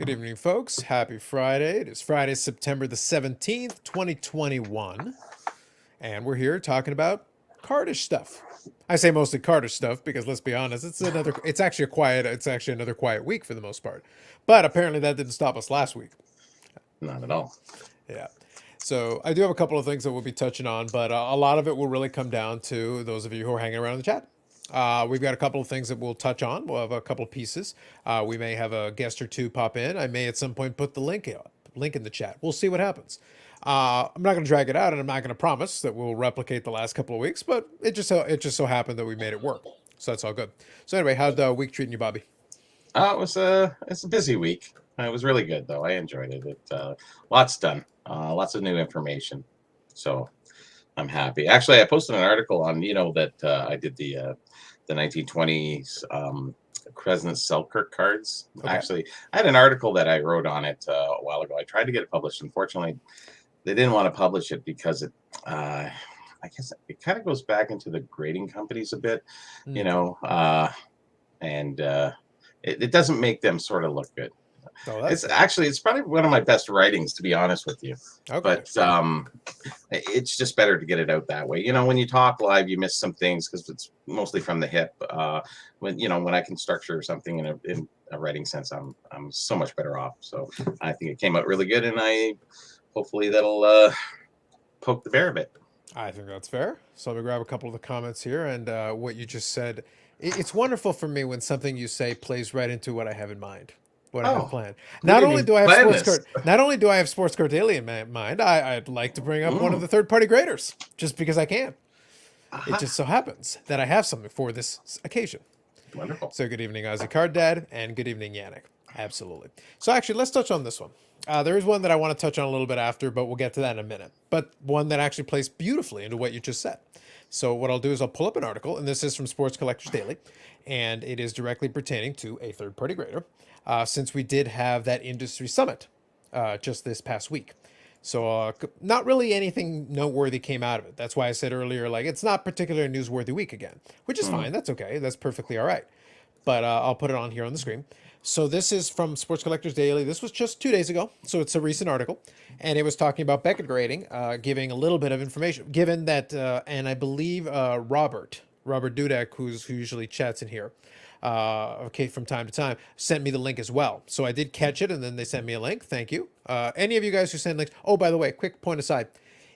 Good evening, folks. Happy Friday. It is Friday, September the 17th, 2021. And we're here talking about cardish stuff. I say mostly cardish stuff because let's be honest, it's actually another quiet week for the most part. But apparently that didn't stop us last week. Not at all. Yeah. So I do have a couple of things that we'll be touching on, but a lot of it will really come down to those of you who are hanging around in the chat. We've got a couple of things that we'll touch on. We'll have a couple of pieces. We may have a guest or two pop in. I may at some point put the link in the chat. We'll see what happens. I'm not going to drag it out, and I'm not going to promise that we'll replicate the last couple of weeks, but it just so happened that we made it work. So that's all good. So anyway, how'd the week treating you, Bobby? It's a busy week. It was really good though. I enjoyed it. Lots done. Lots of new information. So I'm happy. Actually, I posted an article on that I did the 1920s President Selkirk cards. Okay. Actually, I had an article that I wrote on it a while ago. I tried to get it published. Unfortunately, they didn't want to publish it because I guess it kind of goes back into the grading companies a bit, and it doesn't make them sort of look good. Oh, it's probably one of my best writings, to be honest with you. Okay. But it's just better to get it out that way. When you talk live, you miss some things because it's mostly from the hip. When I can structure something in a writing sense, I'm so much better off. So I think it came out really good, and hopefully that'll poke the bear a bit. I think that's fair. So let me grab a couple of the comments here, and what you just said. It's wonderful for me when something you say plays right into what I have in mind. I have planned. Not only do I have Sports Card Daily in mind, I'd like to bring up one of the third-party graders, just because I can. It just so happens that I have something for this occasion. Wonderful. So good evening, Ozzy Card Dad, and good evening, Yannick. Absolutely. So actually, let's touch on this one. There is one that I want to touch on a little bit after, but we'll get to that in a minute. But one that actually plays beautifully into what you just said. So what I'll do is I'll pull up an article, and this is from Sports Collectors Daily, and it is directly pertaining to a third-party grader, since we did have that industry summit just this past week. So not really anything noteworthy came out of it. That's why I said earlier, it's not particularly a newsworthy week again, which is fine. That's okay. That's perfectly all right. But I'll put it on here on the screen. So this is from Sports Collectors Daily. This was just 2 days ago, so it's a recent article. And it was talking about Beckett grading, giving a little bit of information. Given that, and I believe Robert Dudek, who usually chats in here, from time to time, sent me the link as well. So I did catch it, and then they sent me a link. Thank you. Any of you guys who send links. Oh, by the way, quick point aside.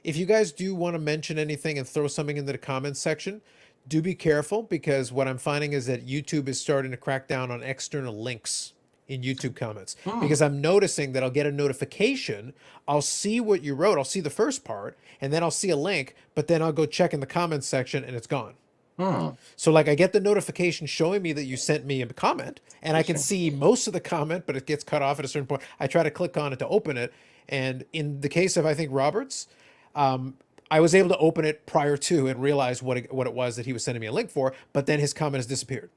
If you guys do want to mention anything and throw something into the comments section, do be careful, because what I'm finding is that YouTube is starting to crack down on external links in YouTube comments, because I'm noticing that I'll get a notification. I'll see what you wrote. I'll see the first part, and then I'll see a link, but then I'll go check in the comments section and it's gone. So I get the notification showing me that you sent me a comment, and I can see most of the comment, but it gets cut off at a certain point. I try to click on it to open it. And in the case of, I think, Roberts, I was able to open it prior to and realize what it was that he was sending me a link for, but then his comment has disappeared.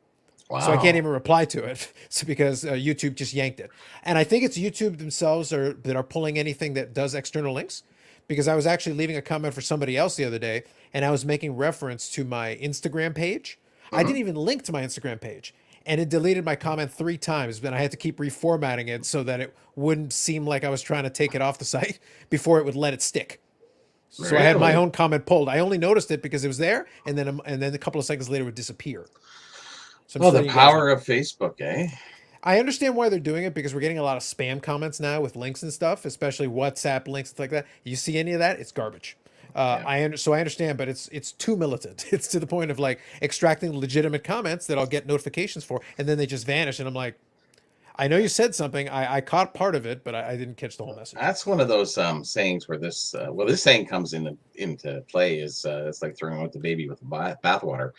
Wow. So I can't even reply to it because YouTube just yanked it. And I think it's YouTube themselves that are pulling anything that does external links, because I was actually leaving a comment for somebody else the other day, and I was making reference to my Instagram page. I didn't even link to my Instagram page, and it deleted my comment 3 times, but I had to keep reformatting it so that it wouldn't seem like I was trying to take it off the site before it would let it stick. So really? I had my own comment pulled. I only noticed it because it was there, and then a couple of seconds later it would disappear. So the power of Facebook, eh? I understand why they're doing it, because we're getting a lot of spam comments now with links and stuff, especially WhatsApp links and stuff like that. You see any of that, it's garbage. So I understand, but it's too militant. It's to the point of extracting legitimate comments that I'll get notifications for, and then they just vanish, and I'm like, I know you said something. I caught part of it, but I didn't catch the whole message. That's one of those sayings where this saying comes into play is it's like throwing out the baby with the bathwater.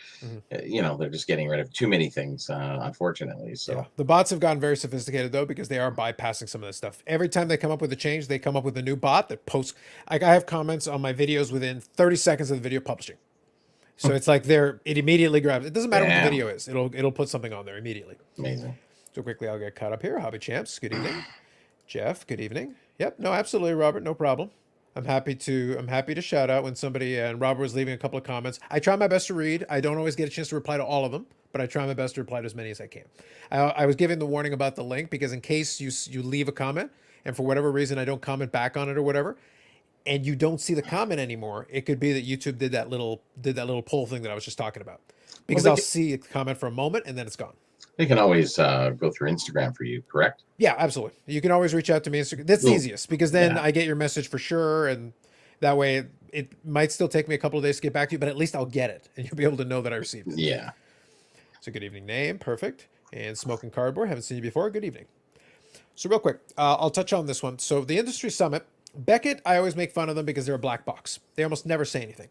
They're just getting rid of too many things, unfortunately. So yeah. The bots have gotten very sophisticated though, because they are bypassing some of this stuff. Every time they come up with a change, they come up with a new bot that posts. I have comments on my videos within 30 seconds of the video publishing. So it's like it immediately grabs. It doesn't matter what the video is. It'll put something on there immediately. Amazing. So quickly, I'll get caught up here. Hobby Champs, good evening. Jeff, good evening. Yep, no, absolutely, Robert, no problem. I'm happy to shout out when somebody, and Robert was leaving a couple of comments. I try my best to read. I don't always get a chance to reply to all of them, but I try my best to reply to as many as I can. I was giving the warning about the link because in case you leave a comment and for whatever reason I don't comment back on it or whatever, and you don't see the comment anymore, it could be that YouTube did that little poll thing that I was just talking about. Because I'll see a comment for a moment and then it's gone. They can always go through Instagram for you, correct? Yeah, absolutely. You can always reach out to me. Instagram. That's the easiest because then I get your message for sure, and that way it might still take me a couple of days to get back to you, but at least I'll get it, and you'll be able to know that I received it. Yeah. So good evening, name, perfect, and Smoking Cardboard. Haven't seen you before. Good evening. So real quick, I'll touch on this one. So the industry summit, Beckett. I always make fun of them because they're a black box. They almost never say anything.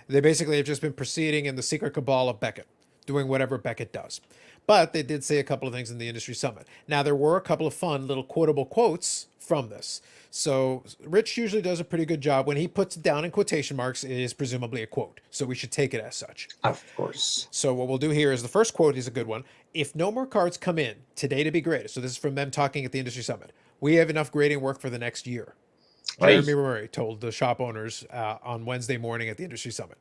They basically have just been proceeding in the secret cabal of Beckett, doing whatever Beckett does. But they did say a couple of things in the industry summit. Now, there were a couple of fun little quotable quotes from this. So Rich usually does a pretty good job. When he puts it down in quotation marks, it is presumably a quote. So we should take it as such. Of course. So what we'll do here is the first quote is a good one. If no more cards come in today to be graded, so this is from them talking at the industry summit, we have enough grading work for the next year. Right. Jeremy Murray told the shop owners on Wednesday morning at the industry summit.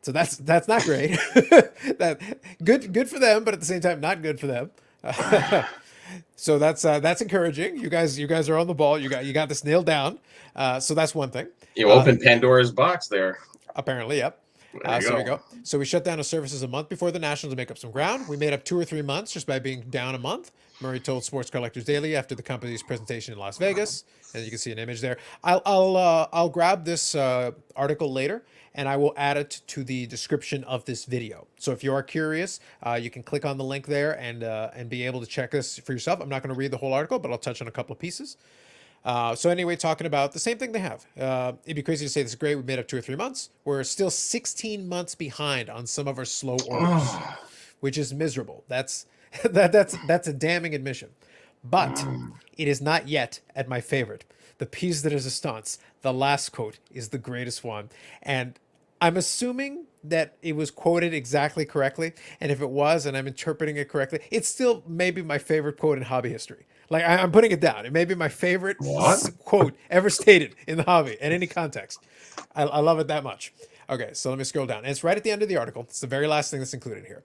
So that's not great. That good for them, but at the same time not good for them. So that's encouraging. You guys are on the ball. You got this nailed down. So that's one thing. You opened Pandora's box there. Apparently, yep. So we go. So we shut down our services a month before the Nationals to make up some ground. We made up 2 or 3 months just by being down a month. Murray told Sports Collectors Daily after the company's presentation in Las Vegas, and you can see an image there. I'll grab this article later, and I will add it to the description of this video. So if you are curious, you can click on the link there and be able to check this for yourself. I'm not going to read the whole article, but I'll touch on a couple of pieces. So anyway, talking about the same thing they have. It'd be crazy to say this is great. We made up 2 or 3 months. We're still 16 months behind on some of our slow orders, which is miserable. That's a damning admission. But it is not yet at my favorite. The piece that is a stance. The last quote is the greatest one. And I'm assuming that it was quoted exactly correctly. And if it was, and I'm interpreting it correctly, it's still maybe my favorite quote in hobby history. Like I'm putting it down. It may be my favorite quote ever stated in the hobby in any context. I love it that much. Okay, so let me scroll down. And it's right at the end of the article. It's the very last thing that's included here.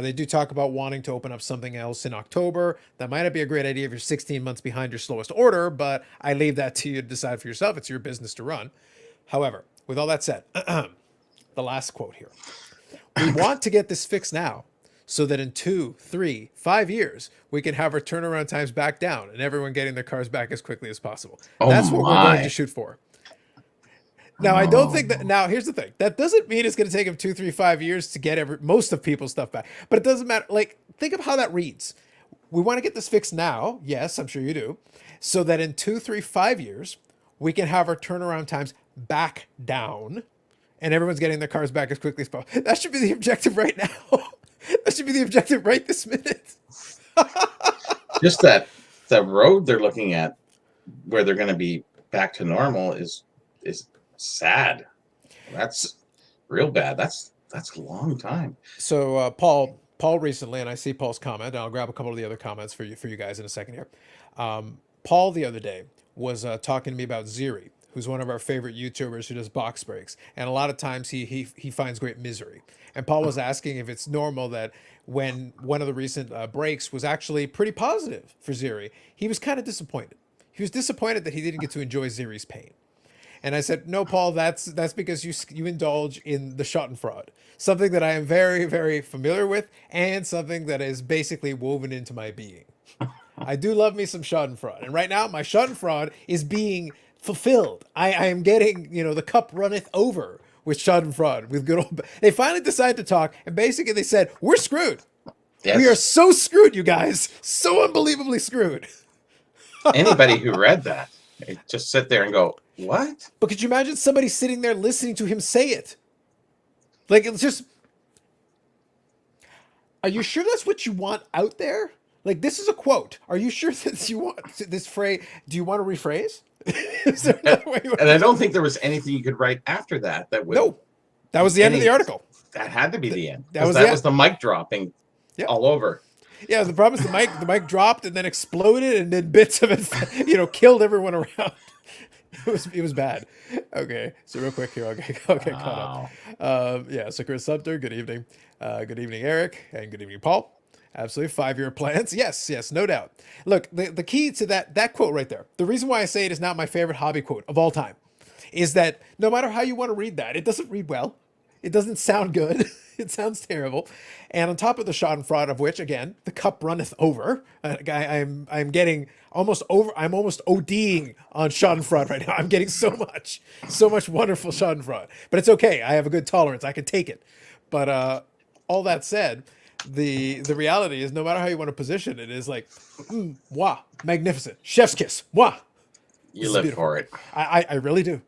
They do talk about wanting to open up something else in October. That might not be a great idea if you're 16 months behind your slowest order, but I leave that to you to decide for yourself. It's your business to run. However, with all that said, the last quote here. We want to get this fixed now so that in 2, 3, 5 years, we can have our turnaround times back down and everyone getting their cars back as quickly as possible. That's what we're going to shoot for. Now, I don't think that. Now, here's the thing. That doesn't mean it's going to take them 2, 3, 5 years to get most of people's stuff back. But it doesn't matter. Like, think of how that reads. We want to get this fixed now. Yes, I'm sure you do. So that in 2, 3, 5 years, we can have our turnaround times back down and everyone's getting their cars back as quickly as possible. That should be the objective right now. That should be the objective right this minute. Just that the road they're looking at where they're going to be back to normal is sad. That's real bad. That's a long time. So Paul recently, and I see Paul's comment, and I'll grab a couple of the other comments for you guys in a second here. Paul the other day was talking to me about Ziri, who's one of our favorite YouTubers who does box breaks, and a lot of times he finds great misery. And Paul was asking if it's normal that when one of the recent breaks was actually pretty positive for Ziri, he was kind of disappointed. He was disappointed that he didn't get to enjoy Ziri's pain. And I said, no, Paul, that's because you indulge in the schadenfreude, something that I am very, very familiar with and something that is basically woven into my being. I do love me some schadenfreude. And right now, my schadenfreude is being fulfilled. I am getting, the cup runneth over with schadenfreude, with good old... They finally decided to talk, and basically they said, we're screwed. Yes. We are so screwed, you guys. So unbelievably screwed. Anybody who read that, just sit there and go, what? But could you imagine somebody sitting there listening to him say it? Like, it's just... Are you sure that's what you want out there? Like, this is a quote. Are you sure that you want this phrase? Do you want to rephrase? Is there another way and I don't think there was anything you could write after that. That would... No. That was the end of the article. That had to be the end. That was the mic dropping all over. Yeah, the problem is the mic dropped and then exploded and then bits of it, killed everyone around. It was bad. Okay, so real quick here, I'll get caught up. Wow. Yeah, so Chris Sumter, good evening. Good evening, Eric, and good evening, Paul. Absolutely, 5-year plans. Yes, yes, no doubt. Look, the key to that quote right there. The reason why I say it is not my favorite hobby quote of all time, is that no matter how you want to read that, it doesn't read well. It doesn't sound good. It sounds terrible. And on top of the Schadenfreude, of which again the cup runneth over. I'm getting almost over. I'm almost ODing on Schadenfreude right now. I'm getting so much wonderful Schadenfreude. But it's okay. I have a good tolerance. I can take it. But all that said, the reality is no matter how you want to position it, is like, wow, magnificent, chef's kiss, wow. You live for it. I really do.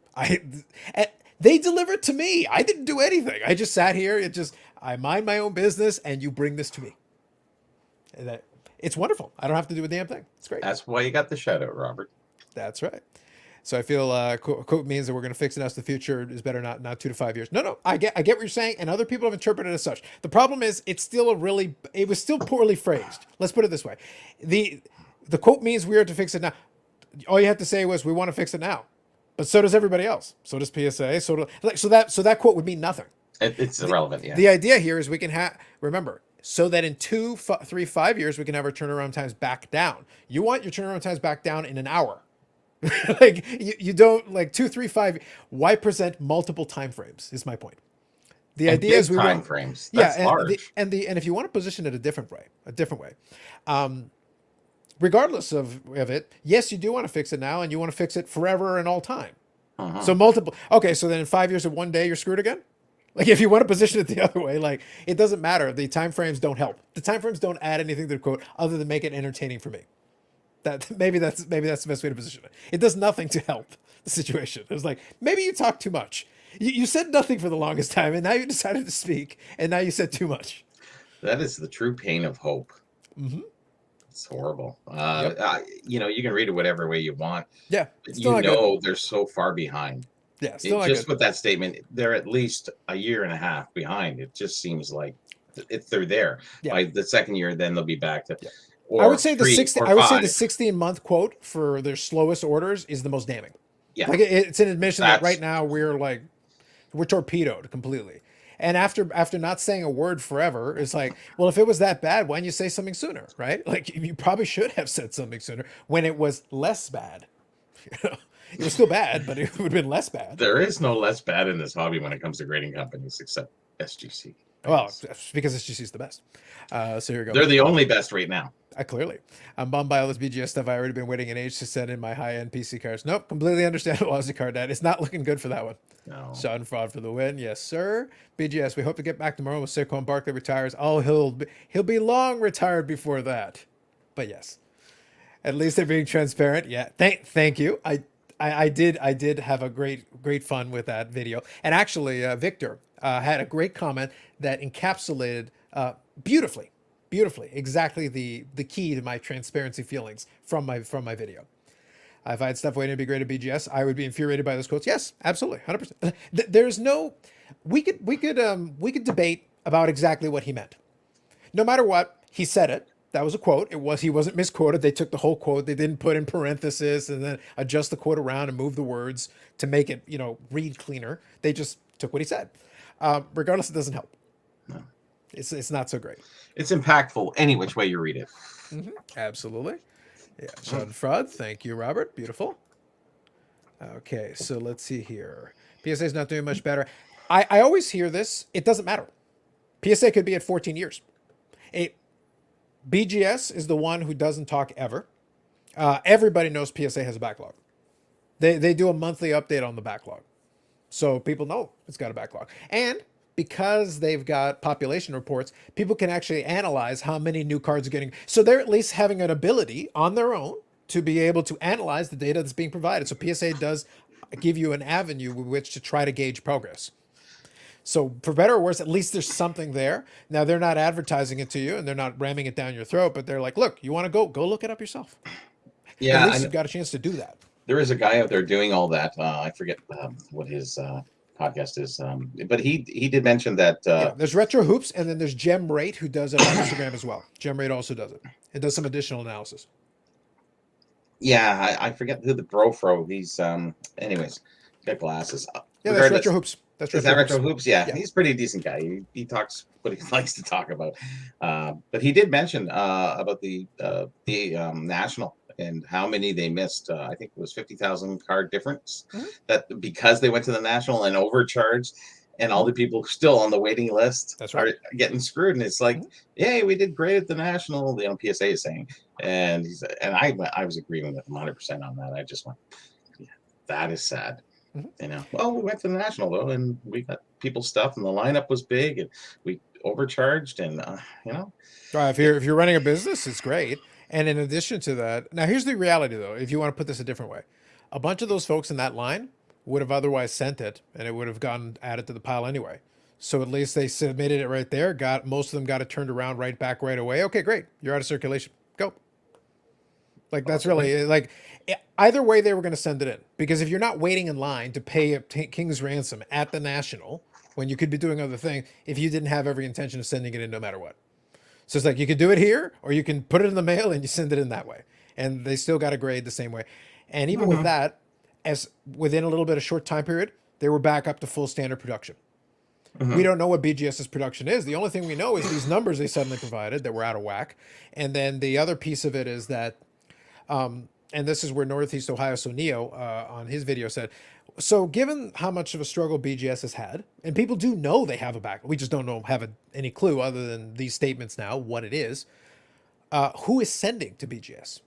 They delivered to me. I didn't do anything. I just sat here. I mind my own business, and you bring this to me. And it's wonderful. I don't have to do a damn thing. It's great. That's why you got the shout out, Robert. That's right. So I feel quote means that we're going to fix it as the future is better, not 2 to 5 years. No, I get what you're saying, and other people have interpreted it as such. The problem is it was still poorly phrased. Let's put it this way: the quote means we are to fix it now. All you have to say was we want to fix it now, but so does everybody else. So does PSA. So that quote would mean nothing. It's irrelevant. Yeah. The idea here is we can remember, so that in 2, 3, 5 years we can have our turnaround times back down. You want your turnaround times back down in an hour. Like you don't, like 2, 3, 5. Why present multiple time frames? Is my point. The idea is we time want frames. That's large. and if you want to position it a different way, regardless of it, yes, you do want to fix it now, and you want to fix it forever and all time. So multiple. Okay, so then in 5 years and 1 day, you're screwed again. Like if you want to position it the other way, like it doesn't matter. The time frames don't help. The time frames don't add anything to the quote other than make it entertaining for me. Maybe that's the best way to position it. It does nothing to help the situation. It was like, maybe you talk too much. You said nothing for the longest time, and now you decided to speak, and now you said too much. That is the true pain of hope. Mm-hmm. It's horrible. Yep. You can read it whatever way you want. Yeah. They're so far behind. Yeah. Still Just with that statement, they're at least a year and a half behind. It just seems like if they're there by the second year, then they'll be back to. Yeah. I would say the 16-month quote for their slowest orders is the most damning. Yeah. Like it's an admission that right now we're torpedoed completely. And after not saying a word forever, it's like, well, if it was that bad, why didn't you say something sooner, right? Like you probably should have said something sooner when it was less bad. It was still bad, but it would have been less bad. There is no less bad in this hobby when it comes to grading companies except SGC. Well, because SGC is the best. So here we go. They're the only best right now. Clearly. I'm bummed by all this BGS stuff. I already been waiting an age to send in my high-end PC cards. Nope, completely understandable, Aussie Card Dad. It's not looking good for that one. No. Schadenfreude for the win. Yes, sir. BGS, we hope to get back tomorrow with Saquon Barkley retires. Oh, he'll be long retired before that. But yes. At least they're being transparent. Yeah. Thank you. I did have a great fun with that video. And actually, Victor had a great comment that encapsulated beautifully exactly the key to my transparency feelings from my video. If I had stuff waiting to be great at BGS, I would be infuriated by those quotes. Yes, absolutely, 100%. There's no, we could debate about exactly what he meant. No matter what, he said it. That was a quote. He wasn't misquoted. They took the whole quote. They didn't put in parenthesis and then adjust the quote around and move the words to make it, read cleaner. They just took what he said. Regardless, it doesn't help. No. It's not so great. It's impactful any which way you read it. Mm-hmm. Absolutely. Yeah. Schadenfreude. Thank you, Robert. Beautiful. Okay, so let's see here. PSA is not doing much better. I always hear this. It doesn't matter. PSA could be at 14 years. BGS is the one who doesn't talk ever. Everybody knows PSA has a backlog. They do a monthly update on the backlog. So people know it's got a backlog. And because they've got population reports, people can actually analyze how many new cards are getting. So they're at least having an ability on their own to be able to analyze the data that's being provided. So PSA does give you an avenue with which to try to gauge progress. So for better or worse, at least there's something there. Now, they're not advertising it to you and they're not ramming it down your throat, but they're like, look, you want to go look it up yourself. Yeah. At least you've got a chance to do that. There is a guy out there doing all that. I forget what his podcast is, but he did mention that. There's Retro Hoops, and then there's Gem Rate, who does it on Instagram as well. Gem Rate also does it. It does some additional analysis. Yeah, I forget who the Brofro. He's anyways, got glasses. Yeah, that's Regardless, Retro Hoops. That's is that Retro Retro Hoops. Hoops? Yeah, Yeah. he's a pretty decent guy. He talks what he likes to talk about. But he did mention about the national and how many they missed. I think it was 50,000 card difference Mhm. that because they went to the national and overcharged, and all Mhm. the people still on the waiting list That's right. are getting screwed. And it's like, Mhm. yay, we did great at the national. The PSA is saying, and I was agreeing with him 100% on that. I just went, yeah, that is sad. Mhm. Well, we went to the national though, and we got people stuff, and the lineup was big, and we overcharged, and it, If you're running a business, it's great. And in addition to that, now here's the reality though. If you want to put this a different way, a bunch of those folks in that line would have otherwise sent it, and it would have gotten added to the pile anyway. So at least they submitted it right there. Got most of them got it turned around right back right away. Okay, great. You're out of circulation. Go. Like that's possibly. really like either way they were going to send it in because if you're not waiting in line to pay a king's ransom at the national when you could be doing other things if you didn't have every intention of sending it in no matter what. So it's like you could do it here or you can put it in the mail and you send it in that way. And they still got a grade the same way. And even with Hmm. that, as within a little bit of short time period, they were back up to full standard production. We Hmm. don't know what BGS's production is. The only thing we know is these numbers they suddenly provided that were out of whack. And then the other piece of it is that and this is where Northeast Ohio, so Neo on his video said, so given how much of a struggle BGS has had, and people do know they have a back, we just don't know any clue other than these statements now what it is. Who is sending to BGS?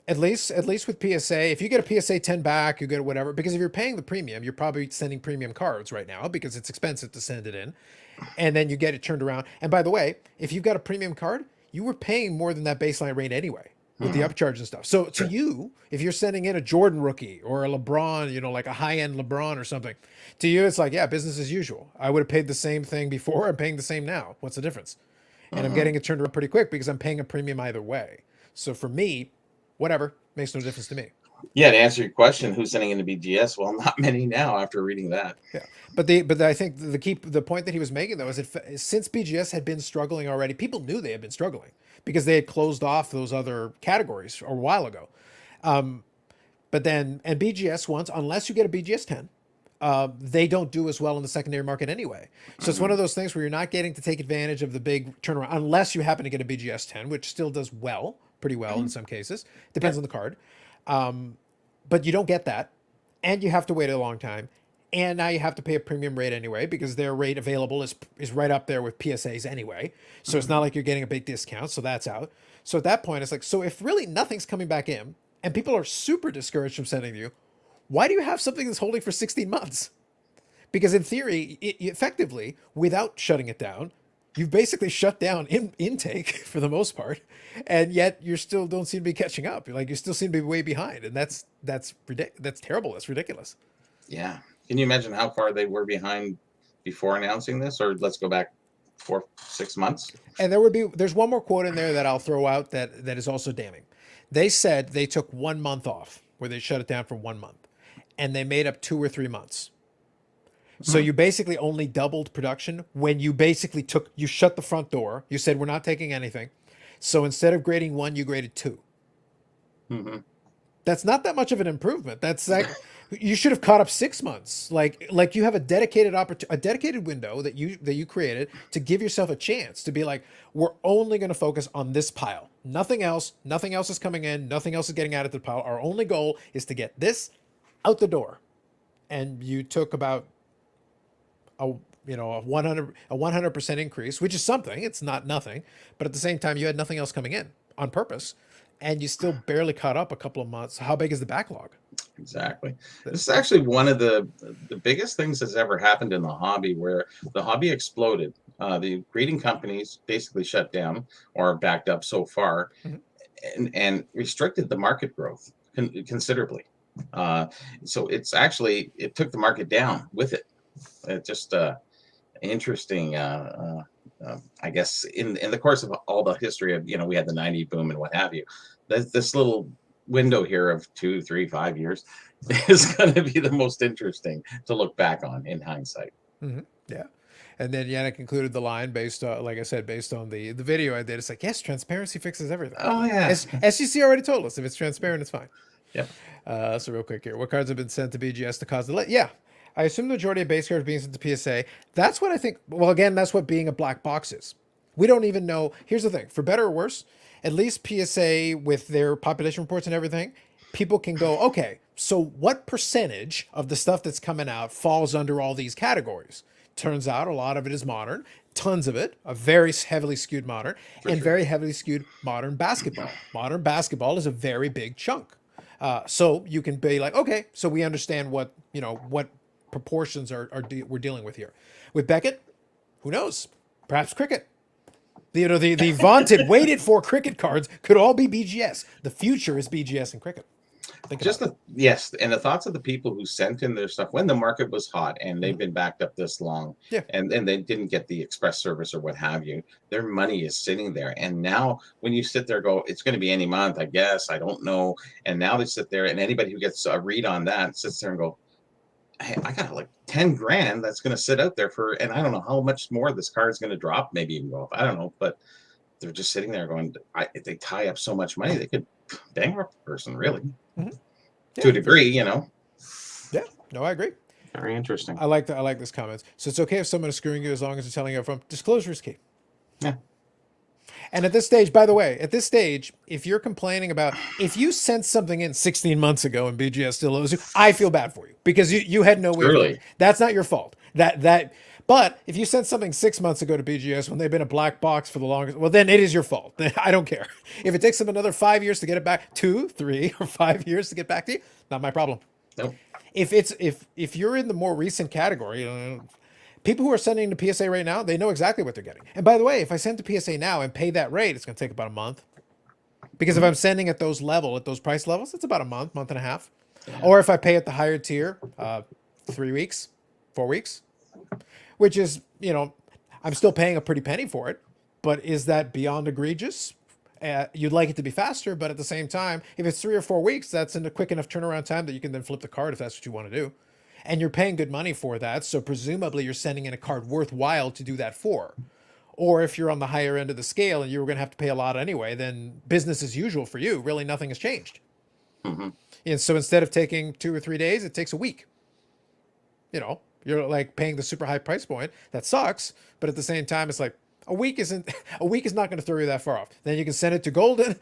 At least with PSA, if you get a PSA 10 back, you get whatever. Because if you're paying the premium, you're probably sending premium cards right now because it's expensive to send it in, and then you get it turned around. And by the way, if you've got a premium card, you were paying more than that baseline rate anyway with the Hmm. upcharge and stuff. So to Sure. you, if you're sending in a Jordan rookie or a LeBron, like a high end LeBron or something, to you it's like, yeah, business as usual. I would have paid the same thing before. I'm paying the same now. What's the difference? And I'm Hmm. getting it turned around pretty quick because I'm paying a premium either way. So for me, whatever makes no difference to me. Yeah, to answer your question, who's sending into BGS? Well, not many now after reading that. Yeah, but I think the point that he was making though is that since BGS had been struggling already, people knew they had been struggling because they had closed off those other categories a while ago. But then and BGS once, unless you get a BGS 10, they don't do as well in the secondary market anyway. So it's one of those things where you're not getting to take advantage of the big turnaround unless you happen to get a BGS 10, which still does well, pretty well in some cases. Depends Yeah. on the card. But you don't get that, and you have to wait a long time, and now you have to pay a premium rate anyway because their rate available is right up there with PSA's anyway. So it's not like you're getting a big discount, so that's out. So at that point, it's like, so if really nothing's coming back in, and people are super discouraged from sending to you, why do you have something that's holding for 16 months? Because in theory, effectively, without shutting it down, you've basically shut down intake for the most part, and yet you still don't seem to be catching up. Like you still seem to be way behind, and that's terrible. That's ridiculous. Yeah. Can you imagine how far they were behind before announcing this? Or let's go back 4, 6 months. And there's one more quote in there that I'll throw out that is also damning. They said they took 1 month off, where they shut it down for 1 month, and they made up 2 or 3 months. So Hmm. you basically only doubled production when you shut the front door. You said, we're not taking anything. So instead of grading one, you graded two. Hmm. That's not that much of an improvement. That's like, you should have caught up 6 months. Like you have a dedicated window that you created to give yourself a chance to be like, we're only going to focus on this pile. Nothing else is coming in. Nothing else is getting added to the pile. Our only goal is to get this out the door. And you took about a a 100% increase, which is something. It's not nothing, but at the same time, you had nothing else coming in on purpose, and you still barely caught up a couple of months. How big is the backlog? Exactly. That- This is actually one of the biggest things that's ever happened in the hobby, where the hobby exploded. The breeding companies basically shut down or backed up so far, Mhm. and restricted the market growth considerably. Uh, so it took the market down with it. It just interesting. I guess in the course of all the history of we had the '90s boom and what have you. This little window here of 2, 3, 5 years is going to be the most interesting to look back on in hindsight. Mhm. Yeah. And then Yannick included the line based on, like I said, based on the video I did. It's like, yes, transparency fixes everything. Oh yeah. As SGC already told us, if it's transparent, it's fine. Yep. So real quick here, what cards have been sent to BGS to cause delay? Yeah, I assume the majority of base cards being sent to PSA. That's what I think. Well, again, that's what being a black box is. We don't even know. Here's the thing: for better or worse, at least PSA with their population reports and everything, people can go, okay, so what percentage of the stuff that's coming out falls under all these categories? Turns out a lot of it is modern, tons of it, a very heavily skewed modern, and sure. very heavily skewed modern basketball. Modern basketball is a very big chunk. So you can be like, okay, so we understand what, what proportions we're dealing with here. With Beckett, who knows? Perhaps cricket. The vaunted, waited for cricket cards could all be BGS. The future is BGS and cricket. Yes, and the thoughts of the people who sent in their stuff when the market was hot and they've been backed up this long, and they didn't get the express service or what have you. Their money is sitting there, and now when you sit there, go, it's going to be any month, I guess. I don't know. And now they sit there, and anybody who gets a read on that sits there and go, hey, I got like 10 grand that's going to sit out there for, and I don't know how much more this card is going to drop, maybe even go up. I don't know, but they're just sitting there going, if they tie up so much money, they could bankrupt the person, really. Mm-hmm. To a degree, Yeah, no, I agree. Very interesting. I like this comment. So it's okay if someone is screwing you as long as they're telling you upfront. Disclosure is key. Yeah. And at this stage, by the way, if you're complaining about, if you sent something in 16 months ago and BGS still owes you, I feel bad for you because you had no way. Really? That's not your fault. But if you sent something 6 months ago to BGS when they've been a black box for the longest, well, then it is your fault. I don't care. If it takes them another 5 years to get it back, 2, 3, or 5 years to get back to you, not my problem. Nope. If you're in the more recent category, people who are sending to PSA right now, they know exactly what they're getting. And by the way, if I send to PSA now and pay that rate, it's going to take about a month. Because if I'm sending at those price levels, it's about a month and a half. Yeah. Or if I pay at the higher tier, 3 weeks, 4 weeks, which is, I'm still paying a pretty penny for it. But is that beyond egregious? You'd like it to be faster, but at the same time, if it's 3 or 4 weeks, that's in a quick enough turnaround time that you can then flip the card if that's what you want to do. And you're paying good money for that, so presumably you're sending in a card worthwhile to do that for. Or if you're on the higher end of the scale and you were going to have to pay a lot anyway, then business as usual for you. Really, nothing has changed. Mm-hmm. And so instead of taking 2 or 3 days, it takes a week. You're like paying the super high price point. That sucks, but at the same time, it's like a week is not going to throw you that far off. Then you can send it to Golden,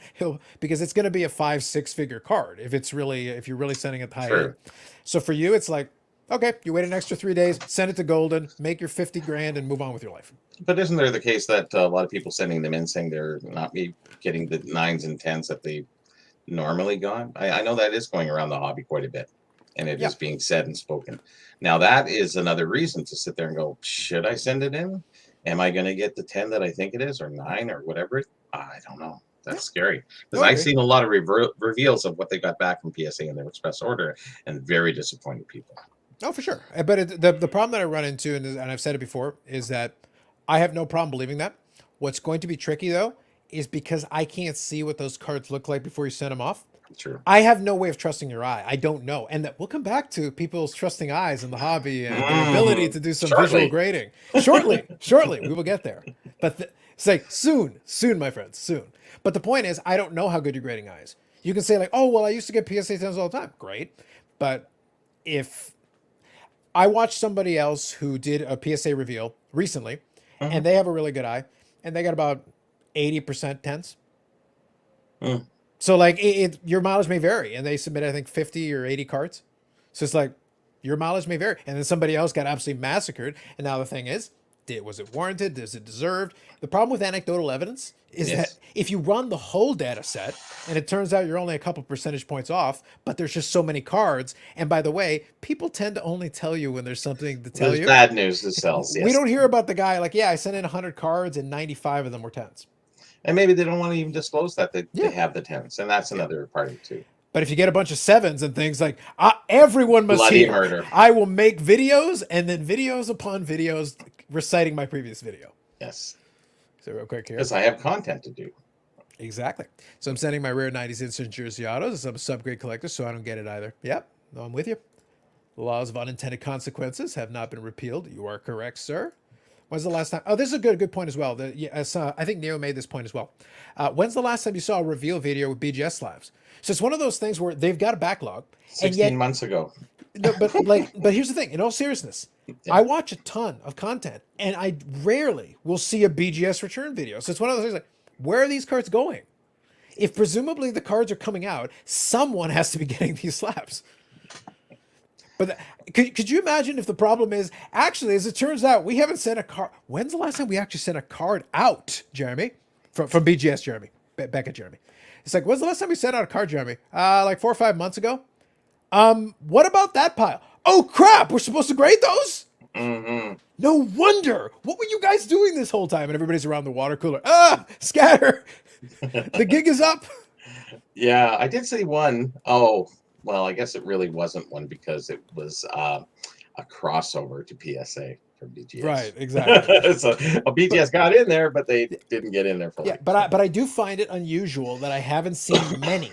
because it's going to be a 5-6 figure card if you're really sending it high end. So for you, it's like, okay, you wait an extra 3 days, send it to Golden, make your 50 grand, and move on with your life. But isn't there the case that a lot of people sending them in saying they're not getting the 9s and 10s that they normally got? I know that is going around the hobby quite a bit, and it is being said and spoken. Now that is another reason to sit there and go, should I send it in? Am I going to get the 10 that I think it is, or 9, or whatever? I don't know. That's scary, because I've seen a lot of reveals of what they got back from PSA in their express order, and very disappointed people. Oh, for sure. But the problem that I run into, and I've said it before, is that I have no problem believing that. What's going to be tricky, though, is because I can't see what those cards look like before you send them off. True. I have no way of trusting your eye. I don't know. And we'll come back to people's trusting eyes in the hobby and their ability to do some visual grading. Shortly, we will get there. But it's like soon, my friends, soon. But the point is, I don't know how good your grading eye is. You can say like, oh, well, I used to get PSA 10s all the time. Great. But if I watched somebody else who did a PSA reveal recently, and they have a really good eye, and they got about 80% 10s. So like your mileage may vary, and they submit, I think, 50 or 80 cards. So it's like your mileage may vary. And then somebody else got absolutely massacred. And now the thing is, was it warranted? Is it deserved? The problem with anecdotal evidence is that if you run the whole data set and it turns out you're only a couple percentage points off, but there's just so many cards. And by the way, people tend to only tell you when there's something to tell you. Bad news that sells. Yes. We don't hear about the guy like, I sent in 100 cards and 95 of them were 10s. And maybe they don't want to even disclose that they have the 10s. And that's another part of it too. But if you get a bunch of 7s and things like, everyone must Bloody hear. Murder. I will make videos and then videos upon videos reciting my previous video. Yes. So real quick here. Because I have content to do. Exactly. So I'm sending my rare 90s instant jersey autos. I'm a subgrade collector, so I don't get it either. Yep. No, I'm with you. The laws of unintended consequences have not been repealed. You are correct, sir. When's the last time? Oh, this is a good point as well. I think Neo made this point as well. When's the last time you saw a reveal video with BGS slabs? So it's one of those things where they've got a backlog, and 16 yet months ago. no, but here's the thing. In all seriousness, Yeah. I watch a ton of content, and I rarely will see a BGS return video. So it's one of those things like, where are these cards going? If presumably the cards are coming out, someone has to be getting these slabs. But could you imagine if the problem is actually, as it turns out, we haven't sent a card. When's the last time we actually sent a card out, Jeremy, from BGS, Jeremy, Beckett, Jeremy? It's like, when's the last time we sent out a card, Jeremy? Like 4 or 5 months ago. What about that pile? Oh crap! We're supposed to grade those. Mm-hmm. No wonder. What were you guys doing this whole time? And everybody's around the water cooler. Ah, scatter. The gig is up. Yeah, I did see one. Oh, well, I guess it really wasn't one because it was a crossover to PSA from BGS. Right, exactly. So a BGS got in there, but they didn't get in there for. Yeah, but I do find it unusual that I haven't seen many.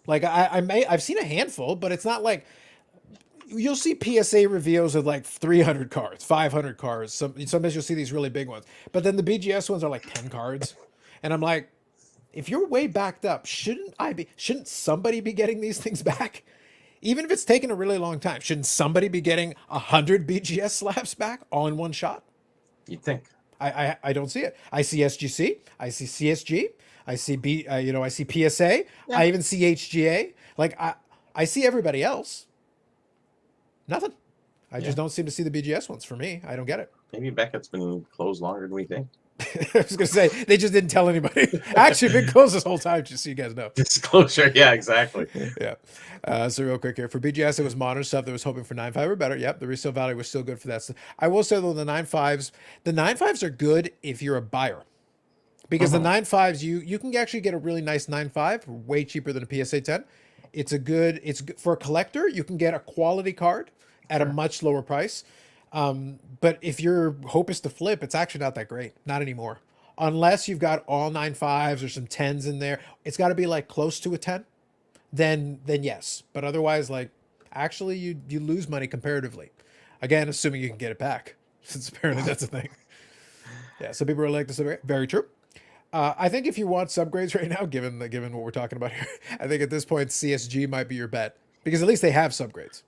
Like I've seen a handful, but it's not like you'll see PSA reveals of like 300 cards, 500 cards. Sometimes you'll see these really big ones, but then the BGS ones are like 10 cards, and I'm like, if you're way backed up, shouldn't somebody be getting these things back? Even if it's taken a really long time, shouldn't somebody be getting 100 BGS slabs back all in one shot? You'd think. I don't see it. I see SGC, I see CSG, I see I see PSA, Yeah. I even see HGA. Like I see everybody else. Nothing. I just don't seem to see the BGS ones for me. I don't get it. Maybe Beckett's been closed longer than we think. I was gonna say they just didn't tell anybody. Actually, been closed this whole time, just so you guys know. Disclosure, yeah, exactly. Yeah. So real quick here for BGS, it was modern stuff that was hoping for 9.5 or better. Yep, the resale value was still good for that stuff. I will say though, the 9.5s are good if you're a buyer, because the 9.5s you can actually get a really nice 9.5 way cheaper than a PSA 10. It's good for a collector. You can get a quality card at a much lower price. But if your hope is to flip, it's actually not that great. Not anymore. Unless you've got all 9.5s or some 10s in there. It's got to be like close to a 10. Then yes. But otherwise, like, actually you lose money comparatively. Again, assuming you can get it back. Since apparently that's a thing. Yeah, some people are like this. Very true. I think if you want subgrades right now, given what we're talking about here, I think at this point CSG might be your bet. Because at least they have subgrades.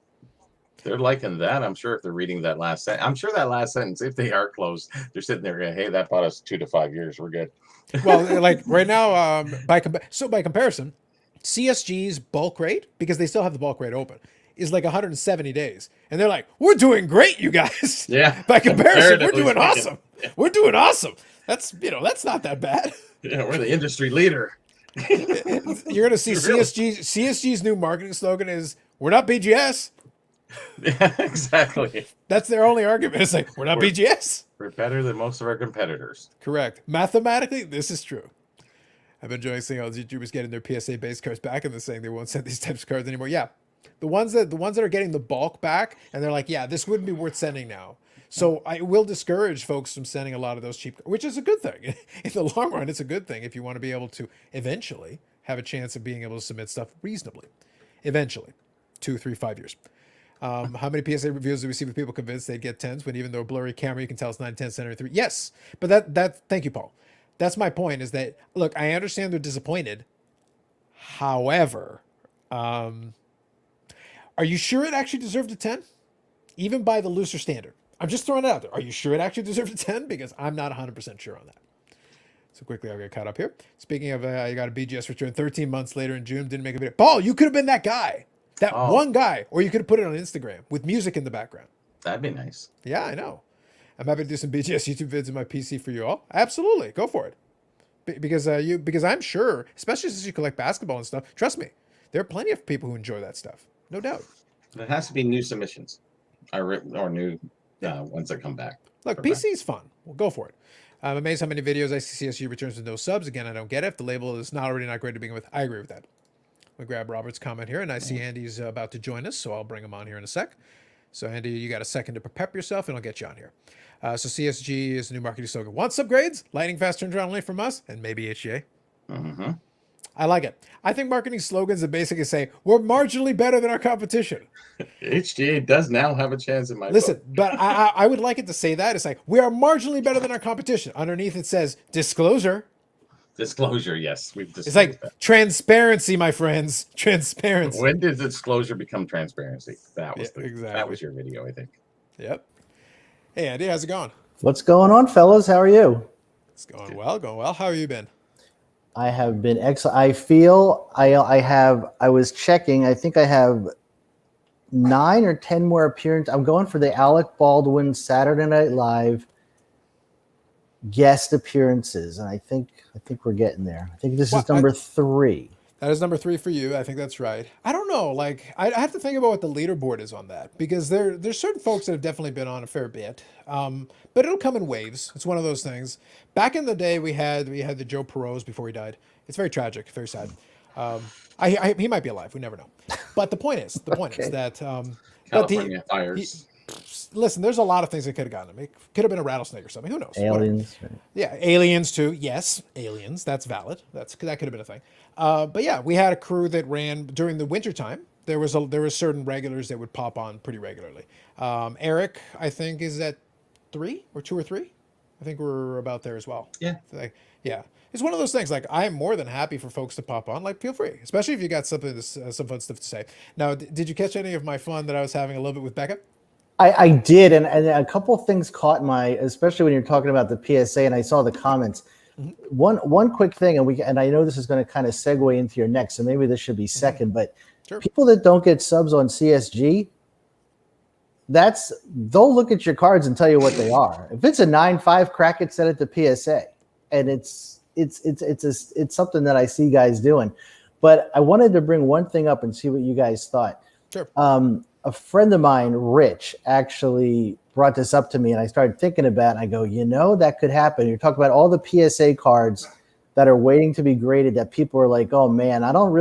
They're liking that. I'm sure if they're reading that last sentence, I'm sure that last sentence, if they are closed, they're sitting there going, hey, that bought us 2 to 5 years. We're good. Well, like right now, by comparison, CSG's bulk rate, because they still have the bulk rate open, is like 170 days. And they're like, we're doing great, you guys. Yeah. By comparison, we're doing speaking. awesome. We're doing awesome. That's not that bad. Yeah, we're the industry leader. You're going to see Really? CSG's new marketing slogan is, we're not BGS. Yeah, exactly. That's their only argument. It's like, we're not BGS. We're better than most of our competitors. Correct. Mathematically, this is true. I've been enjoying seeing all these YouTubers getting their PSA base cards back and they're saying they won't send these types of cards anymore. Yeah. The ones that are getting the bulk back and they're like, yeah, this wouldn't be worth sending now. So I will discourage folks from sending a lot of those cheap, which is a good thing. In the long run, it's a good thing if you want to be able to eventually have a chance of being able to submit stuff reasonably. Eventually. 2, 3, 5 years. How many PSA reviews do we see with people convinced they'd get 10s when even though blurry camera, you can tell it's 9, 10 centimeter 3? Yes. But thank you, Paul. That's my point is that, look, I understand they're disappointed. However, are you sure it actually deserved a 10? Even by the looser standard. I'm just throwing it out there. Are you sure it actually deserved a 10? Because I'm not 100% sure on that. So quickly, I'll get caught up here. Speaking of, you got a BGS return 13 months later in June, didn't make a video. Paul, you could have been that guy. That one guy. Or you could have put it on Instagram with music in the background. That'd be nice. Yeah, I know. I'm happy to do some BGS YouTube vids in my PC for you all. Absolutely. Go for it. Because I'm sure, especially since you collect basketball and stuff, trust me, there are plenty of people who enjoy that stuff. No doubt. It has to be new submissions or new ones that come back. Look, PC's fun. Well, go for it. I'm amazed how many videos I see CSU returns with no subs. Again, I don't get it. If the label is already not great to begin with, I agree with that. We grab Robert's comment here, and I see Andy's about to join us, so I'll bring him on here in a sec. So, Andy, you got a second to prep yourself, and I'll get you on here. So, CSG is the new marketing slogan. Want subgrades? Lightning fast turnaround only from us, and maybe HGA. Mm-hmm. I like it. I think marketing slogans that basically say we're marginally better than our competition. HGA does now have a chance in my Listen, book. but I would like it to say that. It's like we are marginally better than our competition. Underneath it says disclosure. Disclosure, yes, we've It's disclosed like that. transparency, my friends. Transparency. When did disclosure become transparency? That was Yeah, exactly. that was your video, I think. Yep. Hey Andy, how's it going? What's going on, fellas? How are you? It's going well, going well. How have you been? I have been excellent. I feel I was checking. I think I have 9 or 10 more appearances. I'm going for the Alec Baldwin Saturday Night Live guest appearances, and I think we're getting there. I think this is number 3. That is number 3 for you. I think that's right. I don't know. Like, I have to think about what the leaderboard is on that, because there's certain folks that have definitely been on a fair bit. But it'll come in waves. It's one of those things. Back in the day, we had the Joe Perot's before he died. It's very tragic, very sad. He might be alive. We never know. But the point is that California fires. Listen, there's a lot of things that could have gotten him. It could have been a rattlesnake or something. Who knows? Aliens. Right. Yeah, aliens too. Yes, aliens. That's valid. That could have been a thing. But yeah, we had a crew that ran during the wintertime. There was certain regulars that would pop on pretty regularly. Eric, I think, is at 3 or 2 or 3. I think we're about there as well. Yeah. Yeah. It's one of those things. Like, I am more than happy for folks to pop on. Like, feel free, especially if you got some fun stuff to say. Now, did you catch any of my fun that I was having a little bit with Beckett? I did, and a couple of things caught my, especially when you're talking about the PSA, and I saw the comments. Mm-hmm. One quick thing, and I know this is going to kind of segue into your next, so maybe this should be second. Mm-hmm. But sure. People that don't get subs on CSG, they'll look at your cards and tell you what they are. If it's a 9.5, crack it, set it to PSA, and it's something that I see guys doing. But I wanted to bring one thing up and see what you guys thought. Sure. A friend of mine, Rich, actually brought this up to me, and I started thinking about it. I go, that could happen. You're talking about all the PSA cards that are waiting to be graded that people are like, oh, man, I don't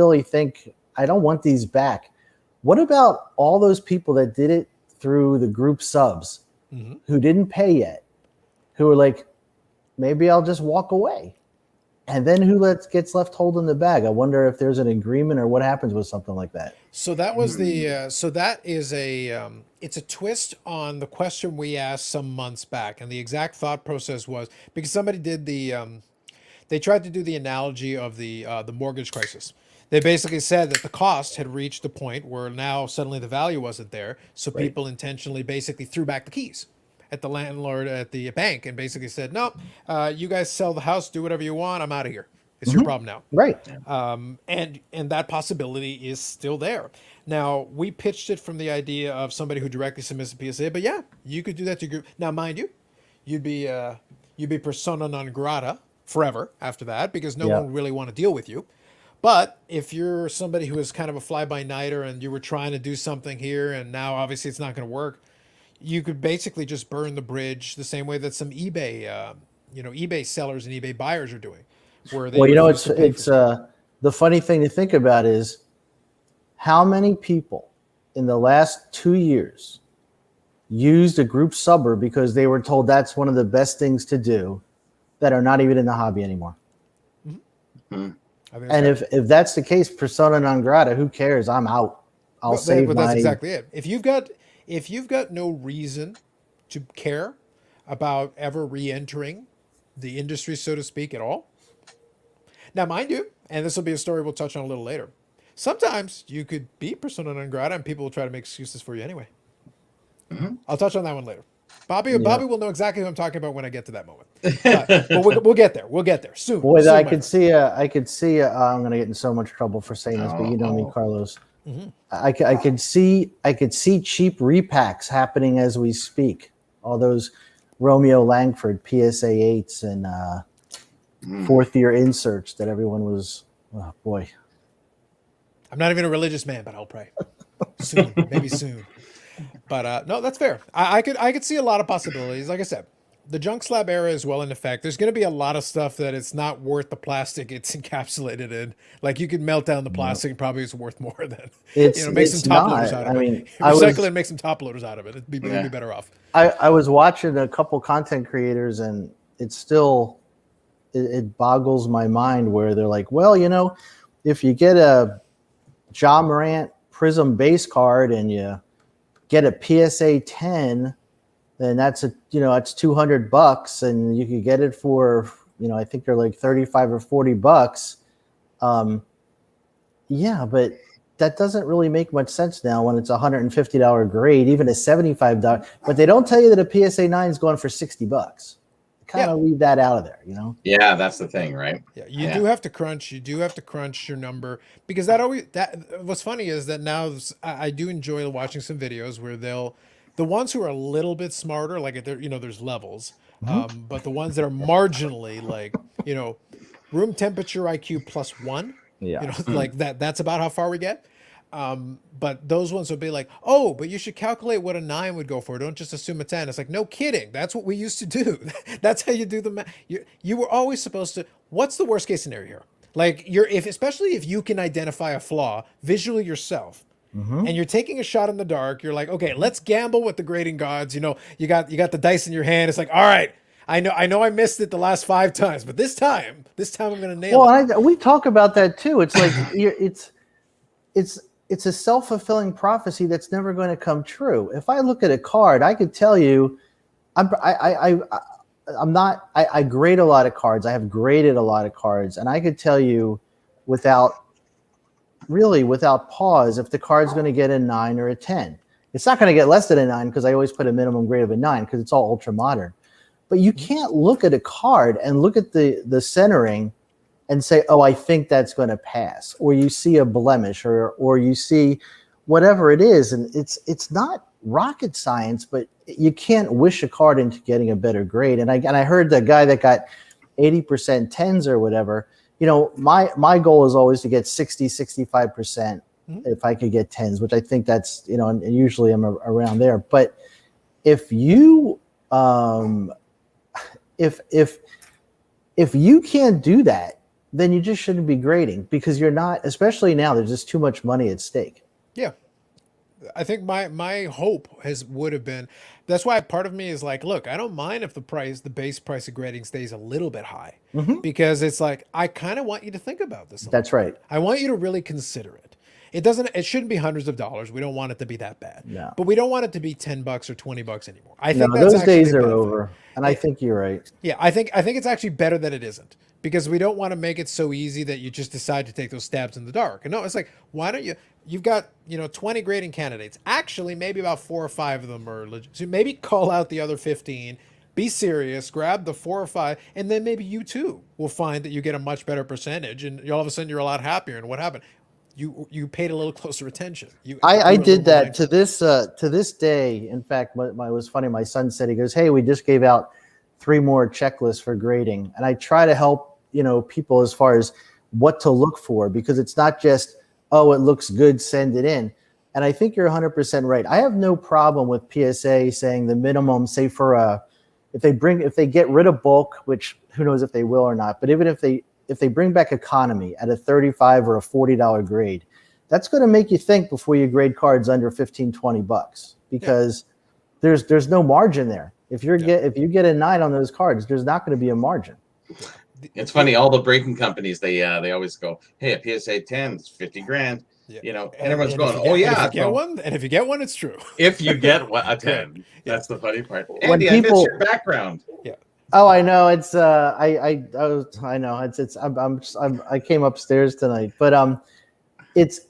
want these back. What about all those people that did it through the group subs mm-hmm. who didn't pay yet, who are like, maybe I'll just walk away? And then who gets left holding the bag? I wonder if there's an agreement or what happens with something like that. So that was it's a twist on the question we asked some months back. And the exact thought process was, because somebody did they tried to do the analogy of the mortgage crisis. They basically said that the cost had reached a point where now suddenly the value wasn't there. So right. People intentionally basically threw back the keys at the landlord at the bank and basically said, no, you guys sell the house, do whatever you want. I'm out of here. It's mm-hmm. your problem now. Right. And that possibility is still there. Now, we pitched it from the idea of somebody who directly submits a PSA, but yeah, you could do that to your group. Now, mind you, you'd be persona non grata forever after that, because no one would really want to deal with you. But if you're somebody who is kind of a fly-by-nighter and you were trying to do something here and now obviously it's not going to work, you could basically just burn the bridge the same way that some eBay, eBay sellers and eBay buyers are doing. Where they it's the funny thing to think about is how many people in the last 2 years used a group subber because they were told that's one of the best things to do that are not even in the hobby anymore. Mm-hmm. Mm-hmm. And if that's the case, persona non grata, who cares? I'm out. But that's exactly it. If you've got no reason to care about ever re-entering the industry, so to speak, at all. Now, mind you, and this will be a story we'll touch on a little later, sometimes you could be persona non grata and people will try to make excuses for you anyway. Mm-hmm. I'll touch on that one later. Bobby will know exactly who I'm talking about when I get to that moment. But we'll get there. We'll get there soon. Boy, I could see. I'm going to get in so much trouble for saying this, but you know me, Carlos. Mm-hmm. I could see cheap repacks happening as we speak. All those Romeo Langford PSA 8s and fourth year inserts that everyone was. Oh boy, I'm not even a religious man, but I'll pray soon, maybe soon. But no, that's fair. I could see a lot of possibilities. Like I said, the junk slab era is well in effect. There's going to be a lot of stuff that it's not worth the plastic it's encapsulated in. Like you could melt down the plastic and probably it's worth more than make some top loaders out of it. Recycle it and make some top loaders out of it. It'd be better off. I was watching a couple content creators and it's still it boggles my mind where they're like, well, if you get a John Morant Prism base card and you get a PSA 10, then that's it's $200, and you could get it for, I think they're like 35 or $40. Yeah, but that doesn't really make much sense now when it's a $150 grade, even a $75. But they don't tell you that a PSA 9 is going for $60. Kind of leave that out of there, Yeah, that's the thing, right? Yeah, you do have to crunch. You do have to crunch your number, because what's funny is that now I do enjoy watching some videos where the ones who are a little bit smarter, like there's levels, but the ones that are marginally like room temperature IQ +1, like that's about how far we get. But those ones would be like, oh, but you should calculate what a 9 would go for. Don't just assume a 10. It's like, no kidding. That's what we used to do. That's how you do the math. You were always supposed to. What's the worst case scenario here? Like especially if you can identify a flaw visually yourself, and you're taking a shot in the dark, you're like, okay, let's gamble with the grading gods. You got the dice in your hand. It's like, all right, I know I missed it the last 5 times, but this time I'm gonna nail it. Well, we talk about that too. It's like it's a self-fulfilling prophecy that's never going to come true. If I look at a card, I could tell you, I grade a lot of cards. I have graded a lot of cards, and I could tell you without pause if the card's going to get a 9 or a 10. It's not going to get less than a 9 because I always put a minimum grade of a 9 because it's all ultra modern. But you can't look at a card and look at the centering and say, oh, I think that's going to pass, or you see a blemish, or you see whatever it is, and it's not rocket science, but you can't wish a card into getting a better grade. And I heard the guy that got 80% 10s or whatever. My goal is always to get 60, 65% if I could get 10s, which I think that's and usually I'm around there. But if you if you can't do that, then you just shouldn't be grading, because you're not, especially now, there's just too much money at stake. Yeah. I think my hope would have been, that's why part of me is like, look, I don't mind if the base price of grading stays a little bit high, because it's like, I kind of want you to think about this. That's right. I want you to really consider it. It shouldn't be hundreds of dollars. We don't want it to be that bad. No. But we don't want it to be $10 or $20 anymore. I think those days are over. And I think you're right. Yeah, I think it's actually better that it isn't, because we don't want to make it so easy that you just decide to take those stabs in the dark. And no, it's like, why don't you've got 20 grading candidates. Actually, maybe about 4 or 5 of them are legit. So maybe call out the other 15. Be serious, grab the 4 or 5, and then maybe you too will find that you get a much better percentage, and all of a sudden you're a lot happier. And what happened? You paid a little closer attention. I did that to this day. In fact, it was funny. My son said, he goes, "Hey, we just gave out 3 more checklists for grading," and I try to help people as far as what to look for, because it's not just, oh, it looks good, send it in. And I think you're 100% right. I have no problem with PSA saying the minimum, say if they get rid of bulk, which who knows if they will or not, but even if they bring back economy at a $35 or a $40 grade, that's going to make you think before you grade cards under $15-$20, because there's no margin there. If you get a 9 on those cards, there's not going to be a margin. It's funny, all the breaking companies, they always go, hey, a PSA 10 is 50 grand. And everyone's going, oh yeah. And if you get one, it's true. If you get a 10, that's the funny part. When Andy, I miss your background. Yeah. Oh, I know. It's I know. It's I came upstairs tonight, but it's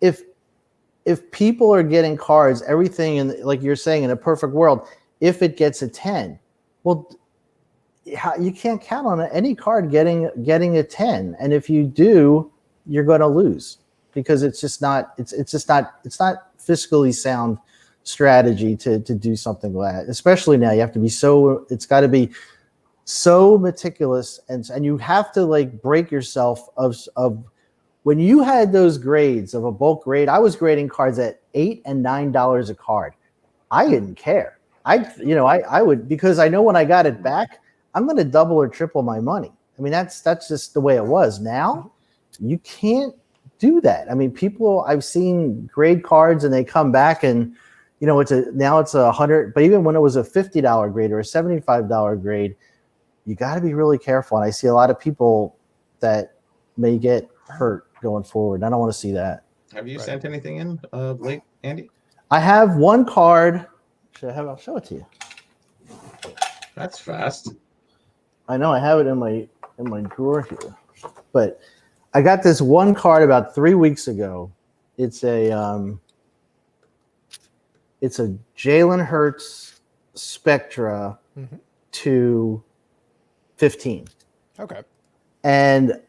if people are getting cards, everything in, like you're saying, in a perfect world, if it gets a 10, well, you can't count on any card getting a 10, and if you do, you're going to lose, because it's not fiscally sound strategy to do something like that. Especially now, you have to be it's got to be so meticulous, and you have to like break yourself of when you had those grades of a bulk grade. I was grading cards at $8 and $9 a card. I didn't care. I would, because I know when I got it back, I'm going to double or triple my money. I mean, that's just the way it was. Now you can't do that. I mean, I've seen grade cards and they come back and now it's 100, but even when it was a $50 grade or a $75 grade, you got to be really careful. And I see a lot of people that may get hurt going forward. I don't want to see that. Have you Right. sent anything in late, Andy? I have one card. I'll show it to you. That's fast. I know I have it in my drawer here, but I got this one card about 3 weeks ago. It's a Jalen Hurts Spectra Mhm. 215. Okay. And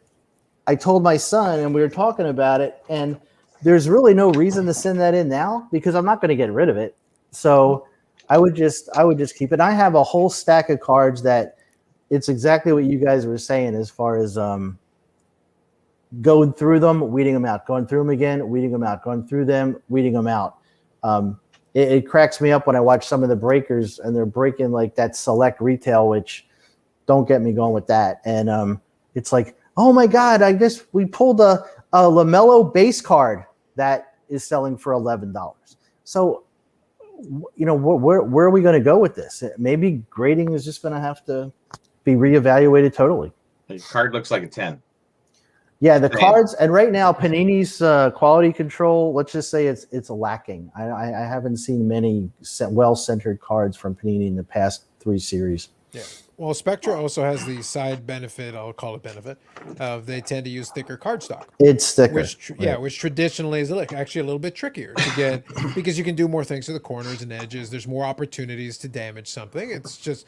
I told my son, and we were talking about it, and there's really no reason to send that in now because I'm not going to get rid of it. So I would just keep it. I have a whole stack of cards that it's exactly what you guys were saying as far as going through them, weeding them out, going through them again, weeding them out, going through them, weeding them out. It cracks me up when I watch some of the breakers and they're breaking like that select retail, which don't get me going with that. And it's like, oh my God, I guess we pulled a LaMelo base card that is selling for $11. So, where are we going to go with this? Maybe grading is just going to have to be reevaluated totally. The card looks like a 10. Yeah, the cards, and right now Panini's quality control, let's just say it's lacking. I haven't seen many well-centered cards from Panini in the past 3 series. Yeah. Well, Spectra also has the side benefit, I'll call it benefit, of they tend to use thicker cardstock. It's thicker. Which traditionally is actually a little bit trickier to get because you can do more things to the corners and edges. There's more opportunities to damage something. It's just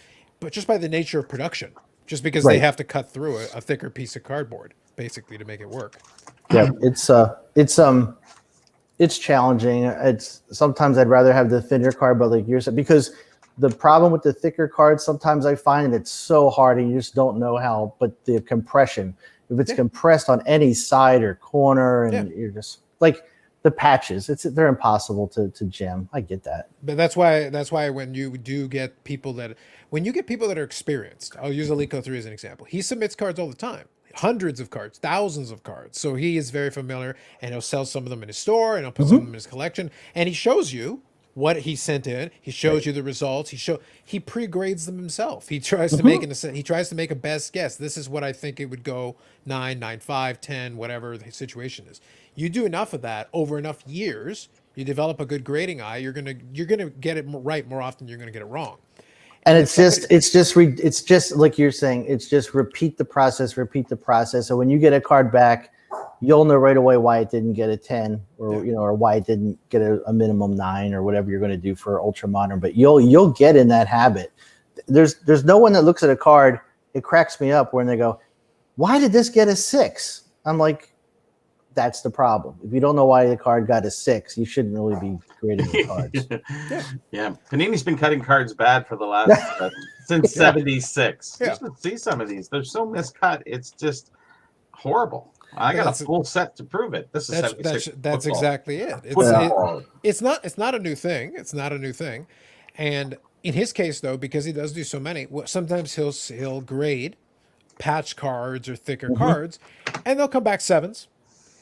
by the nature of production, just because they have to cut through a thicker piece of cardboard, basically, to make it work. Yeah, it's challenging. It's sometimes I'd rather have the thinner card, but like you're saying, because the problem with the thicker cards, sometimes I find it's so hard and you just don't know how. But the compression, if it's compressed on any side or corner, and you're just like the patches, they're impossible to gem. I get that. But that's why when you do get people that are experienced, I'll use Alico 3 as an example. He submits cards all the time. Hundreds of cards, thousands of cards. So he is very familiar, and he'll sell some of them in his store, and he'll put some of them in his collection. And he shows you what he sent in. He shows you the results. He pre-grades them himself. He tries to make a best guess. This is what I think it would go 9, 9.5, 10, whatever the situation is. You do enough of that over enough years, you develop a good grading eye. You're gonna get it right more often than you're gonna get it wrong. And it's just like you're saying, it's just repeat the process. So when you get a card back, you'll know right away why it didn't get a 10 or, or why it didn't get a minimum 9 or whatever you're going to do for ultra modern, but you'll get in that habit. There's no one that looks at a card. It cracks me up when they go, why did this get a 6? I'm like, that's the problem. If you don't know why the card got a 6, you shouldn't really be grading the cards. Yeah. Panini's been cutting cards bad for the last since 76. Yeah. You should see some of these. They're so miscut. It's just horrible. I got a full set to prove it. This is 76. That's exactly it. It's not a new thing. It's not a new thing. And in his case, though, because he does do so many, sometimes he'll grade patch cards or thicker cards, and they'll come back 7s.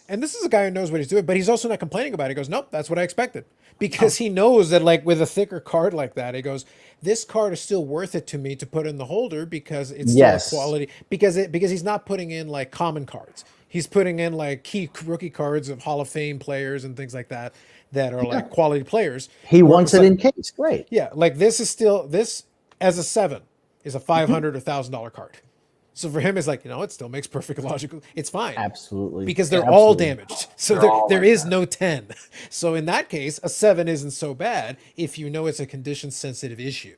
And this is a guy who knows what he's doing, but he's also not complaining about it. He goes, nope, that's what I expected. Because he knows that, like, with a thicker card like that, he goes, this card is still worth it to me to put in the holder because it's still quality. Because he's not putting in, like, common cards. He's putting in, like, key rookie cards of Hall of Fame players and things like that are, like, quality players. He wants it in case. Great. Yeah, like, this as a 7 is a $500 or $1,000 card. So for him, it's like, it still makes perfect logical. It's fine. Absolutely. Because they're all damaged. So there is no 10. So in that case, a 7 isn't so bad if you know it's a condition-sensitive issue.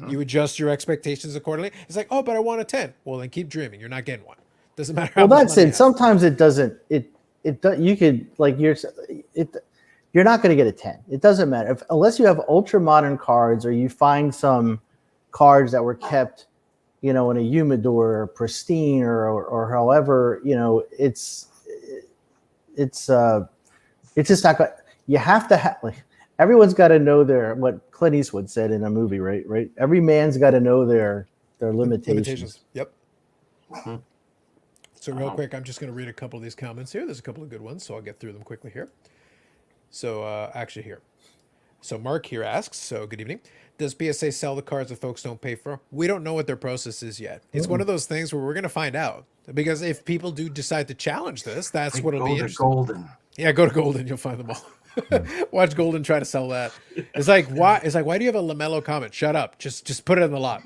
You adjust your expectations accordingly. It's like, oh, but I want a 10. Well, then keep dreaming. You're not getting one. Doesn't matter how much money you have. Sometimes it doesn't. You could, like, you're not going to get a 10. It doesn't matter. Unless you have ultra modern cards or you find some cards that were kept in a humidor or pristine or however, it's just not good. You have to have, like, everyone's got to know what Clint Eastwood said in a movie, right? Every man's got to know their limitations. Yep. So real quick, I'm just going to read a couple of these comments here. There's a couple of good ones, so I'll get through them quickly here. So actually here. So Mark here asks, so good evening. Does PSA sell the cards that folks don't pay for? We don't know what their process is yet. It's one of those things where we're going to find out. Because if people do decide to challenge this, that's what'll be interesting. Golden. Yeah, go to Golden, you'll find them all. Watch Golden try to sell that. It's like why do you have a LaMelo comment? Shut up. Just put it in the lot.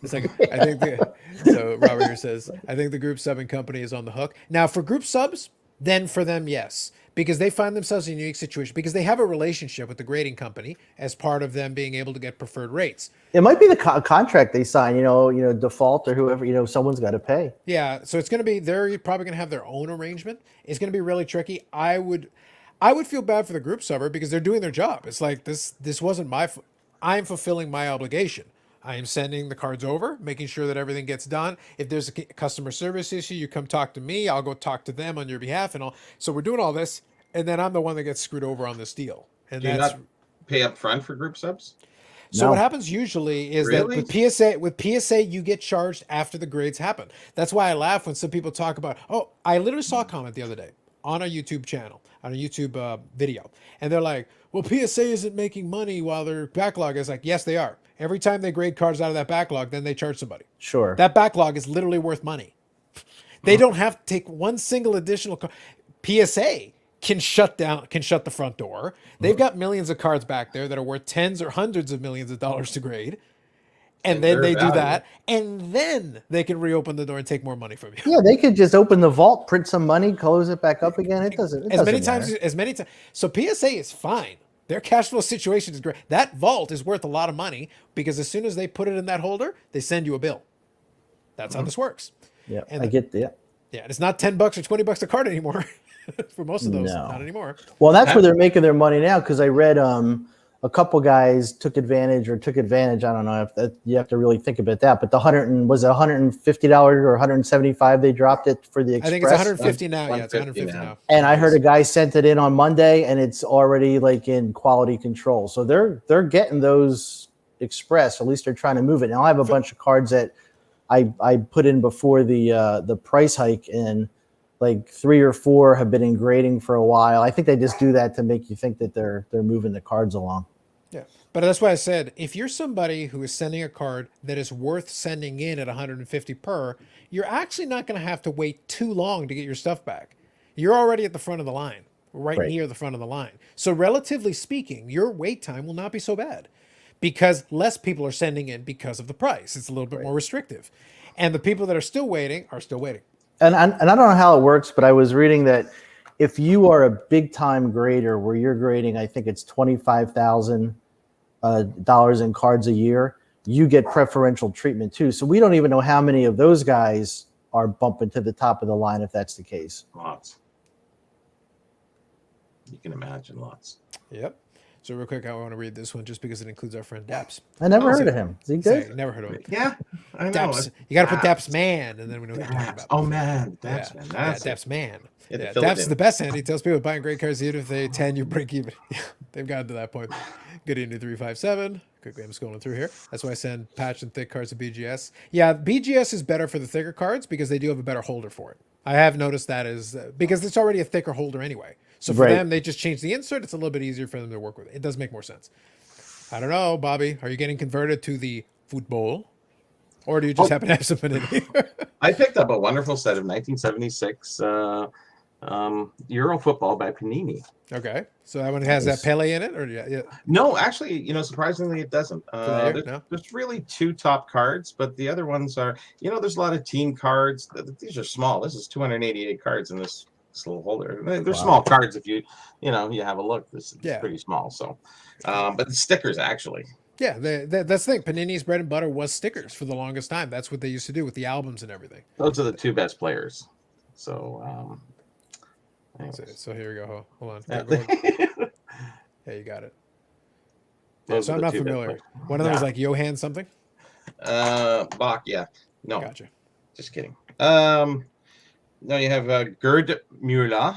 It's like I think so Robert here says, I think the group subbing company is on the hook. Now for group subs, then for them, yes. Because they find themselves in a unique situation because they have a relationship with the grading company as part of them being able to get preferred rates. It might be the contract they sign, default or whoever, someone's got to pay. Yeah, so it's going to be, they're probably going to have their own arrangement. It's going to be really tricky. I would feel bad for the group subber because they're doing their job. It's like this wasn't I'm fulfilling my obligation. I am sending the cards over, making sure that everything gets done. If there's a customer service issue, you come talk to me. I'll go talk to them on your behalf and all. So we're doing all this, and then I'm the one that gets screwed over on this deal. And Do you not pay up front for group subs? So No. what happens usually is Really? that with PSA, you get charged after the grades happen. That's why I laugh when some people talk about, I literally saw a comment the other day on a YouTube channel, on a YouTube video. And they're like, well, PSA isn't making money while their backlog is like, yes, they are. Every time they grade cards out of that backlog, then they charge somebody. Sure. That backlog is literally worth money. They don't have to take one single additional card. PSA can shut the front door. They've got millions of cards back there that are worth tens or hundreds of millions of dollars to grade. And then they do that. And then they can reopen the door and take more money from you. Yeah, they could just open the vault, print some money, close it back up again. It doesn't. As many times. So PSA is fine. Their cash flow situation is great. That vault is worth a lot of money because as soon as they put it in that holder, they send you a bill. That's how this works. Yeah, And I get that. Yeah, it's not $10 or $20 a card anymore for most of those. No. Not anymore. Well, that's where they're making their money now because I read a couple guys took advantage. I don't know if that you have to really think about that. But the was it $150 or $175? They dropped it for the Express. I think it's 150 now. Yeah, it's 150 now. And I heard a guy sent it in on Monday, and it's already like in quality control. So they're getting those Express. At least they're trying to move it. Now I have a bunch of cards that I put in before the price hike, and like 3 or 4 have been in grading for a while. I think they just do that to make you think that they're moving the cards along. Yeah, but that's why I said if you're somebody who is sending a card that is worth sending in at 150 per, you're actually not going to have to wait too long to get your stuff back. You're already at the front of the line, right near the front of the line. So relatively speaking, your wait time will not be so bad because less people are sending in because of the price. It's a little bit more restrictive. And the people that are still waiting are still waiting. And I don't know how it works, but I was reading that if you are a big time grader where you're grading, I think it's $25,000 in cards a year, you get preferential treatment too. So we don't even know how many of those guys are bumping to the top of the line if that's the case. Lots. You can imagine lots. Yep. So real quick, I want to read this one just because it includes our friend Daps. I never heard of him. Is he good? Never heard of him. Yeah, I know. Daps. You got to put Daps man, and then we know what you're talking about. Oh man, Daps man. That's Daps man. Yeah, Yeah, fill it Daps is in. the best hand. He tells people buying great cards, even if they 10, you break even. They've gotten to that point. Good evening, 357. Quickly, I'm scrolling through here. That's why I send patch and thick cards to BGS. Yeah, BGS is better for the thicker cards because they do have a better holder for it. I have noticed that is because it's already a thicker holder anyway. So for them, they just change the insert. It's a little bit easier for them to work with. It does make more sense. I don't know, Bobby. Are you getting converted to the football? Or do you just happen to have some affinity? I picked up a wonderful set of 1976 Euro football by Panini. Okay. So that one has that Pele in it? Or yeah. No, actually, surprisingly, it doesn't. There's really 2 top cards, but the other ones are, there's a lot of team cards. These are small. This is 288 cards in this little holder. They're small cards if you have a look. This is pretty small. So, but the stickers actually. Yeah, that's the thing. Panini's bread and butter was stickers for the longest time. That's what they used to do with the albums and everything. Those are the 2 best players. So, so here we go. Hold on. Yeah, you got it. So I'm not familiar. One of them was like Johan something? Bach, yeah. No. Gotcha. Just kidding. No, you have Gerd Müller,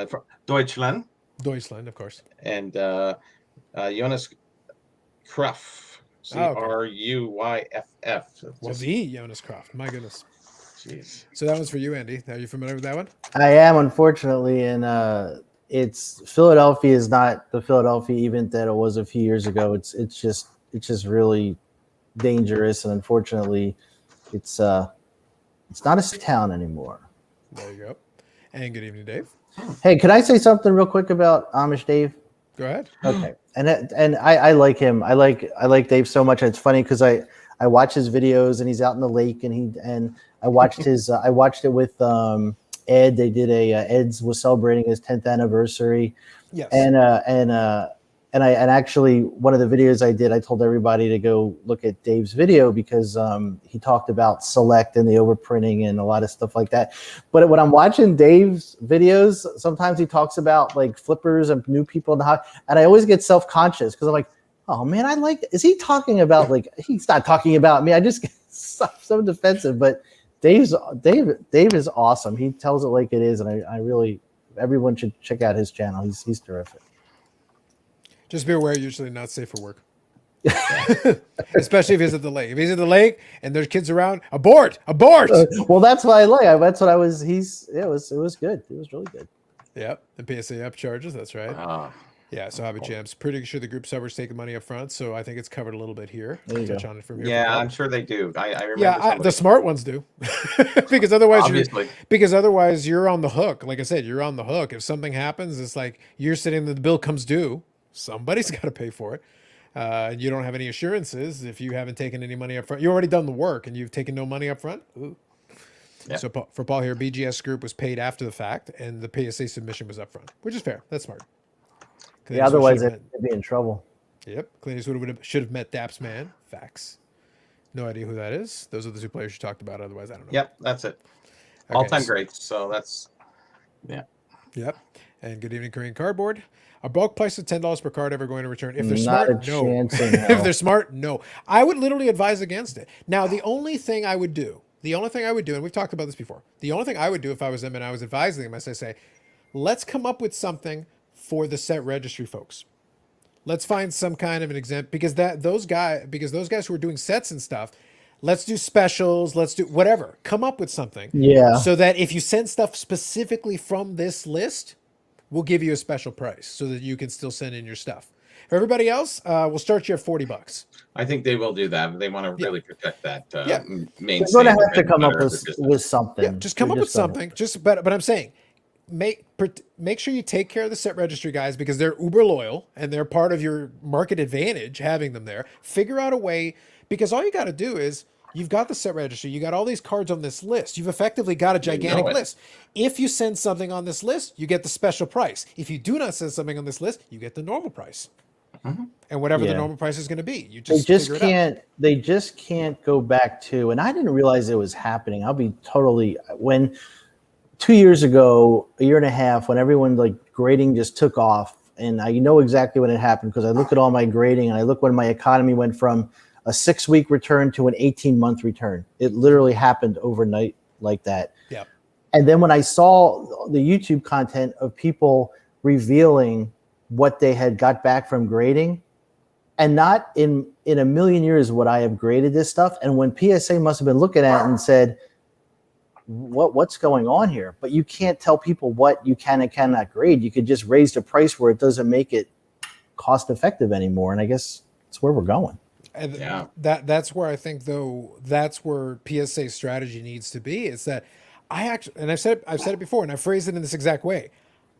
from Deutschland. Deutschland, of course. And Jonas Kruff, Cruyff. Well, the Jonas Kraft. My goodness. Jeez. So that one's for you, Andy. Are you familiar with that one? I am, unfortunately, and it's Philadelphia is not the Philadelphia event that it was a few years ago. It's just really dangerous, and unfortunately, it's not a safe town anymore. There you go. And good evening, Dave. Hey, could I say something real quick about Amish Dave? Go ahead. Okay, and I like him. I like Dave so much. It's funny because I watch his videos and he's out in the lake and I watched his I watched it with Ed. They did Ed's was celebrating his 10th anniversary. Yes. And actually one of the videos I did, I told everybody to go look at Dave's video because he talked about select and the overprinting and a lot of stuff like that. But when I'm watching Dave's videos, sometimes he talks about like flippers and new people and I always get self-conscious because I'm like, oh man, is he talking about like, he's not talking about me. I just get so defensive, but Dave is awesome. He tells it like it is. And I really, everyone should check out his channel. He's terrific. Just be aware, usually not safe for work. Especially if he's at the lake. If he's at the lake and there's kids around, abort! Well, that's what I like. That's what I was. It was good. It was really good. Yep, the PSA up charges. That's right. Yeah, so Hobby Champs. Pretty sure the group server's taking money up front, so I think it's covered a little bit here. Touch on it from here. Yeah, I'm sure they do. I remember. The smart ones do, because otherwise, obviously, you're on the hook. Like I said, you're on the hook. If something happens, it's like you're sitting there, the bill comes due. Somebody's got to pay for it. You don't have any assurances if you haven't taken any money up front. You already done the work and you've taken no money up front. Ooh. Yep. So for Paul here, BGS Group was paid after the fact and the PSA submission was up front, which is fair. That's smart. Yeah, otherwise they'd be in trouble. Yep. Clint Eastwood should have met Daps Man. Facts. No idea who that is. Those are the two players you talked about. Otherwise, I don't know. Yep, that's it. Okay, all-time greats. So that's, yeah. Yep. And good evening, Korean Cardboard. A bulk price of $10 per card ever going to return? If they're smart, no. If they're smart, no. I would literally advise against it. Now, the only thing I would do, and we've talked about this before, the only thing I would do if I was them and I was advising them, is I say, let's come up with something for the set registry folks. Let's find some kind of an example, because those guys who are doing sets and stuff, let's do specials, let's do whatever. Come up with something. Yeah. So that if you send stuff specifically from this list, we'll give you a special price so that you can still send in your stuff. For everybody else, we'll start you at $40. I think they will do that. They want to really protect that main. They're going to have to come up with something. Yeah, just come up with something. But I'm saying, make sure you take care of the set registry guys because they're uber loyal and they're part of your market advantage having them there. Figure out a way, because all you got to do is, you've got the set registry. You got all these cards on this list. You've effectively got a gigantic list. If you send something on this list, you get the special price. If you do not send something on this list, you get the normal price. Mm-hmm. And whatever the normal price is going to be, you just They just can't go back to. And I didn't realize it was happening. I'll be totally when 2 years ago, a year and a half, when everyone like grading just took off, and I know exactly when it happened because I look at all my grading and I look when my economy went from a 6-week return to an 18-month return. It literally happened overnight like that. Yeah. And then when I saw the YouTube content of people revealing what they had got back from grading, and not in a million years would I have graded this stuff. And when PSA must have been looking at it and said, what's going on here? But you can't tell people what you can and cannot grade. You could just raise the price where it doesn't make it cost effective anymore. And I guess that's where we're going. And that's where I think, though, that's where PSA strategy needs to be. Is that I've said it before, and I phrased it in this exact way.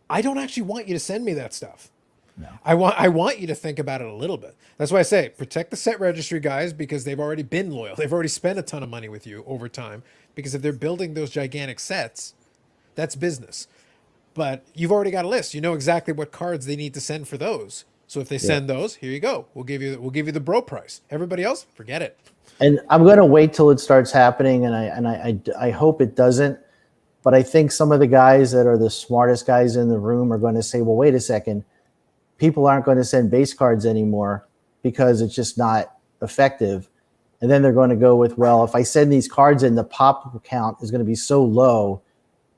I don't actually want you to send me that stuff. No. I want you to think about it a little bit. That's why I say protect the set registry guys, because they've already been loyal. They've already spent a ton of money with you over time, because if they're building those gigantic sets, that's business. But you've already got a list. You know exactly what cards they need to send for those. So if they send those, here you go. We'll give you the bro price. Everybody else, forget it. And I'm going to wait till it starts happening, and I hope it doesn't. But I think some of the guys that are the smartest guys in the room are going to say, well, wait a second. People aren't going to send base cards anymore because it's just not effective. And then they're going to go with, well, if I send these cards in, the pop count is going to be so low,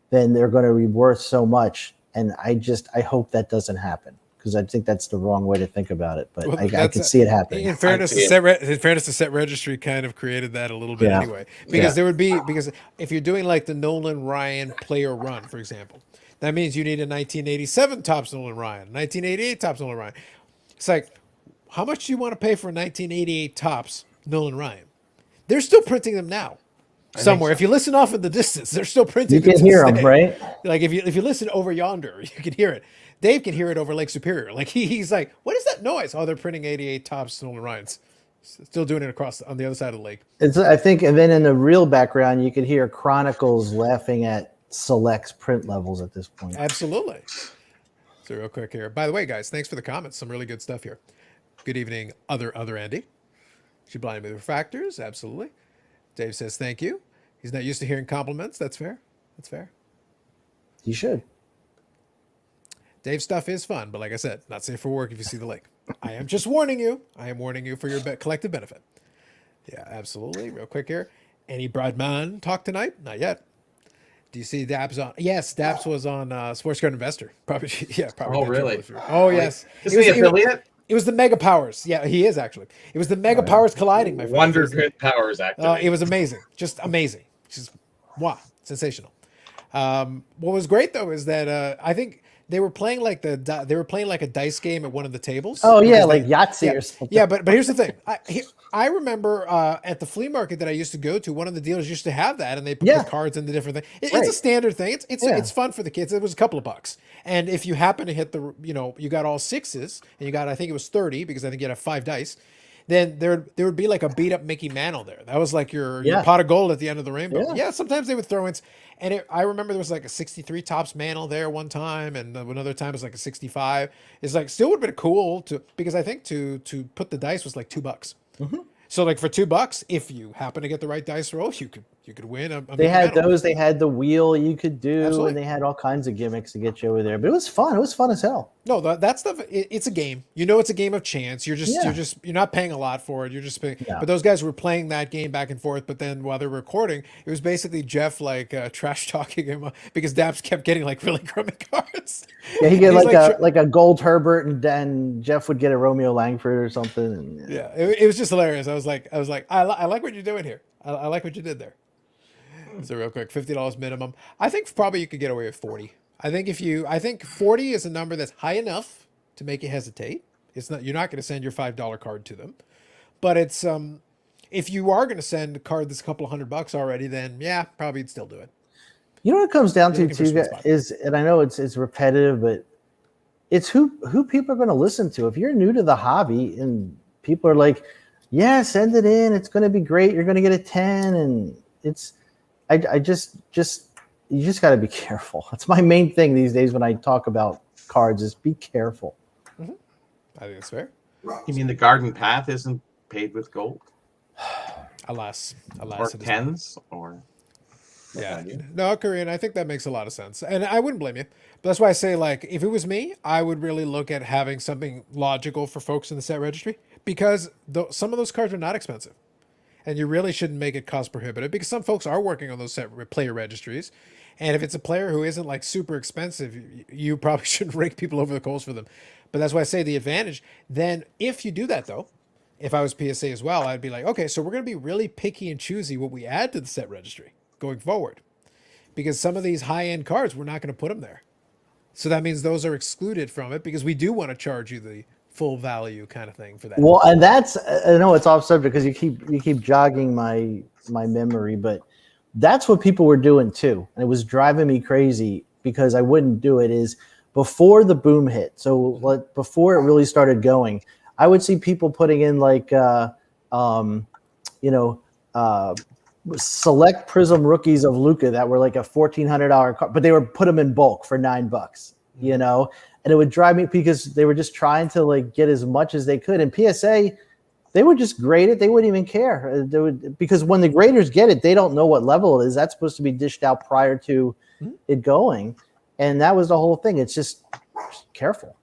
then they're going to be worth so much. And I hope that doesn't happen, because I think that's the wrong way to think about it. But I can see it happening. In fairness, the set registry kind of created that a little bit anyway. Because because if you're doing like the Nolan Ryan player run, for example, That means you need a 1987 Topps Nolan Ryan, 1988 Topps Nolan Ryan. It's like, how much do you want to pay for a 1988 Topps Nolan Ryan? They're still printing them now. Somewhere, if you listen off in the distance, they're still printing. You can hear them, right? Like if you listen over yonder, you can hear it. Dave can hear it over Lake Superior. Like he's like, what is that noise? Oh, they're printing 88 Topps Nolan Ryans. Still doing it across on the other side of the lake. I think, and then in the real background, you could hear Chronicles laughing at Select's print levels at this point. Absolutely. So real quick here. By the way, guys, thanks for the comments. Some really good stuff here. Good evening, other Andy. She blinded me with factors. Absolutely. Dave says thank you. He's not used to hearing compliments. That's fair. That's fair. You should. Dave's stuff is fun, but like I said, not safe for work if you see the lake. I am just warning you. I am warning you for your collective benefit. Yeah, absolutely. Real quick here. Any Broadman talk tonight? Not yet. Do you see Daps on? Yes, Daps was on Sports Card Investor. Probably, yeah. Probably. Oh, really? Oh, yes. Is he affiliate? It was the Mega Powers. Yeah, he is actually. It was the Mega Powers colliding, my friend. Wonder Good Powers activate. It was amazing. Just amazing. Just, wow. Sensational. What was great, though, is that I think they were playing like a dice game at one of the tables. Oh yeah, like Yahtzee or something. Yeah, but here's the thing. I remember at the flea market that I used to go to, one of the dealers used to have that, and they put the cards into different things. It's a standard thing. It's fun for the kids. It was a couple of bucks, and if you happen to hit you got all sixes, and you got, I think it was 30 because I think you had 5 dice. Then there would be like a beat up Mickey Mantle there. That was like your pot of gold at the end of the rainbow. Yeah, sometimes they would throw in. And I remember there was like a 63 Topps Mantle there one time, and another time it was like a 65. It's like still would have been cool because I think to put the dice was like $2. Mm-hmm. So like for $2, if you happen to get the right dice roll, you could win. They had those. They had the wheel you could do, Absolutely. And they had all kinds of gimmicks to get you over there. But it was fun. It was fun as hell. No, that stuff. It's a game. It's a game of chance. You're not paying a lot for it. You're just paying. Yeah. But those guys were playing that game back and forth. But then while they're recording, it was basically Jeff like trash talking him because Daps kept getting like really crummy cards. Yeah, he get like a Gold Herbert, and then Jeff would get a Romeo Langford or something. And, yeah, it was just hilarious. I was like, I like what you're doing here. I like what you did there. So real quick, $50 minimum. I think probably you could get away with 40. I think 40 is a number that's high enough to make you hesitate. You're not going to send your $5 card to them, but it's if you are going to send a card that's a couple of $100 already, then yeah, probably you'd still do it. You know what it comes down to too is, and I know it's repetitive, but it's who people are going to listen to. If you're new to the hobby and people are like, yeah, send it in, it's going to be great, you're going to get a 10, and it's. I just you just got to be careful. That's my main thing these days when I talk about cards is be careful. Mm-hmm. I think that's fair. You mean the garden path isn't paid with gold? Alas, or tens, or yeah, no, Korean. I think that makes a lot of sense, and I wouldn't blame you. But that's why I say, like, if it was me, I would really look at having something logical for folks in the set registry because some of those cards are not expensive. And you really shouldn't make it cost prohibitive because some folks are working on those set player registries. And if it's a player who isn't like super expensive, you probably shouldn't rake people over the coals for them. But that's why I say the advantage. Then if you do that, though, if I was PSA as well, I'd be like, okay, so we're going to be really picky and choosy what we add to the set registry going forward. Because some of these high-end cards, we're not going to put them there. So that means those are excluded from it because we do want to charge you the full value kind of thing for that. Well, and that's, I know it's off subject because you keep jogging my memory, but that's what people were doing too. And it was driving me crazy because I wouldn't do it is before the boom hit. So before it really started going, I would see people putting in like, select Prism rookies of Luka that were like a $1,400 card, but they were put them in bulk for $9, and it would drive me because they were just trying to like get as much as they could. And PSA, they would just grade it. They wouldn't even care. Because when the graders get it, they don't know what level it is. That's supposed to be dished out prior to it going. And that was the whole thing. It's just careful.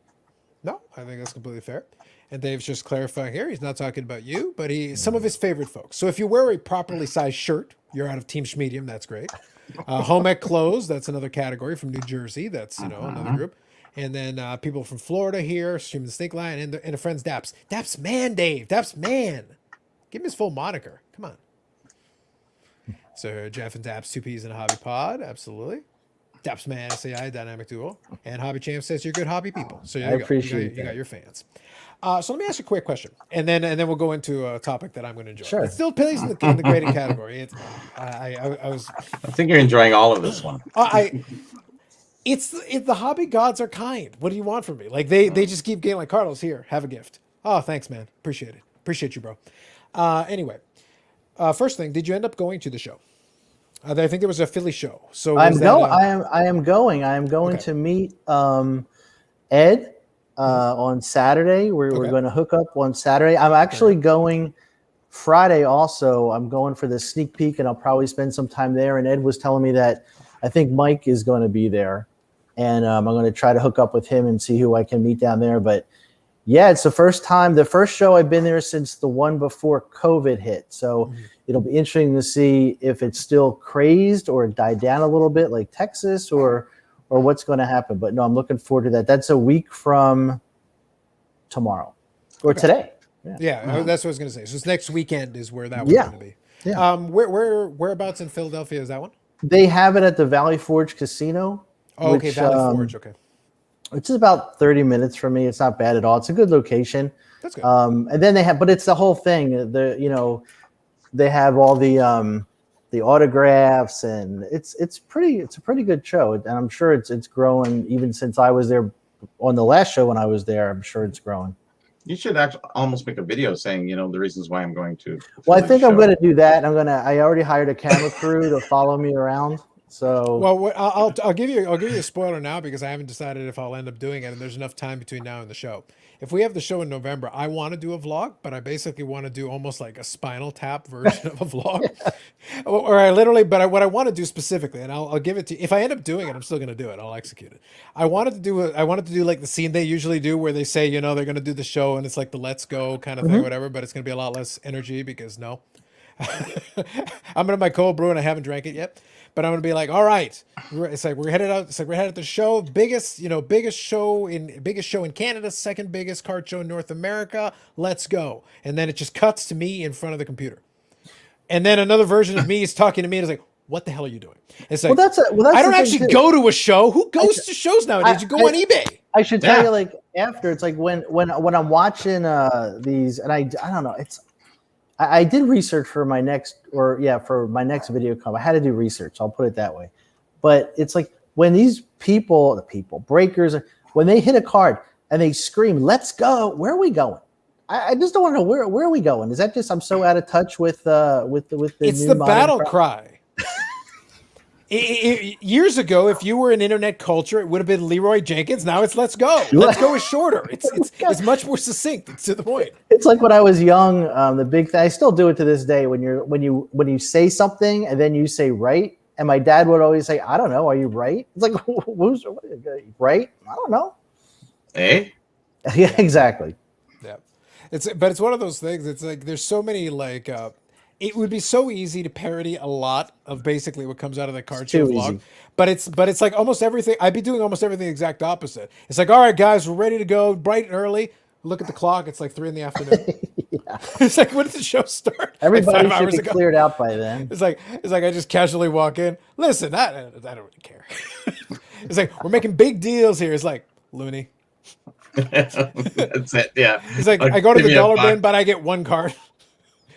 No, I think that's completely fair. And Dave's just clarifying here. He's not talking about you, but some of his favorite folks. So if you wear a properly sized shirt, you're out of Team Schmedium. That's great. Home ec clothes. That's another category from New Jersey. That's, another group. And then people from Florida here, Streaming the Snake Line, and a friend's Daps. Daps man, Dave. Daps man. Give him his full moniker. Come on. So Jeff and Daps, 2 Ps in a hobby pod. Absolutely. Dapsman SAI Dynamic Duo, and Hobby Champ says you're good hobby people. So there I you go. appreciate You got that. your fans. So let me ask you a quick question, and then we'll go into a topic that I'm going to enjoy. Sure. It still plays in the grading category. It's I was I think you're enjoying all of this one. it's the hobby gods are kind. What do you want from me? Like they just keep getting like, Carlos, here, have a gift. Oh, thanks, man. Appreciate it. Appreciate you, bro. Anyway, first thing, did you end up going to the show? I think there was a Philly show. So I am going. I am going Okay. to meet Ed on Saturday. We're Okay. going to hook up on Saturday. I'm actually going Friday also. I'm going for the sneak peek, and I'll probably spend some time there. And Ed was telling me that I think Mike is going to be there, and I'm going to try to hook up with him and see who I can meet down there. But yeah, it's the first show I've been there since the one before COVID hit. So it'll be interesting to see if it's still crazed or died down a little bit like Texas or what's going to happen. But no, I'm looking forward to that. That's a week from tomorrow or today. Yeah, that's what I was going to say. So it's next weekend is where that one's going to be. Yeah. Whereabouts in Philadelphia is that one? They have it at the Valley Forge Casino. Oh, okay, Valley Forge. Okay. It's about 30 minutes from me. It's not bad at all. It's a good location. That's good. And then but it's the whole thing. They have all the autographs, and it's a pretty good show. And I'm sure it's growing even since I was there on the last show when I was there. I'm sure it's growing. You should actually almost make a video saying, the reasons why I'm going to. Well, I think I'm going to do that. I already hired a camera crew to follow me around. So well, I'll give you a spoiler now because I haven't decided if I'll end up doing it, and there's enough time between now and the show. If we have the show in November, I want to do a vlog, but I basically want to do almost like a Spinal Tap version of a vlog, what I want to do specifically, and I'll give it to you. If I end up doing it, I'm still going to do it. I'll execute it. I wanted to do like the scene they usually do where they say, they're going to do the show and it's like the let's go kind of thing, whatever, but it's going to be a lot less energy because I'm going to have my cold brew and I haven't drank it yet. But I'm gonna be like, all right, it's like we're headed out. It's like we're headed to the show, biggest show in Canada, second biggest card show in North America. Let's go. And then it just cuts to me in front of the computer, and then another version of me is talking to me and it's like, what the hell are you doing? It's like, that's I don't actually go to a show. Who goes to shows nowadays? You go on eBay. I should tell you, like after it's like when I'm watching these, and I don't know, I did research for my next video come. I had to do research. I'll put it that way. But it's like when these breakers, when they hit a card and they scream, "Let's go!" Where are we going? I just don't want to know where are we going. Is that just I'm so out of touch with the It's new the battle cry. Years ago, if you were in internet culture, it would have been Leroy Jenkins. Now it's "Let's go." Let's go is shorter. It's much more succinct. It's to the point. It's like when I was young. The big thing I still do it to this day. When you say something and then you say right, and my dad would always say, "I don't know. Are you right?" It's like, "Who's right? I don't know." Eh? Yeah, exactly. Yeah, it's one of those things. It's like there's so many like. It would be so easy to parody a lot of basically what comes out of the card show vlog, but it's like almost everything. I'd be doing almost everything the exact opposite. It's like, all right, guys, we're ready to go, bright and early. Look at the clock; it's like 3 PM. Yeah. It's like, when did the show start? Everybody like 5 should hours be ago. cleared out by then. It's like I just casually walk in. Listen, I don't really care. It's like we're making big deals here. It's like loony. That's it. Yeah. It's like I go to the dollar bin, but I get one card.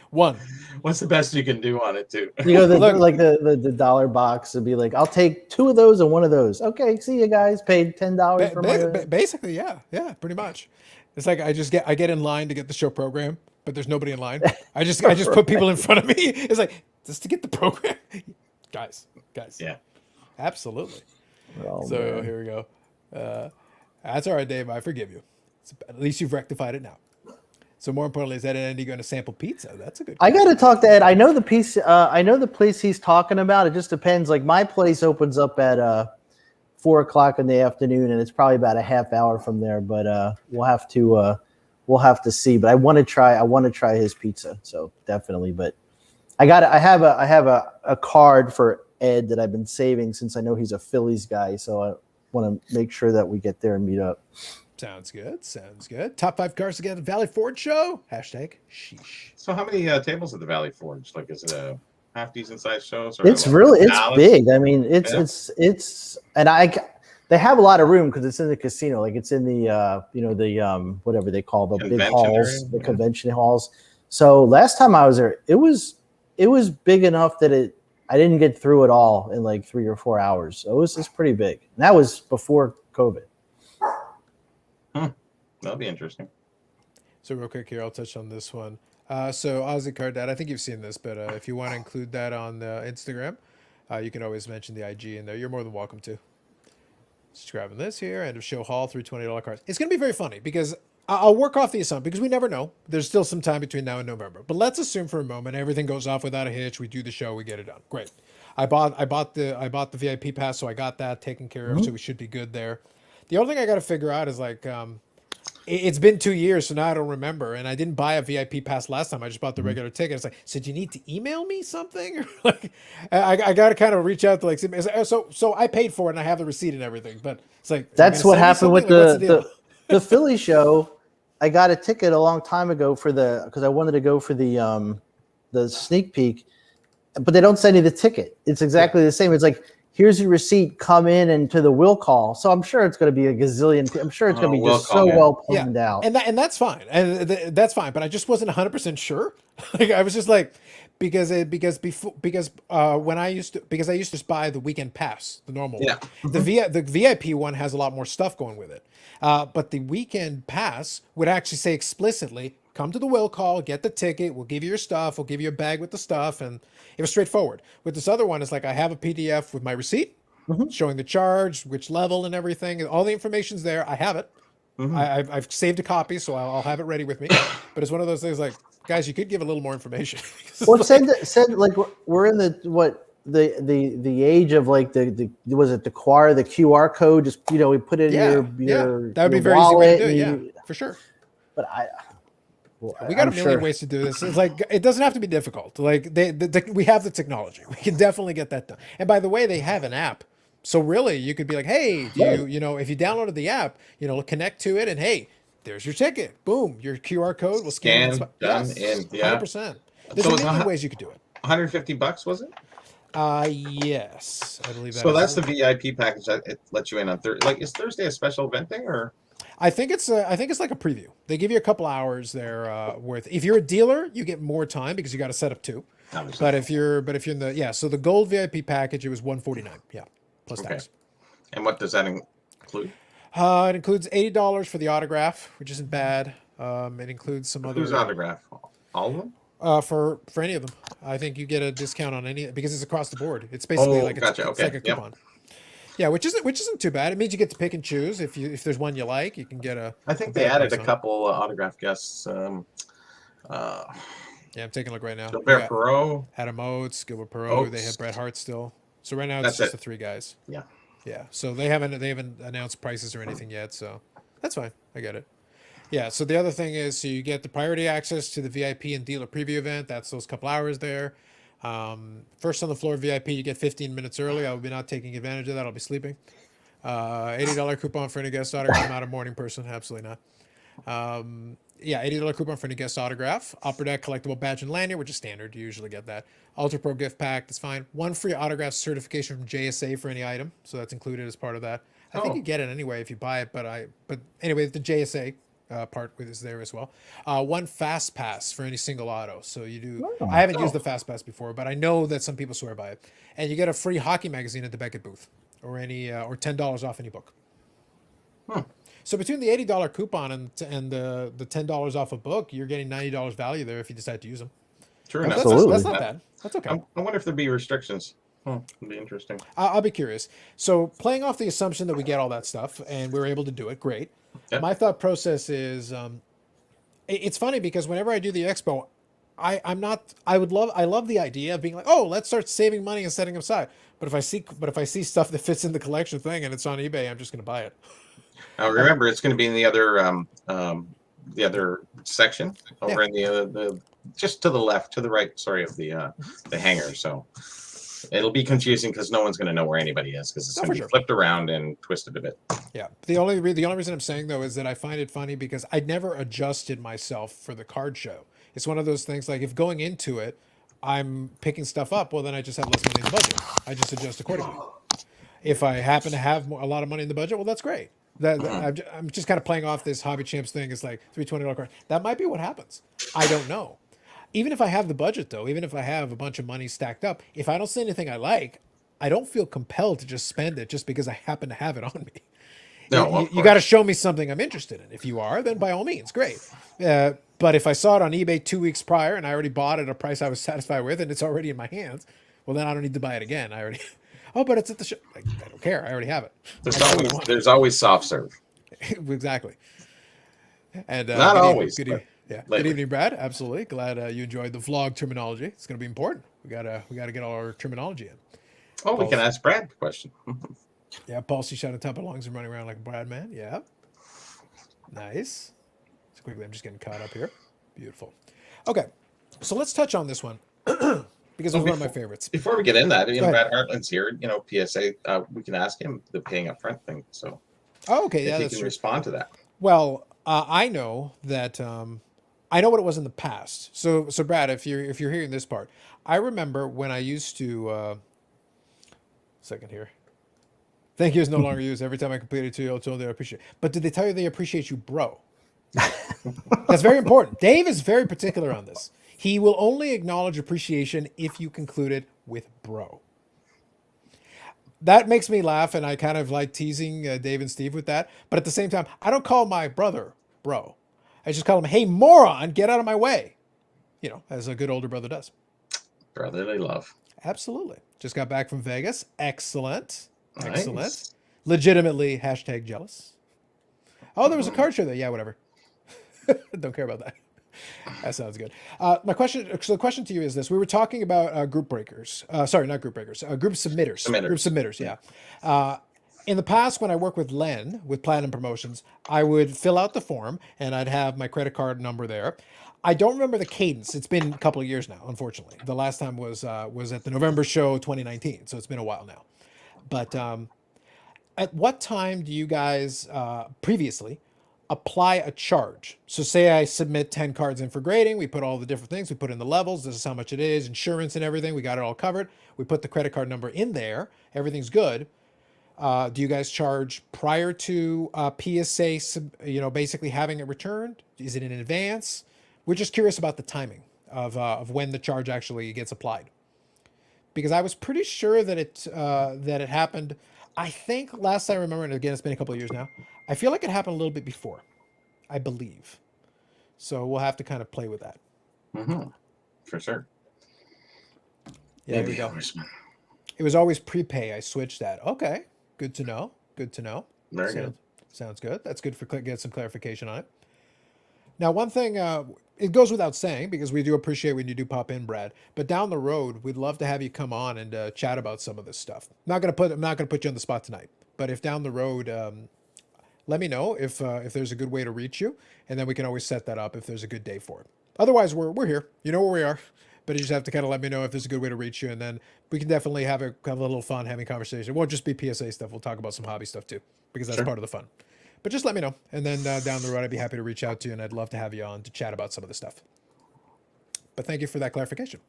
One. What's the best you can do on it too? You go the dollar box would be like, I'll take 2 of those and 1 of those. Okay, see you guys. Paid $10 for my. Basically, yeah, pretty much. It's like I get in line to get the show program, but there's nobody in line. I just put people in front of me. It's like just to get the program, guys. Yeah, absolutely. Oh, So man. here we go. That's all right, Dave. I forgive you. At least you've rectified it now. So more importantly, is Ed and Andy going to sample pizza? That's a good I got to talk to Ed. I know the piece. I know the place he's talking about. It just depends. Like my place opens up at 4:00 in the afternoon, and it's probably about a half hour from there. But we'll have to see. But I want to try his pizza. So definitely. But I have a card for Ed that I've been saving since I know he's a Phillies guy. So I want to make sure that we get there and meet up. Sounds good. Top 5 cars to get at the Valley Forge show. #sheesh. So how many tables at the Valley Forge? Like, is it half decent sized shows? Or It's like really Dallas? big. I mean, Yeah. it's and they have a lot of room because it's in the casino, like it's in the the whatever they call the big Convention halls, area, the yeah. convention halls. So last time I was there, it was big enough that I didn't get through it all in like 3 or 4 hours. So it's pretty big. And that was before COVID. That'll be interesting. So real quick here, I'll touch on this one. So Aussie Card Dad, I think you've seen this, but if you want to include that on Instagram, you can always mention the IG in there. You're more than welcome to. Just grabbing this here, end of show haul, $320 cards. It's going to be very funny because I'll work off the assumption because we never know. There's still some time between now and November, but let's assume for a moment everything goes off without a hitch. We do the show, we get it done. Great. I bought the VIP pass, so I got that taken care of. So we should be good there. The only thing I got to figure out is like. It's been 2 years, so now I don't remember. And I didn't buy a VIP pass last time. I just bought the regular ticket. It's like, so do you need to email me something? Like, I got to kind of reach out to like, so I paid for it and I have the receipt and everything. But it's like, That's what happened with the Philly show. I got a ticket a long time ago because I wanted to go for the sneak peek, but they don't send you the ticket. It's exactly the same. It's like, here's your receipt, come in and to the will call. So I'm sure it's going to be a gazillion. I'm sure it's going to be just so well planned out. And that's fine. And that's fine. But I just wasn't 100% sure. Like I was just like, because I used to buy the weekend pass, the normal one. The VIP one has a lot more stuff going with it. But the weekend pass would actually say explicitly, come to the will call, get the ticket, we'll give you your stuff, we'll give you a bag with the stuff, and it was straightforward. With this other one, it's like I have a PDF with my receipt, showing the charge, which level and everything, all the information's there. I have it. I've saved a copy, so I'll have it ready with me. But it's one of those things like, guys, you could give a little more information. Well, said like we're in the age of like the was it the QR code? Just we put it in your that would be your very easy way to wallet do it. Yeah, for sure. But we got a million ways to do this. It's like it doesn't have to be difficult. Like we have the technology. We can definitely get that done. And by the way, they have an app. So really, you could be like, hey, do you if you downloaded the app, connect to it, and hey, there's your ticket. Boom, your QR code will scan. Done, in 100%. There's a million ways you could do it. $150 was it? Yes, I believe that. So that's the VIP package that it lets you in on Thursday. Like, is Thursday a special event thing or? I think it's like a preview. They give you a couple hours there worth. If you're a dealer, you get more time because you got to set up two. Obviously. But if you're in the so the gold VIP package, it was $149. Yeah, plus tax. And what does that include? It includes $80 for the autograph, which isn't bad. It includes some other. Whose autograph? All of them? For any of them, I think you get a discount on any because it's across the board. It's basically like it's like a coupon. Yeah, which isn't too bad. It means you get to pick and choose. If there's one you like, you can get a. I think they added a couple autograph guests. Yeah, I'm taking a look right now. Gilbert Perot, Adam Oates, Gilbert Perot. They have Bret Hart still. So right now it's just the three guys. Yeah. Yeah. So they haven't announced prices or anything yet. So that's fine. I get it. Yeah. So the other thing is, so you get the priority access to the VIP and dealer preview event. That's those couple hours there. First on the floor VIP, you get 15 minutes early. I will be not taking advantage of that. I'll be sleeping. $80 coupon for any guest autograph. I'm not a morning person. Absolutely not. $80 coupon for any guest autograph. Upper Deck collectible badge and lanyard, which is standard. You usually get that. Ultra Pro gift pack. That's fine. One free autograph certification from JSA for any item. So that's included as part of that. I think you get it anyway if you buy it. But anyway, the JSA part is there as well. One fast pass for any single auto. So you do. I haven't used the fast pass before, but I know that some people swear by it. And you get a free hockey magazine at the Beckett booth, or any or $10 off any book. So between the $80 coupon and the $10 off a book, you're getting $90 value there if you decide to use them. True enough. Absolutely. That's not bad. That's okay. I wonder if there'd be restrictions. It'd be interesting. I'll be curious. So playing off the assumption that we get all that stuff and we're able to do it, great. Yep. My thought process is, it's funny because whenever I do the expo, I love the idea of being like, oh, let's start saving money and setting aside. But if I see stuff that fits in the collection thing and it's on eBay, I'm just going to buy it. Now remember, it's going to be in the other section over in the just to the left, to the right. Sorry, of the hangar. So it'll be confusing because no one's going to know where anybody is because it's going to be flipped around and twisted a bit. Yeah. The only reason I'm saying though is that I find it funny because I never adjusted myself for the card show. It's one of those things like if going into it, I'm picking stuff up, well, then I just have less money in the budget. I just adjust accordingly. If I happen to have a lot of money in the budget, well, that's great. I'm just kind of playing off this Hobby Champs thing. It's like $320 card. That might be what happens. I don't know. Even if I have the budget, though, even if I have a bunch of money stacked up, if I don't see anything I like, I don't feel compelled to just spend it just because I happen to have it on me. No, You got to show me something I'm interested in. If you are, then by all means, great. But if I saw it on eBay 2 weeks prior and I already bought it at a price I was satisfied with and it's already in my hands, well, then I don't need to buy it again. I already, oh, but it's at the shop. Like, I don't care. I already have it. there's always soft serve. Exactly. And Not good always. Evening, good evening, Brad. Absolutely. Glad you enjoyed the vlog terminology. It's going to be important. We gotta get all our terminology in. Oh, we can ask Brad the question. Yeah, Paul C. shot on top of lungs and running around like a Brad man. Yeah. Nice. So quickly, I'm just getting caught up here. Beautiful. Okay, so let's touch on this one because it's one of my favorites. Before we get in that, Brad Hartlin's here. PSA. We can ask him the paying up front thing. So, okay, yeah, if he that's can true. respond to that. Well, I know that I know what it was in the past. So Brad, if you're hearing this part, I remember when I used to. Second here. Thank you is no longer used. Every time I complete a tutorial, told they appreciate. But did they tell you they appreciate you, bro? That's very important. Dave is very particular on this. He will only acknowledge appreciation if you conclude it with bro. That makes me laugh, and I kind of like teasing Dave and Steve with that. But at the same time, I don't call my brother bro. I just call him, hey, moron, get out of my way. As a good older brother does. Brotherly love. Absolutely. Just got back from Vegas. Excellent. Excellent. Nice. Legitimately #jealous. Oh, there was a card show there. Yeah, whatever. Don't care about that. That sounds good. My question. So the question to you is this: we were talking about group breakers. Sorry, not group breakers. Group submitters. Group submitters. Yeah. In the past, when I worked with Len with Platinum Promotions, I would fill out the form and I'd have my credit card number there. I don't remember the cadence. It's been a couple of years now, unfortunately. The last time was at the November show 2019, so it's been a while now. But at what time do you guys previously apply a charge? So say I submit 10 cards in for grading. We put all the different things. We put in the levels. This is how much it is, insurance and everything. We got it all covered. We put the credit card number in there. Everything's good. Do you guys charge prior to PSA, basically having it returned? Is it in advance? We're just curious about the timing of when the charge actually gets applied. Because I was pretty sure that it happened. I think last I remember, and again, it's been a couple of years now, I feel like it happened a little bit before, I believe. So we'll have to kind of play with that. Mm-hmm. For sure. Yeah, there we go. It was always prepay. I switched that. Okay, good to know. Good to know. Very good. Sounds good. That's good for get some clarification on it. Now, one thing, it goes without saying, because we do appreciate when you do pop in, Brad. But down the road, we'd love to have you come on and chat about some of this stuff. I'm not gonna put you on the spot tonight. But if down the road, let me know if there's a good way to reach you, and then we can always set that up if there's a good day for it. Otherwise, we're here. You know where we are. But you just have to kind of let me know if there's a good way to reach you, and then we can definitely have a little fun having conversation. It won't just be PSA stuff. We'll talk about some hobby stuff too, because that's part of the fun. But just let me know, and then down the road, I'd be happy to reach out to you, and I'd love to have you on to chat about some of the stuff. But thank you for that clarification.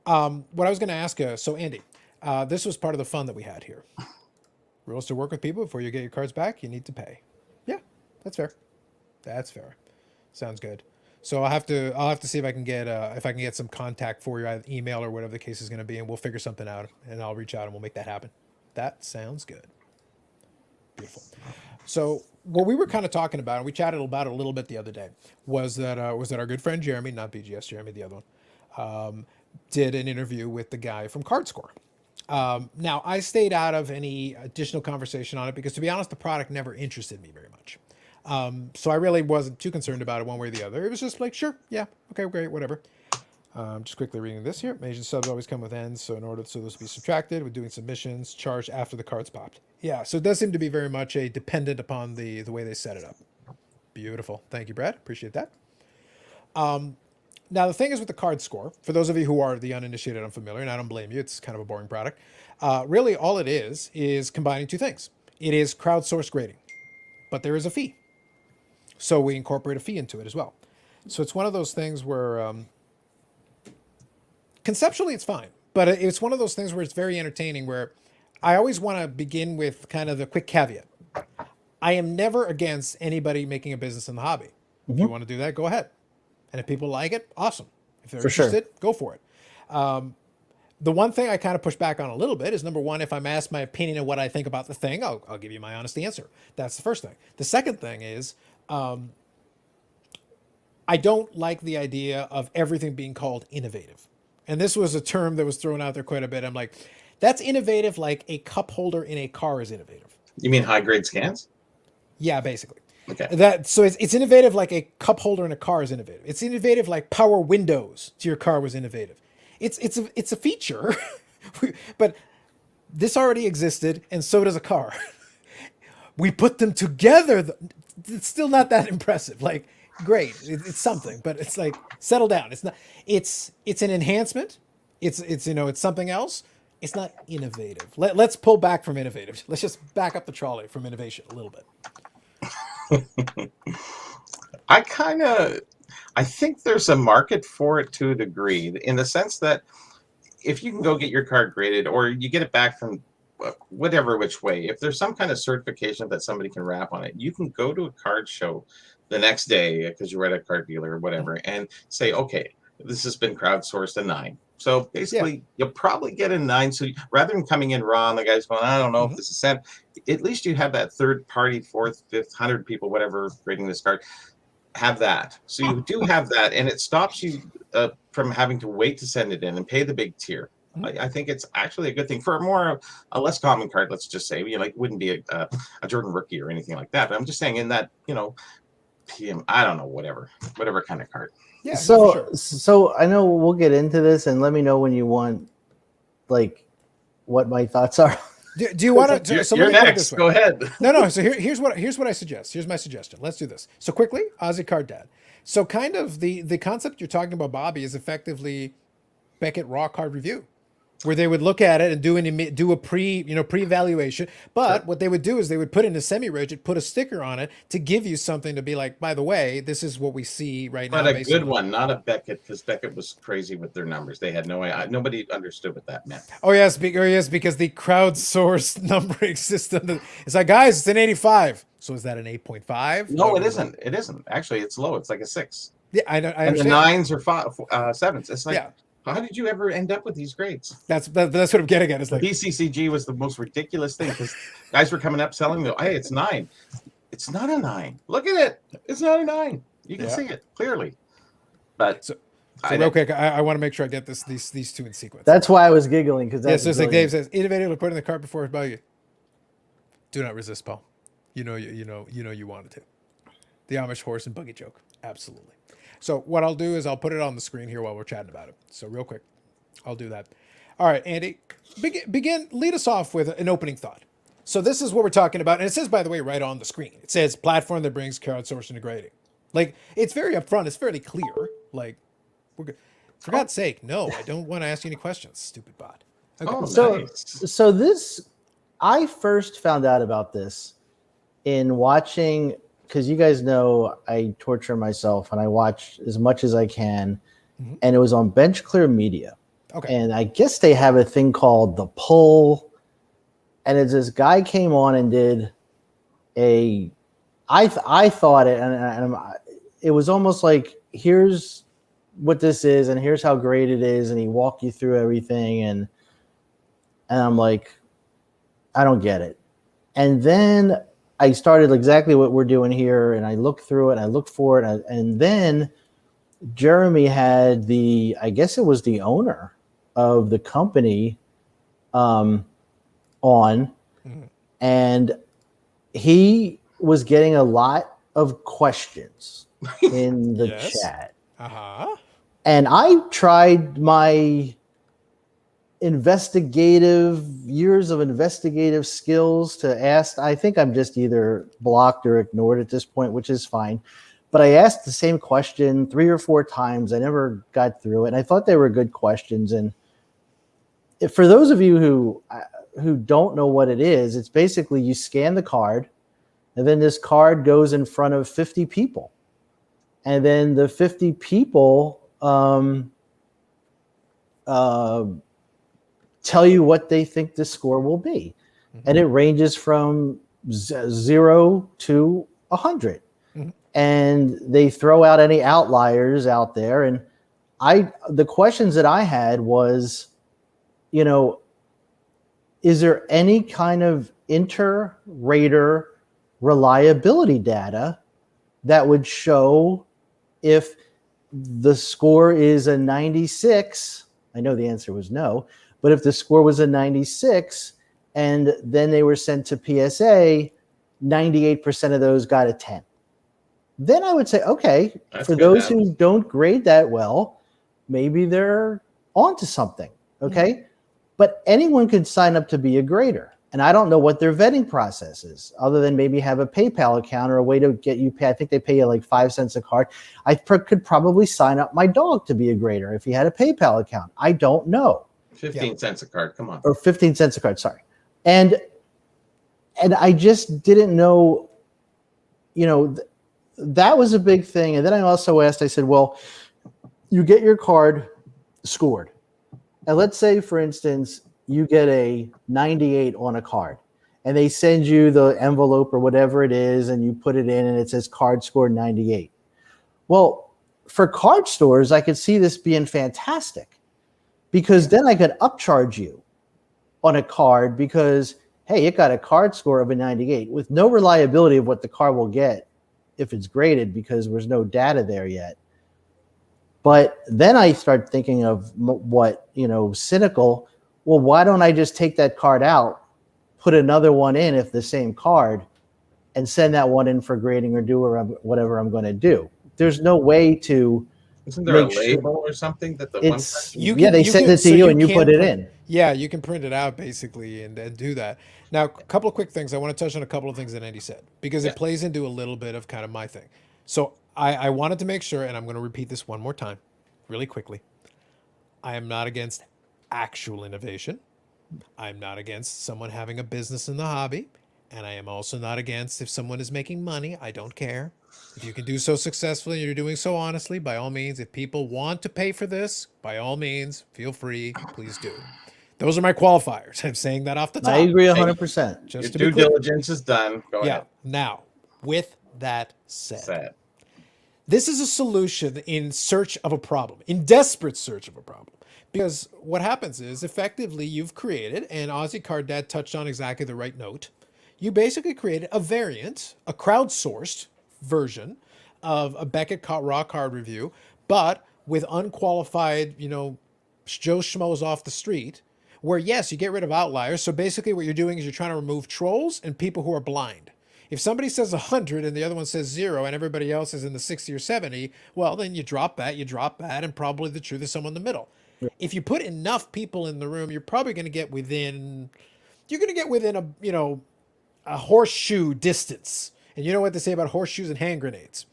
What I was going to ask, so Andy, this was part of the fun that we had here. Rules to work with people: before you get your cards back, you need to pay. Yeah, that's fair. That's fair. Sounds good. So I'll have to see if I can get some contact for you, either email or whatever the case is going to be, and we'll figure something out, and I'll reach out and we'll make that happen. That sounds good. Beautiful. So what we were kind of talking about, and we chatted about it a little bit the other day, was that our good friend Jeremy, not BGS Jeremy, the other one, did an interview with the guy from CardScore. Now, I stayed out of any additional conversation on it because, to be honest, the product never interested me very much. So I really wasn't too concerned about it one way or the other. It was just like, sure, yeah, okay, great, whatever. Just quickly reading this here. Major subs always come with ends, so in order for those to be subtracted, we're doing submissions, charged after the cards popped. Yeah, so it does seem to be very much a dependent upon the way they set it up. Beautiful. Thank you, Brad. Appreciate that. Now, the thing is with the CardScore, for those of you who are the uninitiated, unfamiliar, and I don't blame you, it's kind of a boring product. Really, all it is combining two things. It is crowdsourced grading, but there is a fee. So we incorporate a fee into it as well. So it's one of those things where conceptually it's fine, but it's one of those things where it's very entertaining, where I always want to begin with kind of the quick caveat. I am never against anybody making a business in the hobby. If you want to do that, go ahead. And if people like it, awesome. If they're interested, go for it. The one thing I kind of push back on a little bit is, number one, if I'm asked my opinion of what I think about the thing, I'll give you my honest answer. That's the first thing. The second thing is, I don't like the idea of everything being called innovative. And this was a term that was thrown out there quite a bit. I'm like, that's innovative like a cup holder in a car is innovative. You mean high grade scans? Yeah, basically. Okay. So it's innovative like a cup holder in a car is innovative. It's innovative like power windows to your car was innovative. It's a feature, but this already existed, and so does a car. We put them together. It's still not that impressive. Like, great, it's something, but it's like, settle down. It's not. It's an enhancement. It's you know, it's something else. It's not innovative. Let's pull back from innovative. Let's just back up the trolley from innovation a little bit. I think there's a market for it to a degree, in the sense that if you can go get your card graded, or you get it back from whatever which way, if there's some kind of certification that somebody can wrap on it, you can go to a card show the next day because you're at a card dealer or whatever and say, okay, this has been crowdsourced a 9. So basically, you'll probably get a 9. So rather than coming in raw and the guy's going, I don't know if this is sent, at least you have that third party, fourth, fifth, 100 people, whatever, grading this card. Have that. So you do have that, and it stops you from having to wait to send it in and pay the big tier. I think it's actually a good thing for a less common card. Let's just say, you know, like, wouldn't be a Jordan rookie or anything like that. But I'm just saying, in that, you know, PM, I don't know, whatever kind of card. Yeah. So I know we'll get into this, and let me know when you want, like, what my thoughts are. Do you want to? You're next. Go ahead. No. So here's what I suggest. Here's my suggestion. Let's do this. So quickly, Aussie Card Dad. So kind of the concept you're talking about, Bobby, is effectively Beckett raw card review, where they would look at it and do a pre-evaluation. But what they would do is they would put in a semi-rigid, put a sticker on it to give you something to be like, by the way, this is what we see right now. But a good one, not a Beckett, because Beckett was crazy with their numbers. They had no idea. Nobody understood what that meant. Oh yes, because the crowdsourced numbering system. It's like, guys, it's an 85. So is that an 8.5? No, it isn't. It isn't. Actually, it's low. It's like a 6. Yeah, I know. And the 9s or 7s. It's like, yeah. How did you ever end up with these grades? That's what I'm getting at. It's like BCCG was the most ridiculous thing, because guys were coming up selling me, hey, it's 9. It's not a 9. Look at it. It's not a 9. You can see it clearly. But so real quick, I want to make sure I get these two in sequence. That's why I was giggling, because that's so it's like Dave says, innovative to put in the cart before it's you. Do not resist, Paul. You know you wanted to. The Amish horse and buggy joke. Absolutely. So what I'll do is I'll put it on the screen here while we're chatting about it. So real quick, I'll do that. All right, Andy, lead us off with an opening thought. So this is what we're talking about. And it says, by the way, right on the screen, it says platform that brings crowdsourcing and grading. Like, it's very upfront. It's fairly clear. Like, we're good. For God's sake, no, I don't want to ask you any questions, stupid bot. Okay. So this, I first found out about this in watching, because you guys know I torture myself and I watch as much as I can, and it was on Bench Clear Media. Okay. And I guess they have a thing called The Pull, and it's this guy came on and did I thought it, and it was almost like, here's what this is and here's how great it is, and he walked you through everything, and I'm like, I don't get it. And then I started exactly what we're doing here, and I looked through it, and I looked for it, and then Jeremy had I guess it was the owner of the company on, and he was getting a lot of questions in the chat. And I tried my years of investigative skills to ask. I think I'm just either blocked or ignored at this point, which is fine. But I asked the same question 3 or 4 times. I never got through it. And I thought they were good questions. And for those of you who don't know what it is, it's basically you scan the card, and then this card goes in front of 50 people. And then the 50 people uh, tell you what they think the score will be. And it ranges from 0 to 100. And they throw out any outliers out there. And the questions that I had was, you know, is there any kind of inter-rater reliability data that would show if the score is a 96? I know the answer was no, but if the score was a 96 and then they were sent to PSA, 98% of those got a 10. Then I would say, okay, That's for good, those Adam. who don't grade that well, maybe they're onto something, okay? But anyone could sign up to be a grader. And I don't know what their vetting process is, other than maybe have a PayPal account or a way to get you paid. I think they pay you like 5 cents a card. I could probably sign up my dog to be a grader if he had a PayPal account. I don't know. 15 cents a card. Come on. Or 15 cents a card, sorry. And I just didn't know, you know, that was a big thing. And then I also asked, I said, well, you get your card scored. And let's say, for instance, you get a 98 on a card and they send you the envelope or whatever it is and you put it in and it says CardScore 98. Well, for card stores, I could see this being fantastic because then I could upcharge you on a card because, hey, it got a card score of a 98 with no reliability of what the card will get if it's graded because there's no data there yet. But then I start thinking of what, you know, cynical. Well, why don't I just take that card out, put another one in if the same card, and send that one in for grading or do whatever I'm going to do? There's no way to. Isn't there a make sure- label or something that the one person? They send it to you and you put it in. Yeah, you can print it out basically and do that. Now, a couple of quick things. I want to touch on a couple of things that Andy said because it plays into a little bit of kind of my thing. So I wanted to make sure, and I'm going to repeat this one more time really quickly. I am not against actual innovation. I'm not against someone having a business in the hobby. And I am also not against if someone is making money. I don't care. If you can do so successfully and you're doing so honestly, by all means, if people want to pay for this, by all means, feel free, please do. Those are my qualifiers. I'm saying that off the top. I agree 100%. Your Just to due be clear. diligence is done. Go ahead. Now, with that said, Sad. this is a solution in search of a problem, in desperate search of a problem. Because what happens is, effectively, you've created, and Aussie Card Dad touched on exactly the right note, you basically created a variant, a crowdsourced version of a Beckett raw card review, but with unqualified, you know, Joe Schmoes off the street, where, yes, you get rid of outliers. So basically what you're doing is you're trying to remove trolls and people who are blind. If somebody says 100 and the other one says 0 and everybody else is in the 60 or 70, well, then you drop that, and probably the truth is somewhere in the middle. If you put enough people in the room, you're probably going to get within, a, you know, a horseshoe distance. And you know what they say about horseshoes and hand grenades.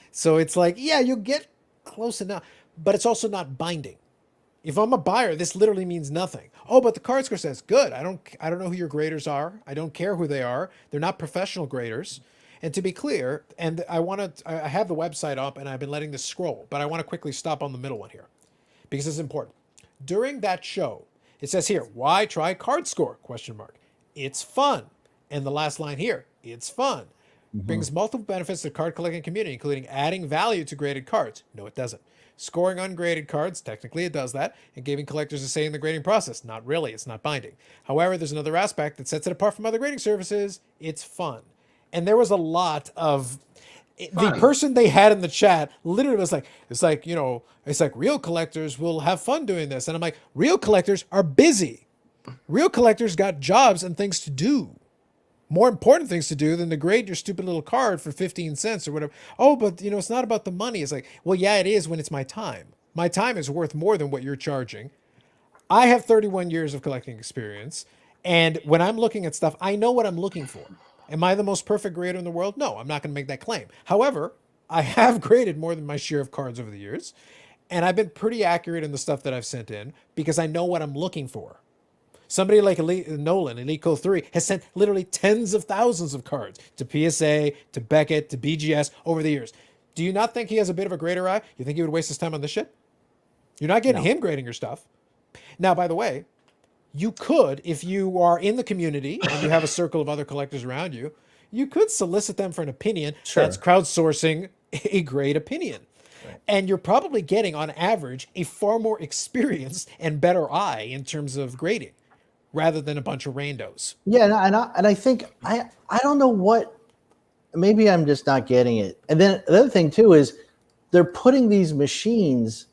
So it's like, yeah, you'll get close enough, but it's also not binding. If I'm a buyer, this literally means nothing. Oh, but the card score says, good. I don't know who your graders are. I don't care who they are. They're not professional graders. And to be clear, and I have the website up and I've been letting this scroll, but I want to quickly stop on the middle one here because it's important. During that show, it says here, why try CardScore? ? It's fun. And the last line here, it's fun. Brings multiple benefits to the card collecting community, including adding value to graded cards. No, it doesn't. Scoring ungraded cards, technically it does that, and giving collectors a say in the grading process. Not really, it's not binding. However, there's another aspect that sets it apart from other grading services. It's fun. And there was a lot of... The person they had in the chat literally was like, it's like real collectors will have fun doing this. And I'm like, real collectors are busy. Real collectors got jobs and things to do. More important things to do than to grade your stupid little card for 15 cents or whatever. Oh, but you know, it's not about the money. It's like, well, yeah, it is when it's my time. My time is worth more than what you're charging. I have 31 years of collecting experience. And when I'm looking at stuff, I know what I'm looking for. Am I the most perfect grader in the world? No, I'm not going to make that claim. However, I have graded more than my share of cards over the years. And I've been pretty accurate in the stuff that I've sent in because I know what I'm looking for. Somebody like Nolan, Elite 3, has sent literally tens of thousands of cards to PSA, to Beckett, to BGS over the years. Do you not think he has a bit of a grader eye? You think he would waste his time on this shit? You're not getting him grading your stuff. Now, by the way, you could, if you are in the community and you have a circle of other collectors around you, you could solicit them for an opinion. Sure. That's crowdsourcing a great opinion. Right. And you're probably getting, on average, a far more experienced and better eye in terms of grading, rather than a bunch of randos. Yeah, and I think I don't know what. Maybe I'm just not getting it. And then the other thing too is they're putting these machines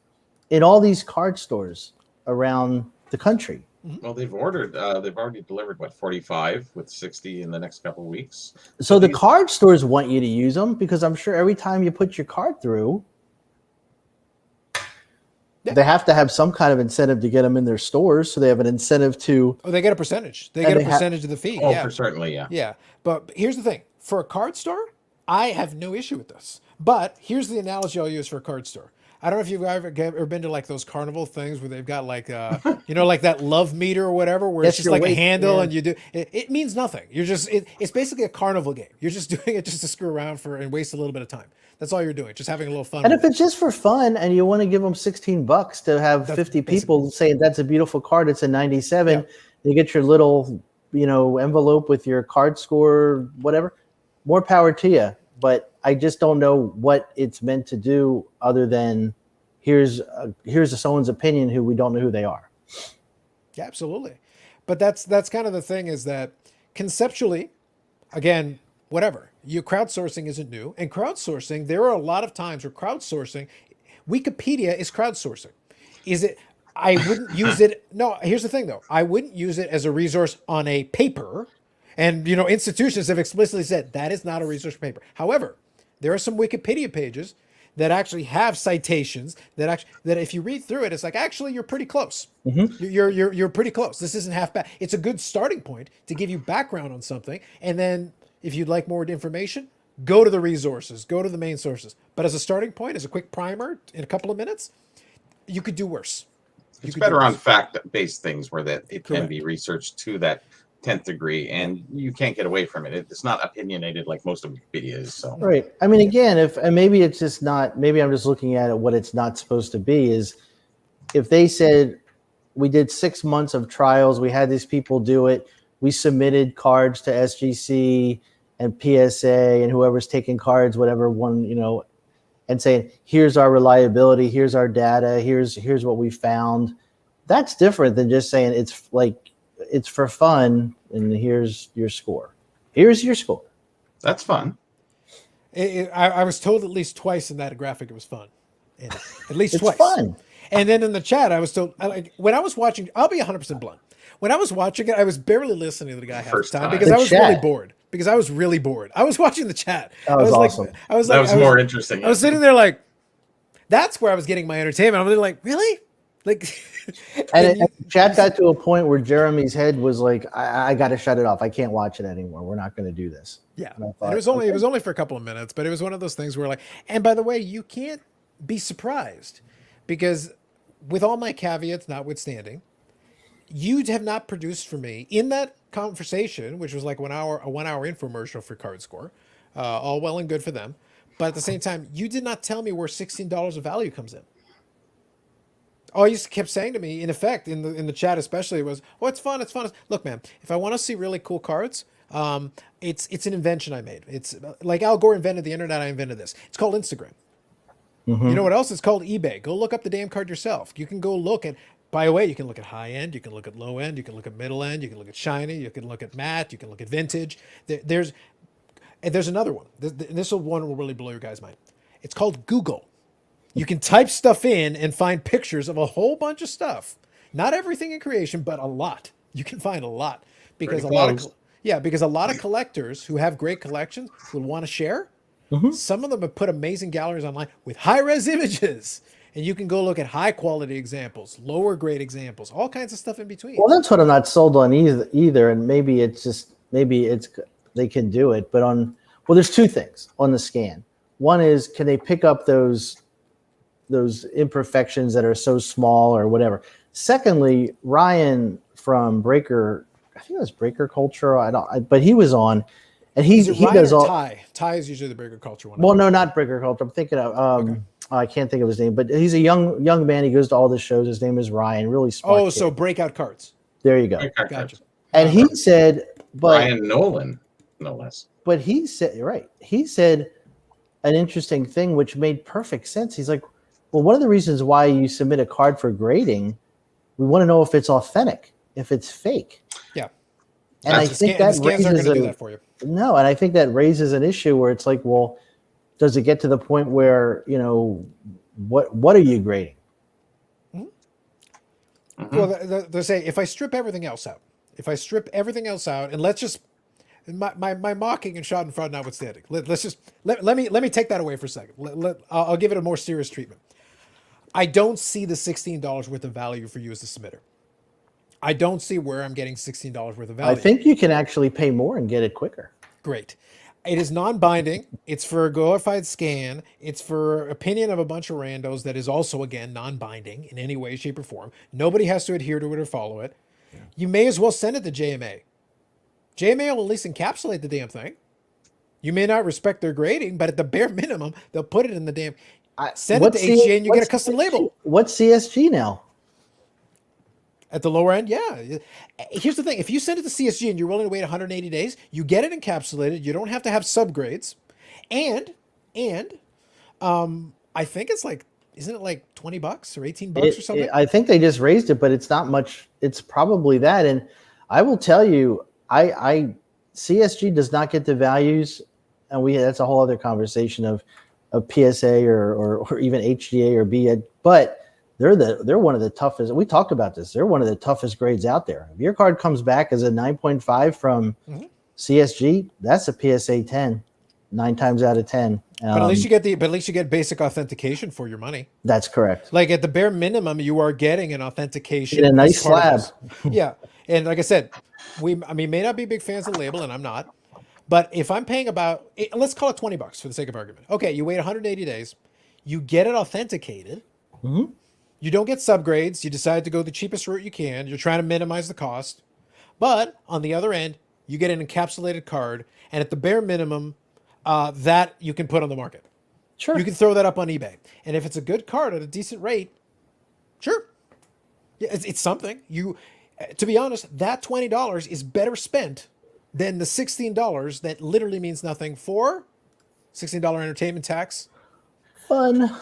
in all these card stores around the country. Well, they've already delivered 45 with 60 in the next couple of weeks. So the card stores want you to use them because I'm sure every time you put your card through, they have to have some kind of incentive to get them in their stores. So they have an incentive to. Oh, they get a percentage. They get a percentage of the fee. Oh, yeah, certainly, yeah. Yeah, but here's the thing: for a card store, I have no issue with this. But here's the analogy I'll use for a card store. I don't know if you've ever been to like those carnival things where they've got like like that love meter or whatever, where it's just like a handle and you do it means nothing. You're just it's basically a carnival game. You're just doing it just to screw around and waste a little bit of time. That's all you're doing, just having a little fun. And if it's just for fun and you want to give them $16 to have 50 people saying that's a beautiful card, it's a 97, yeah. You get your little envelope with your card score, whatever. More power to you. But I just don't know what it's meant to do other than here's someone's opinion who we don't know who they are. Yeah, absolutely. But that's kind of the thing, is that conceptually, again, whatever, crowdsourcing isn't new. And crowdsourcing, there are a lot of times where crowdsourcing, Wikipedia is crowdsourcing. Is it? I wouldn't use it. No, here's the thing though. I wouldn't use it as a resource on a paper. And, institutions have explicitly said that is not a research paper. However, there are some Wikipedia pages that actually have citations that if you read through it, it's like, actually, you're pretty close. Mm-hmm. You're pretty close. This isn't half bad. It's a good starting point to give you background on something. And then if you'd like more information, go to the resources, go to the main sources. But as a starting point, as a quick primer in a couple of minutes, you could do worse. It's better on fact-based things where it can be researched to that 10th degree, and you can't get away from it. It's not opinionated like most of Wikipedia is. So right. I mean, again, maybe it's just not. Maybe I'm just looking at it. What it's not supposed to be is, if they said we did 6 months of trials, we had these people do it, we submitted cards to SGC and PSA and whoever's taking cards, whatever one, and saying, here's our reliability, here's our data, here's what we found. That's different than just saying it's for fun, and here's your score. Here's your score. That's fun. I was told at least twice in that graphic it was fun. And at least it's twice. Fun. And then in the chat, I was told, when I was watching, I'll be 100% blunt. When I was watching it, I was barely listening to the guy half the time because I was really bored. I was watching the chat. That was awesome. That was more interesting. I was sitting there like, that's where I was getting my entertainment. I'm like, really? Like, and chat got to a point where Jeremy's head was like, I got to shut it off. I can't watch it anymore. We're not going to do this. Yeah. Thought, it was only for a couple of minutes, but it was one of those things where and by the way, you can't be surprised, because with all my caveats notwithstanding, you have not produced for me in that conversation, which was like a 1 hour infomercial for CardScore, all well and good for them. But at the same time, you did not tell me where $16 of value comes in. All you kept saying to me, in effect, in the chat especially, was, "Oh, it's fun, it's fun." Look, man, if I want to see really cool cards, it's an invention I made. It's like Al Gore invented the internet. I invented this. It's called Instagram. Mm-hmm. You know what else? It's called eBay. Go look up the damn card yourself. You can go look at. By the way, you can look at high end. You can look at low end. You can look at middle end. You can look at shiny. You can look at matte. You can look at vintage. There's another one. This one will really blow your guys' mind. It's called Google. You can type stuff in and find pictures of a whole bunch of stuff. Not everything in creation, but a lot. You can find a lot because a lot of collectors who have great collections will want to share. Mm-hmm. Some of them have put amazing galleries online with high-res images, and you can go look at high-quality examples, lower grade examples, all kinds of stuff in between. Well, that's what I'm not sold on either. And maybe they can do it, but there's two things on the scan. One is, can they pick up those imperfections that are so small or whatever. Secondly, Ryan from Breaker, I think it was Breaker Culture. But he was on, and he does all. Ty is usually the Breaker Culture one. Well, no, not Breaker Culture. I'm thinking of I can't think of his name, but he's a young man. He goes to all the shows. His name is Ryan. Really smart. Oh, kid. so breakout cards. There you go. Gotcha. And he said, but Ryan Nolan, no less. But he said, right. He said an interesting thing, which made perfect sense. He's like, well, one of the reasons why you submit a card for grading, we want to know if it's authentic, if it's fake. Yeah. And I think that scans aren't going to do that for you. No, and I think that raises an issue where it's like, well, does it get to the point where, you know, what are you grading? Mm-hmm. Well, they say if I strip everything else out, and let's just my mocking and Schadenfreude notwithstanding, let me take that away for a second. I'll give it a more serious treatment. I don't see the $16 worth of value for you as the submitter. I don't see where I'm getting $16 worth of value. I think you can actually pay more and get it quicker. Great. It is non-binding. It's for a glorified scan. It's for opinion of a bunch of randos that is also, again, non-binding in any way, shape, or form. Nobody has to adhere to it or follow it. You may as well send it to JMA. JMA will at least encapsulate the damn thing. You may not respect their grading, but at the bare minimum, they'll put it in the damn... Send it to HGA and you get a custom label. What's CSG now? At the lower end, yeah. Here's the thing. If you send it to CSG and you're willing to wait 180 days, you get it encapsulated. You don't have to have subgrades. And I think it's like, isn't it like $20 or $18 or something? I think they just raised it, but it's not much. It's probably that. And I will tell you, I CSG does not get the values, and that's a whole other conversation of PSA or even HGA or BED, but they're one of the toughest. We talked about this. They're one of the toughest grades out there. If your card comes back as a 9.5 from CSG, that's a PSA 10, 9 times out of 10. But at least you get basic authentication for your money. That's correct. Like at the bare minimum, you are getting an authentication. In a nice slab. Yeah, and like I said, may not be big fans of the label, and I'm not. But if I'm paying let's call it $20 for the sake of argument. Okay, you wait 180 days, you get it authenticated. Mm-hmm. You don't get subgrades. You decide to go the cheapest route you can. You're trying to minimize the cost. But on the other end, you get an encapsulated card, and at the bare minimum, that you can put on the market. Sure. You can throw that up on eBay. And if it's a good card at a decent rate, sure. Yeah, it's something. To be honest, that $20 is better spent than the $16 that literally means nothing for $16 entertainment tax. Fun.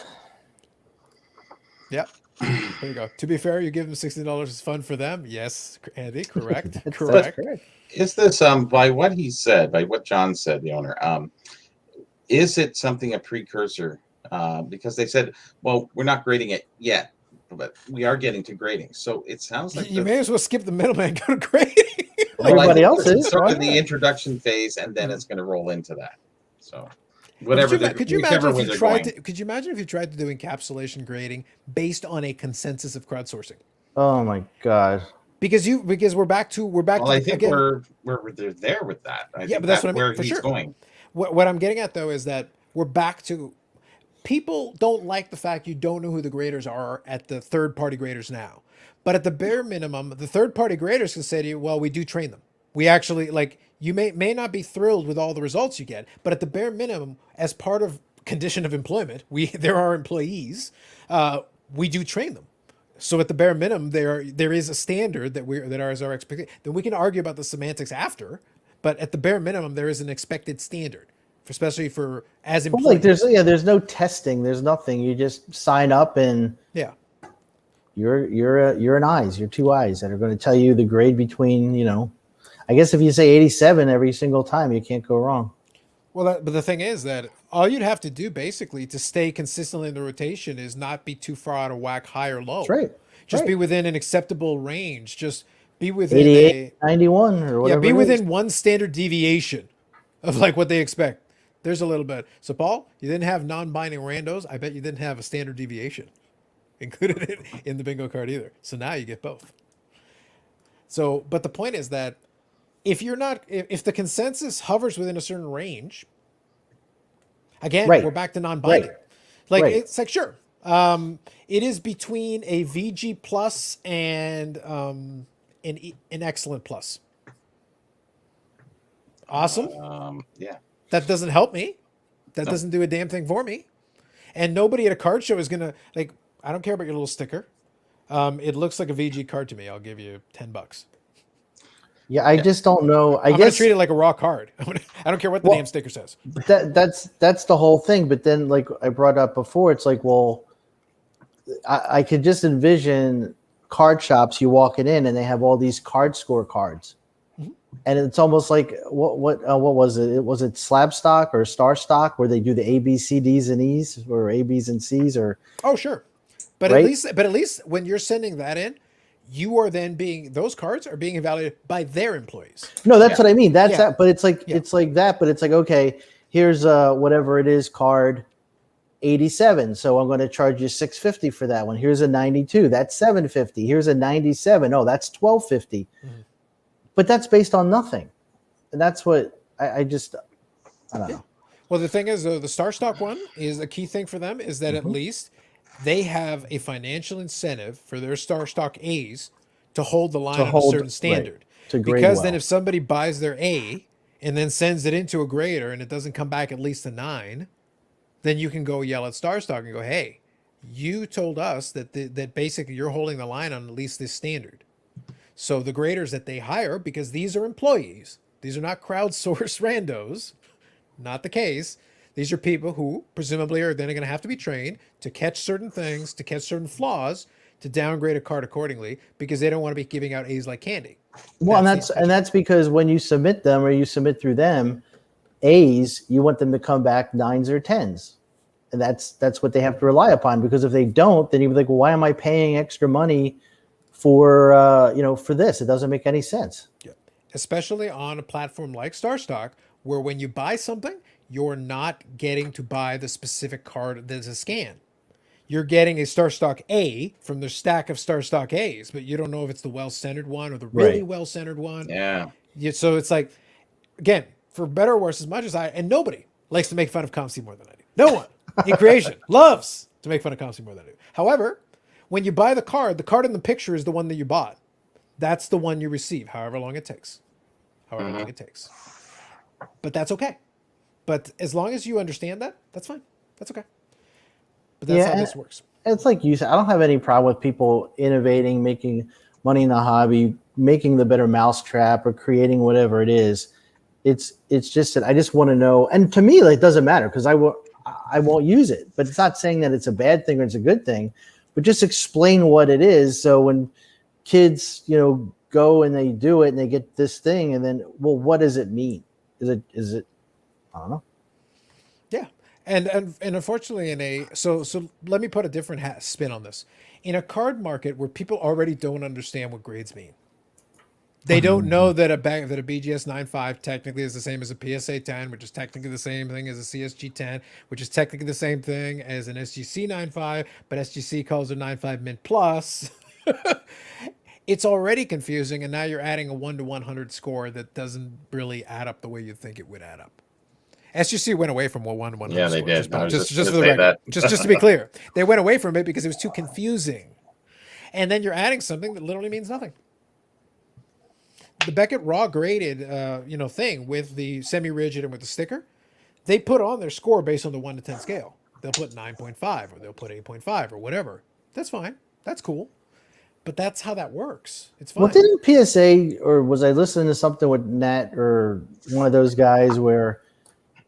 Yep. There you go. To be fair, you give them $16 is fun for them. Yes, Andy, correct. That's correct. Is this by what he said, by what John said, the owner, is it something a precursor? Because they said, well, we're not grading it yet, but we are getting to grading. So it sounds like you may as well skip the middleman and go to grading. Everybody else is sort of the introduction phase, and then it's going to roll into that. So whatever. Could you imagine if you tried to do encapsulation grading based on a consensus of crowdsourcing? Oh my God. Because we're back to I think again, we're there with that. I yeah, think but that's what I mean. where For he's sure. going. What I'm getting at though is that we're back to people don't like the fact you don't know who the graders are at the third party graders now. But at the bare minimum, the third party graders can say to you, well, we do train them. We actually you may not be thrilled with all the results you get, but at the bare minimum, as part of condition of employment, there are employees, we do train them. So at the bare minimum, there is a standard that is our expectation. Then we can argue about the semantics after, but at the bare minimum, there is an expected standard, especially for as employees. There's no testing. There's nothing. You just sign up and you're an eyes. You're two eyes that are going to tell you the grade between. I guess if you say 87 every single time, you can't go wrong. Well, but the thing is that all you'd have to do basically to stay consistently in the rotation is not be too far out of whack, high or low. That's right. Just be within an acceptable range. Just be within 88, 91 or whatever. Yeah, be within one standard deviation of what they expect. There's a little bit. So Paul, you didn't have non-binding randos. I bet you didn't have a standard deviation included in the bingo card either. So now you get both. So, but the point is that if the consensus hovers within a certain range, again, we're back to non-binding. It's like, sure. It is between a VG plus and an excellent plus. Awesome. Yeah. That doesn't help me. That doesn't do a damn thing for me. And nobody at a card show is gonna like. I don't care about your little sticker. It looks like a VG card to me. I'll give you $10. Yeah, I just don't know. I I'm gonna guess treat it like a raw card. I don't care what the Well, damn sticker says. that's the whole thing. But then, like I brought up before, it's like, well, I could just envision card shops. You walking in and they have all these CardScore cards, and it's almost like what was it? Was it slab stock or star stock where they do the A, B, C, D's, and E's, or A, B's, and C's, or Oh, sure. But Right? at least when you're sending that in, you are then those cards are being evaluated by their employees. no? That's what I mean. That's Yeah. that. But it's like Yeah. it's like that. But it's like, okay, here's whatever it is, card 87. So I'm going to charge you $650 for that one. Here's a 92. That's $750. Here's a 97. Oh, that's $1250. But that's based on nothing, and that's what I don't know. Well, the thing is, though, the Star Stock one is a key thing for them is that at least they have a financial incentive for their Star Stock A's to hold the line on a certain standard. to grade Because well. then if somebody buys their A and then sends it into a grader and it doesn't come back at least a 9, then you can go yell at Star Stock and go, hey, you told us that that basically you're holding the line on at least this standard. So the graders that they hire, because these are employees, these are not crowdsourced randos, not the case. These are people who presumably are then going to have to be trained to catch certain things, to catch certain flaws, to downgrade a card accordingly, because they don't want to be giving out A's like candy. Well, and that's because when you submit them or you submit through them, A's, you want them to come back 9s or 10s. And that's what they have to rely upon, because if they don't, then you'd be like, well, why am I paying extra money for for this? It doesn't make any sense. Yeah. Especially on a platform like StarStock, where when you buy something, you're not getting to buy the specific card that's a scan. You're getting a StarStock A from the stack of StarStock A's, but you don't know if it's the well-centered one or the really Right. well-centered one. Yeah. So it's like, again, for better or worse, as much as and nobody likes to make fun of ComC more than I do. No one in creation loves to make fun of ComC more than I do. However, when you buy the card in the picture is the one that you bought. That's the one you receive, however long it takes. But that's okay. But as long as you understand that, that's fine. That's okay. But that's how this works. It's like you said, I don't have any problem with people innovating, making money in the hobby, making the better mousetrap, or creating whatever it is. It's just that I just want to know, and to me, like, it doesn't matter because I won't use it. But it's not saying that it's a bad thing or it's a good thing, but just explain what it is. So when kids, go and they do it and they get this thing, and then, well, what does it mean? Is it? I don't know. Yeah, and unfortunately, so let me put a different spin on this. In a card market where people already don't understand what grades mean, they don't know that a BGS 9.5 technically is the same as a PSA 10, which is technically the same thing as a CSG 10, which is technically the same thing as an SGC 9.5, but SGC calls it 9.5 Mint Plus. It's already confusing, and now you're adding a 1 to 100 score that doesn't really add up the way you think it would add up. SGC went away from 1 to 100. Yeah, they score, did. Just for the record. Just to be clear, they went away from it because it was too confusing. And then you're adding something that literally means nothing. The Beckett raw graded, thing with the semi-rigid and with the sticker, they put on their score based on the 1 to 10 scale. They'll put 9.5 or they'll put 8.5 or whatever. That's fine. That's cool. But that's how that works. It's fine. Well, didn't PSA, or was I listening to something with Nat or one of those guys where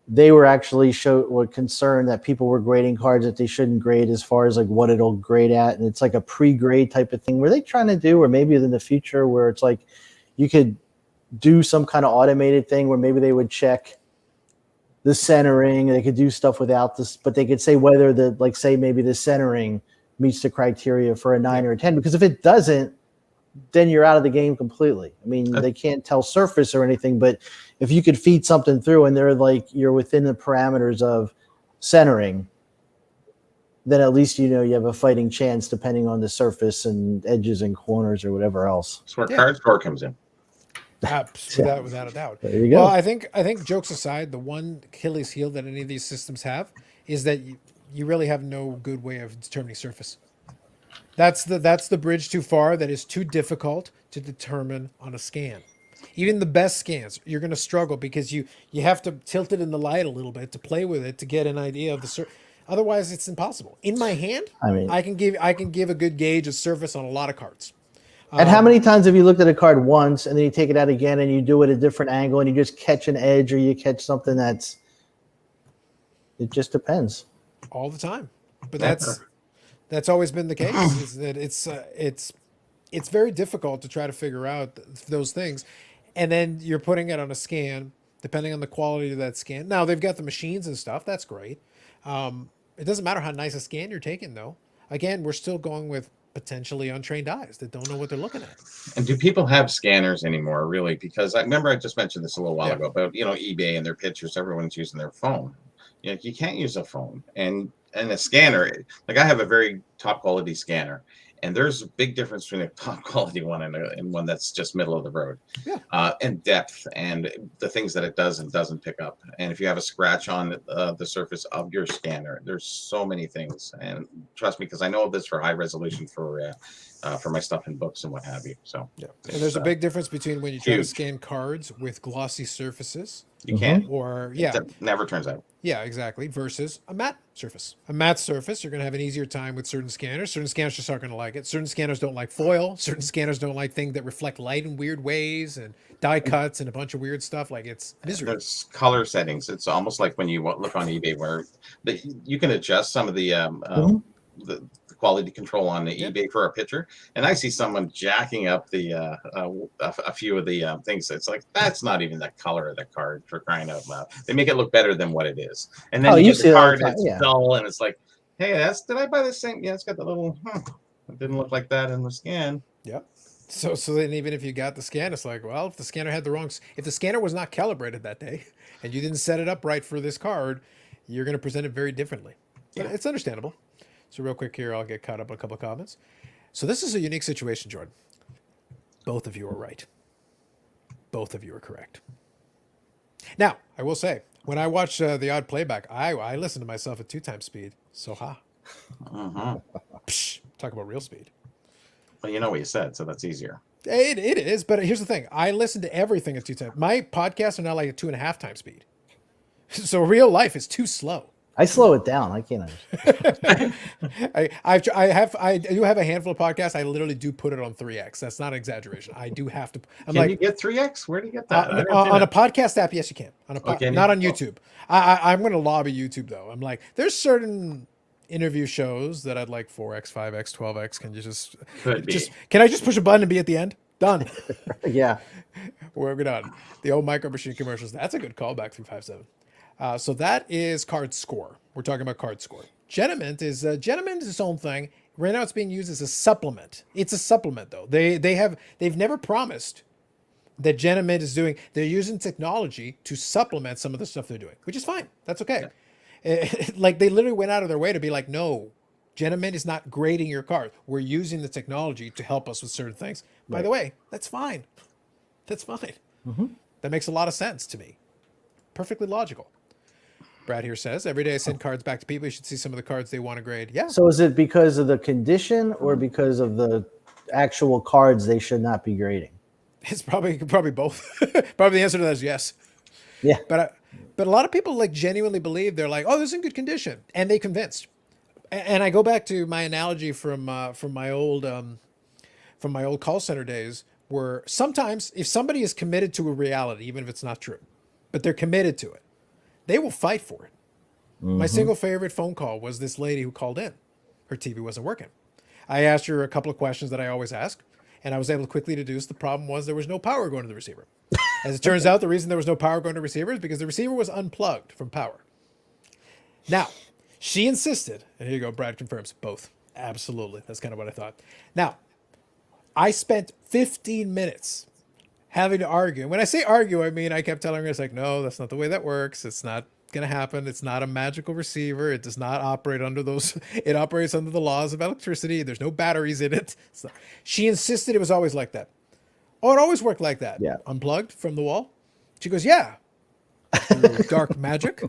they were actually were concerned that people were grading cards that they shouldn't grade as far as like what it'll grade at, and it's like a pre-grade type of thing. Were they trying to do, or maybe in the future, where it's like you could do some kind of automated thing where maybe they would check the centering, they could do stuff without this, but they could say whether maybe the centering meets the criteria for a 9 or a 10, because if it doesn't, then you're out of the game completely. I mean, they can't tell surface or anything, but if you could feed something through and they're like, you're within the parameters of centering, then at least you have a fighting chance depending on the surface and edges and corners or whatever else. That's where CardScore comes in. Without a doubt. There you go. Well, I think jokes aside, the one Achilles heel that any of these systems have is that you really have no good way of determining surface. That's the bridge too far. That is too difficult to determine on a scan. Even the best scans, you're going to struggle because you have to tilt it in the light a little bit to play with it to get an idea of Otherwise, it's impossible. In my hand, I mean, I can give a good gauge of surface on a lot of cards. and how many times have you looked at a card once and then you take it out again and you do it at a different angle and you just catch an edge or you catch something that's, it just depends. All the time. But that's always been the case. Is that it's very difficult to try to figure out those things, and then you're putting it on a scan depending on the quality of that scan. Now they've got the machines and stuff. That's great. It doesn't matter how nice a scan you're taking, though. Again, we're still going with potentially untrained eyes that don't know what they're looking at. And do people have scanners anymore, really? Because I remember I just mentioned this a little while ago about, eBay and their pictures. Everyone's using their phone. You can't use a phone. And a scanner, like I have a very top quality scanner. And there's a big difference between a top quality one and one that's just middle of the road. Yeah. And depth and the things that it does and doesn't pick up. And if you have a scratch on the surface of your scanner, there's so many things. And trust me, because I know this for high resolution for my stuff in books and what have you. So yeah. And there's a big difference between when you try to huge. scan cards with glossy surfaces. You can't. Or It never turns out. Yeah, exactly. Versus a matte surface. A matte surface, you're going to have an easier time with certain scanners. Certain scanners just aren't going to like it. Certain scanners don't like foil. Certain scanners don't like things that reflect light in weird ways and die cuts and a bunch of weird stuff. Like it's misery. There's color settings. It's almost like when you look on eBay where you can adjust some of the quality control on the eBay for a picture, and I see someone jacking up the a few of the things. It's like that's not even the color of the card, for crying out loud. They make it look better than what it is, and then you get the card, it's dull, and it's like, hey, did I buy this thing? Yeah, it's got the little. It didn't look like that in the scan. Yep. So then even if you got the scan, it's like, well, if the scanner had if the scanner was not calibrated that day, and you didn't set it up right for this card, you're going to present it very differently. But it's understandable. So real quick here, I'll get caught up on a couple of comments. So this is a unique situation, Jordan. Both of you are right. Both of you are correct. Now, I will say, when I watch the odd playback, I listen to myself at 2x speed. So Psh, talk about real speed. Well, you know what you said, so that's easier. It is, but here's the thing. I listen to everything at 2x. My podcasts are now like at 2.5x speed. So real life is too slow. I slow it down. I can't understand. I do have a handful of podcasts. I literally do put it on 3x. That's not an exaggeration. I do have to. Can you get 3x? Where do you get that? On a podcast app, yes, you can. Not on YouTube. I'm going to lobby YouTube though. I'm like, there's certain interview shows that I'd like 4x, 5x, 12x. Can you can I just push a button and be at the end? Done. Yeah. We're done. The old Micro Machine commercials. That's a good callback through 5.7. So that is CardScore. We're talking about CardScore. Genament is its own thing. Right now, it's being used as a supplement. It's a supplement, though. They've never promised that Genament is doing. They're using technology to supplement some of the stuff they're doing, which is fine. That's okay. Like they literally went out of their way to be like, no, Genament is not grading your card. We're using the technology to help us with certain things. Right. By the way, that's fine. That's fine. Mm-hmm. That makes a lot of sense to me. Perfectly logical. Brad here says, every day I send cards back to people. You should see some of the cards they want to grade. Yeah. So is it because of the condition or because of the actual cards they should not be grading? It's probably both. Probably the answer to that is yes. Yeah. But a lot of people like genuinely believe they're like, oh, this is in good condition. And they convinced. And I go back to my analogy from my old call center days, where sometimes if somebody is committed to a reality, even if it's not true, but they're committed to it, they will fight for it. Mm-hmm. My single favorite phone call was this lady who called in. Her TV wasn't working. I asked her a couple of questions that I always ask, and I was able to quickly deduce the problem was there was no power going to the receiver. As it turns out, the reason there was no power going to the receiver is because the receiver was unplugged from power. Now, she insisted, and here you go, Brad confirms, both. Absolutely. That's kind of what I thought. Now, I spent 15 minutes having to argue. When I say argue, I mean, I kept telling her, it's like, no, that's not the way that works. It's not going to happen. It's not a magical receiver. It does not operate under those. It operates under the laws of electricity. There's no batteries in it. She insisted it was always like that. Oh, it always worked like that. Yeah. Unplugged from the wall. She goes, yeah. Dark magic.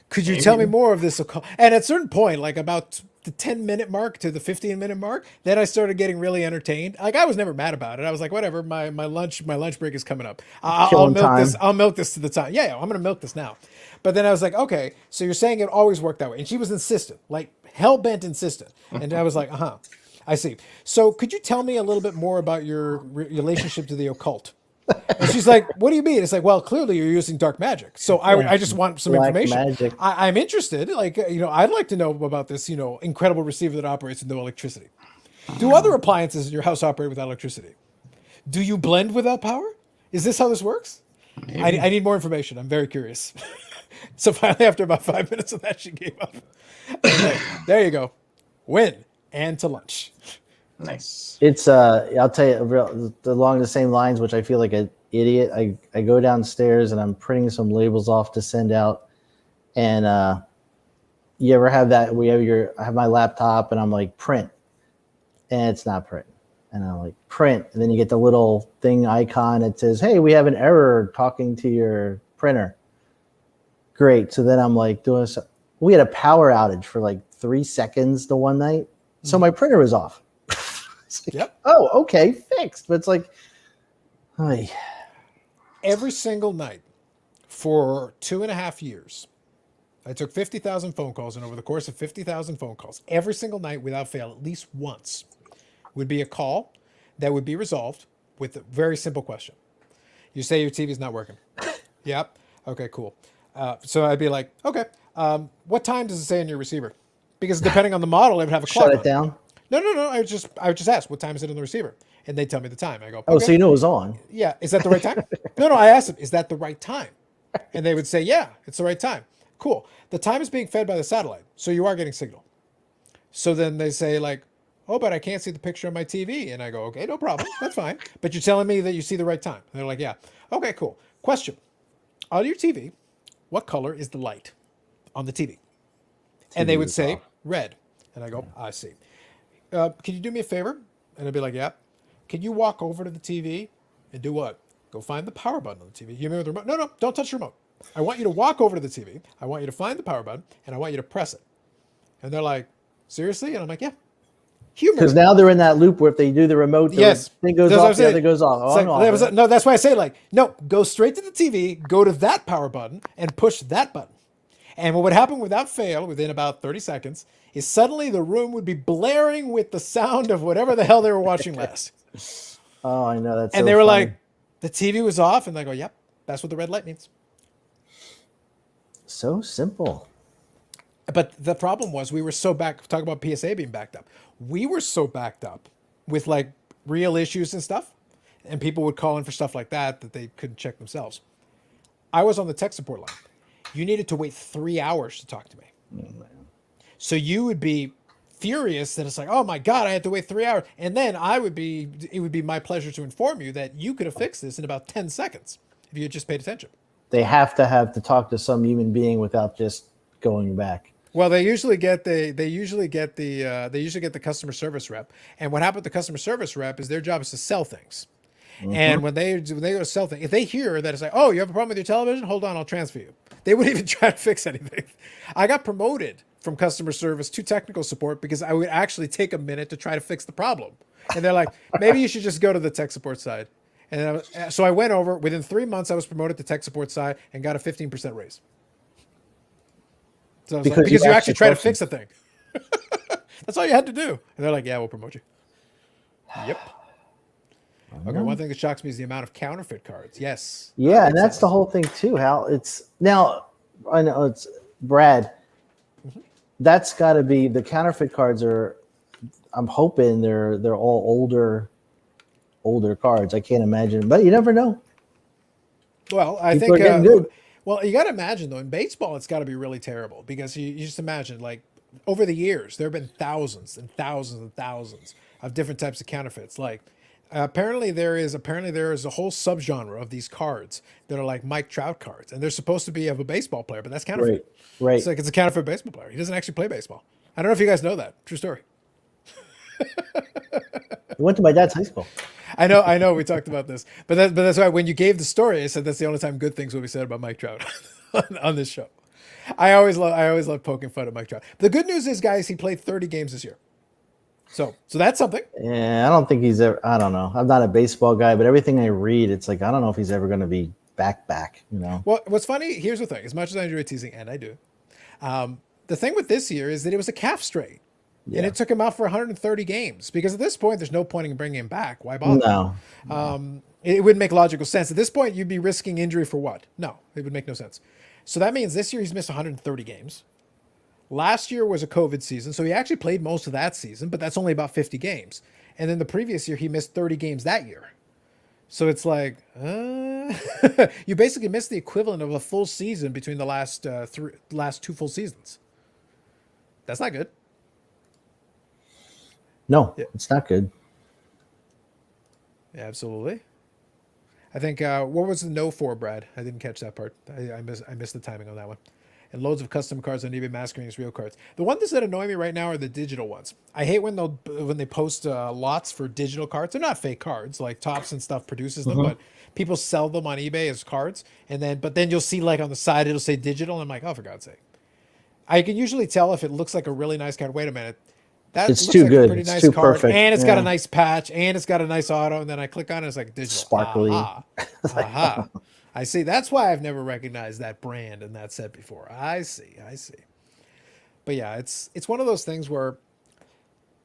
Could you tell me more of this? And at a certain point, like about the 10-minute mark to the 15-minute mark, then I started getting really entertained. Like, I was never mad about it. I was like, whatever, my lunch break is coming up. I'll Killing milk time. this. I'll milk this to the time. Yeah, I'm gonna milk this now. But then I was like, okay, so you're saying it always worked that way. And she was insistent, like hell bent insistent. And I was like, I see. So could you tell me a little bit more about your relationship to the occult? And she's like, what do you mean? It's like, well, clearly you're using dark magic. So I just want some Black information. magic. I'm interested. Like, I'd like to know about this, incredible receiver that operates with no electricity. Do other appliances in your house operate without electricity? Do you blend without power? Is this how this works? I need more information. I'm very curious. So finally, after about 5 minutes of that, she gave up. Like, there you go. Win. And to lunch. Nice. It's I'll tell you along the same lines, which I feel like an idiot. I go downstairs and I'm printing some labels off to send out, and you ever have that? I have my laptop and I'm like print, and it's not print, and I'm like print, and then you get the little thing icon that says, "Hey, we have an error talking to your printer." Great. So then I'm like doing. We had a power outage for like 3 seconds the one night, so my printer was off. Like, yep. Oh, okay, fixed. But it's like, hi. Every single night for 2.5 years, I took 50,000 phone calls, and over the course of 50,000 phone calls, every single night without fail, at least once, would be a call that would be resolved with a very simple question. You say your TV's not working. Yep. Okay, cool. So I'd be like, okay, what time does it say in your receiver? Because depending on the model, it would have a clock Shut on it down. No. I would just ask, what time is it on the receiver? And they tell me the time. I go, Oh, okay. so you know it was on. Yeah, is that the right time? No, I asked them, is that the right time? And they would say, yeah, it's the right time. Cool. The time is being fed by the satellite, so you are getting signal. So then they say like, oh, but I can't see the picture on my TV. And I go, okay, no problem. That's fine. But you're telling me that you see the right time. And they're like, yeah. Okay, cool. Question. On your TV, what color is the light on the TV? And they would say red. And I go, I see. Can you do me a favor? And I'd be like, yeah. Can you walk over to the TV and do what? Go find the power button on the TV. You remember the remote? No, don't touch the remote. I want you to walk over to the TV. I want you to find the power button, and I want you to press it. And they're like, seriously? And I'm like, yeah. Humor. Because now they're in that loop where if they do the remote, the thing goes off, the other goes off. Oh, no, that's why I say like, no, go straight to the TV, go to that power button, and push that button. And what would happen without fail, within about 30 seconds, is suddenly the room would be blaring with the sound of whatever the hell they were watching last. Oh, I know. That's and so they were funny. like, the TV was off, and they go, yep, that's what the red light means. So simple. But the problem was we were so talk about PSA being backed up. We were so backed up with like real issues and stuff, and people would call in for stuff like that they couldn't check themselves. I was on the tech support line. You needed to wait 3 hours to talk to me. So you would be furious that it's like, oh my God, I had to wait 3 hours. And then it would be my pleasure to inform you that you could have fixed this in about 10 seconds if you had just paid attention. They have to talk to some human being without just going back. Well, they usually get the customer service rep. And what happened with the customer service rep is their job is to sell things. Mm-hmm. And when they go to sell things, if they hear that it's like, oh, you have a problem with your television? Hold on, I'll transfer you. They wouldn't even try to fix anything. I got promoted from customer service to technical support because I would actually take a minute to try to fix the problem. And they're like, maybe you should just go to the tech support side. And so I went over. Within 3 months, I was promoted to tech support side and got a 15% raise. So because you actually try to fix a thing. That's all you had to do. And they're like, yeah, we'll promote you. Yep. Okay, one thing that shocks me is the amount of counterfeit cards. Yes. Yeah, and that's the whole thing too, Hal. I know it's Brad. Mm-hmm. That's got to be the counterfeit cards are. I'm hoping they're all older cards. I can't imagine, but you never know. Well, I think. Well, you got to imagine though in baseball, it's got to be really terrible because you just imagine like over the years there have been thousands and thousands and thousands of different types of counterfeits. Like apparently there is a whole subgenre of these cards that are like Mike Trout cards, and they're supposed to be of a baseball player, but that's counterfeit. Right. It's like it's a counterfeit baseball player. He doesn't actually play baseball. I don't know if you guys know that. True story. I went to my dad's high school. I know. We talked about this, but that's why when you gave the story, I said that's the only time good things will be said about Mike Trout on this show. I always love poking fun at Mike Trout. The good news is, guys, he played 30 games this year. So that's something. Yeah, I don't think he's ever. I don't know. I'm not a baseball guy, but everything I read, it's like I don't know if he's ever going to be back. You know. Well, what's funny? Here's the thing. As much as I enjoy teasing, and I do, the thing with this year is that it was a calf strain, and it took him out for 130 games. Because at this point, there's no point in bringing him back. Why bother? No. It wouldn't make logical sense. At this point, you'd be risking injury for what? No, it would make no sense. So that means this year he's missed 130 games. Last year was a COVID season, so he actually played most of that season, but that's only about 50 games. And then the previous year, he missed 30 games that year. So it's like, you basically missed the equivalent of a full season between the last two full seasons. That's not good. No, it's not good. Yeah, absolutely. I think what was the no for, Brad? I didn't catch that part. I missed the timing on that one. And loads of custom cards on eBay masquerading as real cards. The ones that annoy me right now are the digital ones. I hate when they post lots for digital cards. They're not fake cards, like Topps and stuff produces them, but people sell them on eBay as cards. But then you'll see like on the side it'll say digital, and I'm like, oh, for God's sake. I can usually tell if it looks like a really nice card. Wait a minute. It's too good. A pretty nice card, perfect. and it's got a nice patch, and it's got a nice auto, and then I click on it, it's like digital. Sparkly. Aha. I see. That's why I've never recognized that brand and that set before. I see. But yeah, it's one of those things where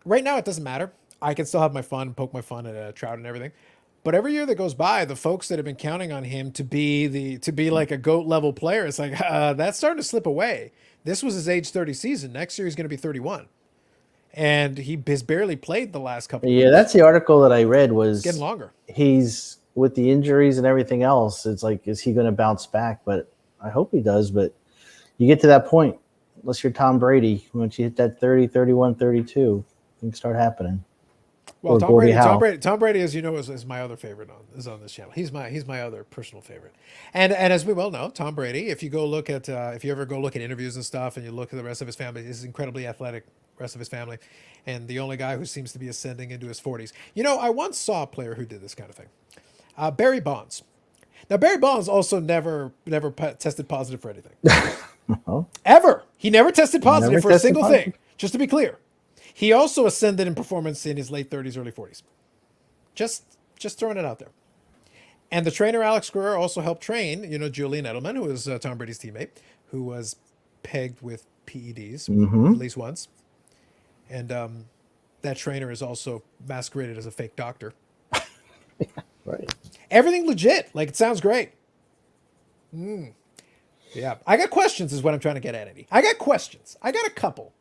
right now it doesn't matter. I can still have my fun, poke my fun at Trout and everything. But every year that goes by, the folks that have been counting on him to be like a GOAT level player, it's like that's starting to slip away. This was his age 30 season. Next year he's going to be 31. And he has barely played the last couple of years. That's the article that I read was It's getting longer. He's with the injuries and everything else. It's like, is he going to bounce back? But I hope he does. But you get to that point, unless you're Tom Brady, once you hit that 30, 31, 32, things start happening. Well, Tom Brady, as you know, is my other favorite on this channel. He's my other personal favorite. And as we well know, Tom Brady, if you ever go look at interviews and stuff, and you look at the rest of his family, he's incredibly athletic. Rest of his family, and the only guy who seems to be ascending into his 40s. You know, I once saw a player who did this kind of thing. Barry Bonds. Now, Barry Bonds also never tested positive for anything. Ever. He never tested positive for a single thing. Just to be clear. He also ascended in performance in his late 30s, early 40s. Just throwing it out there. And the trainer, Alex Guerrero, also helped train, Julian Edelman, who was Tom Brady's teammate, who was pegged with PEDs at least once. And that trainer is also masqueraded as a fake doctor. Right. Everything legit. Like, it sounds great. Yeah. I got questions is what I'm trying to get at, Eddie. I got questions. I got a couple.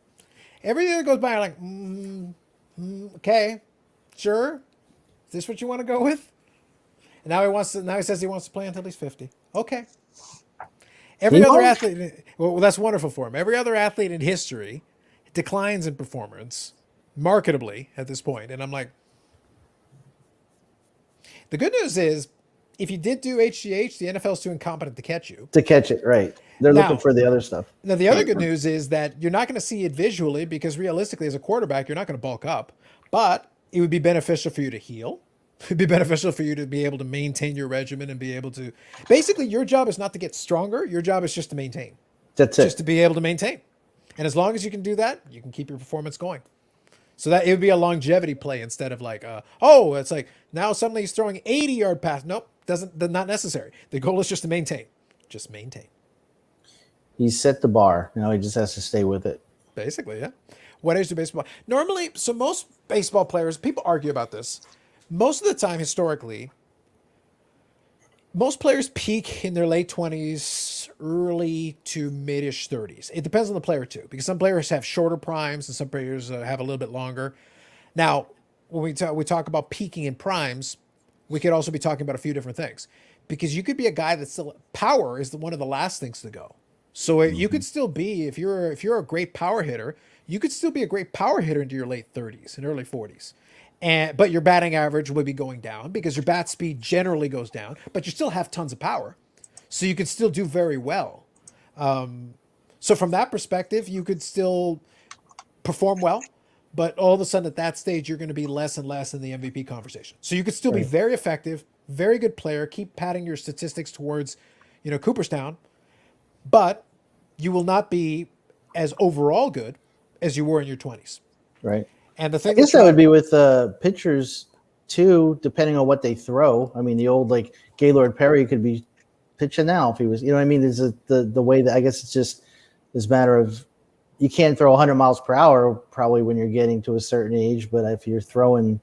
Everything that goes by, I'm like, okay, sure. Is this what you want to go with? And now he says he wants to play until he's 50. Okay. Every other athlete, well, that's wonderful for him. Every other athlete in history declines in performance marketably at this point. And I'm like, the good news is if you did do HGH, the NFL's too incompetent to catch you. To catch it, right. They're looking for the other stuff. Now, the other good news is that you're not going to see it visually because realistically, as a quarterback, you're not going to bulk up. But it would be beneficial for you to heal. It would be beneficial for you to be able to maintain your regimen and be able to... Basically, your job is not to get stronger. Your job is just to maintain. That's it. Just to be able to maintain. And as long as you can do that, you can keep your performance going. So that it would be a longevity play instead of like, it's like now suddenly he's throwing 80-yard pass. Nope, not necessary. The goal is just to maintain. Just maintain. He's set the bar. He just has to stay with it. Basically, yeah. What age do baseball? Normally, so most baseball players, people argue about this. Most of the time, historically, most players peak in their late 20s, early to mid-ish 30s. It depends on the player, too, because some players have shorter primes and some players have a little bit longer. Now, when we talk about peaking in primes, we could also be talking about a few different things, because you could be a guy that's still... Power is one of the last things to go. So you could still be, if you're a great power hitter, you could still be a great power hitter into your late 30s and early 40s. But your batting average will be going down because your bat speed generally goes down, but you still have tons of power. So you can still do very well. So from that perspective, you could still perform well, but all of a sudden at that stage, you're going to be less and less in the MVP conversation. So you could still be very effective, very good player, keep padding your statistics towards, Cooperstown, but you will not be as overall good as you were in your 20s. Right. And the I thing guess that would be with pitchers too, depending on what they throw. I mean, the old like Gaylord Perry could be pitching now if he was, you know what I mean? There's the way that I guess it's just this matter of you can't throw 100 miles per hour probably when you're getting to a certain age, but if you're throwing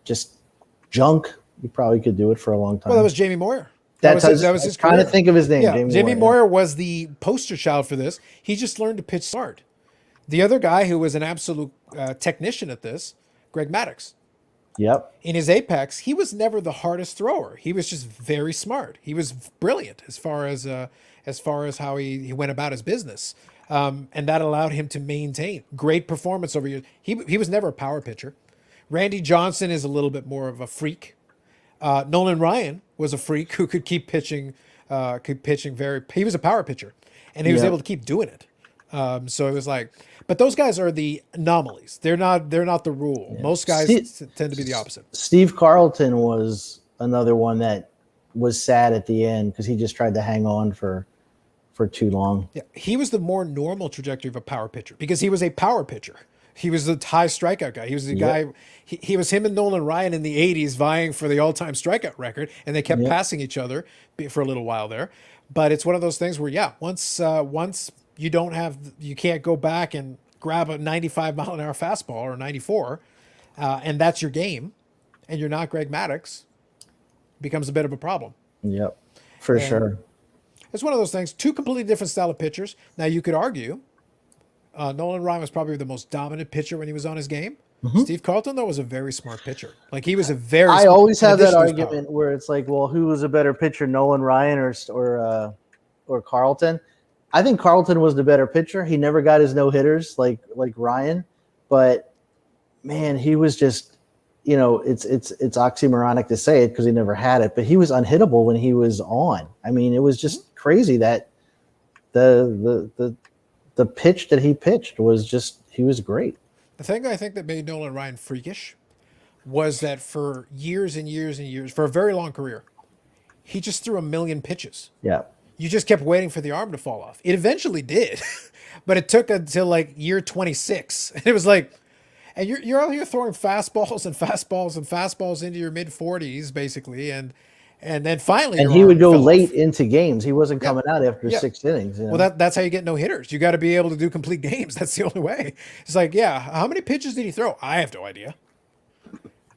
just junk, you probably could do it for a long time. Well, that was Jamie Moyer. That was his I was career. trying to think of his name. Yeah, Jamie Moyer. Moyer was the poster child for this. He just learned to pitch smart. The other guy who was an absolute technician at this, Greg Maddux. Yep. In his apex, he was never the hardest thrower. He was just very smart. He was brilliant as far as how he went about his business, and that allowed him to maintain great performance over years. He was never a power pitcher. Randy Johnson is a little bit more of a freak. Nolan Ryan was a freak who could keep pitching. He was a power pitcher, and he was able to keep doing it. So it was like, but those guys are the anomalies. They're not the rule. Yeah. Most guys tend to be the opposite. Steve Carlton was another one that was sad at the end because he just tried to hang on for too long. Yeah, he was the more normal trajectory of a power pitcher because he was a power pitcher. He was the high strikeout guy. He was the guy. He was him and Nolan Ryan in the 80s vying for the all-time strikeout record, and they kept passing each other for a little while there. But it's one of those things where, once you can't go back and grab a 95 mile an hour fastball or 94, and that's your game, and you're not Greg Maddux, becomes a bit of a problem. Yep, for sure. It's one of those things. Two completely different style of pitchers. Now you could argue Nolan Ryan was probably the most dominant pitcher when he was on his game. Mm-hmm. Steve Carlton, though, was a very smart pitcher. Like he was a very. I always have that argument where it's like, well, who was a better pitcher, Nolan Ryan or Carlton? I think Carlton was the better pitcher. He never got his no hitters like Ryan, but man, he was just, it's oxymoronic to say it because he never had it, but he was unhittable when he was on. I mean, it was just crazy that the pitch that he pitched was just, he was great. The thing I think that made Nolan Ryan freakish was that for years and years and years, for a very long career, he just threw a million pitches. Yeah. You just kept waiting for the arm to fall off. It eventually did, but it took until like year 26. And it was like, and you're out here throwing fastballs and fastballs and fastballs into your mid 40s basically, and then finally, and he would go late into games. He wasn't coming out after 6 innings. Well, that's how you get no hitters. You got to be able to do complete games. That's the only way. It's like, how many pitches did he throw? I have no idea.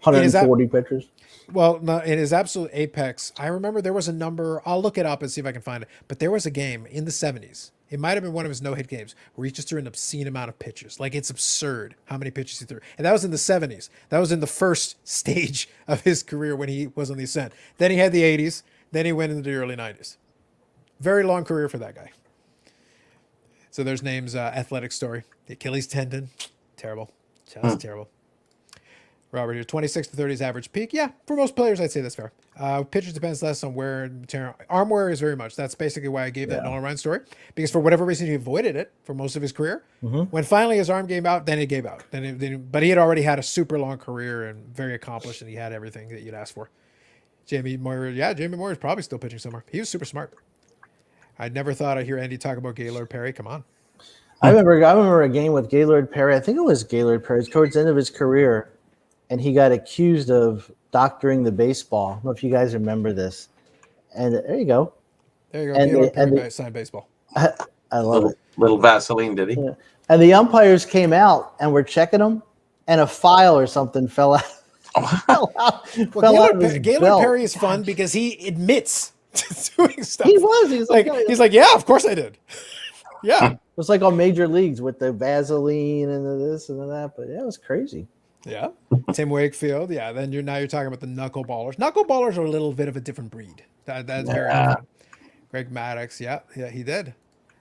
140 pitches. Well, no, in his absolute apex, I remember there was a number. I'll look it up and see if I can find it. But there was a game in the 70s. It might have been one of his no-hit games where he just threw an obscene amount of pitches. Like, it's absurd how many pitches he threw. And that was in the 70s. That was in the first stage of his career when he was on the ascent. Then he had the 80s. Then he went into the early 90s. Very long career for that guy. So there's names, athletic story. The Achilles tendon. Terrible. Just terrible. Robert here, 26 to 30s average peak. Yeah, for most players, I'd say that's fair. Pitchers depends less on wear and tear. Arm wear is very much. That's basically why I gave that Nolan Ryan story. Because for whatever reason, he avoided it for most of his career. Mm-hmm. When finally his arm gave out, then it gave out. But he had already had a super long career and very accomplished, and he had everything that you'd ask for. Jamie Moyer is probably still pitching somewhere. He was super smart. I never thought I'd hear Andy talk about Gaylord Perry. Come on. I remember a game with Gaylord Perry. I think it was Gaylord Perry. Towards the end of his career. And he got accused of doctoring the baseball. I don't know if you guys remember this. And there you go. There you go. And signed baseball. I love it. Little Vaseline, did he? Yeah. And the umpires came out and were checking him, and a file or something fell out. Gaylord Perry is fun because he admits to doing stuff. He was. He's like, yeah, of course I did. Yeah. It was like on Major Leagues with the Vaseline and the this and the that. But yeah, it was crazy. Yeah, Tim Wakefield. Yeah, then you're talking about the knuckleballers. Knuckleballers are a little bit of a different breed. That's very different. Greg Maddux. Yeah, he did,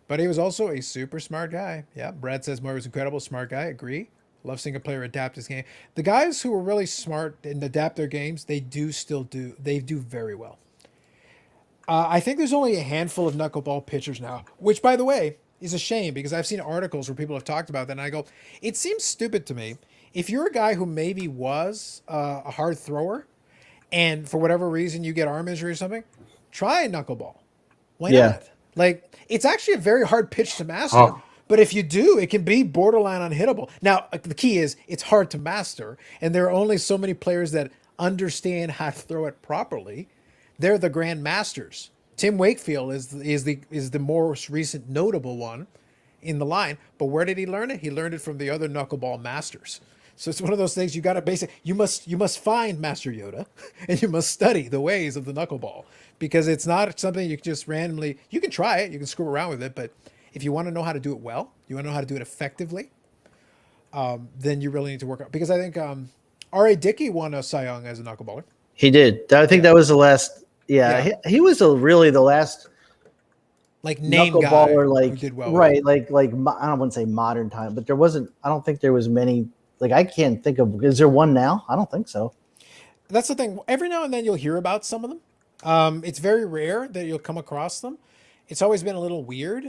but he was also a super smart guy. Yeah, Brad says Moore was incredible, smart guy. Agree. Love seeing a player adapt his game. The guys who are really smart and adapt their games, they do very well. I think there's only a handful of knuckleball pitchers now, which, by the way, is a shame because I've seen articles where people have talked about that, and I go, it seems stupid to me. If you're a guy who maybe was a hard thrower and for whatever reason you get arm injury or something, try a knuckleball. Why not? Like, it's actually a very hard pitch to master. Oh. But if you do, it can be borderline unhittable. Now, the key is it's hard to master, and there are only so many players that understand how to throw it properly. They're the grand masters. Tim Wakefield is the most recent notable one in the line. But where did he learn it? He learned it from the other knuckleball masters. So it's one of those things you got to you must find Master Yoda, and you must study the ways of the knuckleball, because it's not something you can just randomly. You can try it, you can screw around with it, but if you want to know how to do it well, you want to know how to do it effectively, then you really need to work out. Because I think R.A. Dickey won a Cy Young as a knuckleballer. He did. I think that was the last. Yeah, he was really the last like name knuckleballer, guy like who did well. Right, like I don't want to say modern time, but there wasn't. I don't think there was many. Like I can't think of. Is there one now? I don't think so. That's the thing. Every now and then you'll hear about some of them. It's very rare that you'll come across them. It's always been a little weird.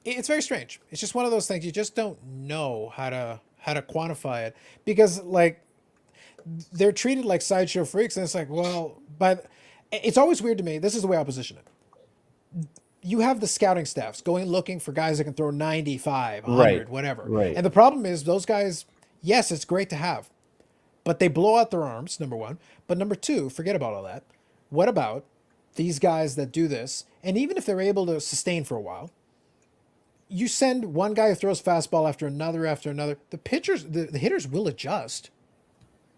It's very strange. It's just one of those things you just don't know how to quantify it, because like they're treated like sideshow freaks, and it's like, well, but it's always weird to me. This is the way I'll position it. You have the scouting staffs going looking for guys that can throw 95, 100, whatever. Right. And the problem is those guys, yes, it's great to have, but they blow out their arms, number one. But number two, forget about all that. What about these guys that do this, and even if they're able to sustain for a while, you send one guy who throws fastball after another, the pitchers, the hitters will adjust.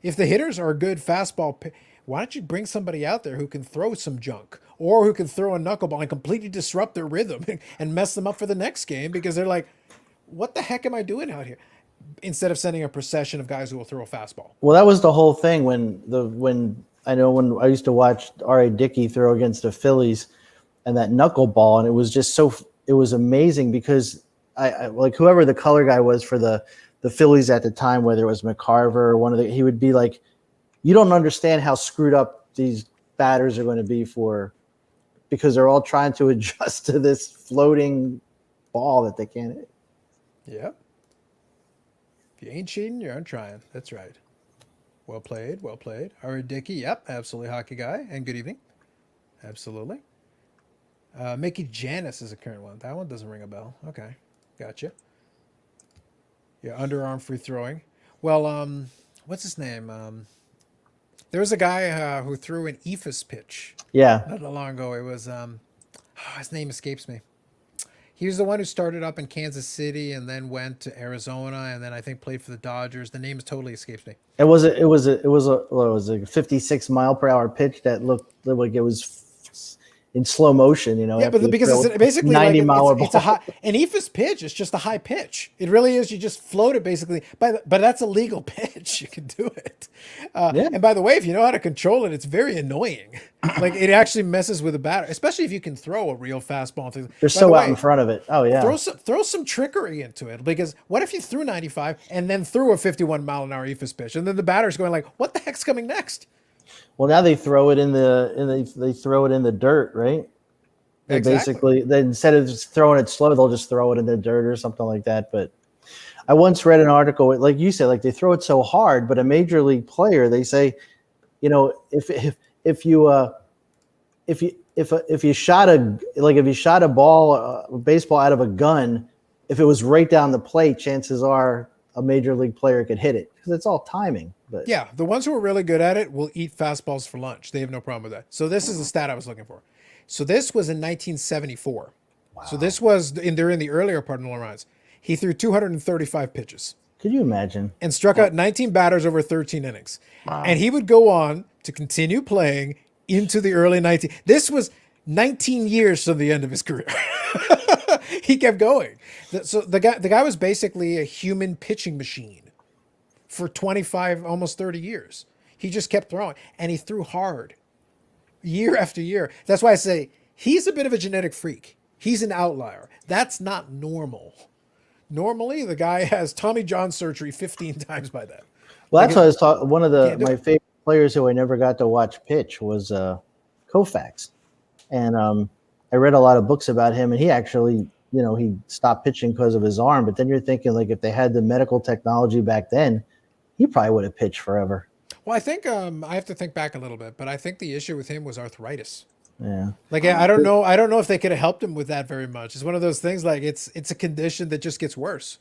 If the hitters are a good fastball, why don't you bring somebody out there who can throw some junk, or who can throw a knuckleball and completely disrupt their rhythm and mess them up for the next game, because they're like, what the heck am I doing out here? Instead of sending a procession of guys who will throw a fastball. Well, that was the whole thing when I used to watch R.A. Dickey throw against the Phillies and that knuckleball, and it was just it was amazing, because I like whoever the color guy was for the Phillies at the time, whether it was McCarver or he would be like, you don't understand how screwed up these batters are going to be because they're all trying to adjust to this floating ball that they can't hit. Yep. If you ain't cheating, you aren't trying. That's right. Well played. Well played. R.A. Dickey. Yep. Absolutely hockey guy. And good evening. Absolutely. Mickey Janis is a current one. That one doesn't ring a bell. Okay. Gotcha. Yeah. Underarm free throwing. Well, what's his name? There was a guy who threw an ephus pitch. Yeah. Not long ago. It was, his name escapes me. He was the one who started up in Kansas City and then went to Arizona, and then I think played for the Dodgers. The name totally escapes me. It was a 56 mile per hour pitch that looked like it was in slow motion, Yeah, but because it's basically 90 like mile it's a high, an ephus pitch. It's just a high pitch. It really is. You just float it basically, but that's a legal pitch. You can do it. And by the way, if you know how to control it, it's very annoying. Like it actually messes with the batter, especially if you can throw a real fastball and things. They're so out in front of it. Oh yeah. Throw some trickery into it, because what if you threw 95 and then threw a 51 mile an hour ephus pitch, and then the batter's going like, what the heck's coming next? Well, now they throw it they throw it in the dirt, right? They basically, instead of just throwing it slow, they'll just throw it in the dirt or something like that. But I once read an article, like you said, like they throw it so hard, but a major league player, they say, you know, if you shot a baseball out of a gun, if it was right down the plate, chances are a major league player could hit it, because it's all timing. But yeah, the ones who are really good at it will eat fastballs for lunch. They have no problem with that. So this is the stat I was looking for. So this was in 1974. Wow. So this was they're in the earlier part of the runs. He threw 235 pitches. Could you imagine? And struck out 19 batters over 13 innings. Wow. And he would go on to continue playing into the early 19. This was 19 years from the end of his career. He kept going. So the guy was basically a human pitching machine for 25, almost 30 years. He just kept throwing, and he threw hard year after year. That's why I say he's a bit of a genetic freak. He's an outlier. That's not normal. Normally, the guy has Tommy John surgery 15 times by then. Well, that's why I was talking. One of my favorite players who I never got to watch pitch was Koufax, and I read a lot of books about him. And he actually, he stopped pitching because of his arm. But then you're thinking, like, if they had the medical technology back then, he probably would have pitched forever. Well, I think I have to think back a little bit, but I think the issue with him was arthritis. Yeah. Like I don't know if they could have helped him with that very much. It's one of those things like it's a condition that just gets worse.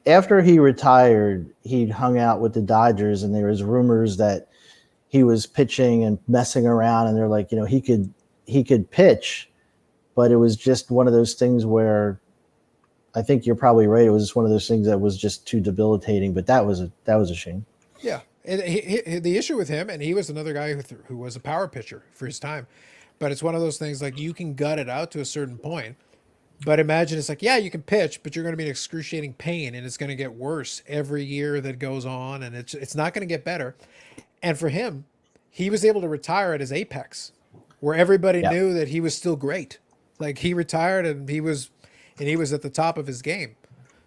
After he retired, he hung out with the Dodgers, and there was rumors that he was pitching and messing around, and they're like, he could pitch, but it was just one of those things where I think you're probably right. It was just one of those things that was just too debilitating, but that was a shame. Yeah. And the issue with him, and he was another guy who was a power pitcher for his time, but it's one of those things like you can gut it out to a certain point. But imagine it's like, yeah, you can pitch, but you're going to be in excruciating pain, and it's going to get worse every year that goes on, and it's not going to get better. And for him, he was able to retire at his apex, where everybody knew that he was still great. Like he retired, and he was at the top of his game.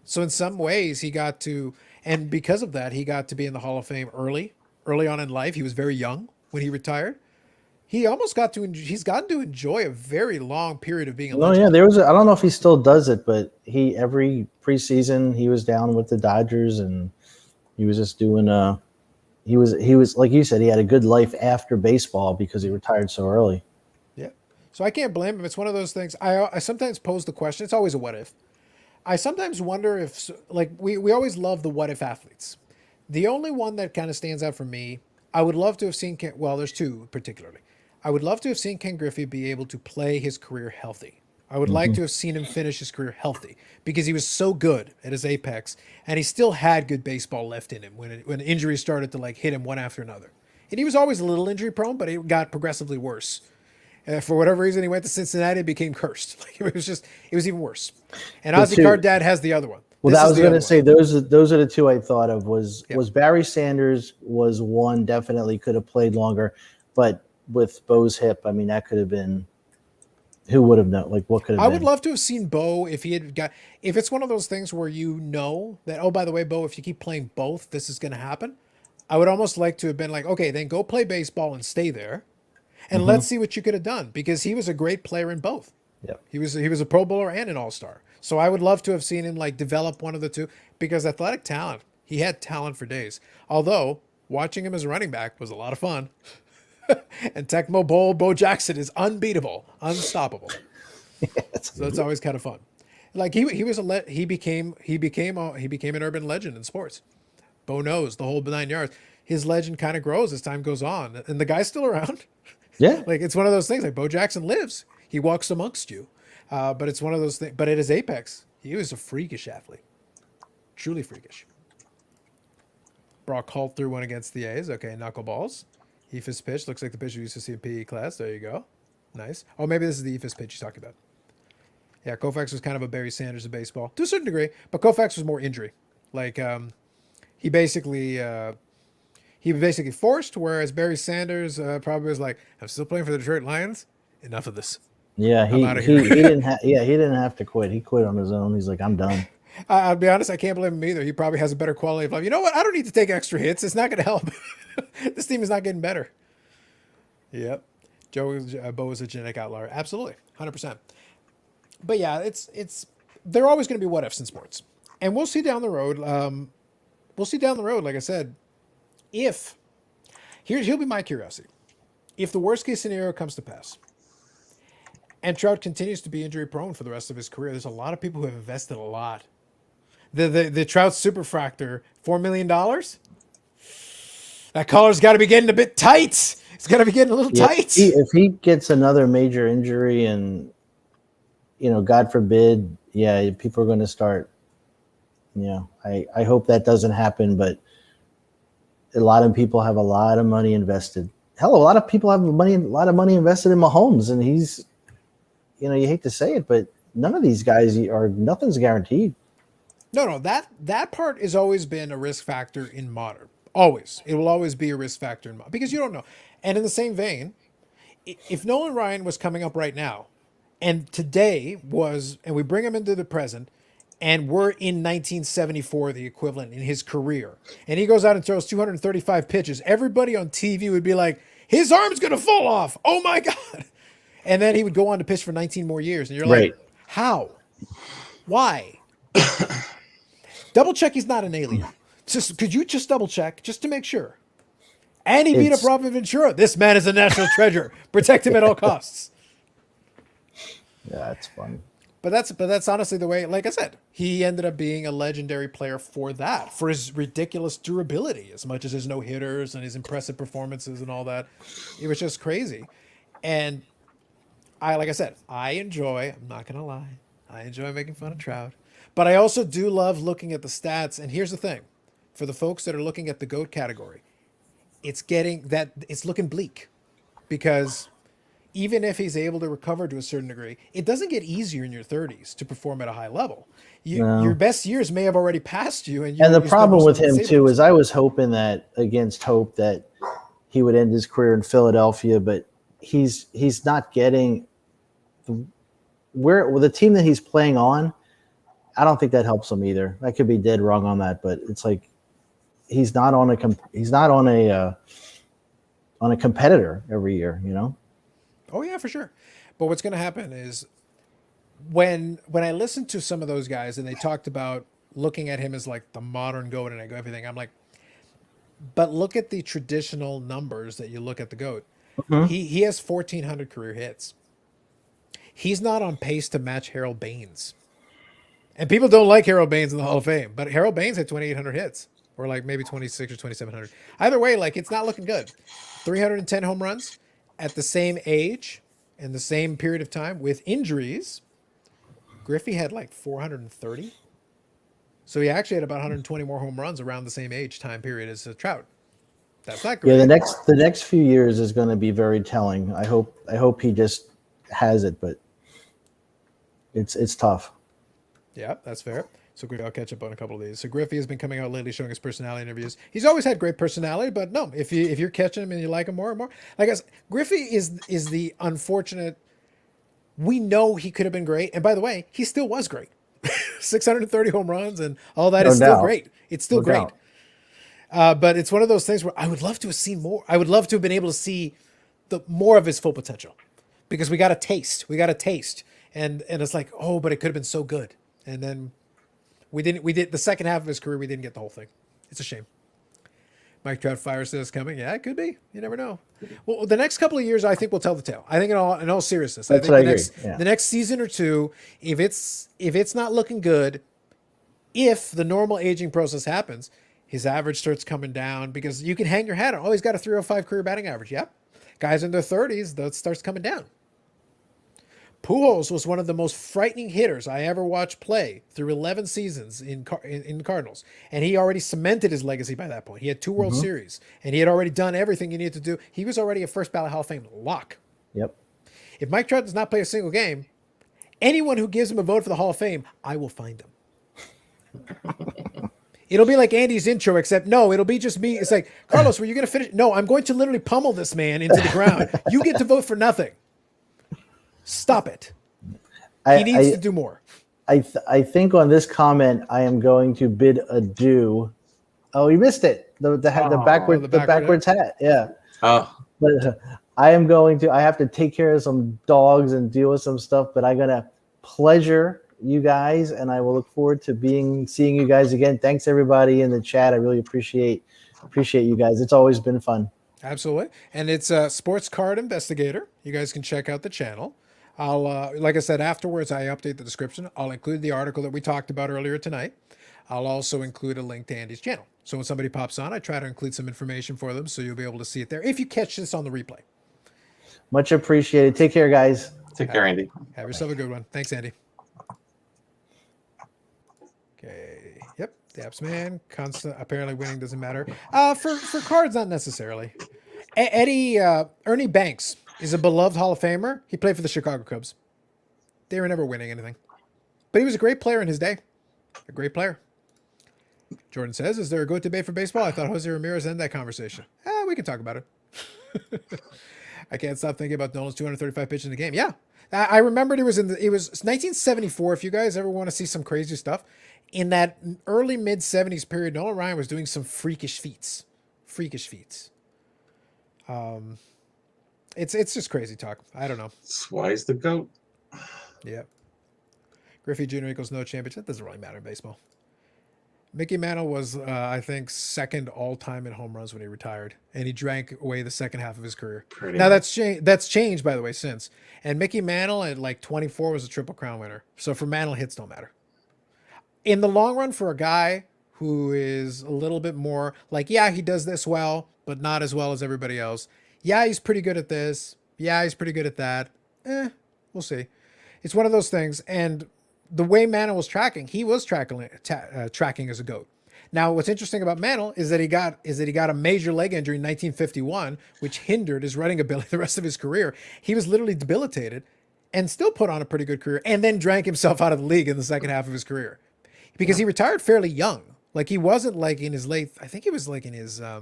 So in some ways, he got to, and because of that, he got to be in the Hall of Fame early on in life. He was very young when he retired. He almost he's gotten to enjoy a very long period of being a legend. Yeah, I don't know if he still does it, but every preseason he was down with the Dodgers, and he was just doing he was like you said, he had a good life after baseball because he retired so early. Yeah. So I can't blame him. It's one of those things. I sometimes pose the question. It's always a what if. I sometimes wonder if, like, we always love the what if athletes. The only one that kind of stands out for me, I would love to have seen there's two particularly. I would love to have seen Ken Griffey be able to play his career healthy. I would like to have seen him finish his career healthy because he was so good at his apex, and he still had good baseball left in him when injuries started to like hit him one after another. And he was always a little injury prone, but it got progressively worse. For whatever reason, he went to Cincinnati and became cursed. Like it was even worse. And Ozzie Cardad has the other one. Well, I was going to say those are the two I thought of. Was Barry Sanders was one, definitely could have played longer, but with Bo's hip, I mean, that could have been, who would have known? Like, what could have been? I would love to have seen Bo if it's one of those things where that, oh, by the way, Bo, if you keep playing both, this is going to happen. I would almost like to have been like, okay, then go play baseball and stay there. And let's see what you could have done, because he was a great player in both. Yeah. He was a Pro Bowler and an All-Star. So I would love to have seen him like develop one of the two, because athletic talent, he had talent for days. Although watching him as a running back was a lot of fun. And Tecmo Bowl Bo Jackson is unbeatable, unstoppable. So it's always kind of fun. Like he became an urban legend in sports. Bo knows the whole 9 yards. His legend kind of grows as time goes on, and the guy's still around. Yeah, like it's one of those things. Like Bo Jackson lives, he walks amongst you, but it's one of those things. But at his apex, he was a freakish athlete, truly freakish. Brock Holt threw one against the A's. Okay, knuckleballs. Ephus pitch looks like the pitch we used to see in PE class. There you go. Nice. Oh, maybe this is the Ephus pitch he's talking about. Yeah, Koufax was kind of a Barry Sanders of baseball to a certain degree, but Koufax was more injury. Like he basically forced, whereas Barry Sanders probably was like, "I'm still playing for the Detroit Lions. Enough of this." Yeah, he didn't have to quit. He quit on his own. He's like, "I'm done." I'll be honest, I can't blame him either. He probably has a better quality of life. You know what? I don't need to take extra hits. It's not going to help. This team is not getting better. Yep. Bo is a genetic outlier. Absolutely. 100%. But yeah, they're always going to be what ifs in sports. And we'll see down the road. Like I said, here'll be my curiosity. If the worst case scenario comes to pass, and Trout continues to be injury prone for the rest of his career, there's a lot of people who have invested a lot. The Trout Superfractor, $4 million. That collar's got to be getting a bit tight. It's got to be getting a little tight. If he gets another major injury, and God forbid, people are going to start. I hope that doesn't happen, but a lot of people have a lot of money invested. Hell, a lot of people have a lot of money invested in Mahomes, and he's, you hate to say it, but none of these guys nothing's guaranteed. No, that part has always been a risk factor in modern. Always. It will always be a risk factor in modern, because you don't know. And in the same vein, if Nolan Ryan was coming up right now, and today and we bring him into the present, and we're in 1974, the equivalent in his career, and he goes out and throws 235 pitches, everybody on TV would be like, his arm's going to fall off. Oh my God. And then he would go on to pitch for 19 more years. And you're like, how? Why? Double check he's not an alien. Could you just double check just to make sure? And he beat up It's- Robin Ventura. This man is a national treasure. Protect him at all costs. Yeah, it's fun. But that's honestly the way. Like I said, he ended up being a legendary player for that, for his ridiculous durability, as much as his no hitters and his impressive performances and all that. It was just crazy. And like I said, I enjoy. I'm not gonna lie, I enjoy making fun of Trout, but I also do love looking at the stats. And here's the thing, for the folks that are looking at the GOAT category, it's looking bleak, because even if he's able to recover to a certain degree, it doesn't get easier in your 30s to perform at a high level. No. Your best years may have already passed you. And And the you spent problem most with of them him disabled. too is I was hoping that against hope that he would end his career in Philadelphia, but he's not getting the team that he's playing on. I don't think that helps him either. I could be dead wrong on that, but it's like he's not on a competitor every year, you know? Oh yeah, for sure. But what's going to happen is when I listened to some of those guys and they talked about looking at him as like the modern GOAT and everything, I'm like, but look at the traditional numbers that you look at the GOAT. Mhm. He has 1,400 career hits. He's not on pace to match Harold Baines. And people don't like Harold Baines in the Hall of Fame, but Harold Baines had 2,800 hits, or like maybe 26 or 2,700. Either way, like it's not looking good. 310 home runs at the same age and the same period of time with injuries. Griffey had like 430. So he actually had about 120 more home runs around the same age time period as Trout. That's not great. Yeah, the next few years is going to be very telling. I hope he just has it, but it's tough. Yeah, that's fair. So I'll catch up on a couple of these. So Griffey has been coming out lately showing his personality interviews. He's always had great personality, but no, if you're catching him and you like him more and more, like I said, Griffey is the unfortunate. We know he could have been great, and by the way, he still was great. 630 home runs and all that No is still doubt. great. It's still No great. doubt. But it's one of those things where I would love to have seen more. I would love to have been able to see the more of his full potential, because we got a taste. And it's like, oh, but it could have been so good. And then we did the second half of his career. We didn't get the whole thing. It's a shame. Mike Trout fire says coming. Yeah, it could be. You never know. Well, the next couple of years, I think will tell the tale. I think in all seriousness, That's I what I think agree. Yeah. the next season or two, if it's not looking good, if the normal aging process happens, his average starts coming down, because you can hang your hat on, oh, he's got a 305 career batting average. Yep. Guys in their 30s, that starts coming down. Pujols was one of the most frightening hitters I ever watched play through 11 seasons in the Cardinals. And he already cemented his legacy by that point. He had 2 World Series, and he had already done everything he needed to do. He was already a first ballot Hall of Fame lock. Yep. If Mike Trout does not play a single game, anyone who gives him a vote for the Hall of Fame, I will find him. It'll be like Andy's intro, except no, it'll be just me. It's like, Carlos, were you going to finish? No, I'm going to literally pummel this man into the ground. You get to vote for nothing. Stop it. He needs to do more. I think on this comment, I am going to bid adieu. Oh, you missed it. The backwards hat. Yeah. Oh, But I have to take care of some dogs and deal with some stuff, but I'm going to pleasure you guys, and I will look forward to seeing you guys again. Thanks everybody in the chat. I really appreciate you guys. It's always been fun. Absolutely. And it's a Sports Card Investigator. You guys can check out the channel. I'll, like I said, afterwards, I update the description. I'll include the article that we talked about earlier tonight. I'll also include a link to Andy's channel. So when somebody pops on, I try to include some information for them, so you'll be able to see it there if you catch this on the replay. Much appreciated. Take care, guys. take care, Andy. Have yourself a good one. Thanks, Andy. Okay. Yep. Daps man. Constant. Apparently winning doesn't matter. For cards, not necessarily. Ernie Banks is a beloved Hall of Famer. He played for the Chicago Cubs. They were never winning anything. But he was a great player in his day. A great player. Jordan says, is there a GOAT debate for baseball? I thought Jose Ramirez ended that conversation. We can talk about it. I can't stop thinking about Nolan's 235 pitches in the game. Yeah. I remembered it was 1974. If you guys ever want to see some crazy stuff, in that early mid 70s period, Nolan Ryan was doing some freakish feats. It's just crazy talk. I don't know. That's why he's the GOAT. Yeah. Griffey Jr. equals no championship. That doesn't really matter in baseball. Mickey Mantle was, I think, second all time in home runs when he retired, and he drank away the second half of his career. Pretty Now much. that's changed, by the way, since. And Mickey Mantle at like 24 was a Triple Crown winner. So for Mantle, hits don't matter. In the long run, for a guy who is a little bit more like, yeah, he does this well, but not as well as everybody else. Yeah, he's pretty good at this. Yeah, he's pretty good at that. We'll see. It's one of those things. And the way Mantle was tracking, he was tracking as a GOAT. Now, what's interesting about Mantle is that he got a major leg injury in 1951, which hindered his running ability the rest of his career. He was literally debilitated, and still put on a pretty good career, and then drank himself out of the league in the second half of his career, because he retired fairly young. Like, he wasn't like in his late. I think he was like in his. I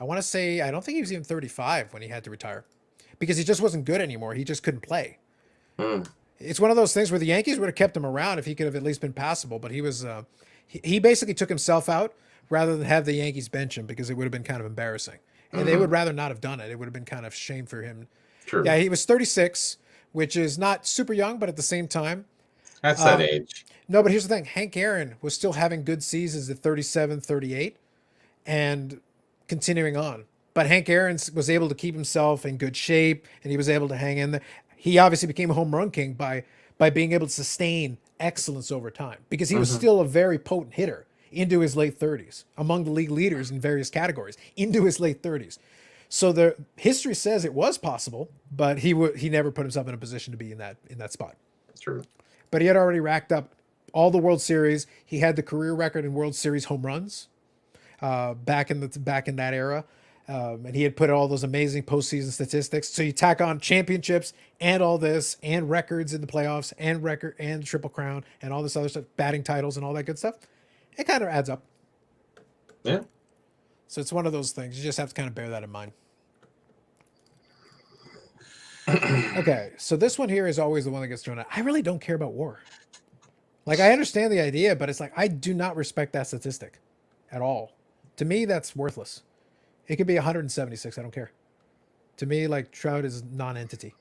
want to say, I don't think he was even 35 when he had to retire, because he just wasn't good anymore. He just couldn't play. It's one of those things where the Yankees would have kept him around if he could have at least been passable, but he was. He basically took himself out rather than have the Yankees bench him, because it would have been kind of embarrassing, and they would rather not have done it. It would have been kind of shame for him. True. Yeah, he was 36, which is not super young, but at the same time, That's that age. no. But here's the thing: Hank Aaron was still having good seasons at 37, 38, and continuing on. But Hank Aaron was able to keep himself in good shape, and he was able to hang in there. He obviously became a home run king by being able to sustain excellence over time, because he was still a very potent hitter into his late 30s, among the league leaders in various categories into his late 30s. So the history says it was possible, but he never put himself in a position to be in that spot. True. But he had already racked up all the World Series. He had the career record in World Series home runs back in that era, and he had put all those amazing postseason statistics. So you tack on championships and all this, and records in the playoffs, and Triple Crown, and all this other stuff, batting titles and all that good stuff. It kind of adds up. Yeah. So it's one of those things. You just have to kind of bear that in mind. Okay, so this one here is always the one that gets thrown out. I really don't care about WAR. Like, I understand the idea, but it's like, I do not respect that statistic at all. To me, that's worthless. It could be 176. I don't care. To me, like, Trout is non-entity.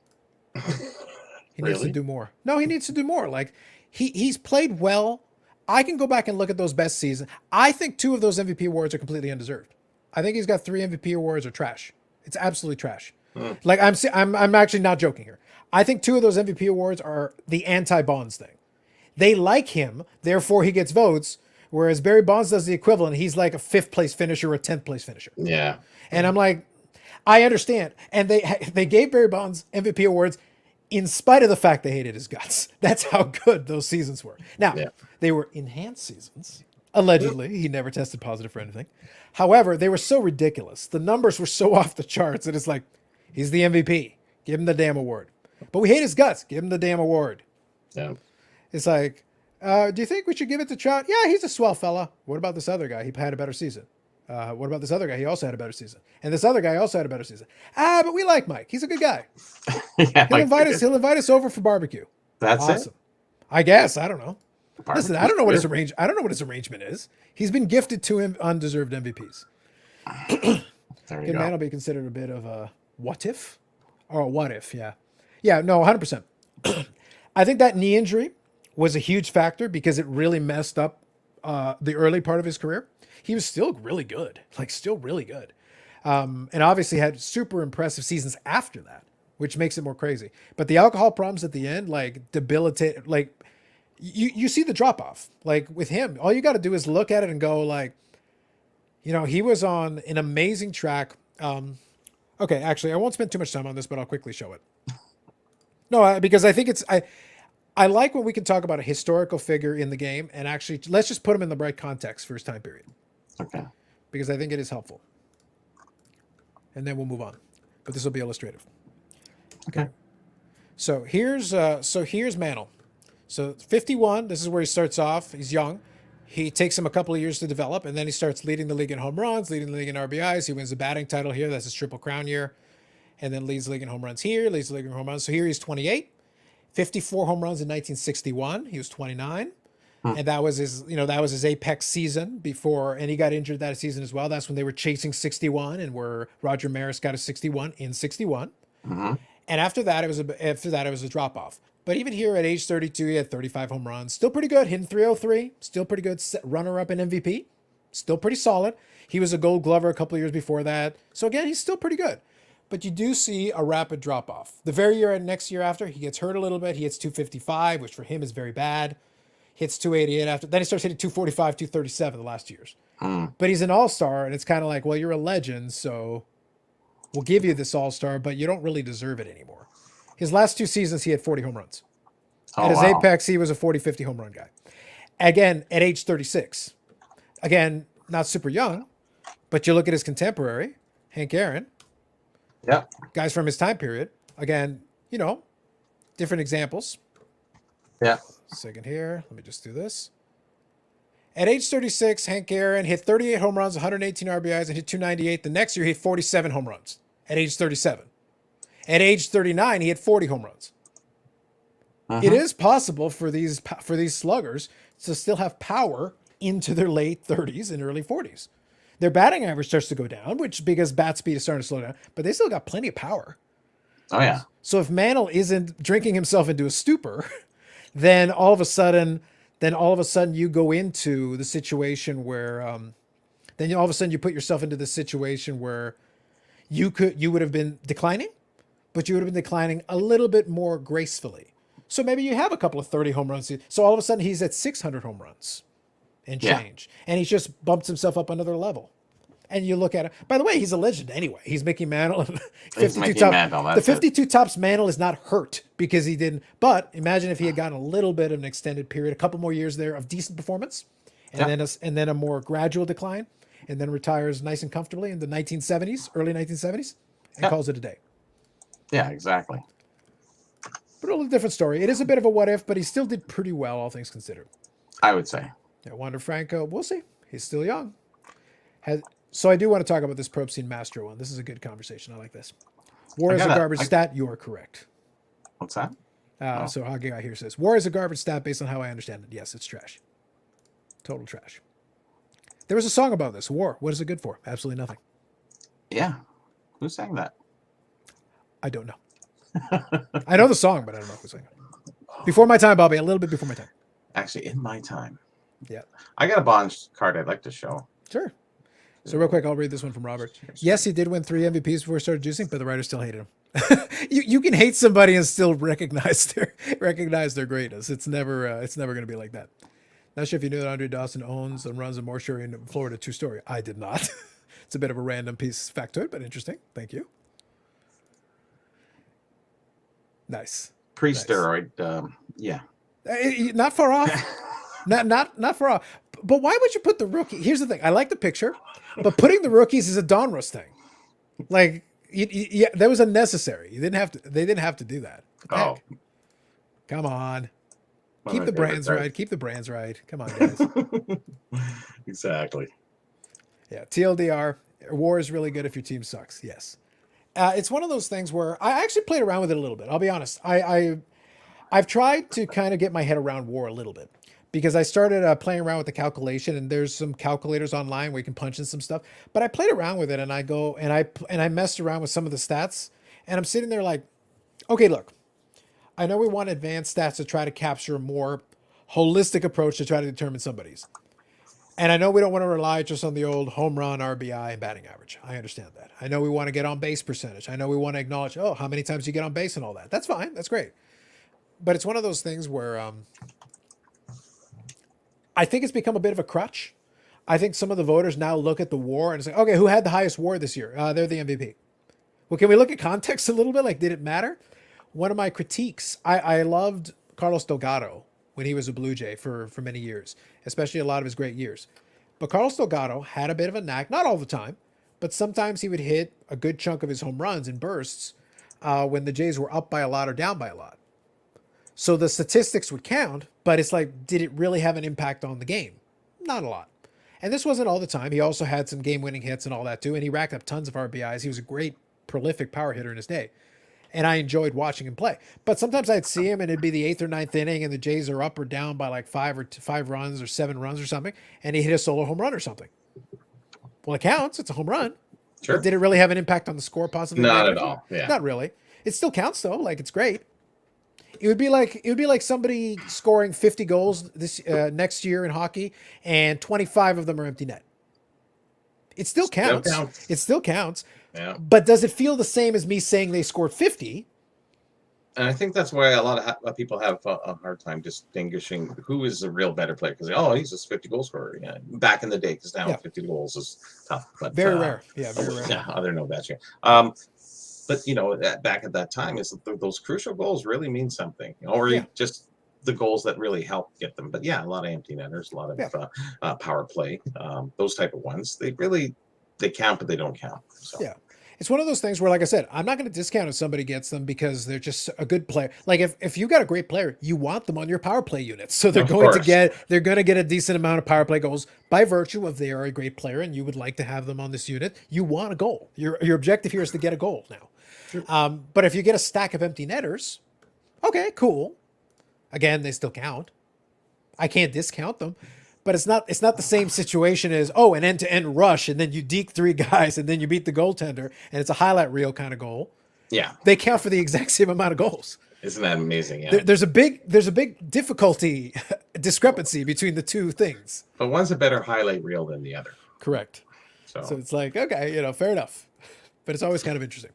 He needs to Really? do more. No, he needs to do more. Like, he's played well. I can go back and look at those best seasons. I think 2 of those MVP awards are completely undeserved. I think he's got 3 MVP awards are trash. It's absolutely trash. Like, I'm actually not joking here. I think 2 of those MVP awards are the anti-Bonds thing. They like him, therefore he gets votes, whereas Barry Bonds does the equivalent. He's like a 5th place finisher or a 10th place finisher. Yeah. And I'm like, I understand. And they gave Barry Bonds MVP awards in spite of the fact they hated his guts. That's how good those seasons were. Now, they were enhanced seasons. Allegedly, he never tested positive for anything. However, they were so ridiculous. The numbers were so off the charts that it's like, he's the MVP. Give him the damn award. But we hate his guts. Give him the damn award. Yeah. It's like, do you think we should give it to Trout? Yeah, he's a swell fella. What about this other guy? He had a better season. What about this other guy? He also had a better season. And this other guy also had a better season. But we like Mike. He's a good guy. Yeah, He'll invite us. He'll invite us over for barbecue. That's Awesome. I guess. I don't know. it. Listen, I don't know what his I don't know what his arrangement is. He's been gifted to him undeserved MVPs. There you Good go. man will be considered a bit of a what if, or a what if. Yeah, yeah. No, 100%. I think that knee injury was a huge factor, because it really messed up the early part of his career. He was still really good, like still really good. And obviously had super impressive seasons after that, which makes it more crazy. But the alcohol problems at the end, like, debilitate, like, you see the drop off. Like, with him, all you got to do is look at it and go, like, you know, he was on an amazing track. Okay, actually, I won't spend too much time on this, but I'll quickly show it. No, because I think I like when we can talk about a historical figure in the game, and actually, let's just put him in the right context for his time period, Okay. because I think it is helpful. And then we'll move on, but this will be illustrative. Okay. So here's Mantle. So 51. This is where he starts off. He's young. He takes him a couple of years to develop, and then he starts leading the league in home runs, leading the league in RBIs. He wins the batting title here. That's his Triple Crown year, and then leads the league in home runs here. Leads the league in home runs. So here he's 28. 54 home runs in 1961. He was 29. And that was his apex season before, and he got injured that season as well. That's when they were chasing 61, and where Roger Maris got a 61 in 61. And after that, it was a drop off. But even here at age 32, he had 35 home runs. Still pretty good. Hitting 303. Still pretty good. Runner-up in MVP. Still pretty solid. He was a Gold Glover a couple of years before that. So again, he's still pretty good. But you do see a rapid drop-off. The very next year after, he gets hurt a little bit. He hits 255, which for him is very bad. Hits 288 after. Then he starts hitting 245, 237 the last years. But he's an all-star, and it's kind of like, well, you're a legend, so we'll give you this all-star, but you don't really deserve it anymore. His last 2 seasons, he had 40 home runs. At his apex, he was a 40, 50 home run guy. Again, at age 36. Again, not super young, but you look at his contemporary, Hank Aaron. Yeah. Guys from his time period. Again, you know, different examples. Yeah. Second here. Let me just do this. At age 36, Hank Aaron hit 38 home runs, 118 RBIs, and hit 298. The next year, he hit 47 home runs at age 37. At age 39, he hit 40 home runs. It is possible for these sluggers to still have power into their late 30s and early 40s. Their batting average starts to go down, because bat speed is starting to slow down, but they still got plenty of power. Oh, yeah. So if Mantle isn't drinking himself into a stupor, then all of a sudden you go into the situation where, all of a sudden you put yourself into the situation where you would have been declining, but you would have been declining a little bit more gracefully. So maybe you have a couple of 30 home runs. So all of a sudden he's at 600 home runs and change. Yeah. And he's just bumped himself up another level. And you look at it. By the way, he's a legend anyway. He's Mickey Mantle. 52 top. The 52 tops Mantle is not hurt because he didn't. But imagine if he had gotten a little bit of an extended period, a couple more years there of decent performance, and then a more gradual decline, and then retires nice and comfortably in the 1970s, early 1970s, and calls it a day. Yeah, exactly. But a little different story. It is a bit of a what if, but he still did pretty well, all things considered. I would say. Yeah, Wander Franco, we'll see. He's still young. So I do want to talk about this Probe Scene Master one. This is a good conversation. I like this. War is a garbage stat. You are correct. What's that? So Hockey Guy here says, War is a garbage stat based on how I understand it. Yes, it's trash. Total trash. There was a song about this. War. What is it good for? Absolutely nothing. Yeah. Who sang that? I don't know. I know the song, but I don't know who sang it. Before my time, Bobby. A little bit before my time. Actually, in my time. Yeah. I got a Bonds card I'd like to show. Sure. So real quick, I'll read this one from Robert. Yes, he did win 3 MVPs before he started juicing, but the writers still hated him. you can hate somebody and still recognize their greatness. It's never going to be like that. Not sure if you knew that Andre Dawson owns and runs a mortuary in Florida 2-story. I did not. It's a bit of a random piece factoid, but interesting. Thank you. Nice. Pre-steroid, yeah. Not far off. Not far off. But why would you put the rookie? Here's the thing. I like the picture, but putting the rookies is a Donruss thing. Like, that was unnecessary. They didn't have to do that. Oh, come on. Keep the brands right. Keep the brands right. Come on, guys. Exactly. Yeah. TLDR. War is really good if your team sucks. Yes. It's one of those things where I actually played around with it a little bit. I'll be honest. I've tried to kind of get my head around War a little bit. Because I started playing around with the calculation, and there's some calculators online where you can punch in some stuff. But I played around with it, and I messed around with some of the stats, and I'm sitting there like, okay, look, I know we want advanced stats to try to capture a more holistic approach to try to determine somebody's. And I know we don't want to rely just on the old home run, RBI, and batting average. I understand that. I know we want to get on base percentage. I know we want to acknowledge, how many times you get on base and all that. That's fine. That's great. But it's one of those things where I think it's become a bit of a crutch. I think some of the voters now look at the WAR and say, okay, who had the highest WAR this year? They're the MVP. Well, can we look at context a little bit? Like, did it matter? One of my critiques, I loved Carlos Delgado when he was a Blue Jay for many years, especially a lot of his great years. But Carlos Delgado had a bit of a knack, not all the time, but sometimes he would hit a good chunk of his home runs in bursts when the Jays were up by a lot or down by a lot. So the statistics would count, but it's like, did it really have an impact on the game? Not a lot. And this wasn't all the time. He also had some game-winning hits and all that too, and he racked up tons of RBIs. He was a great, prolific power hitter in his day, and I enjoyed watching him play. But sometimes I'd see him, and it'd be the 8th or 9th inning, and the Jays are up or down by like 5 runs or 7 runs or something, and he hit a solo home run or something. Well, it counts. It's a home run. Sure. But did it really have an impact on the score positively? Not at all. Yeah. Not really. It still counts though. Like, it's great. It would be like somebody scoring 50 goals this next year in hockey, and 25 of them are empty net. It still counts. It still counts. Yeah. But does it feel the same as me saying they scored 50? And I think that's why a lot of people have a hard time distinguishing who is a real better player, because he's a 50 goal scorer. Yeah, back in the day, because now 50 goals is tough. But very rare. Yeah, very rare. Yeah, other know that. But back at that time, is those crucial goals really mean something, or just the goals that really help get them. But yeah, a lot of empty netters, a lot of power play, those type of ones. They count, but they don't count. So. Yeah. It's one of those things where, like I said, I'm not going to discount if somebody gets them because they're just a good player. Like if you got a great player, you want them on your power play units. So they're going to get a decent amount of power play goals by virtue of they are a great player and you would like to have them on this unit. You want a goal. Your objective here is to get a goal now. Sure. But if you get a stack of empty netters, okay, cool. Again, they still count. I can't discount them. But it's not the same situation as, an end-to-end rush, and then you deke 3 guys, and then you beat the goaltender, and it's a highlight reel kind of goal. Yeah. They count for the exact same amount of goals. Isn't that amazing? Yeah. There's a big difficulty discrepancy between the two things. But one's a better highlight reel than the other. Correct. So it's like, okay, fair enough. But it's always kind of interesting.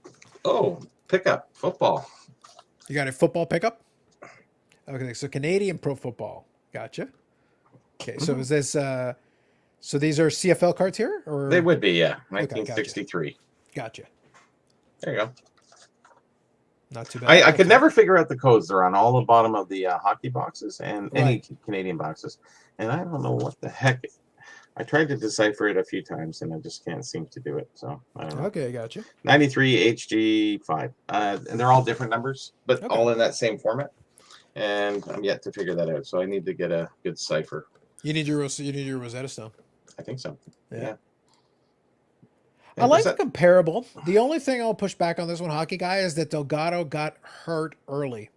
Oh, pickup, football. You got a football pickup? Okay, so Canadian pro football. Gotcha. Okay, so is this so these are CFL cards here, or they would be, yeah. 1963. Gotcha. There you go. Not too bad. I could never figure out the codes. They're on all the bottom of the hockey boxes and any Canadian boxes, and I don't know what the heck. I tried to decipher it a few times, and I just can't seem to do it. So I don't know. Okay, gotcha. 93 HG5, and they're all different numbers, but all in that same format. And I'm yet to figure that out, so I need to get a good cipher. You need your Rosetta Stone. I think so. Yeah. I like the comparable. The only thing I'll push back on this one, hockey guy, is that Delgado got hurt early,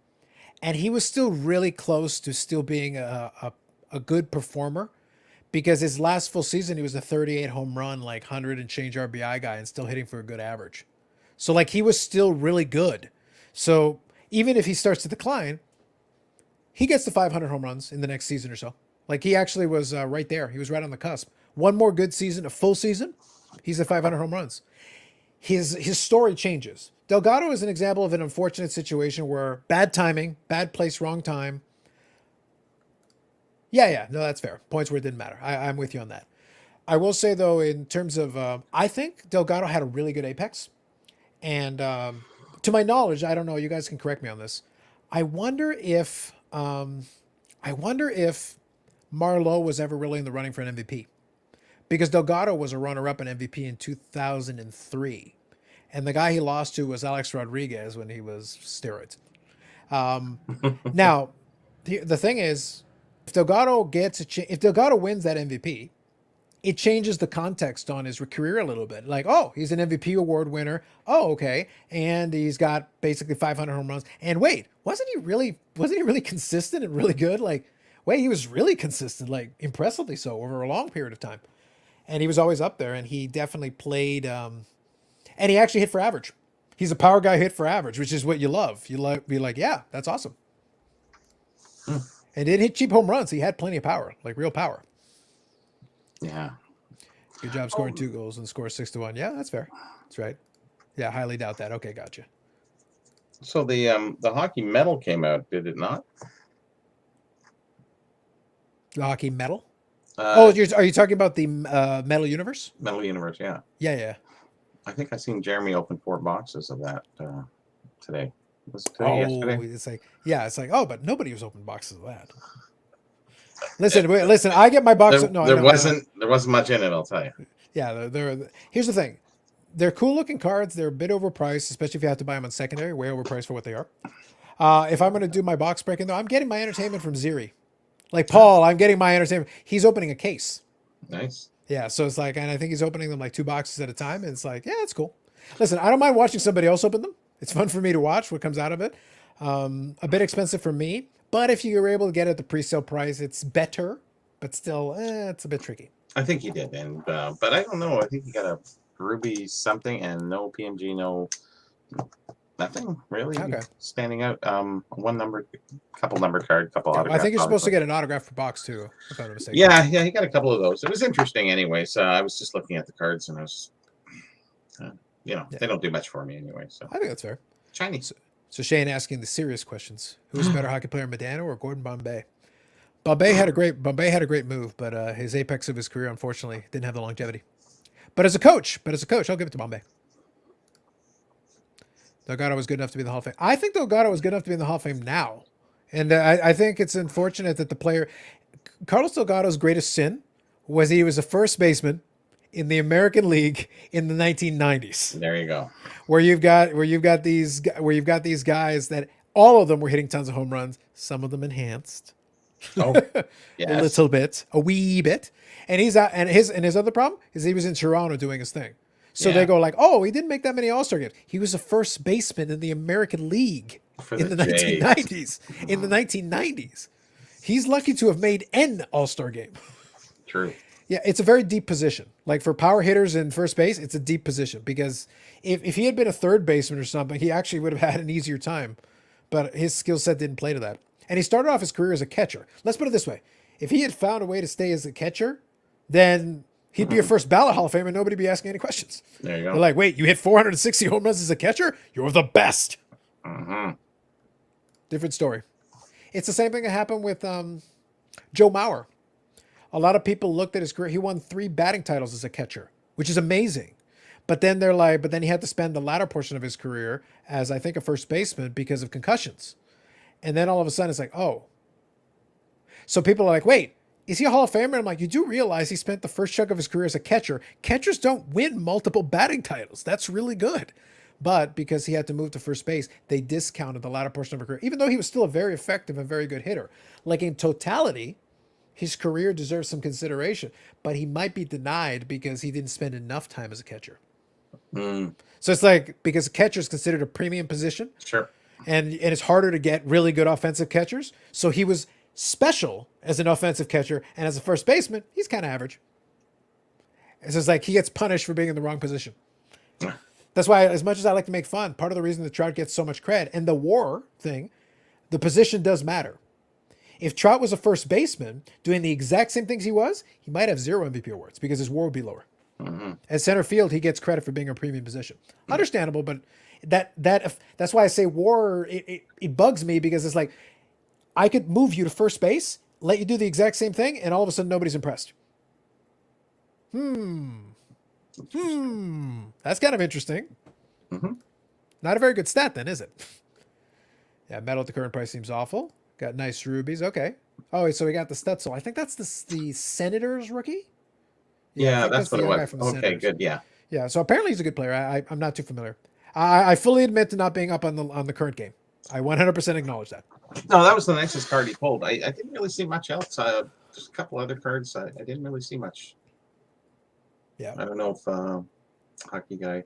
and he was still really close to still being a good performer, because his last full season he was a 38 home run, like 100 and change RBI guy, and still hitting for a good average. So like he was still really good. So even if he starts to decline, he gets to 500 home runs in the next season or so. Like he actually was right there. He was right on the cusp. One more good season, a full season, he's at 500 home runs. His story changes. Delgado is an example of an unfortunate situation where bad timing, bad place, wrong time. Yeah, no, that's fair. Points where it didn't matter. I'm with you on that. I will say, though, in terms of, I think Delgado had a really good apex. And to my knowledge, I don't know, you guys can correct me on this. I wonder if Marleau was ever really in the running for an MVP, because Delgado was a runner-up in MVP in 2003, and the guy he lost to was Alex Rodriguez when he was steroids. Now, the thing is, if Delgado wins that MVP, it changes the context on his career a little bit. Like, oh, he's an MVP award winner. Oh, okay, and he's got basically 500 home runs. And wait, wasn't he really consistent and really good? Like, wait, he was really consistent, like impressively so over a long period of time. And he was always up there, and he definitely played, and he actually hit for average. He's a power guy who hit for average, which is what you love. You be like, yeah, that's awesome. And didn't hit cheap home runs. He had plenty of power, like real power. Yeah. Good job scoring 2 goals and score 6-1. Yeah, that's fair. That's right. Yeah, highly doubt that. Okay, gotcha. So the hockey medal came out, did it not? The hockey medal? Are you talking about the Metal Universe? Metal Universe, yeah. Yeah. I think I seen Jeremy open 4 boxes of that today. Was it today, yesterday? It's like, oh, but nobody was opening boxes of that. Listen. I get my box. There wasn't much in it, I'll tell you. Yeah, here's the thing. They're cool looking cards. They're a bit overpriced, especially if you have to buy them on secondary. Way overpriced for what they are. If I'm going to do my box breaking, though, I'm getting my entertainment from Ziri. Like Paul, I'm getting my entertainment. He's opening a case. Nice. Yeah, so it's like, and I think he's opening them like 2 boxes at a time. And it's like, yeah, it's cool. Listen, I don't mind watching somebody else open them. It's fun for me to watch what comes out of it. A bit expensive for me, but if you were able to get it at the pre-sale price, it's better. But still, it's a bit tricky. I think he did, and but I don't know. I think he got a Ruby something and no PMG, no Nothing really Okay. standing out. One number, couple number card, couple Yeah, autographs. I think you're supposed to obviously. get an autograph per box too, if I'm not mistaken. Yeah, he got a couple of those. It was interesting anyway. So I was just looking at the cards and I was, they don't do much for me anyway. So I think that's fair. Chinese. So Shane asking the serious questions: Who's a better hockey player, Medano or Gordon Bombay? Bombay had a great move, but his apex of his career, unfortunately, didn't have the longevity. But as a coach, I'll give it to Bombay. Delgado was good enough to be in the Hall of Fame. I think Delgado was good enough to be in the Hall of Fame now, and I think it's unfortunate that the player, Carlos Delgado's greatest sin, was he was a first baseman in the American League in the 1990s. There you go. Where you've got these guys that all of them were hitting tons of home runs, some of them enhanced. Oh, yes. A little bit, a wee bit. And he's out, and his other problem is he was in Toronto doing his thing. So they go like, oh, he didn't make that many All-Star games. He was a first baseman in the American League in the 1990s. In the 1990s. He's lucky to have made an All-Star game. True. Yeah, it's a very deep position. Like for power hitters in first base, it's a deep position because if he had been a third baseman or something, he actually would have had an easier time. But his skill set didn't play to that. And he started off his career as a catcher. Let's put it this way. If he had found a way to stay as a catcher, then he'd be a first ballot Hall of Fame and nobody would be asking any questions. There you go. They're like, wait, you hit 460 home runs as a catcher? You're the best. Different story. It's the same thing that happened with Joe Mauer. A lot of people looked at his career. He won 3 batting titles as a catcher, which is amazing. But then he had to spend the latter portion of his career as, I think, a first baseman because of concussions. And then all of a sudden it's like, oh. So people are like, wait, is he a Hall of Famer? And I'm like, you do realize he spent the first chunk of his career as a catcher. Catchers don't win multiple batting titles. That's really good. But because he had to move to first base, they discounted the latter portion of his career, even though he was still a very effective and very good hitter. Like in totality, his career deserves some consideration, but he might be denied because he didn't spend enough time as a catcher. So it's like, because a catcher is considered a premium position. Sure. And it's harder to get really good offensive catchers. So he was special as an offensive catcher, and as a first baseman, he's kind of average. It's just like he gets punished for being in the wrong position. That's why, as much as I like to make fun, part of the reason that Trout gets so much cred, and the WAR thing, the position does matter. If Trout was a first baseman doing the exact same things he was, he might have 0 MVP awards because his WAR would be lower. At center field, he gets credit for being a premium position. Understandable, but that's why I say WAR, it bugs me because it's like, I could move you to first base, let you do the exact same thing, and all of a sudden nobody's impressed. That's kind of interesting. Not a very good stat then, is it? Yeah, metal at the current price seems awful. Got nice rubies. Okay. Oh, so we got the Stutzel. I think that's the Senators rookie. Yeah, that's what it was. Okay, Senators. good. Yeah. Yeah, so apparently he's a good player. I'm not too familiar. I fully admit to not being up on the current game. I 100% acknowledge that. No, that was the nicest card he pulled. I didn't really see much else. Just a couple other cards. I didn't really see much. Yeah. I don't know if Hockey Guy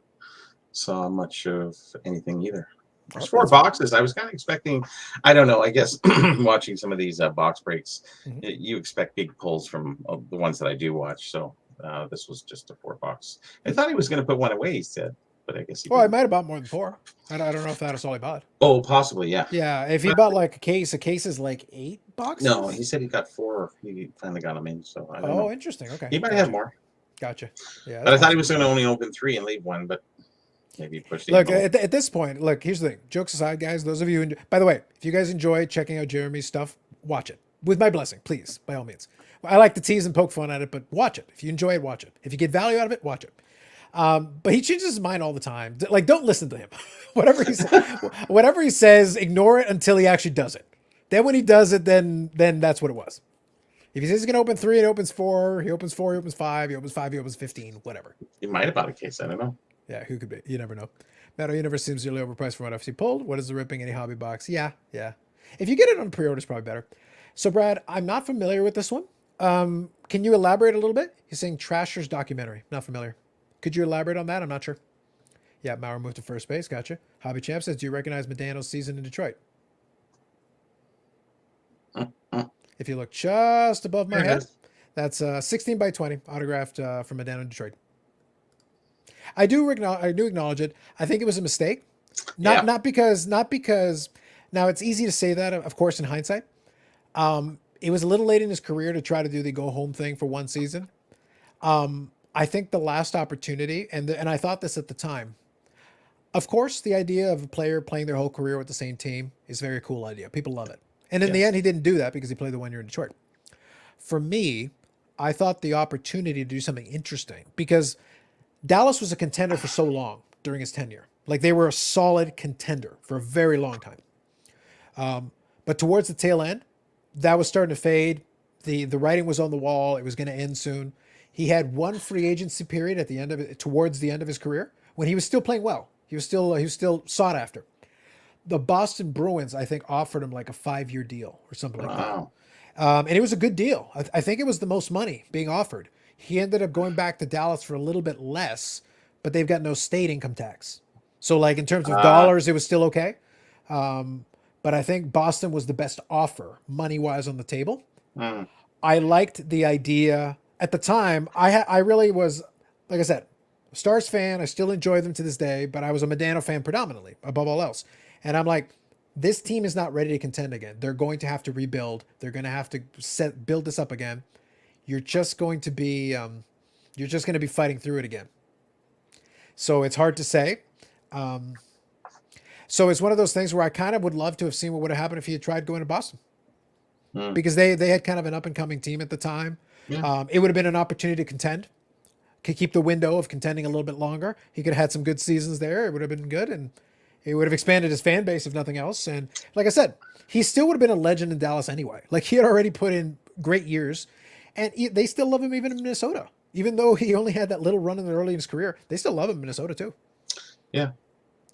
saw much of anything either. There's 4 boxes. I was kind of expecting, I don't know, I guess watching some of these box breaks, you expect big pulls from the ones that I do watch. So this was just a 4-box. I thought he was going to put one away, he said, but I guess he Well, I didn't. might have bought more than 4. I don't know if that is all he bought. Oh, possibly, yeah. Yeah, if he bought like a case is like 8 boxes? No, he said he got 4. He finally got them in, so I don't know. Oh, interesting. Okay. He might have more. Gotcha. Yeah. But I thought he was going to only open 3 and leave 1, but maybe he pushed it. Look, at this point, look, here's the thing. Jokes aside, guys, those of you, by the way, if you guys enjoy checking out Jeremy's stuff, watch it. With my blessing, please, by all means. I like to tease and poke fun at it, but watch it. If you enjoy it, watch it. If you get value out of it, watch it. But he changes his mind all the time. Like, don't listen to him. whatever he says, ignore it until he actually does it. Then when he does it, then that's what it was. If he says he's going to open 3, he opens 4, he opens 4, he opens 5, he opens 5, he opens 15, whatever. He might have bought a case. I don't know. Yeah, who could be? You never know. Metal Universe seems really overpriced for what FC pulled. What is the ripping any hobby box? Yeah. If you get it on pre-order, it's probably better. So, Brad, I'm not familiar with this one. Can you elaborate a little bit? He's saying Trasher's documentary. Not familiar. Could you elaborate on that? I'm not sure. Yeah, Maurer moved to first base. Gotcha. Hobby Champ says, do you recognize Medano's season in Detroit? If you look just above my head, that's 16 by 20 autographed from Medano in Detroit. I do acknowledge it. I think it was a mistake. Yeah. Not because now it's easy to say that, of course, in hindsight. It was a little late in his career to try to do the go home thing for one season. I think the last opportunity, and I thought this at the time. Of course, the idea of a player playing their whole career with the same team is a very cool idea. People love it. And in the Yes. end, he didn't do that because he played the 1 year in Detroit. For me, I thought the opportunity to do something interesting because Dallas was a contender for so long during his tenure. Like they were a solid contender for a very long time. But towards the tail end, that was starting to fade. The writing was on the wall. It was going to end soon. He had one free agency period at the end of it, towards the end of his career, when he was still playing well. He was still sought after. The Boston Bruins, I think, offered him like a 5-year deal or something like that. Wow. And it was a good deal. I think it was the most money being offered. He ended up going back to Dallas for a little bit less, but they've got no state income tax. So like in terms of dollars, it was still okay. But I think Boston was the best offer money-wise on the table. Mm. I liked the idea at the time. I really was, like I said, a Stars fan. I still enjoy them to this day, but I was a Modano fan predominantly above all else. And I'm like, this team is not ready to contend again. They're going to have to rebuild. They're going to have to build this up again. You're just going to be fighting through it again. So it's hard to say. So it's one of those things where I kind of would love to have seen what would have happened if he had tried going to Boston. Because they had kind of an up-and-coming team at the time. Yeah. It would have been an opportunity to contend, could keep the window of contending a little bit longer. He could have had some good seasons there. It would have been good, and it would have expanded his fan base, if nothing else. And like I said, he still would have been a legend in Dallas anyway. Like he had already put in great years, and they still love him even in Minnesota. Even though he only had that little run in the early in his career, they still love him in Minnesota too. Yeah.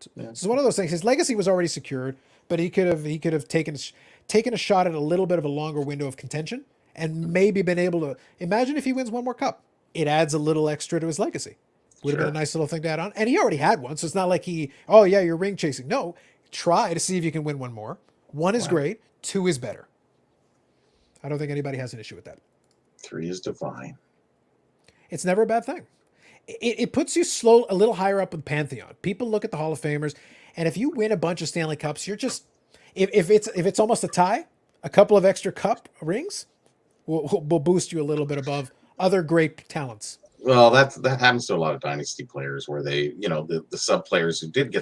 So it's one of those things. His legacy was already secured, but he could have taken a shot at a little bit of a longer window of contention and maybe been able to imagine if he wins one more cup. It adds a little extra to his legacy. Would have been a nice little thing to add on. And he already had one, so it's not like you're ring chasing. No, try to see if you can win one more. One is great, 2 is better. I don't think anybody has an issue with that. 3 is divine. It's never a bad thing. It puts you a little higher up with Pantheon. People look at the Hall of Famers, and if you win a bunch of Stanley Cups, you're just if it's almost a tie, a couple of extra cup rings will boost you a little bit above other great talents. Well, that happens to a lot of dynasty players where they, the sub players who did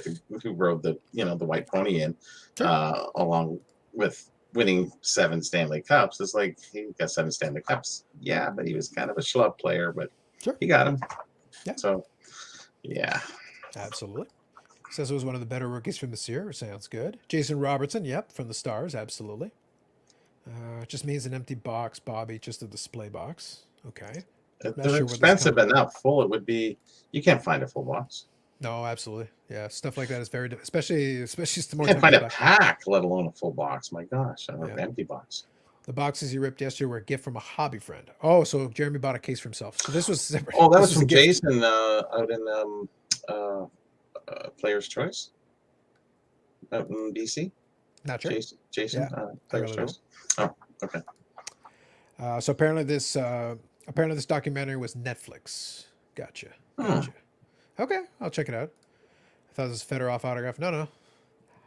who rode the the white pony in, along with winning 7 Stanley Cups. It's like he got 7 Stanley Cups. Yeah, but he was kind of a schlub player, but he got him. Yeah. So, yeah. Absolutely. Says it was one of the better rookies from this year. Sounds good. Jason Robertson, yep, from the Stars, absolutely. It just means an empty box, Bobby, just a display box. Okay. They're expensive enough. Full, it would be. You can't find a full box. No, absolutely. Yeah, stuff like that is very, especially some more. You can't find a pack, let alone a full box. My gosh, I love an empty box. The boxes he ripped yesterday were a gift from a hobby friend. Oh, so Jeremy bought a case for himself. So this was separate. Oh, that was from Jason out in Player's Choice out in BC. Not sure. Jason, Player's Choice. Oh, okay. So apparently this documentary was Netflix. Gotcha. Okay, I'll check it out. I thought this was Fedorov autograph. No.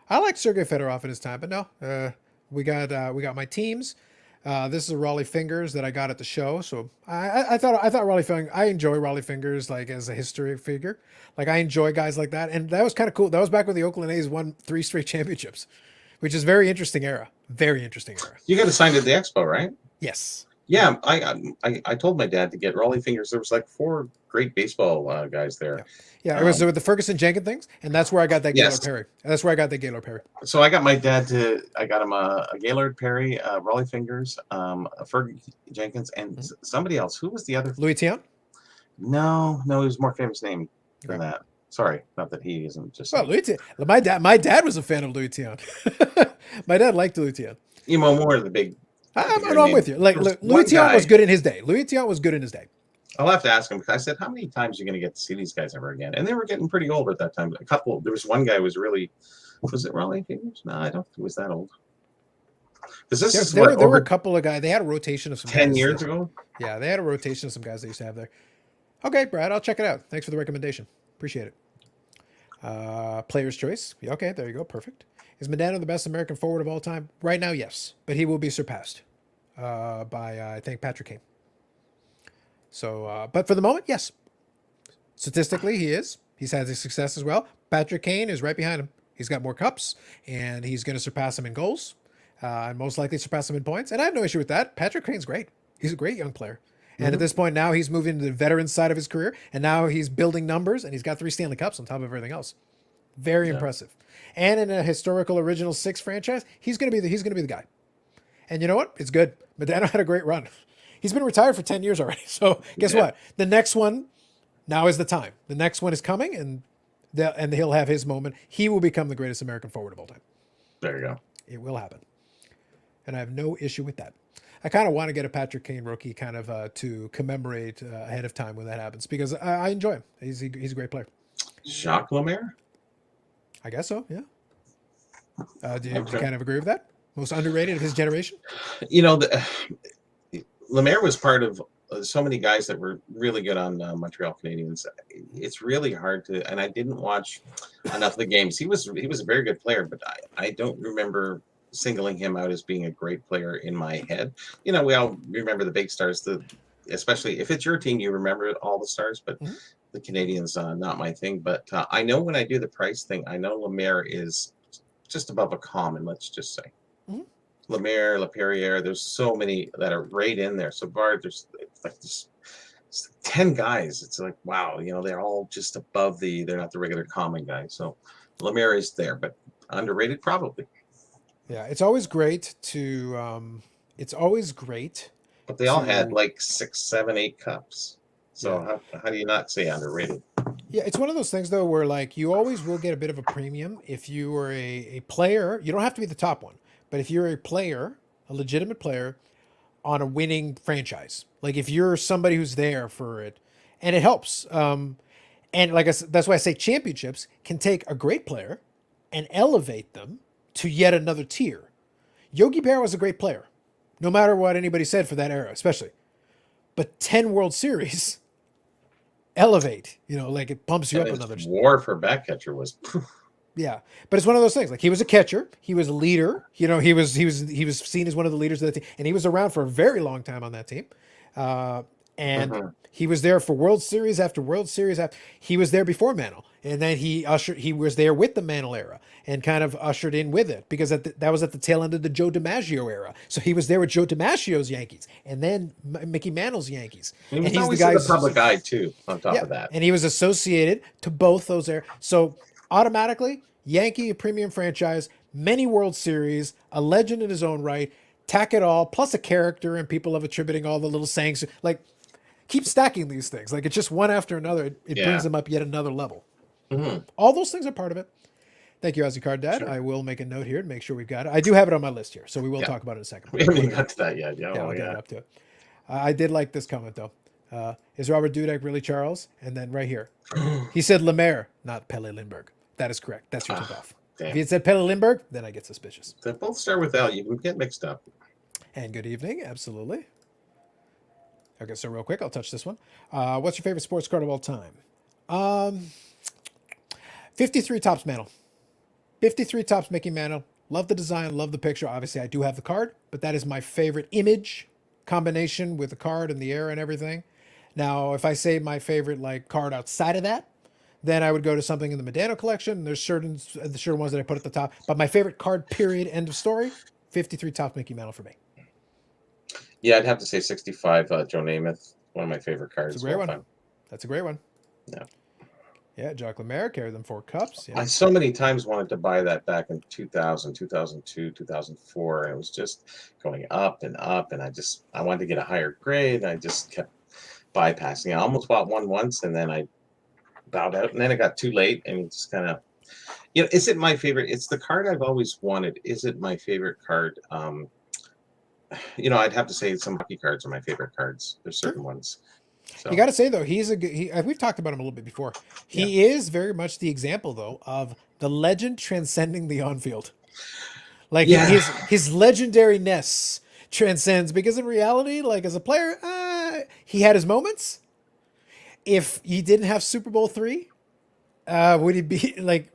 I liked Sergei Fedorov at his time, but no. We got my teams. This is a Raleigh Fingers that I got at the show. So I thought Raleigh Fingers. I enjoy Raleigh Fingers like as a history figure. Like I enjoy guys like that, and that was kind of cool. That was back when the Oakland A's won 3 straight championships, which is very interesting era. Very interesting era. You got assigned at the expo, right? Yes. Yeah, I told my dad to get Raleigh Fingers. There was like 4 great baseball guys there. Yeah, it was with the Ferguson Jenkins things, and that's where I got that Gaylord Perry. That's where I got the Gaylord Perry. So I got my dad I got him a Gaylord Perry, Raleigh Fingers, Ferg Jenkins, and somebody else. Who was the other? Louis Tiant? No, he was a more famous name than that. Sorry, not that he isn't just. Well, Louis Tiant. My dad was a fan of Louis Tiant. My dad liked Louis Tiant. More of the big. I'm with you. Like Louis Tiant was good in his day. Louis Tiant was good in his day. I'll have to ask him because I said, how many times are you going to get to see these guys ever again? And they were getting pretty old at that time. There was one guy who was really, was it Raleigh Fingers? No, I don't think it was that old. Because there were a couple of guys. They had a rotation of some 10 guys years ago? Yeah, they had a rotation of some guys they used to have there. Okay, Brad, I'll check it out. Thanks for the recommendation. Appreciate it. Player's choice. Yeah, okay, there you go. Perfect. Is Medano the best American forward of all time? Right now, yes. But he will be surpassed by, I think, Patrick Kane. So, but for the moment, yes. Statistically, he is. He's had his success as well. Patrick Kane is right behind him. He's got more cups, and he's going to surpass him in goals, and most likely surpass him in points. And I have no issue with that. Patrick Kane's great. He's a great young player. And at this point now, he's moving to the veteran side of his career, and now he's building numbers, and he's got 3 Stanley Cups on top of everything else. Very impressive. And in a historical original 6 franchise, he's going to be the guy. And you know what? It's good. Medano had a great run. He's been retired for 10 years already. So guess what? The next one, now is the time. The next one is coming, and he'll have his moment. He will become the greatest American forward of all time. There you go. It will happen. And I have no issue with that. I kind of want to get a Patrick Kane rookie kind of to commemorate ahead of time when that happens, because I enjoy him. He's a great player. Jacques Lemaire? I guess so, yeah. Do you kind of agree with that? Most underrated of his generation? You know, Lemaire was part of so many guys that were really good on Montreal Canadiens. It's really hard to, and I didn't watch enough of the games. He was a very good player, but I don't remember singling him out as being a great player in my head. You know, we all remember the big stars, especially if it's your team, you remember all the stars, but the Canadians, not my thing. But I know when I do the price thing, I know Lemaire is just above a common, let's just say. Lemaire, Laperriere, there's so many that are right in there. So Bard, there's like this 10 guys. It's like, wow, you know, they're all just above they're not the regular common guys. So Lemaire is there, but underrated probably. Yeah, it's always great to But they all had like 6, 7, 8 cups. So how do you not say underrated? Yeah, it's one of those things though where like you always will get a bit of a premium if you are a player. You don't have to be the top one, but if you're a player, a legitimate player on a winning franchise, like if you're somebody who's there for it, and it helps. And like I said, that's why I say championships can take a great player and elevate them to yet another tier. Yogi Berra was a great player, no matter what anybody said for that era, especially. But 10 World Series elevate, you know, like it bumps you up another. War for back catcher was. Yeah, but it's one of those things. Like he was a catcher, he was a leader. You know, he was seen as one of the leaders of the team, and he was around for a very long time on that team. And he was there for World Series after World Series. He was there before Mantle, and then he was there with the Mantle era and kind of ushered in with it, because that was at the tail end of the Joe DiMaggio era. So he was there with Joe DiMaggio's Yankees and then Mickey Mantle's Yankees. He was always the public eye too, on top of that. And he was associated to both those eras. So automatically, Yankee, a premium franchise, many World Series, a legend in his own right, tack it all, plus a character, and people have attributing all the little sayings. Like, keep stacking these things. Like, it's just one after another. It brings them up yet another level. All those things are part of it. Thank you, Ozzy Card Dad. Sure. I will make a note here and make sure we've got it. I do have it on my list here, so we will talk about it in a second. We haven't got to that yet. We'll get it up to it. I did like this comment, though. Is Robert Dudek really Charles? And then right here, he said Lemaire, not Pele Lindbergh. That is correct. That's your tip off. Damn. If he had said Pele Lindbergh, then I get suspicious. They both start with L. You would get mixed up. And good evening. Absolutely. Okay, so real quick, I'll touch this one. What's your favorite sports card of all time? 53 Topps Mantle. 53 Topps Mickey Mantle. Love the design, love the picture. Obviously, I do have the card, but that is my favorite image combination with the card and the era and everything. Now, if I say my favorite like card outside of that, then I would go to something in the Medano collection. There's certain ones that I put at the top. But my favorite card, period, end of story, 53 Topps Mickey Mantle for me. Yeah, I'd have to say 65 Joe Namath, one of my favorite cards. That's a great one. That's a great one. Yeah. Yeah, Jacques Lemaire carried them 4 cups. Yeah. I so many times wanted to buy that back in 2000, 2002, 2004. And it was just going up and up. And I wanted to get a higher grade. And I just kept bypassing. I almost bought one once, and then I bowed out. And then it got too late, and it just kind of, you know, is it my favorite? It's the card I've always wanted. Is it my favorite card? You know, I'd have to say some hockey cards are my favorite cards. There's certain ones. So. You got to say, though, we've talked about him a little bit before. He is very much the example, though, of the legend transcending the on-field. Like his legendariness transcends, because in reality, like as a player, he had his moments. If he didn't have Super Bowl III, Would he be like,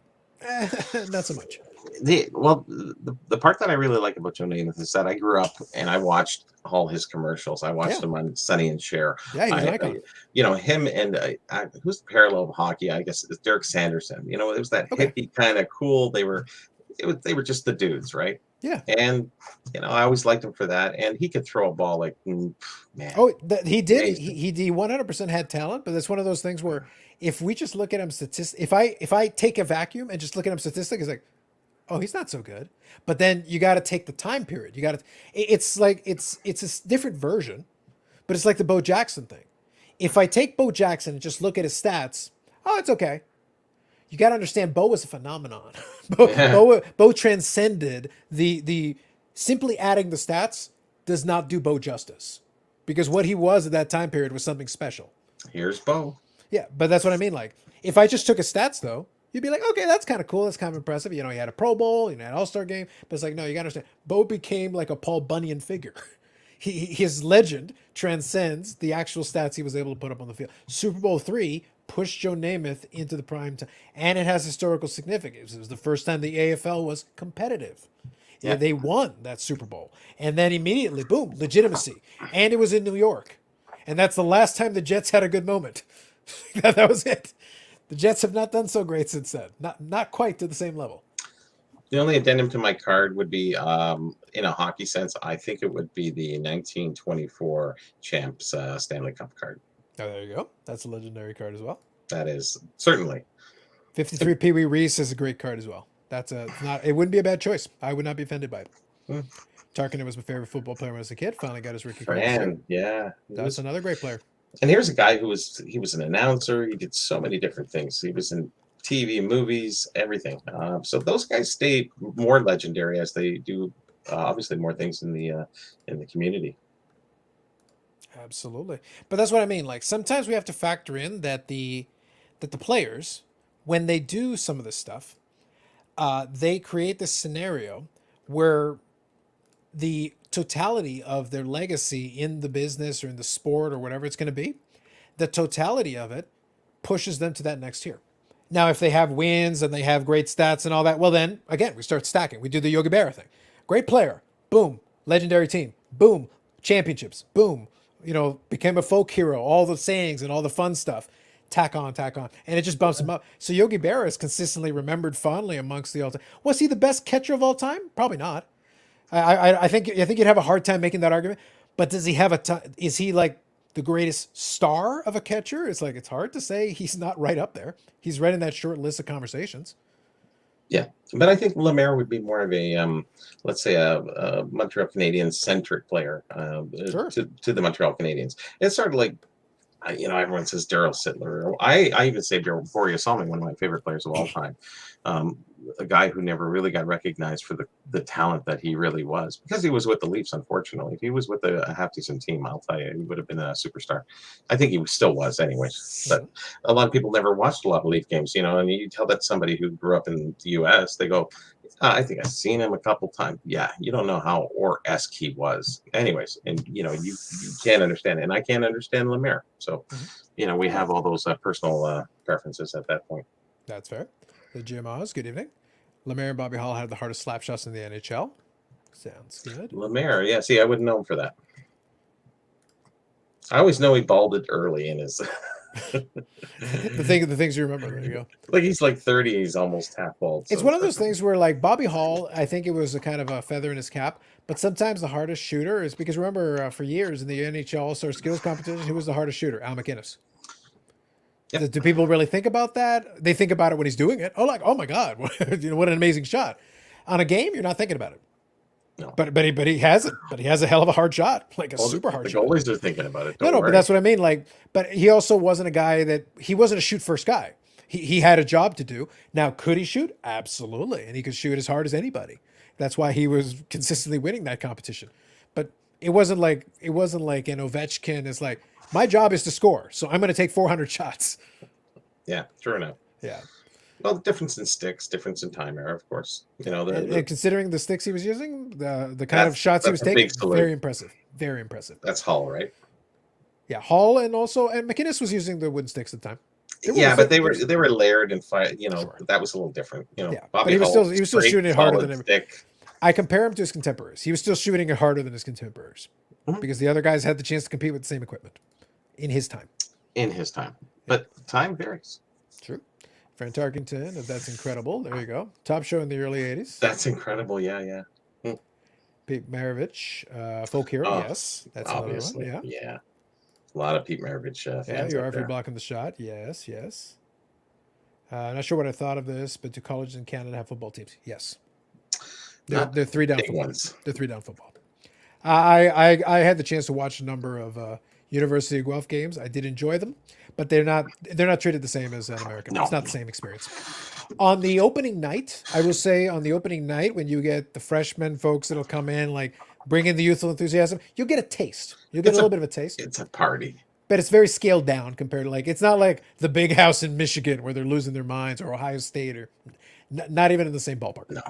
not so much. The part that I really like about Joe Namath is that I grew up and I watched all his commercials. I watched Yeah. them on Sonny and Cher. Yeah, he's an icon. Him and who's the parallel of hockey? I guess it's Derek Sanderson. It was that Okay. hippie kind of cool. They were just the dudes, right? Yeah. And I always liked him for that. And he could throw a ball like man. Oh, he did. Amazing. He 100% had talent, but that's one of those things where if we just look at him if I take a vacuum and just look at him statistic, it's like, oh, he's not so good. But then you got to take the time period. You got to. It's like it's a different version, but it's like the Bo Jackson thing. If I take Bo Jackson and just look at his stats, oh, it's okay. You got to understand, Bo was a phenomenon. Bo transcended the simply adding the stats does not do Bo justice, because what he was at that time period was something special. Here's Bo. Yeah, but that's what I mean. Like, if I just took his stats though, you'd be like, okay, that's kind of cool. That's kind of impressive. He had a Pro Bowl, he had an All-Star game, but it's like, no, you got to understand, Bo became like a Paul Bunyan figure. His legend transcends the actual stats he was able to put up on the field. Super Bowl III pushed Joe Namath into the prime time, and it has historical significance. It was the first time the AFL was competitive. Yeah, they won that Super Bowl, and then immediately, boom, legitimacy, and it was in New York, and that's the last time the Jets had a good moment. That was it. The Jets have not done so great since then. Not quite to the same level. The only addendum to my card would be, in a hockey sense, I think it would be the 1924 Champs Stanley Cup card. Oh, there you go. That's a legendary card as well. That is certainly. 53 Pee Wee Reese is a great card as well. It wouldn't be a bad choice. I would not be offended by it. Tarkinen was my favorite football player when I was a kid. Finally got his rookie card. Yeah. That's another great player. And here's a guy he was an announcer. He did so many different things. He was in TV, movies, everything. So those guys stay more legendary as they do, obviously, more things in the community. Absolutely. But that's what I mean. Like, sometimes we have to factor in that the players, when they do some of this stuff, they create this scenario where the totality of their legacy in the business or in the sport or whatever it's going to be, the totality of it pushes them to that next tier. Now, if they have wins and they have great stats and all that, well, then again, we start stacking. We do the Yogi Berra thing. Great player. Boom. Legendary team. Boom. Championships. Boom. Became a folk hero. All the sayings and all the fun stuff. Tack on. And it just bumps him up. So Yogi Berra is consistently remembered fondly amongst the all-time. Was he the best catcher of all time? Probably not. I think you'd have a hard time making that argument. But does he have is he like the greatest star of a catcher? It's like, it's hard to say he's not right up there. He's right in that short list of conversations. Yeah, but I think Lemaire would be more of a, let's say, a Montreal Canadiens centric player Sure. to the Montreal Canadiens. It's sort of like, everyone says Daryl Sittler. I even say Borja Salming, one of my favorite players of all time. A guy who never really got recognized for the talent that he really was, because he was with the Leafs, unfortunately. If he was with a half-decent team, I'll tell you, he would have been a superstar. I think he still was anyways. But a lot of people never watched a lot of Leaf games, and you tell that somebody who grew up in the U.S., they go, I think I've seen him a couple times. Yeah, you don't know how Orr-esque he was. Anyways, and, you can't understand it. And I can't understand Lemaire. So, we have all those personal preferences at that point. That's fair. The Jim Oz, good evening. Lemaire and Bobby Hall had the hardest slap shots in the NHL. Sounds good. Lemaire, yeah. See, I wouldn't know him for that. I always know he balded early in his. the things you remember. There you go. Like, he's like 30. He's almost half bald. It's one of those things where, like, Bobby Hall, I think it was a kind of a feather in his cap. But sometimes the hardest shooter is because, remember, for years in the NHL All-Star Skills Competition, who was the hardest shooter? Al McInnes. Yep. Do people really think about that? They think about it when he's doing it. Oh my God, what an amazing shot. On a game, you're not thinking about it. No. But he has it. But he has a hell of a hard shot, like super hard shot. The goalies are thinking about it. No, but that's what I mean. Like, but he also wasn't a guy he wasn't a shoot first guy. He had a job to do. Now, could he shoot? Absolutely, and he could shoot as hard as anybody. That's why he was consistently winning that competition. But it wasn't like an Ovechkin is like, my job is to score, so I'm going to take 400 shots. Yeah, true enough. Yeah. Well, difference in sticks, difference in time era, of course. And considering the sticks he was using, the kind of shots he was taking, very impressive. Very impressive. That's Hall, right? Yeah, Hall and McInnes was using the wooden sticks at the time. Yeah, but they were layered and Sure. that was a little different. Yeah, but Bobby he was Hull, still straight, shooting it harder solid than him. stick. I compare him to his contemporaries. He was still shooting it harder than his contemporaries Mhm. because the other guys had the chance to compete with the same equipment in his time. In his time, but time varies. True. Frank Tarkington, that's incredible. There you go. Top show in the early 80s. That's incredible. Yeah. Pete Maravich, folk hero. Oh, Yes, that's obviously. another one. Yeah. Yeah. A lot of Pete Maravich Yeah, fans you out are if you're there. blocking the shot. Yes. Not sure what I thought of this, but do colleges in Canada have football teams? Yes. Not They're three down big football. ones. They're three down football. I had the chance to watch a number of University of Guelph games. I did enjoy them, but they're not treated the same as an American. No. It's not the same experience. On the opening night, I will say on the opening night when you get the freshmen folks that'll come in, like bring in the youthful enthusiasm, you'll get a taste. You'll get a little bit of a taste. It's a party. But it's very scaled down compared to it's not like the big house in Michigan where they're losing their minds, or Ohio State, or not even in the same ballpark. No,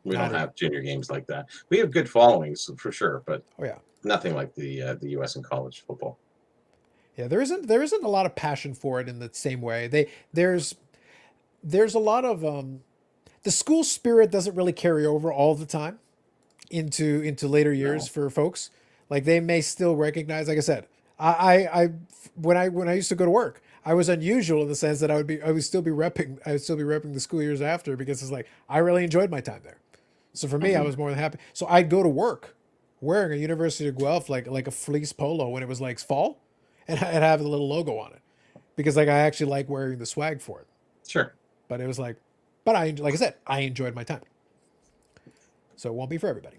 we don't have junior games like that. We have good followings for sure, but Oh yeah. nothing like the U.S. and college football. Yeah, there isn't a lot of passion for it in the same way. There's a lot of the school spirit doesn't really carry over all the time into later years for folks. Like they may still recognize, like I said, I when I used to go to work, I was unusual in the sense that I would still be repping the school years after, because it's like I really enjoyed my time there. So for me, I was more than happy. So I'd go to work wearing a University of Guelph like a fleece polo when it was like fall, and I'd have the little logo on it because I actually like wearing the swag for it. Sure. But it was like I said, I enjoyed my time. So it won't be for everybody.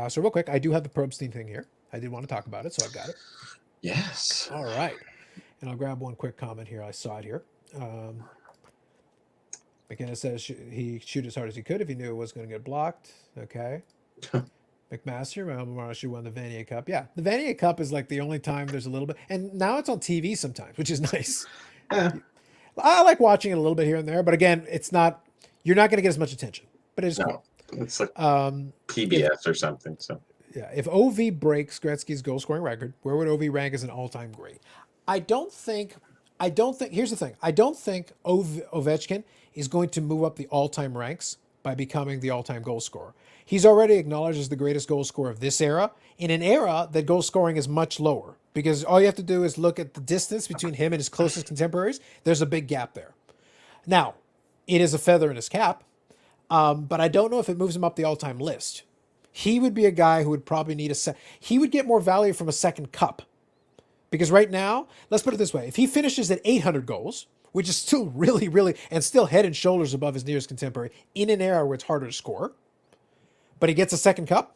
So real quick, I do have the Probstein thing here. I did want to talk about it, so I've got it. Yes. All right. And I'll grab one quick comment here. I saw it here. McKenna says he shoot as hard as he could if he knew it was going to get blocked. Okay. McMaster, Marshall won the Vanier Cup. Yeah, the Vanier Cup is like the only time there's a little bit, and now it's on TV sometimes, which is nice. Yeah. I like watching it a little bit here and there, but again, you're not going to get as much attention, but it's cool. It's like PBS or something. So yeah, if OV breaks Gretzky's goal scoring record, where would OV rank as an all-time great? I don't think. Here's the thing. I don't think Ovechkin is going to move up the all-time ranks by becoming the all-time goal scorer. He's already acknowledged as the greatest goal scorer of this era, in an era that goal scoring is much lower, because all you have to do is look at the distance between him and his closest contemporaries. There's a big gap there. Now, it is a feather in his cap, but I don't know if it moves him up the all-time list. He would be a guy who would probably need he would get more value from a second cup. Because right now, let's put it this way. If he finishes at 800 goals, which is still really, really, and still head and shoulders above his nearest contemporary in an era where it's harder to score, but he gets a second cup,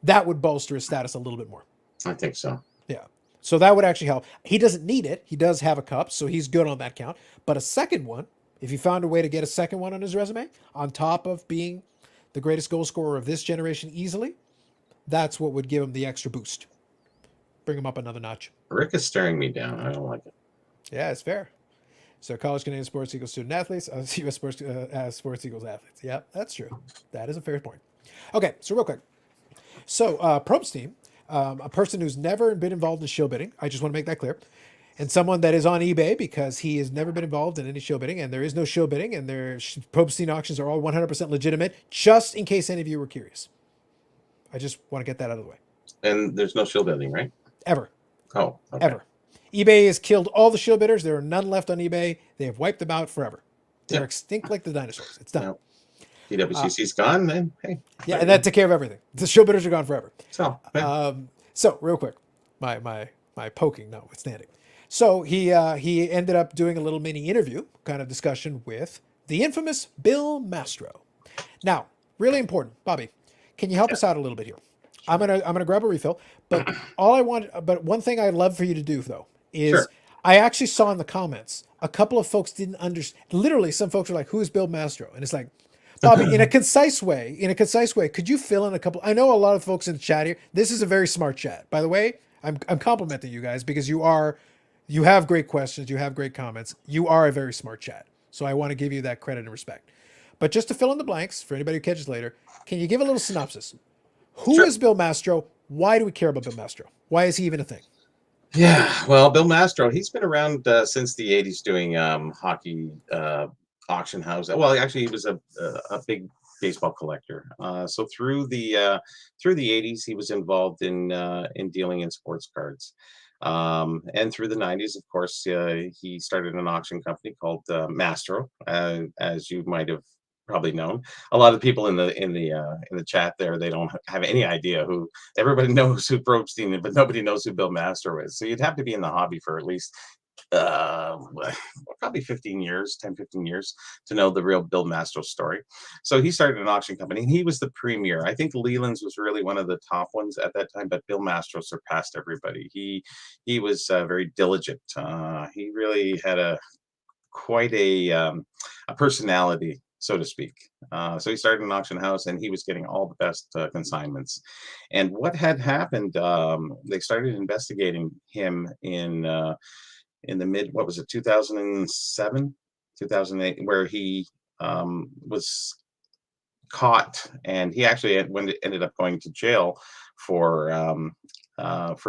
that would bolster his status a little bit more. I think so. Yeah. So that would actually help. He doesn't need it. He does have a cup, so he's good on that count. But a second one, if he found a way to get a second one on his resume, on top of being the greatest goal scorer of this generation easily, that's what would give him the extra boost. Bring him up another notch. Rick is staring me down. I don't like it. Yeah, it's fair. So college Canadian sports equals student athletes. U.S. sports equals athletes. Yeah, that's true. That is a fair point. Okay, so real quick. So Probst team, a person who's never been involved in shill bidding. I just want to make that clear. And someone that is on eBay because he has never been involved in any shill bidding, and there is no shill bidding, and their Probstein auctions are all 100% legitimate, just in case any of you were curious. I just want to get that out of the way. And there's no shill building, right? Ever. Oh, okay. Ever. eBay has killed all the shill bidders. There are none left on eBay. They have wiped them out forever. They're extinct like the dinosaurs. It's done. PWCC's gone, then hey. Yeah, and that took care of everything. The shill bidders are gone forever. So, So real quick, my poking notwithstanding. So he ended up doing a little mini interview kind of discussion with the infamous Bill Mastro. Now, really important, Bobby, can you help us out a little bit here? I'm gonna grab a refill, but one thing I'd love for you to do though is I actually saw in the comments a couple of folks didn't understand. Literally, some folks were like, "Who's Bill Mastro?" And it's like, Bobby, in a concise way, could you fill in a couple? I know a lot of folks in the chat here. This is a very smart chat, by the way. I'm complimenting you guys because you have great questions, you have great comments, you are a very smart chat. So I want to give you that credit and respect. But just to fill in the blanks for anybody who catches later, can you give a little synopsis? Who is Bill Mastro? Why do we care about Bill Mastro? Why is he even a thing? Yeah, well, Bill Mastro, he's been around since the '80s doing hockey auction house. Well, actually, he was a big baseball collector. So through the '80s, he was involved in dealing in sports cards. And through the '90s, of course, he started an auction company called Mastro, as you might have probably known. A lot of people in the chat there, they don't have any idea who. Everybody knows who Probstein is, but nobody knows who Bill Mastro is. So you'd have to be in the hobby for at least uh, probably 15 years, 10, 15 years to know the real Bill Mastro story. So he started an auction company. He was the premier. I think Leland's was really one of the top ones at that time, but Bill Mastro surpassed everybody. He was very diligent. He really had quite a personality, so to speak. So he started an auction house, and he was getting all the best consignments. And what had happened? They started investigating him in the mid, what was it, 2007, 2008, where he was caught, and he actually ended up going to jail for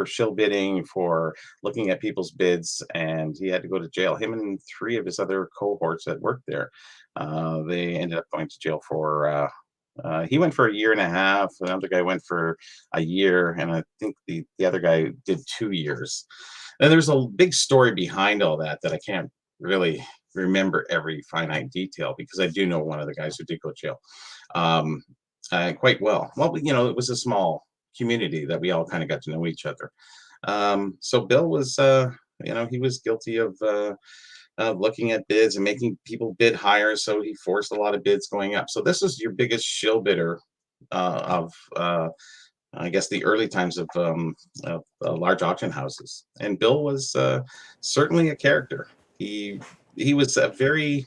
shill bidding, for looking at people's bids, and he had to go to jail. Him and three of his other cohorts that worked there, they ended up going to jail for. He went for a year and a half. Another guy went for a year, and I think the other guy did 2 years. And there's a big story behind all that that I can't really remember every finite detail, because I do know one of the guys who did go to jail um, quite well. Well, it was a small community that we all kind of got to know each other. So Bill was, he was guilty of looking at bids and making people bid higher. So he forced a lot of bids going up. So this is your biggest shill bidder of I guess the early times of large auction houses. And Bill was certainly a character. He was a very,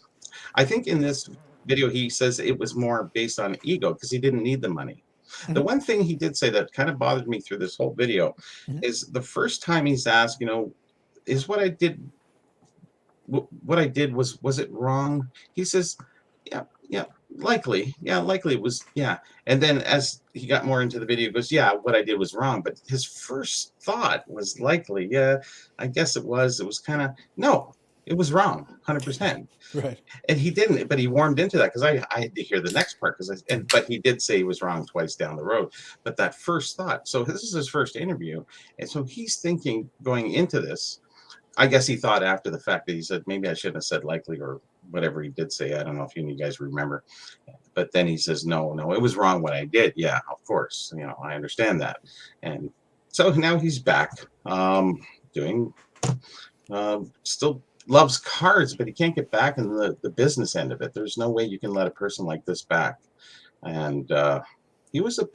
I think in this video he says it was more based on ego because he didn't need the money. The Mhm. one thing he did say that kind of bothered me through this whole video Mhm. is the first time he's asked, is what I did was it wrong? He says, yeah, yeah, likely. Yeah, likely it was, yeah. And then as he got more into the video, he goes, yeah, what I did was wrong. But his first thought was likely, yeah, I guess it was. It was kind of, no, it was wrong, 100%. Right. And he didn't, but he warmed into that because I had to hear the next part but he did say he was wrong twice down the road. But that first thought, so this is his first interview. And so he's thinking going into this, I guess he thought after the fact that he said, maybe I shouldn't have said likely or whatever he did say. I don't know if you guys remember. But then he says, no, it was wrong what I did. Yeah, of course. I understand that. And so now he's back doing, still loves cards, but he can't get back in the business end of it. There's no way you can let a person like this back. And he was a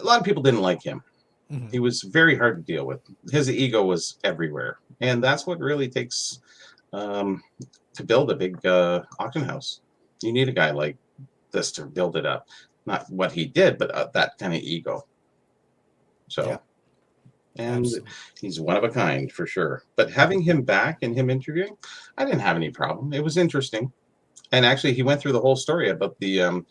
lot of people didn't like him. Mhm. He was very hard to deal with. His ego was everywhere, and that's what really takes to build a big auction house. You need a guy like this to build it up. Not what he did, but that kind of ego. Yeah, So, and absolutely. he's one of a kind for sure. But having him back and him interviewing, I didn't have any problem. It was interesting, and actually, he went through the whole story about the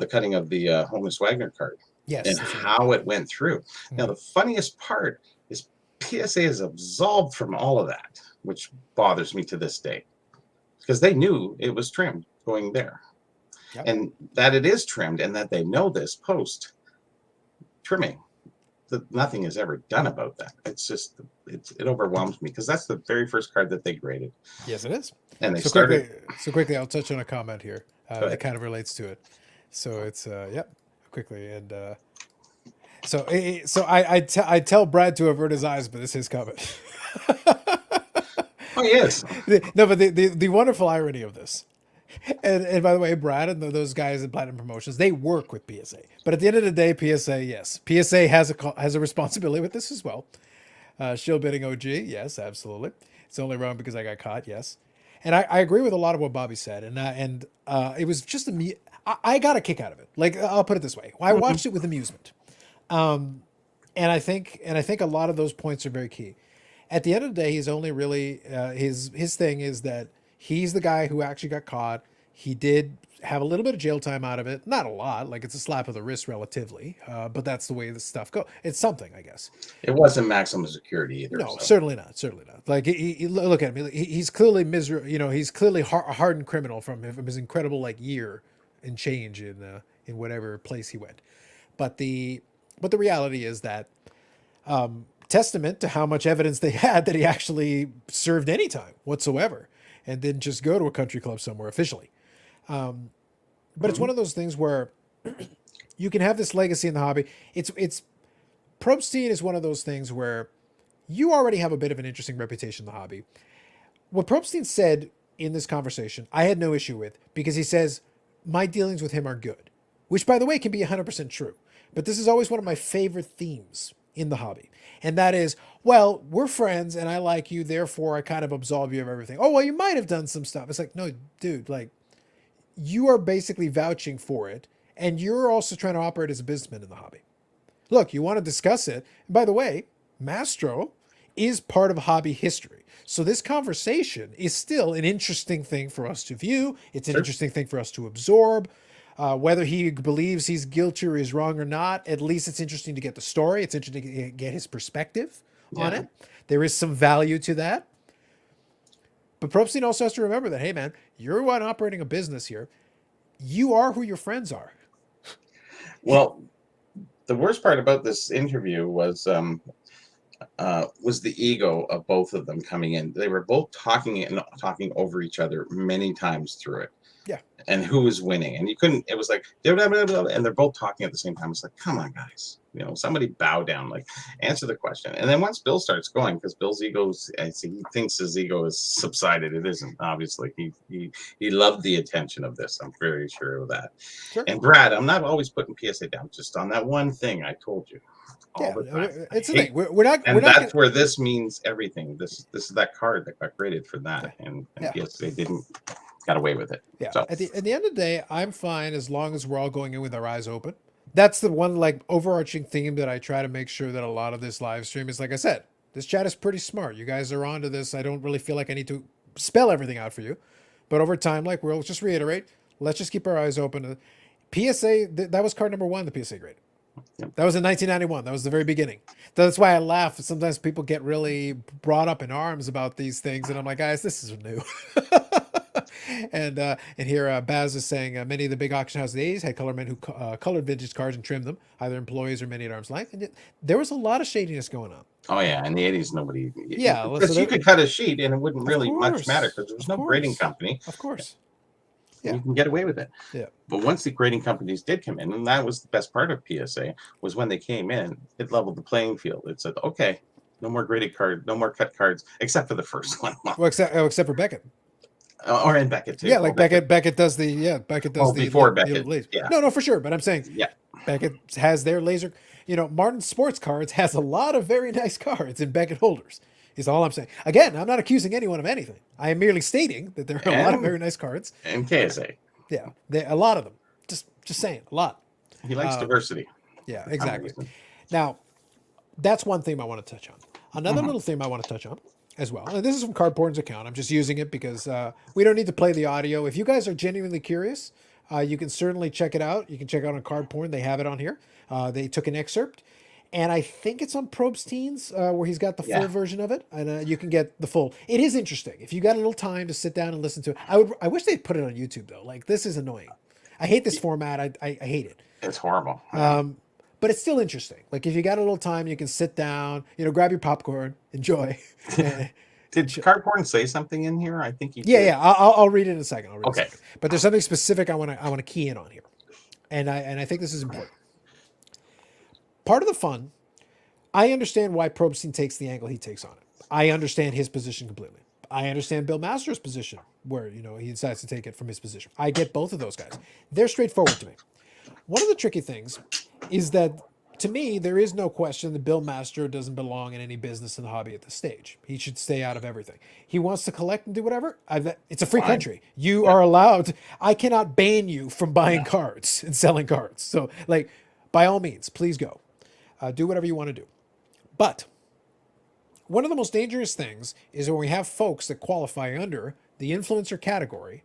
cutting of the Honus Wagner card Yes, and that's right. how it went through. Now, Mhm. the funniest part is PSA is absolved from all of that, which bothers me to this day because they knew it was trimmed going there Yep. and that it is trimmed and that they know this post trimming. That nothing is ever done about that. It's just, it overwhelms me because that's the very first card that they graded. Yes, it is. And they So started, quickly, I'll touch on a comment here go that ahead. kind of relates to it. So it's yep, quickly and so I tell Brad to avert his eyes, but it's his comment. Oh, yes. No, but the wonderful irony of this, and by the way, Brad and those guys in Platinum Promotions, they work with PSA. But at the end of the day, PSA, yes, PSA has a responsibility with this as well. Shill bidding OG, yes, absolutely. It's only wrong because I got caught, yes. And I agree with a lot of what Bobby said, and it was just I got a kick out of it. Like I'll put it this way, I Mhm. watched it with amusement. And I think a lot of those points are very key. At the end of the day, he's only really his thing is that he's the guy who actually got caught. He did have a little bit of jail time out of it. Not a lot, like it's a slap of the wrist relatively, but that's the way this stuff goes. It's something, I guess. It wasn't maximum security either. No, so. certainly not. Certainly not. Like look at him. He's clearly miserable. You know, he's clearly a hardened criminal from his incredible like year and change in whatever place he went. But the reality is that testament to how much evidence they had that he actually served any time whatsoever and didn't just go to a country club somewhere officially. But it's one of those things where you can have this legacy in the hobby. It's Probstein is one of those things where you already have a bit of an interesting reputation in the hobby. What Probstein said in this conversation, I had no issue with, because he says, my dealings with him are good, which by the way can be 100% true. But this is always one of my favorite themes in the hobby. And that is, well, we're friends and I like you, therefore I kind of absolve you of everything. Oh, well, you might have done some stuff. It's like, no, dude, like you are basically vouching for it. And you're also trying to operate as a businessman in the hobby. Look, you want to discuss it. And by the way, Mastro is part of hobby history. So this conversation is still an interesting thing for us to view. It's an interesting thing for us to absorb. Whether he believes he's guilty or is wrong or not, at least it's interesting to get the story. It's interesting to get his perspective on it. There is some value to that. But Probstein also has to remember that, hey, man, you're one operating a business here. You are who your friends are. Well, the worst part about this interview was the ego of both of them coming in. They were both talking over each other many times through it. Yeah. And who was winning? And you couldn't. It was like, blah, blah, blah, and they're both talking at the same time. It's like, come on, guys. You know, somebody bow down. Like, answer the question. And then once Bill starts going, because Bill's ego's, he thinks his ego is subsided. It isn't. Obviously, he loved the attention of this. I'm very sure of that. Sure. And Brad, I'm not always putting PSA down. Just on that one thing I told you. Yeah, it's the thing. We're not. And that's where this means everything. This is that card that got graded for that. And yes, they didn't. Got away with it. Yeah. So. At the end of the day, I'm fine as long as we're all going in with our eyes open. That's the one like overarching theme that I try to make sure that a lot of this live stream is, like I said, this chat is pretty smart. You guys are onto this. I don't really feel like I need to spell everything out for you. But over time, like we'll just reiterate, let's just keep our eyes open. PSA, that was card number 1, the PSA grade. Yep. That was in 1991. That was the very beginning. That's why I laugh. Sometimes people get really brought up in arms about these things. And I'm like, guys, this is new. And here Baz is saying many of the big auction houses of the 80s had colormen who colored vintage cards and trimmed them, either employees or many at arm's length. And there was a lot of shadiness going on. Oh yeah, in the 80s, nobody. Yeah, because you could cut a sheet and it wouldn't really much matter because there was no grading company. Of course. Yeah. You can get away with it. Yeah. But once the grading companies did come in, and that was the best part of PSA, was when they came in, it leveled the playing field. It said, okay, no more graded card, no more cut cards, except for the first one. Well, except for Beckett. Or in Beckett too. Yeah, like Beckett does the before Beckett. laser. Yeah. No, for sure. But I'm saying Beckett has their laser. You know, Martin Sports Cards has a lot of very nice cards in Beckett holders. Is all I'm saying. Again, I'm not accusing anyone of anything. I am merely stating that there are a lot of very nice cards. And KSA. Yeah, a lot of them. Just saying, a lot. He likes diversity. Yeah, exactly. Now, that's one theme I want to touch on. Another little theme I want to touch on as well. And this is from Cardporn's account. I'm just using it because we don't need to play the audio. If you guys are genuinely curious, you can certainly check it out. You can check it out on Cardporn. They have it on here. They took an excerpt. And I think it's on Probstein's where he's got the full version of it. And you can get the full. It is interesting. If you got a little time to sit down and listen to it. I wish they'd put it on YouTube, though. Like, this is annoying. I hate this format. I hate it. It's horrible. But it's still interesting. Like, if you got a little time, you can sit down, grab your popcorn, enjoy. Did Cardporn say something in here? I think he did. Yeah. I'll read it in a second. Okay. But there's something specific I want to key in on here. And I think this is important. Part of the fun, I understand why Probstein takes the angle he takes on it. I understand his position completely. I understand Bill Masters' position, where he decides to take it from his position. I get both of those guys. They're straightforward to me. One of the tricky things is that, to me, there is no question that Bill Mastro doesn't belong in any business in the hobby at this stage. He should stay out of everything. He wants to collect and do whatever. It's a free country. You are allowed. I cannot ban you from buying cards and selling cards. So, by all means, please go. Do whatever you want to do. But one of the most dangerous things is when we have folks that qualify under the influencer category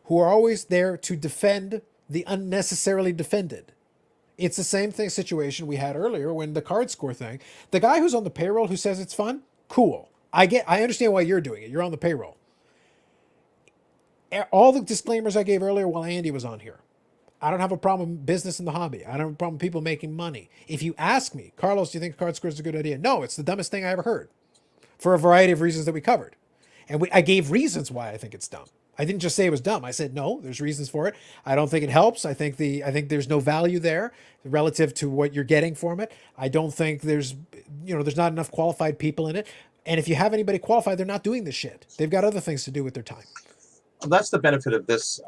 who are always there to defend the unnecessarily defended. It's the same thing situation we had earlier when the CardScore thing. The guy who's on the payroll who says it's fun, cool. I understand why you're doing it. You're on the payroll. All the disclaimers I gave earlier while Andy was on here. I don't have a problem with business in the hobby. I don't have a problem with people making money. If you ask me, Carlos, do you think CardScore is a good idea? No, it's the dumbest thing I ever heard for a variety of reasons that we covered. And I gave reasons why I think it's dumb. I didn't just say it was dumb. I said, no, there's reasons for it. I don't think it helps. I think there's no value there relative to what you're getting from it. I don't think there's not enough qualified people in it. And if you have anybody qualified, they're not doing this shit. They've got other things to do with their time. Well, that's the benefit of this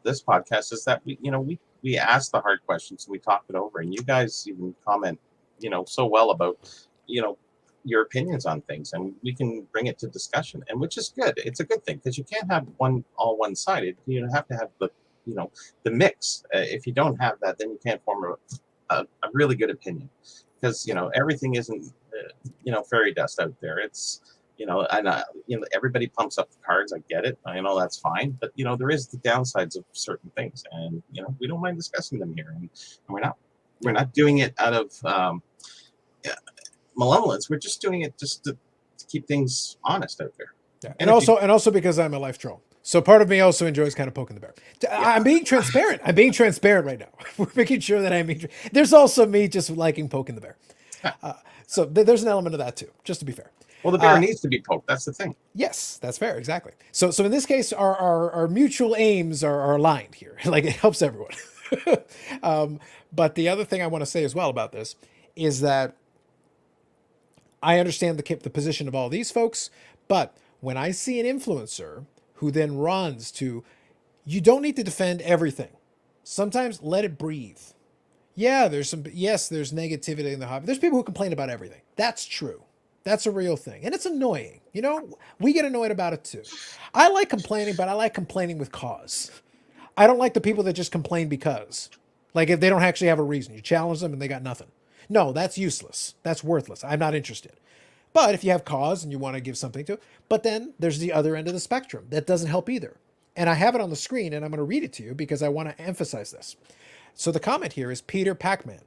this podcast, is that we ask the hard questions and we talk it over, and you guys even comment so well about your opinions on things, and we can bring it to discussion, and which is good. It's a good thing, because you can't have all one-sided. You have to have the mix. If you don't have that, then you can't form a really good opinion, because everything isn't fairy dust out there. It's everybody pumps up the cards. I get it. I know that's fine, but there is the downsides of certain things, and we don't mind discussing them here, and we're not doing it out of malevolence. We're just doing it just to keep things honest out there. Yeah. And also because I'm a life troll. So part of me also enjoys kind of poking the bear. Yeah. I'm being transparent. I'm being transparent right now. We're making sure that there's also me just liking poking the bear. So there's an element of that too, just to be fair. Well, the bear needs to be poked. That's the thing. Yes, that's fair. Exactly. So in this case, our mutual aims are aligned here. Like, it helps everyone. But the other thing I want to say as well about this is that I understand the position of all these folks, but when I see an influencer who then runs to, you don't need to defend everything. Sometimes let it breathe. Yeah, there's negativity in the hobby. There's people who complain about everything. That's true. That's a real thing. And it's annoying. We get annoyed about it too. I like complaining, but I like complaining with cause. I don't like the people that just complain because. Like, if they don't actually have a reason. You challenge them and they got nothing. No, that's useless. That's worthless. I'm not interested. But if you have cause and you want to give something to it, but then there's the other end of the spectrum. That doesn't help either. And I have it on the screen, and I'm going to read it to you because I want to emphasize this. So the comment here is Peter Pac-Man.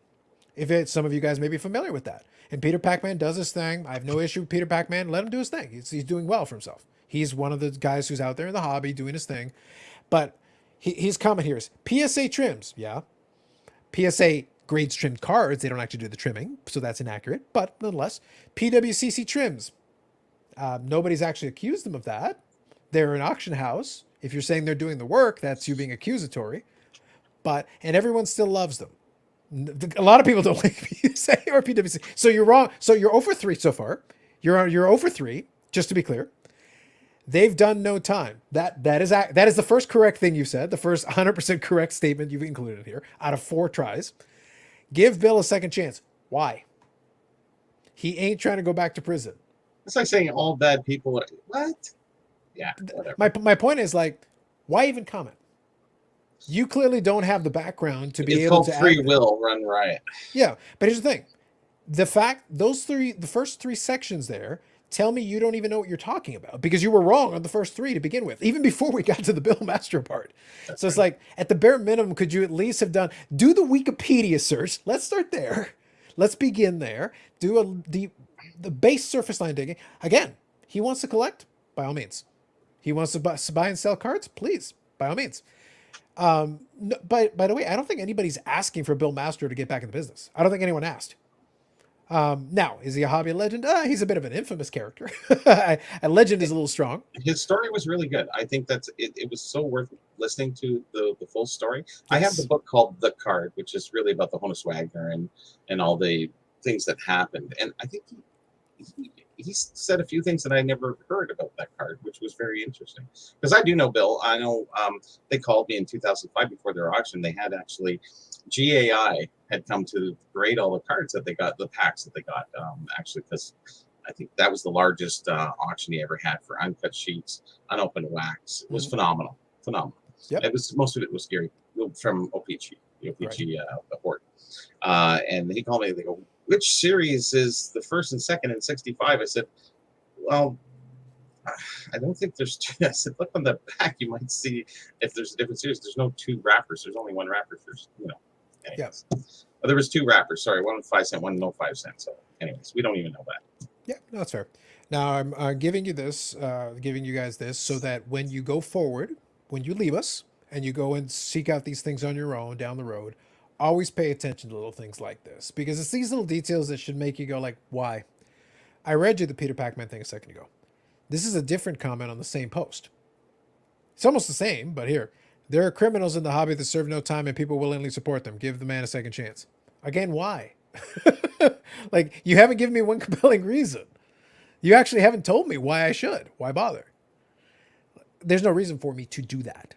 Some of you guys may be familiar with that. And Peter Pac-Man does his thing. I have no issue with Peter Pac-Man. Let him do his thing. He's doing well for himself. He's one of the guys who's out there in the hobby doing his thing. But his comment here is PSA trims. Yeah. PSA grades trimmed cards. They don't actually do the trimming, so that's inaccurate. But nonetheless, PWCC trims. Nobody's actually accused them of that. They're an auction house. If you're saying they're doing the work, that's you being accusatory. And everyone still loves them. A lot of people don't like PSA or PWC. So you're wrong. So you're 0 for 3 so far. You're 0 for 3, just to be clear. They've done no time. That is the first correct thing you said. The first 100% correct statement you've included here out of 4 tries. Give Bill a second chance. Why? He ain't trying to go back to prison. It's like saying all bad people. What? Yeah, whatever. My point is, like, why even comment? You clearly don't have the background to be able to. It's called free will run riot. Yeah, but here's the thing: the first 3 sections there, tell me you don't even know what you're talking about because you were wrong on the first 3 to begin with, even before we got to the Bill Master part. That's so right. It's like, at the bare minimum, could you at least have do the Wikipedia search? Let's start there. Let's begin there. Do the base surface line digging. Again, he wants to collect, by all means. He wants to buy and sell cards, please, by all means. No, by the way, I don't think anybody's asking for Bill Master to get back in the business. I don't think anyone asked. Now, is he a hobby legend? He's a bit of an infamous character. A legend is a little strong. His story was really good. I think it was so worth listening to the full story. Yes. I have the book called The Card, which is really about the Honus Wagner and all the things that happened. And I think he said a few things that I never heard about that card, which was very interesting. Because I do know Bill. I know they called me in 2005 before their auction. They had actually GAI had come to grade all the cards that they got, the packs that they got, actually, because I think that was the largest auction he ever had for uncut sheets, unopened wax. It was phenomenal. Yep. Most of it was Gary from OPG, the OPG report. And he called me. They go, which series is the first and second in 65? I said, well, I don't think there's two. I said, look on the back. You might see if there's a different series. There's no two wrappers. There's only one wrapper. There's, anyways. Oh, there was two wrappers. Sorry, one with 5 cent, one no 5 cents. So, anyways, we don't even know that. Yeah, no, that's fair. Now I'm giving you this, giving you guys this, so that when you go forward, when you leave us and you go and seek out these things on your own down the road, always pay attention to little things like this, because it's these little details that should make you go like, why? I read you the Peter Pac-Man thing a second ago. This is a different comment on the same post. It's almost the same, but here. There are criminals in the hobby that serve no time and people willingly support them. Give the man a second chance. Again, why? Like, you haven't given me one compelling reason. You actually haven't told me why I should. Why bother? There's no reason for me to do that.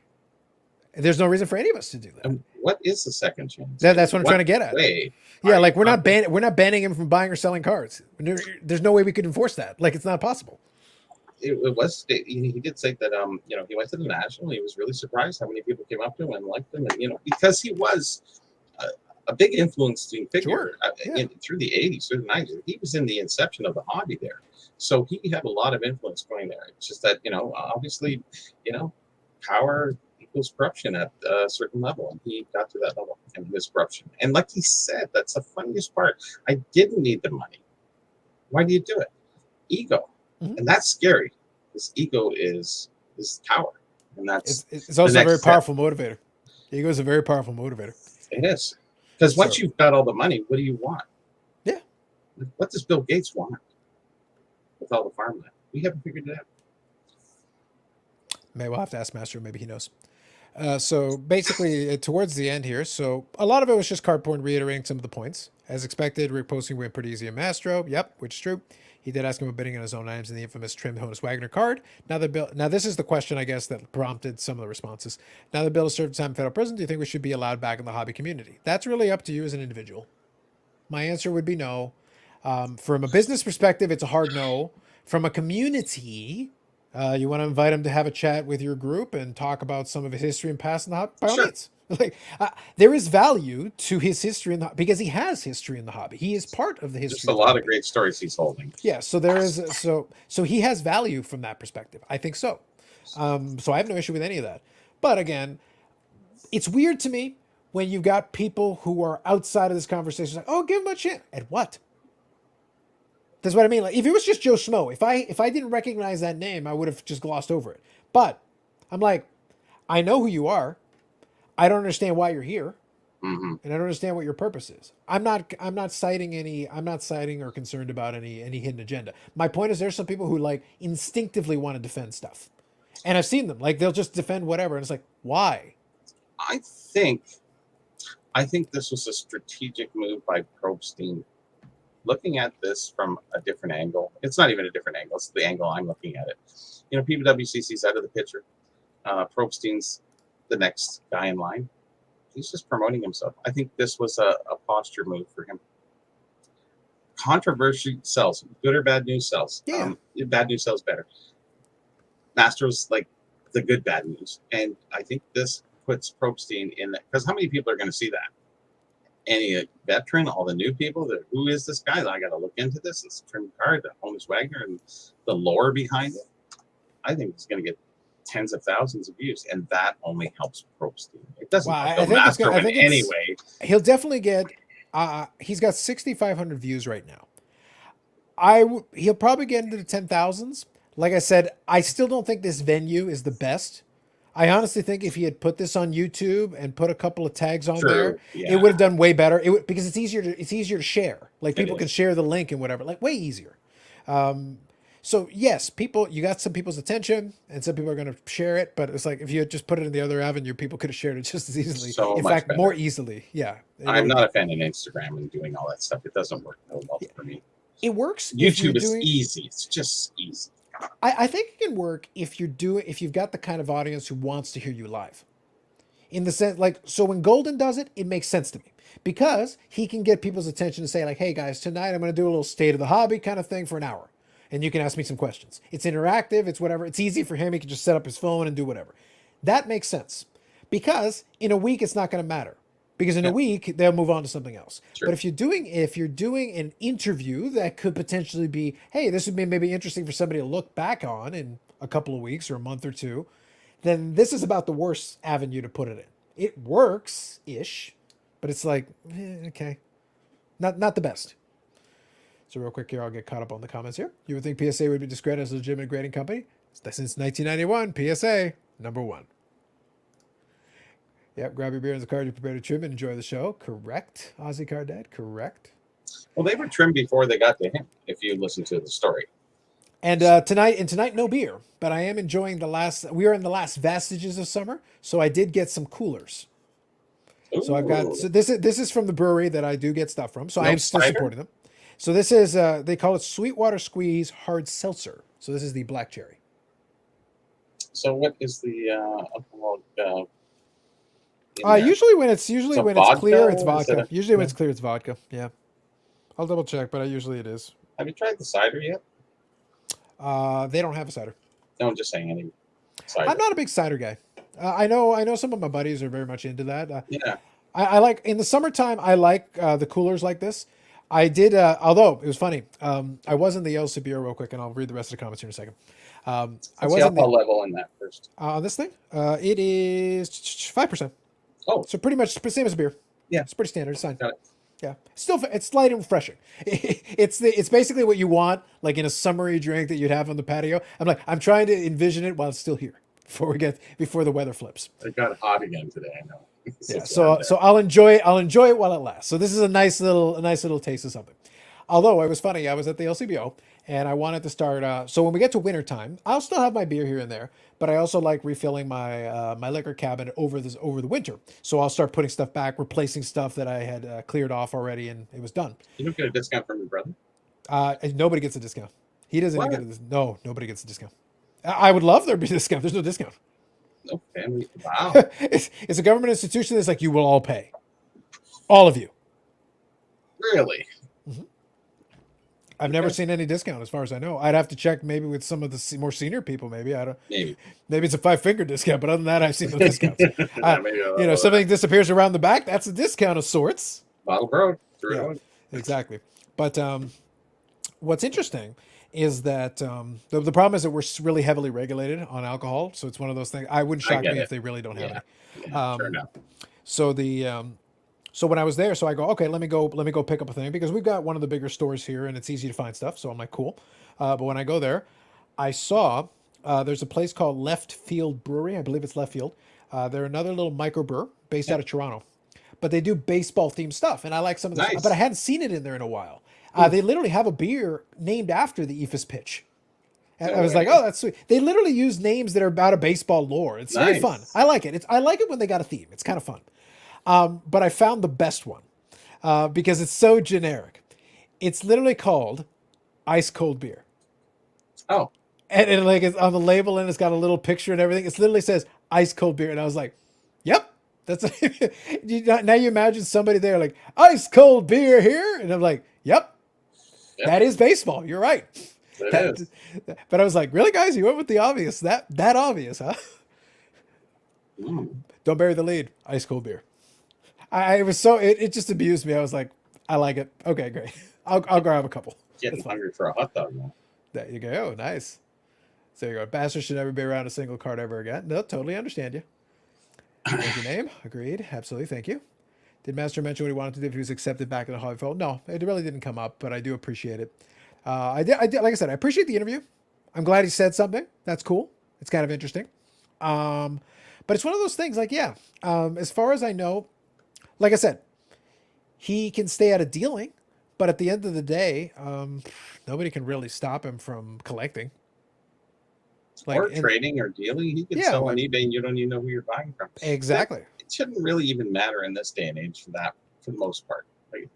There's no reason for any of us to do that. And what is the second chance? That's what I'm trying to get at. Way Yeah, like we're not banning him from buying or selling cards. There's no way we could enforce that. Like, it's not possible. It was. He did say that. He went to the national. He was really surprised how many people came up to him and liked him, and because he was a big influencing figure through the 80s, through the 90s. He was in the inception of the hobby there, so he had a lot of influence going there. It's just that obviously, power equals corruption at a certain level, and he got to that level, and he was corruption. And like he said, that's the funniest part. I didn't need the money. Why do you do it? Ego. And that's scary. This ego is power, and that's it's also a very powerful motivator. Ego is a very powerful motivator. It is, because once you've got all the money, what do you want? Yeah. What does Bill Gates want with all the farmland? We haven't figured it out. Maybe we'll have to ask Master. Maybe he knows. So basically, towards the end here, so a lot of it was just Cardboard reiterating some of the points. As expected, Rick posting went pretty easy in Mastro. Yep, which is true. He did ask him about bidding on his own items in the infamous trimmed Honus Wagner card. Now this is the question, I guess, that prompted some of the responses. Now that Bill has served time in federal prison, do you think we should be allowed back in the hobby community? That's really up to you as an individual. My answer would be no. From a business perspective, it's a hard no. From a community, you want to invite him to have a chat with your group and talk about some of his history and past in the hobby? By all means. Like, there is value to his history in the because he has history in the hobby. He is part of the history. There's a lot of great stories he's holding. Yeah, so there is so he has value from that perspective. I think so. So I have no issue with any of that. But again, it's weird to me when you've got people who are outside of this conversation like, oh, give him a chance. At what? That's what I mean. Like, if it was just Joe Schmo, if I didn't recognize that name, I would have just glossed over it. But I'm like, I know who you are. I don't understand why you're here, and I don't understand what your purpose is. I'm not citing or concerned about any hidden agenda. My point is, there's some people who like instinctively want to defend stuff, and I've seen them like they'll just defend whatever, and it's like, why? I think this was a strategic move by Probstein. Looking at this from a different angle, it's not even a different angle. It's the angle I'm looking at it. PWCC's out of the picture. Probstein's the next guy in line. He's just promoting himself. I think this was a posture move for him. Controversy sells. Good or bad news sells. Yeah. Bad news sells better. Mastro's like the good bad news. And I think this puts Probstein in that. Because how many people are going to see that? Any veteran, all the new people, who is this guy? I got to look into this. This trim card, the Honus Wagner, and the lore behind it. I think it's going to get tens of thousands of views, and that only helps Probstein. It doesn't help Mastro in any way. He'll definitely get. He's got 6,500 views right now. He'll probably get into the 10,000s. Like I said, I still don't think this venue is the best. I honestly think if he had put this on YouTube and put a couple of tags on there, it would have done way better. Because it's easier to share. Like people can share the link and whatever. Like way easier. So yes, you got some people's attention, and some people are going to share it. But it's like if you had just put it in the other avenue, people could have shared it just as easily. In fact, more easily. Yeah. I'm not a fan of Instagram and doing all that stuff. It doesn't work well for me. It works. YouTube is easy. It's just easy. I think it can work if you've got the kind of audience who wants to hear you live. In the sense, like, so when Golden does it, it makes sense to me because he can get people's attention to say like, hey guys, tonight I'm going to do a little state of the hobby kind of thing for an hour. And you can ask me some questions. It's interactive. It's whatever. It's easy for him. He can just set up his phone and do whatever. That makes sense because in a week, it's not going to matter. because in a Yeah. week they'll move on to something else. Sure. But if you're doing an interview that could potentially be, hey, this would be maybe interesting for somebody to look back on in a couple of weeks or a month or two, then this is about the worst avenue to put it in. It works ish, but it's like, okay, not the best. So real quick here, I'll get caught up on the comments here. You would think PSA would be discredited as a legitimate grading company? Since 1991, PSA #1. Yep, grab your beer in the car, you prepare to trim and enjoy the show. Correct, Aussie Card Dad, correct. Well, they were trimmed before they got to him, if you listen to the story. And tonight, no beer, but I am enjoying we are in the last vestiges of summer, so I did get some coolers. So I've got, so this is from the brewery that I do get stuff from, so I am still supporting them. So this is, they call it Sweetwater Squeeze Hard Seltzer. So this is the black cherry. So what is the alcohol? Usually when it's clear, it's vodka. Usually when yeah. it's clear, it's vodka. Yeah, I'll double check, but usually it is. Have you tried the cider yet? They don't have a cider. No, I'm just saying any cider. I'm not a big cider guy. I know some of my buddies are very much into that. Yeah. I like in the summertime. I like the coolers like this. I did, although it was funny. I was in the LCBO real quick, and I'll read the rest of the comments here in a second. I was the in alcohol level in that first. on this thing. It is 5%. Oh, So pretty much the same as a beer. Yeah. It's pretty standard. It's fine. got it. Yeah, still it's light and refreshing. It's basically what you want, like in a summery drink that you'd have on the patio. I'm trying to envision it while it's still here before the weather flips. It got hot again today. I know. Yeah, so I'll enjoy it while it lasts. So this is a nice little taste of something. Although it was funny, I was at the LCBO and I wanted to start. So when we get to wintertime, I'll still have my beer here and there, but I also like refilling my my liquor cabinet over the winter. So I'll start putting stuff back, replacing stuff that I had cleared off already, and it was done. You don't get a discount from your brother? And nobody gets a discount. He doesn't What? even get a No, nobody gets a discount. I would love there to be a discount. There's no discount. No family. Wow. It's a government institution that's like, you will all pay. All of you. Really? I've never seen any discount as far as I know. I'd have to check maybe with some of the more senior people. Maybe Maybe it's a 5-finger discount, but other than that, I've seen no discounts. Maybe, something disappears around the back. That's a discount of sorts. Bottle Road. Yeah, exactly. But what's interesting is that the problem is that we're really heavily regulated on alcohol. So it's one of those things. I wouldn't shock me if they really don't have any. Yeah, sure enough. So so when I was there, so I go, okay, let me go pick up a thing because we've got one of the bigger stores here and it's easy to find stuff. So I'm like, cool. But when I go there, I saw there's a place called Left Field Brewery. I believe it's Left Field. They're another little micro brewer based out of Toronto, but they do baseball themed stuff. And I like some of this, but I hadn't seen it in there in a while. They literally have a beer named after the EFIS pitch. And I was like, oh, that's sweet. They literally use names that are about a baseball lore. It's very fun. I like it. I like it when they got a theme. It's kind of fun. But I found the best one because it's so generic. It's literally called Ice Cold Beer. Oh. And it's on the label and it's got a little picture and everything. It literally says Ice Cold Beer. And I was like, yep. That's now you imagine somebody there like, Ice Cold Beer here. And I'm like, yep. That is baseball. You're right. It is. But I was like, really, guys? You went with the obvious. That obvious, huh? Don't bury the lead. Ice Cold Beer. It just amused me. I was like, I like it. Okay, great. I'll grab a couple. Getting hungry for a hot dog now. There you go. Nice. So there you go. Bastards should never be around a single card ever again. No, totally understand you. Thank your name. Agreed. Absolutely. Thank you. Did Master mention what he wanted to do if he was accepted back in the hobby fold? No, it really didn't come up, but I do appreciate it. I did. Like I said, I appreciate the interview. I'm glad he said something. That's cool. It's kind of interesting. But it's one of those things like, yeah, as far as I know, like I said, he can stay out of dealing, but at the end of the day, nobody can really stop him from collecting. Or trading or dealing. He can sell on eBay and you don't even know who you're buying from. Exactly. It shouldn't really even matter in this day and age for the most part. Like,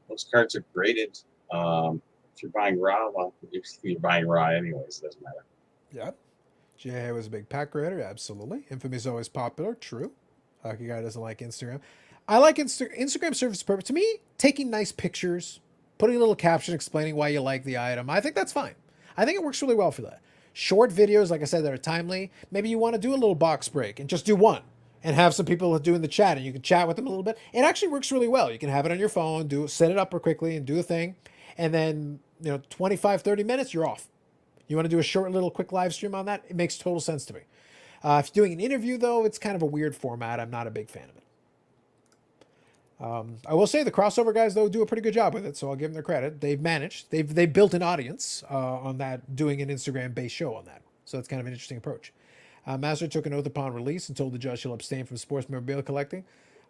most cards are graded. If you're buying raw, well, if you're buying raw anyways, it doesn't matter. Yeah. J.A. was a big pack grader. Absolutely. Infamy is always popular. True. Hockey guy doesn't like Instagram. I like Instagram serves purpose. To me, taking nice pictures, putting a little caption explaining why you like the item, I think that's fine. I think it works really well for that. Short videos, like I said, that are timely. Maybe you want to do a little box break and just do one. and have some people doing the chat, and you can chat with them a little bit. It actually works really well. You can have it on your phone, set it up real quickly and do a thing. And then, 25, 30 minutes, you're off. You want to do a short little quick live stream on that? It makes total sense to me. If you're doing an interview, though, it's kind of a weird format. I'm not a big fan of it. I will say the crossover guys, though, do a pretty good job with it, so I'll give them their credit. They've managed. They've built an audience on that, doing an Instagram-based show on that. So it's kind of an interesting approach. Master took an oath upon release and told the judge he'll abstain from sports memorabilia collecting.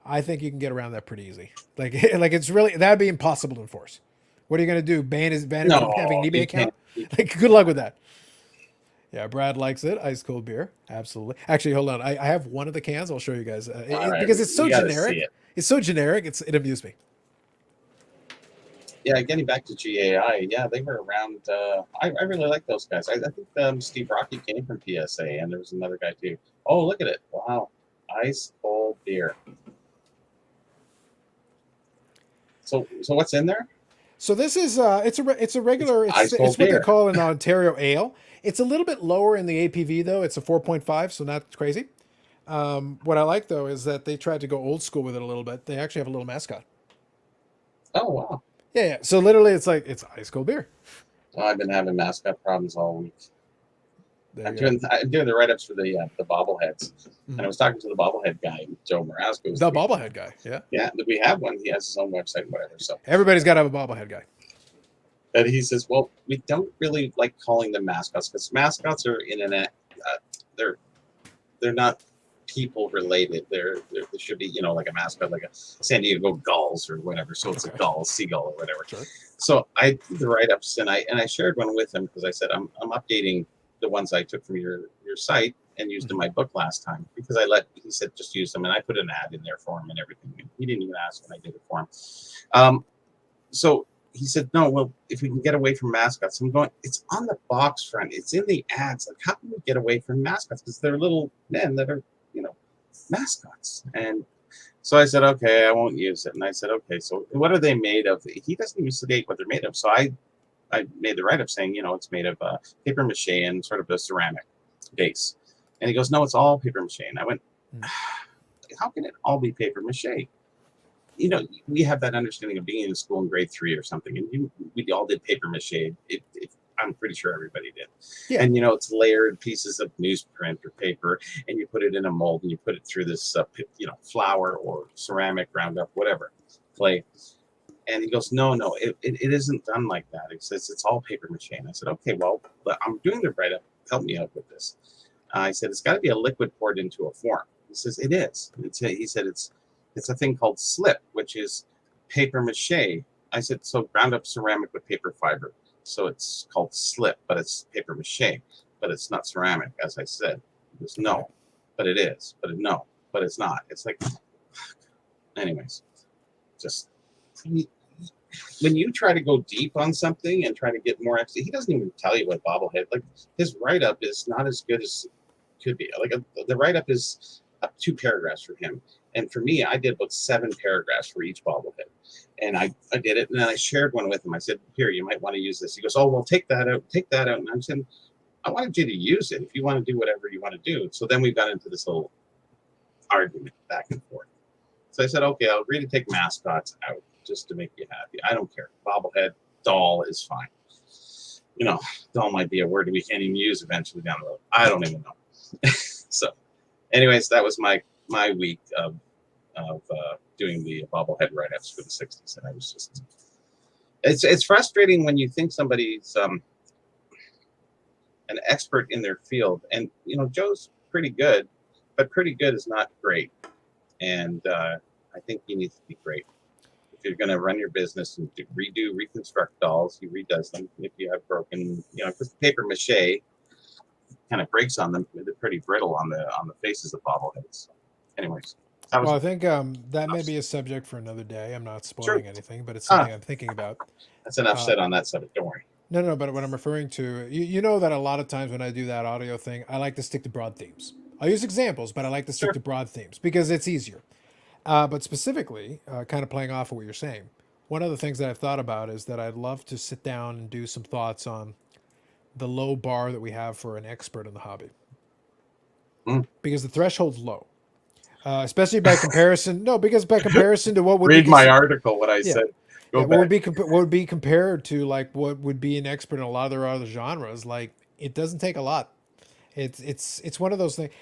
I think you can get around that pretty easy. Like it's really, that'd be impossible to enforce. What are you going to do? Ban him from having an eBay account? Like, good luck with that. Yeah, Brad likes it. Ice cold beer. Absolutely. Actually, hold on. I have one of the cans. I'll show you guys. Because it's so generic. It's so generic. It amused me. Yeah, getting back to GAI, yeah, they were around. I really like those guys. I think Steve Rocky came from PSA, and there was another guy too. Oh, look at it! Wow, ice cold beer. So what's in there? So this is it's a regular. It's what they call an Ontario ale. It's a little bit lower in the APV though. It's a 4.5, so not crazy. What I like though is that they tried to go old school with it a little bit. They actually have a little mascot. Oh wow. Yeah. So literally, it's ice cold beer. Oh, I've been having mascot problems all week. I'm doing the write-ups for the bobbleheads, and I was talking to the bobblehead guy, Joe Marasco. The bobblehead guy, yeah. Yeah, we have one. He has his own website, and whatever. So everybody's got to have a bobblehead guy. And he says, "Well, we don't really like calling them mascots because mascots are they're not people related. There should be like a mascot, like a San Diego Gulls or whatever. So it's a gull, seagull, or whatever. Sure. So I did the write-ups, and I shared one with him because I said I'm updating the ones I took from your site and used in my book last time because he said just use them, and I put an ad in there for him and everything. He didn't even ask when I did it for him. So he said, no, well, if we can get away from mascots. I'm going, it's on the box front. It's in the ads. Like, how can we get away from mascots? Because they're little men that are, mascots. And so I said, okay, I won't use it. And I said, okay, so what are they made of? He doesn't even state what they're made of. So I made the write-up saying, it's made of paper mache and sort of a ceramic base. And he goes, no, it's all paper mache. And I went, how can it all be paper mache? We have that understanding of being in school in grade 3 or something, and we all did paper mache. I'm pretty sure everybody did. Yeah. And it's layered pieces of newsprint or paper, and you put it in a mold, and you put it through this, flour or ceramic, ground up, whatever, clay. And he goes, no, it isn't done like that. He says it's all paper mache. And I said, okay, well, I'm doing the write-up. Help me out with this. I said it's got to be a liquid poured into a form. He says it is. He said it's a thing called slip, which is paper mache. I said, so ground up ceramic with paper fiber. So it's called slip, but it's paper mache, but it's not ceramic, as I said. He goes, no, but it is. No, but it's not. It's like, anyways, just when you try to go deep on something and try to get more, he doesn't even tell you what bobblehead, like his write-up is not as good as it could be. Like the write-up is 2 paragraphs for him. And for me, I did about 7 paragraphs for each bobblehead. And I did it, and then I shared one with him. I said, here, you might want to use this. He goes, oh, well, take that out. And I said, I wanted you to use it if you want to do whatever you want to do. So then we got into this little argument back and forth. So I said, okay, I'll agree to take mascots out just to make you happy. I don't care. Bobblehead, doll is fine. Doll might be a word we can't even use eventually down the road. I don't even know. So anyways, that was my week of doing the bobblehead write-ups for the 60s, and I was just it's frustrating when you think somebody's an expert in their field, and Joe's pretty good, but pretty good is not great, and I think he needs to be great. If you're going to run your business and reconstruct dolls, he redoes them. If you have broken, because paper mache kind of breaks on them, they're pretty brittle on the faces of bobbleheads. Anyways. Well, I think that may be a subject for another day. I'm not spoiling anything, but it's something I'm thinking about. That's enough said on that subject. Don't worry. No, but what I'm referring to, you know that a lot of times when I do that audio thing, I like to stick to broad themes. I'll use examples, but I like to stick to broad themes because it's easier. But specifically, kind of playing off of what you're saying, one of the things that I've thought about is that I'd love to sit down and do some thoughts on the low bar that we have for an expert in the hobby. Because the threshold's low. especially by comparison. No, because by comparison to what would Read be my article. What I yeah. said. Go Yeah, back. what would be compared to like what would be an expert in a lot of their other genres? Like it doesn't take a lot. It's one of those things.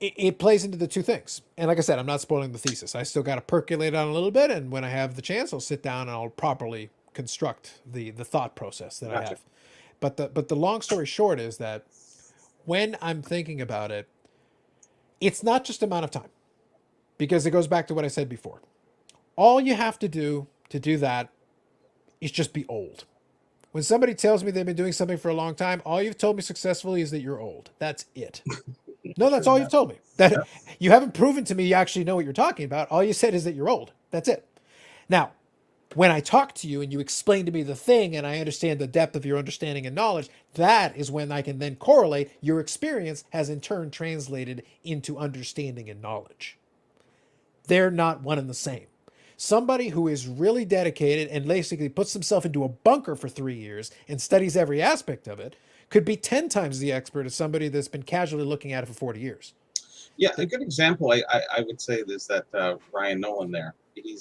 It plays into the two things, and like I said, I'm not spoiling the thesis. I still got to percolate on a little bit, and when I have the chance, I'll sit down and I'll properly construct the thought process that I Gotcha. have. But the long story short is that when I'm thinking about it, it's not just amount of time, because it goes back to what I said before. All you have to do that is just be old. When somebody tells me they've been doing something for a long time, all you've told me successfully is that you're old. That's it. No, that's True all enough. you've told me. That Yeah. you haven't proven to me you actually know what you're talking about. All you said is that you're old. That's it. Now, when I talk to you and you explain to me the thing and I understand the depth of your understanding and knowledge, that is when I can then correlate your experience has in turn translated into understanding and knowledge. They're not one and the same. Somebody who is really dedicated and basically puts himself into a bunker for 3 years and studies every aspect of it could be 10 times the expert as somebody that's been casually looking at it for 40 years. Yeah, a good example I would say is that Ryan Nolan there. He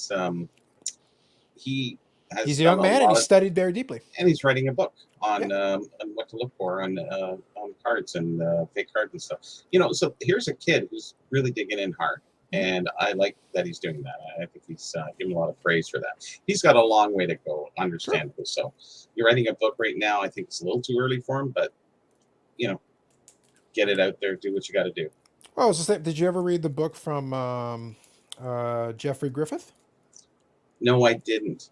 has He's a done young a man and lot he of, studied very deeply. and he's writing a book Yeah. on what to look for on cards and fake cards and stuff. So here's a kid who's really digging in hard, and I like that he's doing that. I think he's giving a lot of praise for that. He's got a long way to go, understandably. So you're writing a book right now. I think it's a little too early for him, but get it out there, do what you got to do. Oh, I was just saying, did you ever read the book from Jeffrey Griffith? No, I didn't.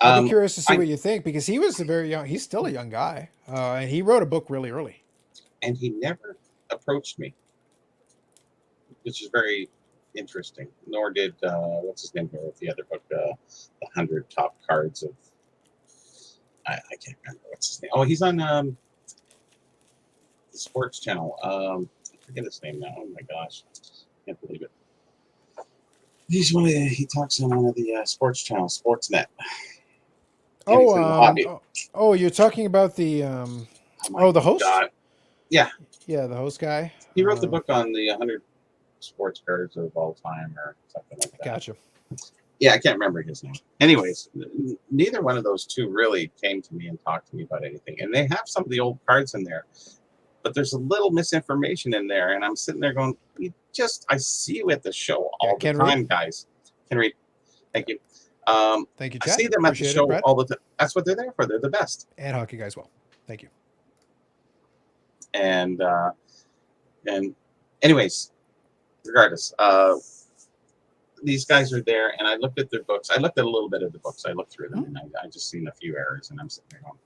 I'd be curious to see I what you think because he was a very young, he's still a young guy. And he wrote a book really early. and he never approached me, which is very interesting. Nor did what's his name here with the other book, the 100 Top Cards of. I can't remember what's his name. Oh, he's on the sports channel. I forget his name now. Oh my gosh, can't believe it. He talks on one of the sports channels, Sportsnet. And he's in the hobby. You're talking about the the host? God. Yeah, Yeah, the host guy. he wrote the book on the 100 sports cards of all time or something like that. Gotcha. Yeah, I can't remember his name. Anyways, neither one of those two really came to me and talked to me about anything. And they have some of the old cards in there, but there's a little misinformation in there. And I'm sitting there going, I see you at the show all the time, guys. Can read. Thank you. Thank you, I Chad. see them at the Appreciate show it, all the time. That's what they're there for. They're the best. And hockey guys well. Thank you. And anyways, regardless, these guys are there, and I looked at their books. I looked at a little bit of the books. I looked through them, and I just seen a few errors, and I'm sitting there going,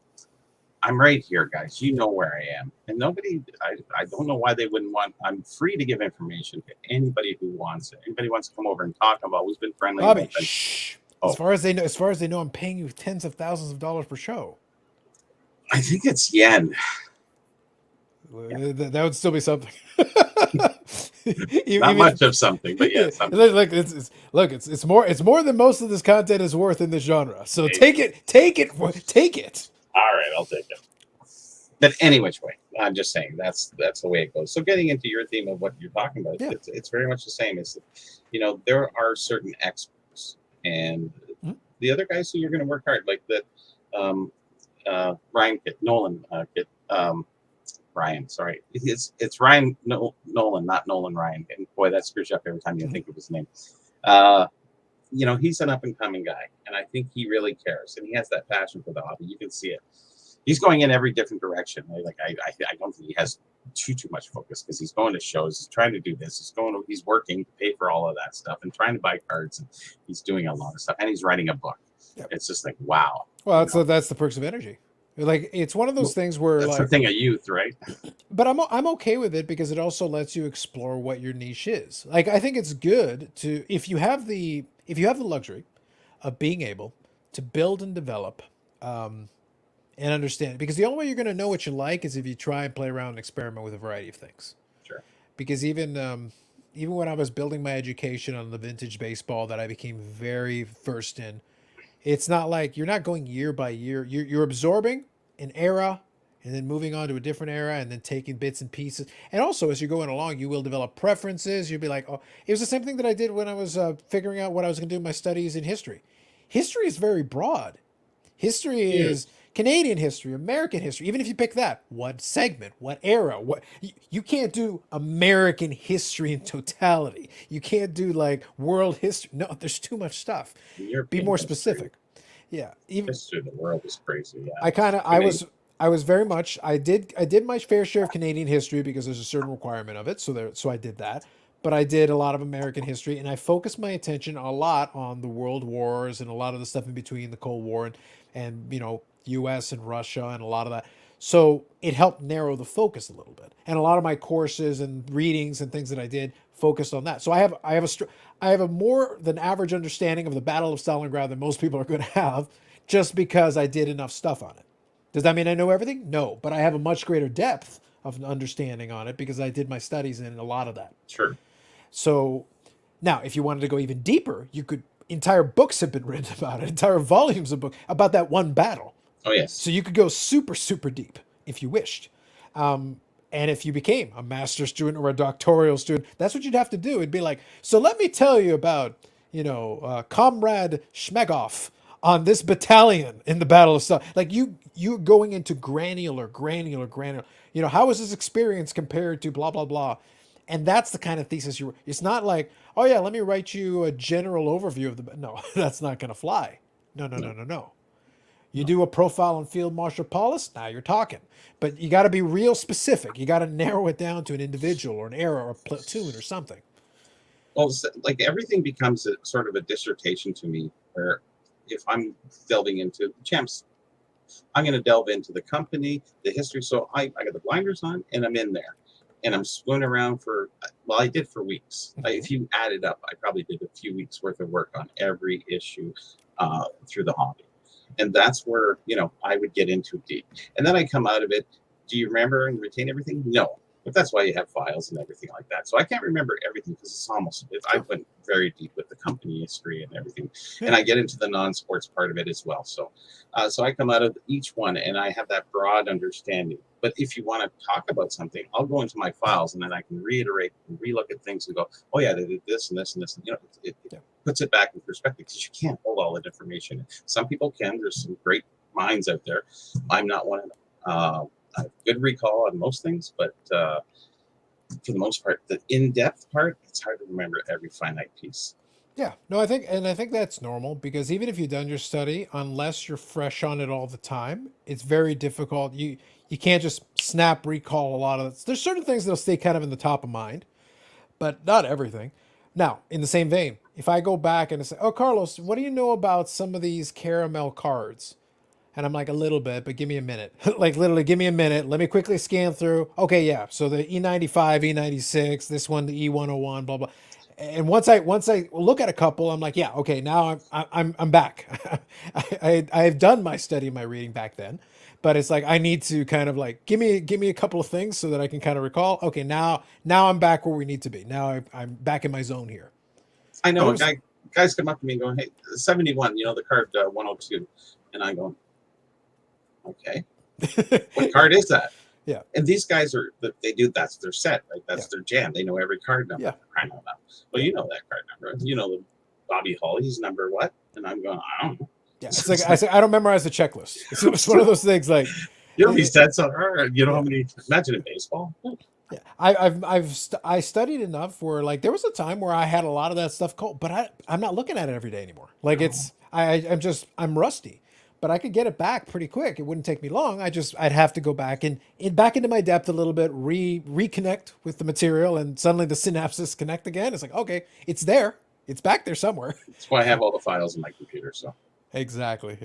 I'm right here, guys. You know where I am. And nobody, I don't know why they wouldn't want, I'm free to give information to anybody who wants it. Anybody wants to come over and talk. I've always been friendly. Bobby, shh. Oh. As far as they know, I'm paying you tens of thousands of dollars per show. I think it's yen. Yeah. That would still be something. Not much of something, but yeah. Something. It's more than most of this content is worth in this genre. So take it. All right, I'll take it. But any which way, I'm just saying that's the way it goes. So getting into your theme of what you're talking about, yeah. It's very much the same. It's there are certain experts, and the other guys who are going to work hard, like that Ryan Kit, Nolan Kit. Ryan, sorry. It's Ryan Nolan, not Nolan Ryan. And boy, that screws you up every time you think of his name. He's an up-and-coming guy, and I think he really cares, and he has that passion for the hobby. You can see it. He's going in every different direction. Like I don't think he has too much focus because he's going to shows. He's trying to do this. He's working to pay for all of that stuff and trying to buy cards, and he's doing a lot of stuff, and he's writing a book. Yep. It's just like, wow. Well, that's the perks of energy. Like it's one of those things where that's the thing of youth, right? But I'm okay with it because it also lets you explore what your niche is. Like I think it's good to if you have the luxury of being able to build and develop and understand, because the only way you're going to know what you like is if you try and play around and experiment with a variety of things. Sure. Because even when I was building my education on the vintage baseball that I became very versed in, it's not like you're not going year by year. You're absorbing an era and then moving on to a different era, and then taking bits and pieces. And also, as you're going along, you will develop preferences. You'll be like, oh, it was the same thing that I did when I was figuring out what I was going to do in my studies in history. History is very broad. History is Canadian history, American history. Even if you pick that, what segment, what era, what you can't do American history in totality. You can't do like world history. No, there's too much stuff. Be more specific. Yeah, even history of the world is crazy. Yeah, I was very much I did my fair share of Canadian history because there's a certain requirement of it. So I did that. But I did a lot of American history, and I focused my attention a lot on the world wars and a lot of the stuff in between the Cold War and U.S. and Russia and a lot of that. So it helped narrow the focus a little bit. And a lot of my courses and readings and things that I did focused on that. So I have a more than average understanding of the Battle of Stalingrad than most people are going to have, just because I did enough stuff on it. Does that mean I know everything? No, but I have a much greater depth of understanding on it because I did my studies in a lot of that. Sure. So now, if you wanted to go even deeper, you could. Entire books have been written about it. Entire volumes of books about that one battle. Oh yes. So you could go super, super deep if you wished. And if you became a master's student or a doctoral student, that's what you'd have to do. It'd be like, so let me tell you about, Comrade Shmegov on this battalion in the Battle of Stalin. Like you're going into granular. How was his experience compared to blah, blah, blah. And that's the kind of thesis it's not like, oh yeah, let me write you a general overview of the, no, that's not going to fly. No. You do a profile on Field Marshal Paulus, now you're talking. But you got to be real specific. You got to narrow it down to an individual or an era or a platoon or something. Well, like everything becomes a sort of a dissertation to me, where if I'm delving into champs, I'm going to delve into the company, the history. So I got the blinders on and I'm in there. And I'm swooning around I did for weeks. Mm-hmm. If you add it up, I probably did a few weeks worth of work on every issue through the hobby. And that's where, I would get into deep. And then I come out of it. Do you remember and retain everything? No. But that's why you have files and everything like that. So I can't remember everything because I went very deep with the company history and everything. Yeah. And I get into the non-sports part of it as well. So I come out of each one and I have that broad understanding. But if you want to talk about something, I'll go into my files and then I can reiterate and relook at things and go, oh yeah, they did this and this and this. And, it puts it back in perspective because you can't hold all that information. Some people can. There's some great minds out there. I'm not one of them. I have good recall on most things, but for the most part, the in-depth part, it's hard to remember every finite piece. Yeah, no, I think that's normal because even if you've done your study, unless you're fresh on it all the time, it's very difficult. You can't just snap recall a lot of it. There's certain things that'll stay kind of in the top of mind, but not everything. Now, in the same vein, if I go back and I say, oh, Carlos, what do you know about some of these caramel cards? And I'm like, a little bit, but give me a minute. Like literally, give me a minute. Let me quickly scan through. Okay, yeah. So the E95, E96, this one, the E101, blah blah. And once I look at a couple, I'm like, yeah, okay, now I'm back. I've done my study, my reading back then, but it's like I need to kind of like give me a couple of things so that I can kind of recall. Okay, now I'm back where we need to be. Now I'm back in my zone here. I know guys come up to me and go, hey, 71, the card 102, and I go, okay, what card is that? Yeah. And these guys that's their set, right? That's their jam. They know every card number. Yeah. I know that. Well, you know that card number. You know the Bobby Holly's number what? And I'm going, I don't know. Yeah. It's like I say, I don't memorize the checklist. It's one of those things like these sets are, how many, imagine in baseball. Yeah. I studied enough where like there was a time where I had a lot of that stuff cold, but I'm not looking at it every day anymore. Like I'm rusty. But I could get it back pretty quick. It wouldn't take me long. I'd have to go back and back into my depth a little bit, reconnect with the material, and suddenly the synapses connect again. It's like, okay, it's there. It's back there somewhere. That's why I have all the files in my computer. So Exactly.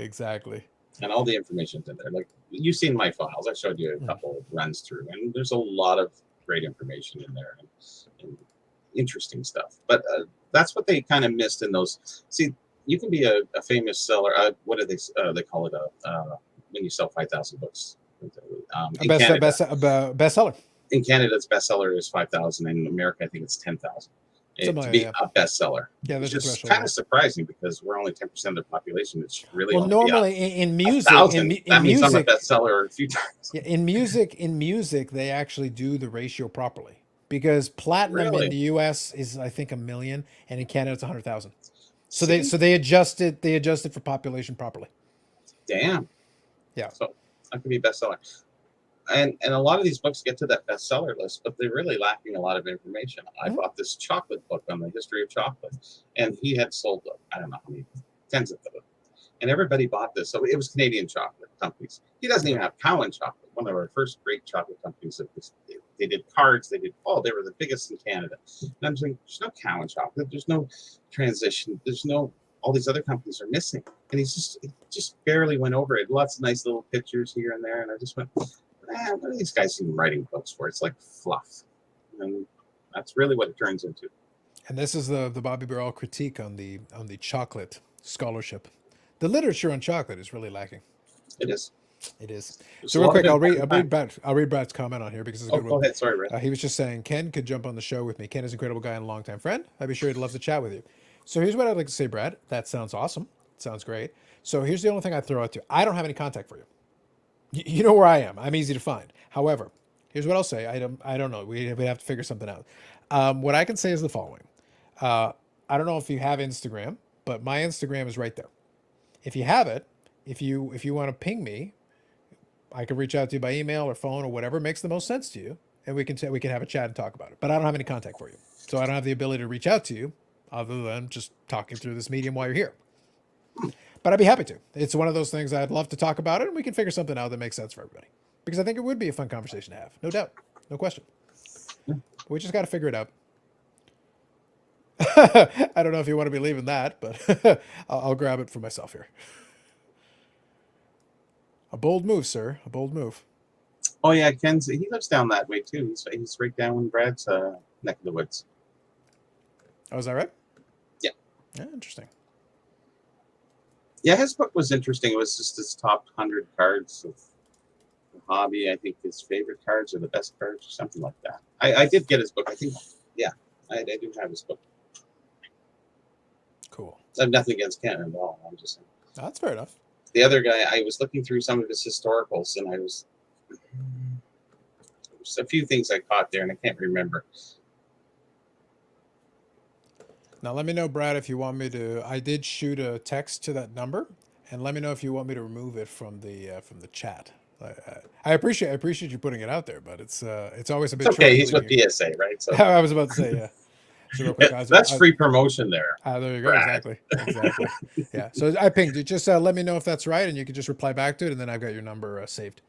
And all the information's in there. Like you've seen my files. I showed you a couple of runs through, and there's a lot of great information in there and interesting stuff. But that's what they kind of missed in those. See, you can be a famous seller. What do they call it? When you sell 5,000 books. Bestseller. In Canada, its bestseller is 5,000. In America, I think it's 10,000. to be a bestseller. Yeah, It's there's a just threshold. kind of surprising because we're only 10% of the population. It should really Well, only be normally in music, 1,000. That means I'm a music, bestseller a few times. yeah, in music, they actually do the ratio properly because platinum in Really? the U.S. is I think 1 million, and in Canada it's 100,000. So See? they adjusted for population properly. Damn. Yeah. So I could be a bestseller. And a lot of these books get to that bestseller list, but they're really lacking a lot of information. I bought this chocolate book on the history of chocolate, and he had sold, I don't know how many, tens of them. And everybody bought this. So it was Canadian chocolate companies. He doesn't even have Cowan Chocolate, one of our first great chocolate companies. They did cards. They were the biggest in Canada. And I'm saying, there's no Cowan Chocolate. There's no Transition. There's no, all these other companies are missing. And he just barely went over it. Lots of nice little pictures here and there. And I just went, what are these guys even writing books for? It's like fluff. And that's really what it turns into. And this is the Bobby Burrell critique on the chocolate scholarship. The literature on chocolate is really lacking. It is. It is. There's So a real lot quick, of I'll read Brad's comment on here because it's a good go one. ahead. Sorry, Red. He was just saying Ken could jump on the show with me. Ken is an incredible guy and a longtime friend. I'd be sure he'd love to chat with you. So here's what I'd like to say, Brad. That sounds awesome. Sounds great. So here's the only thing I throw out to you. I don't have any contact for you. You know where I am. I'm easy to find. However, here's what I'll say. I don't know. We have to figure something out. What I can say is the following. I don't know if you have Instagram, but my Instagram is right there. If you have it, if you want to ping me, I can reach out to you by email or phone or whatever makes the most sense to you, and we can have a chat and talk about it. But I don't have any contact for you, so I don't have the ability to reach out to you other than just talking through this medium while you're here. But I'd be happy to. It's one of those things I'd love to talk about it, and we can figure something out that makes sense for everybody. Because I think it would be a fun conversation to have, no doubt, no question. We just got to figure it out. I don't know if you want to be leaving that, but I'll grab it for myself here. A bold move, sir. A bold move. Oh yeah, he lives down that way too. He's right down in Brad's neck of the woods. Oh, is that right? Yeah. Yeah, interesting. Yeah, his book was interesting. It was just his top 100 cards of the hobby. I think his favorite cards are the best cards or something like that. I did get his book. I think, yeah, I do have his book. Cool. I have nothing against Ken at all. I'm just saying. That's fair enough. The other guy, I was looking through some of his historicals, and there's a few things I caught there, and I can't remember. Now, let me know, Brad, if you want me to. I did shoot a text to that number, and let me know if you want me to remove it from the chat. I appreciate you putting it out there, but it's always a bit. It's okay. He's with PSA, right? So I was about to say, yeah. So real quick, that's free promotion there. There you go. Brad. Exactly. Yeah. So I pinged you. Just let me know if that's right, and you can just reply back to it, and then I've got your number saved.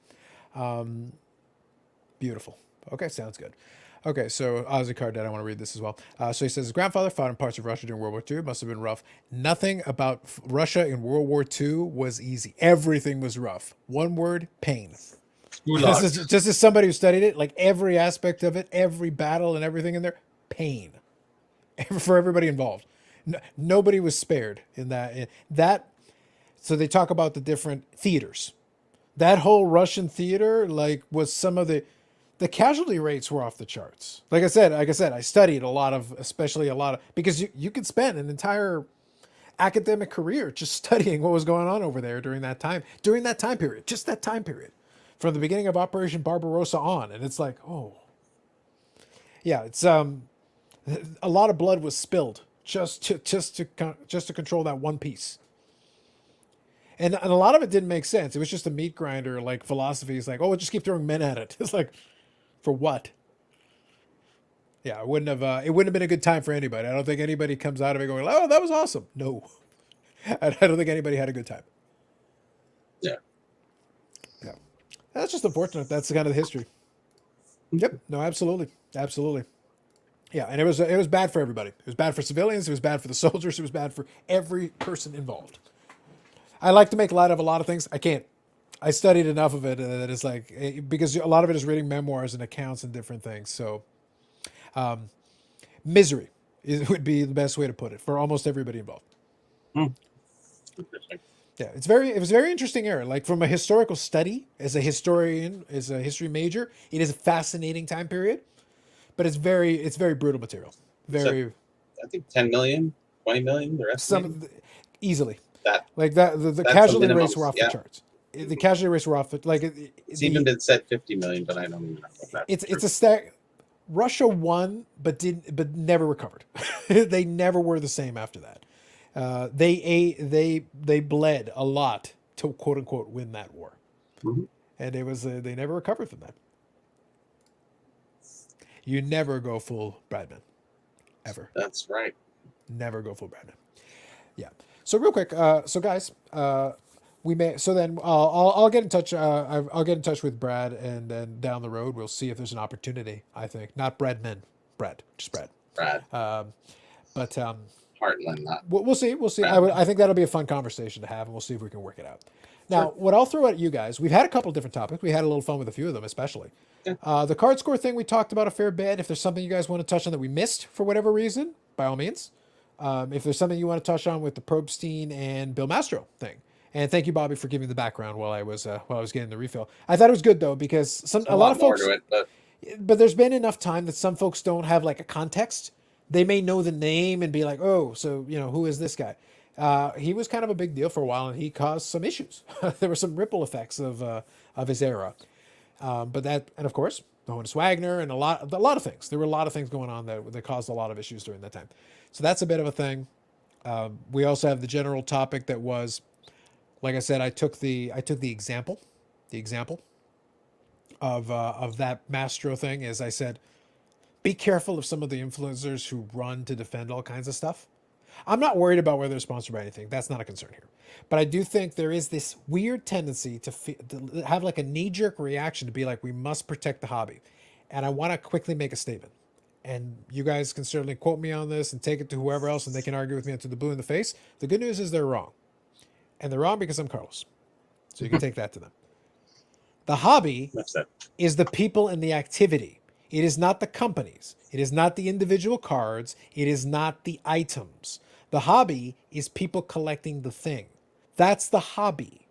Beautiful. Okay, sounds good. Okay, so Ozzy Cardad, I want to read this as well. So he says, his grandfather fought in parts of Russia during World War II. It must have been rough. Nothing about Russia in World War II was easy. Everything was rough. One word, pain. This is just as somebody who studied it, like every aspect of it, every battle and everything in there, pain. For everybody involved. Nobody was spared in that. So they talk about the different theaters. That whole Russian theater, was some of the casualty rates were off the charts. Like I said, I studied especially a lot of, because you could spend an entire academic career just studying what was going on over there during that time period, just that time period, from the beginning of Operation Barbarossa on. And it's like, oh, yeah, it's a lot of blood was spilled just to control that one piece. And a lot of it didn't make sense. It was just a meat grinder philosophy. It's like, oh, we'll just keep throwing men at it. It's like, for what? Yeah, it wouldn't have been a good time for anybody. I don't think anybody comes out of it going, oh, that was awesome. No. I don't think anybody had a good time. Yeah. Yeah. That's just unfortunate. That's the kind of the history. Yep. No, absolutely. Absolutely. Yeah, and it was bad for everybody. It was bad for civilians. It was bad for the soldiers. It was bad for every person involved. I like to make light of a lot of things. I can't. I studied enough of it that it's because a lot of it is reading memoirs and accounts and different things. So, misery would be the best way to put it for almost everybody involved. Interesting. Yeah, it was a very interesting era. From a historical study, as a historian, as a history major, it is a fascinating time period, but it's very brutal material. Very. I think 10 million, 20 million. The rest Easily. that Like that, the that's casualty the minimum, rates were off yeah. the charts. The casualty rates were off. Like It's even been said 50 million, but I don't even know if that's it's true. a stack. Russia won, but never recovered. They never were the same after that. They bled a lot to quote unquote win that war, and it was they never recovered from that. You never go full Bradman, ever. That's right. Never go full Bradman. Yeah. So real quick, so guys, we may. So then I'll get in touch. I'll get in touch with Brad, and then down the road we'll see if there's an opportunity. I think not Bradman, Brad, just Brad. Brad. But Hartlin, not. we'll see. We'll see. I think that'll be a fun conversation to have, and we'll see if we can work it out. Now, Sure. what I'll throw at you guys, we've had a couple of different topics. We had a little fun with a few of them, especially. Yeah. The CardScore thing we talked about a fair bit. If there's something you guys want to touch on that we missed for whatever reason, by all means. If there's something you want to touch on with the Probstein and Bill Mastro thing. And thank you, Bobby, for giving the background while I was getting the refill. I thought it was good though, because a lot of folks, more to it, but there's been enough time that some folks don't have like a context. They may know the name and be like, oh, so who is this guy? He was kind of a big deal for a while, and he caused some issues. There were some ripple effects of his era. But that, and of course, Honus Wagner and a lot of things. There were a lot of things going on that caused a lot of issues during that time. So that's a bit of a thing. We also have the general topic that was, like I said, I took the example of that Mastro thing. As I said, be careful of some of the influencers who run to defend all kinds of stuff. I'm not worried about whether they're sponsored by anything. That's not a concern here. But I do think there is this weird tendency to have like a knee-jerk reaction to be like, we must protect the hobby. And I want to quickly make a statement. And you guys can certainly quote me on this and take it to whoever else, and they can argue with me until the blue in the face. The good news is they're wrong. And they're wrong because I'm Carlos. So you can take that to them. The hobby is the people and the activity. It is not the companies. It is not the individual cards. It is not the items. The hobby is people collecting the thing. That's the hobby.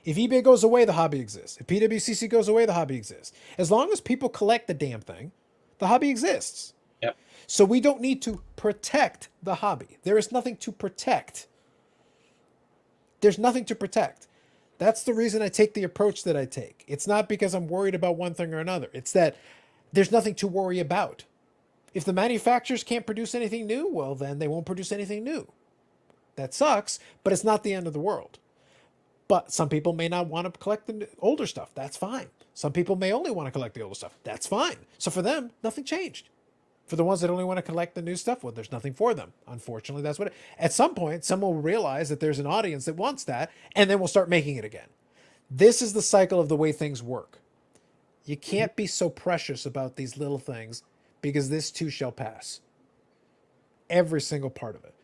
If eBay goes away, the hobby exists. If PWCC goes away, the hobby exists. As long as people collect the damn thing, the hobby exists. Yep. So we don't need to protect the hobby. There is nothing to protect. There's nothing to protect. That's the reason I take the approach that I take. It's not because I'm worried about one thing or another. It's that there's nothing to worry about. If the manufacturers can't produce anything new, well, then they won't produce anything new. That sucks, but it's not the end of the world. But some people may not want to collect the older stuff. That's fine. Some people may only want to collect the older stuff. That's fine. So for them, nothing changed. For the ones that only want to collect the new stuff, well, there's nothing for them. Unfortunately, that's what at some point, someone will realize that there's an audience that wants that, and then we'll start making it again. This is the cycle of the way things work. You can't be so precious about these little things, because this too shall pass. Every single part of it.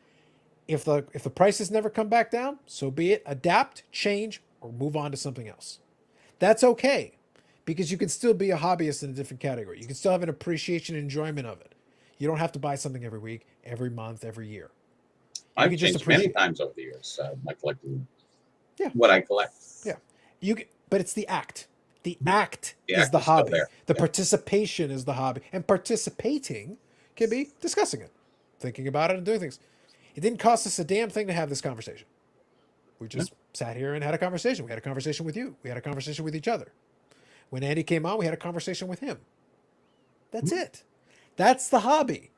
If the prices never come back down, so be it. Adapt, change, or move on to something else. That's okay, because you can still be a hobbyist in a different category. You can still have an appreciation and enjoyment of it. You don't have to buy something every week, every month, every year. I've changed many times over the years. My collecting, what I collect. Yeah, but it's the act. The act is act the is still hobby. there. The participation is the hobby, and participating can be discussing it, thinking about it, and doing things. It didn't cost us a damn thing to have this conversation. We just sat here and had a conversation. We had a conversation with you. We had a conversation with each other. When Andy came on, we had a conversation with him. That's it. That's the hobby.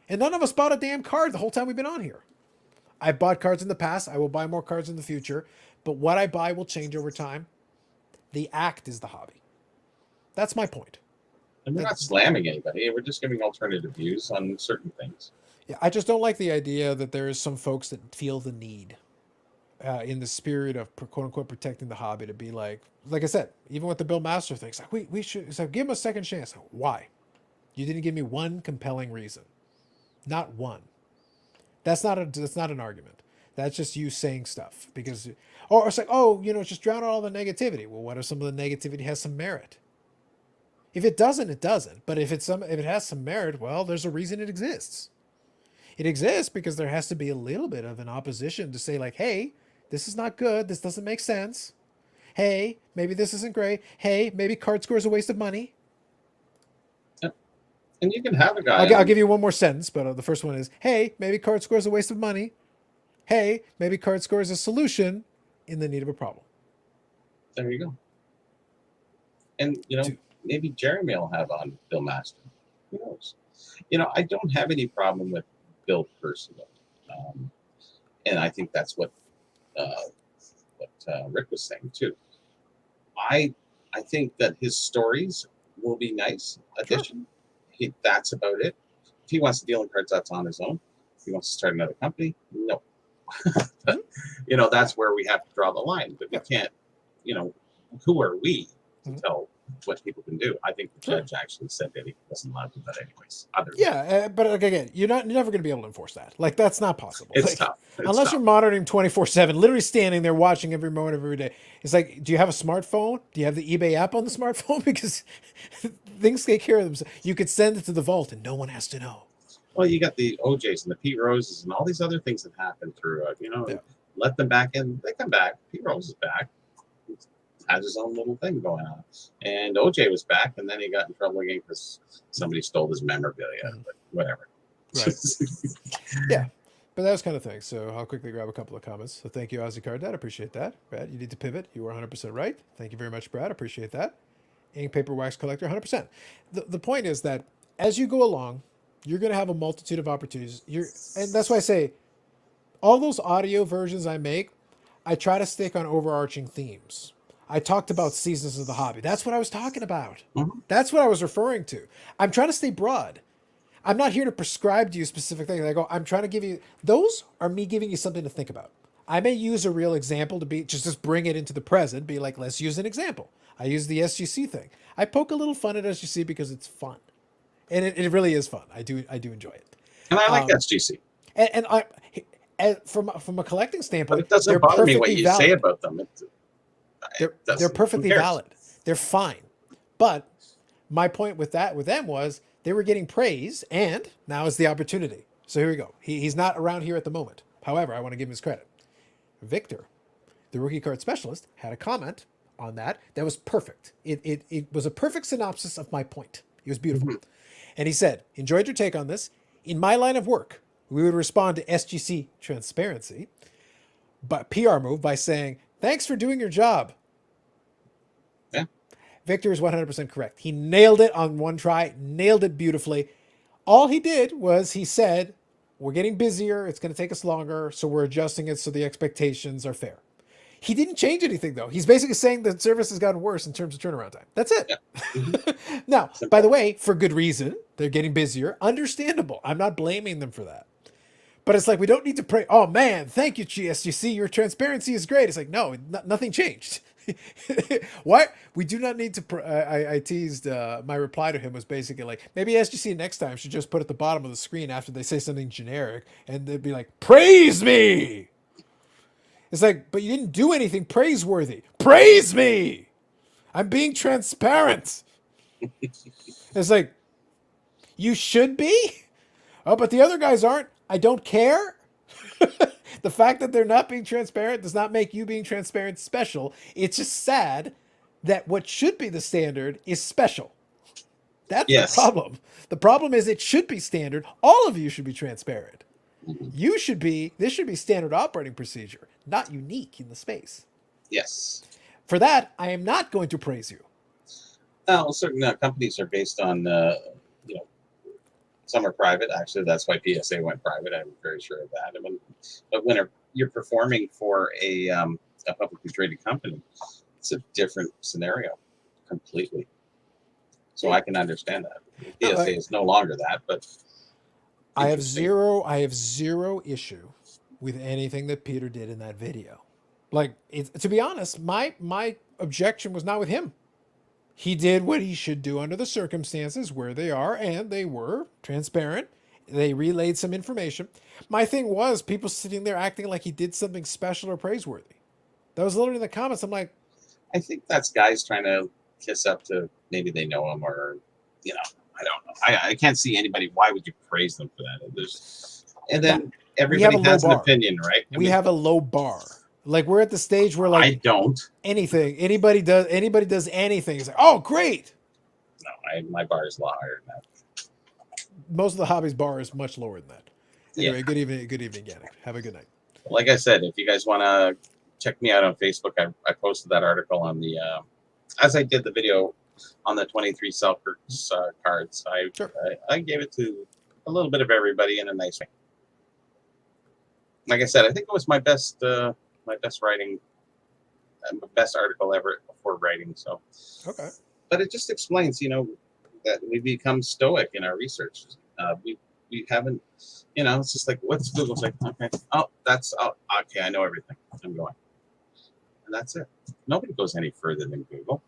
And none of us bought a damn card the whole time we've been on here. I bought cards in the past. I will buy more cards in the future. But what I buy will change over time. The act is the hobby. That's my point. And we're not slamming anybody. We're just giving alternative views on certain things. Yeah, I just don't like the idea that there is some folks that feel the need in the spirit of quote unquote protecting the hobby to be like I said, even with the Bill Master thing, it's like we should. It's like, give him a second chance. Why? You didn't give me one compelling reason. Not one. That's not an argument. That's just you saying stuff because, or it's like, oh, just drown out all the negativity. Well, what if some of the negativity has some merit? If it doesn't, it doesn't. But if it has some merit, well, there's a reason it exists. It exists because there has to be a little bit of an opposition to say like, hey, this is not good. This doesn't make sense. Hey, maybe this isn't great. Hey, maybe CardScore is a waste of money. And you can have a guy. I'll give you one more sentence, but the first one is, hey, maybe CardScore is a waste of money. Hey, maybe CardScore is a solution in the need of a problem. There you go. And, you know, maybe Jeremy will have on Bill Master. Who knows? You know, I don't have any problem with Bill personally. And I think that's what Rick was saying, too. I think that his stories will be nice addition. Sure. That's about it. If he wants to deal in cards, that's on his own. If he wants to start another company, no. But, you know, that's where we have to draw the line. But we can't, you know, who are we to tell what people can do? I think the judge actually said that he wasn't allowed to do that anyways. But again, you're never going to be able to enforce that. Like, that's not possible. It's tough. Unless you're monitoring 24/7, literally standing there watching every moment of every day. It's like, do you have a smartphone? Do you have the eBay app on the smartphone? Because things take care of themselves. You could send it to the vault and no one has to know. Well, you got the OJs and the Pete Roses and all these other things that happen through, you know, let them back in. They come back. Pete Rose is back. He has his own little thing going on. And OJ was back, and then he got in trouble again because somebody stole his memorabilia, but whatever. Right. Yeah. But that was kind of thing. So I'll quickly grab a couple of comments. So thank you, Ozzy Card Dad. Appreciate that. Brad, you need to pivot. You were 100% right. Thank you very much, Brad. Appreciate that. Ink, paper, wax collector, 100%. The point is that as you go along, you're going to have a multitude of opportunities. And that's why I say all those audio versions I make, I try to stick on overarching themes. I talked about seasons of the hobby. That's what I was talking about. Mm-hmm. That's what I was referring to. I'm trying to stay broad. I'm not here to prescribe to you specific things. I go, I'm trying to give you, those are me giving you something to think about. I may use a real example to be, just bring it into the present, be like, let's use an example. I use the SGC thing. I poke a little fun at SGC because it's fun. And it really is fun. I do enjoy it. And I like SGC. And from a collecting standpoint, but it doesn't bother me what you say about them. They're perfectly valid. They're fine. But my point with them was they were getting praise, and now is the opportunity. So here we go. He's not around here at the moment. However, I want to give him his credit. Victor, the rookie card specialist, had a comment on that was perfect. It was a perfect synopsis of my point. It was beautiful. Mm-hmm. And he said, enjoyed your take on this. In my line of work, we would respond to SGC transparency, but PR move by saying, thanks for doing your job. Yeah. Victor is 100% correct. He nailed it on one try, nailed it beautifully. All he did was he said, we're getting busier. It's going to take us longer. So we're adjusting it so the expectations are fair. He didn't change anything, though. He's basically saying the service has gotten worse in terms of turnaround time. That's it. Yeah. Mm-hmm. Now, by the way, for good reason, they're getting busier. Understandable. I'm not blaming them for that. But it's like, we don't need to pray. Oh, man, thank you, GSGC. Your transparency is great. It's like, no, nothing changed. Why? We do not need to. I teased my reply to him was basically like, maybe SGC next time should just put at the bottom of the screen after they say something generic, and they'd be like, praise me. It's like, but you didn't do anything praiseworthy. Praise me. I'm being transparent. It's like, you should be? Oh, but the other guys aren't. I don't care. The fact that they're not being transparent does not make you being transparent special. It's just sad that what should be the standard is special. That's the problem. The problem is it should be standard. All of you should be transparent. You should be, this should be standard operating procedure, not unique in the space. Yes. For that, I am not going to praise you. Well, certain companies are based on, some are private. Actually, that's why PSA went private. I'm very sure of that. But when you're performing for a publicly traded company, it's a different scenario completely. So I can understand that. PSA is no longer that, but I have zero issue with anything that Peter did in that video. Like, to be honest, my objection was not with him. He did what he should do under the circumstances where they are, and they were transparent. They relayed some information. My thing was people sitting there acting like he did something special or praiseworthy. That was literally in the comments. I'm like, I think that's guys trying to kiss up to, maybe they know him, or, I don't know. I can't see anybody. Why would you praise them for that? And then everybody has an opinion, right? We have a low bar. Like, we're at the stage where, like, I don't. Anybody does anything. It's like, oh, great. No, my bar is a lot higher than that. most of the hobbies bar is much lower than that. Anyway, Yeah. good evening, Yannick. Have a good night. Like I said, if you guys want to check me out on Facebook, I posted that article on the as I did the video on the 23 Selkirk's cards. Sure. I gave it to a little bit of everybody in a nice way. Like I said, I think it was my best writing, best article ever for writing. So, Okay. but it just explains, that we become stoic in our research. We haven't, it's just like, what's Google's like? Okay, okay, I know everything. I'm going, and that's it. Nobody goes any further than Google.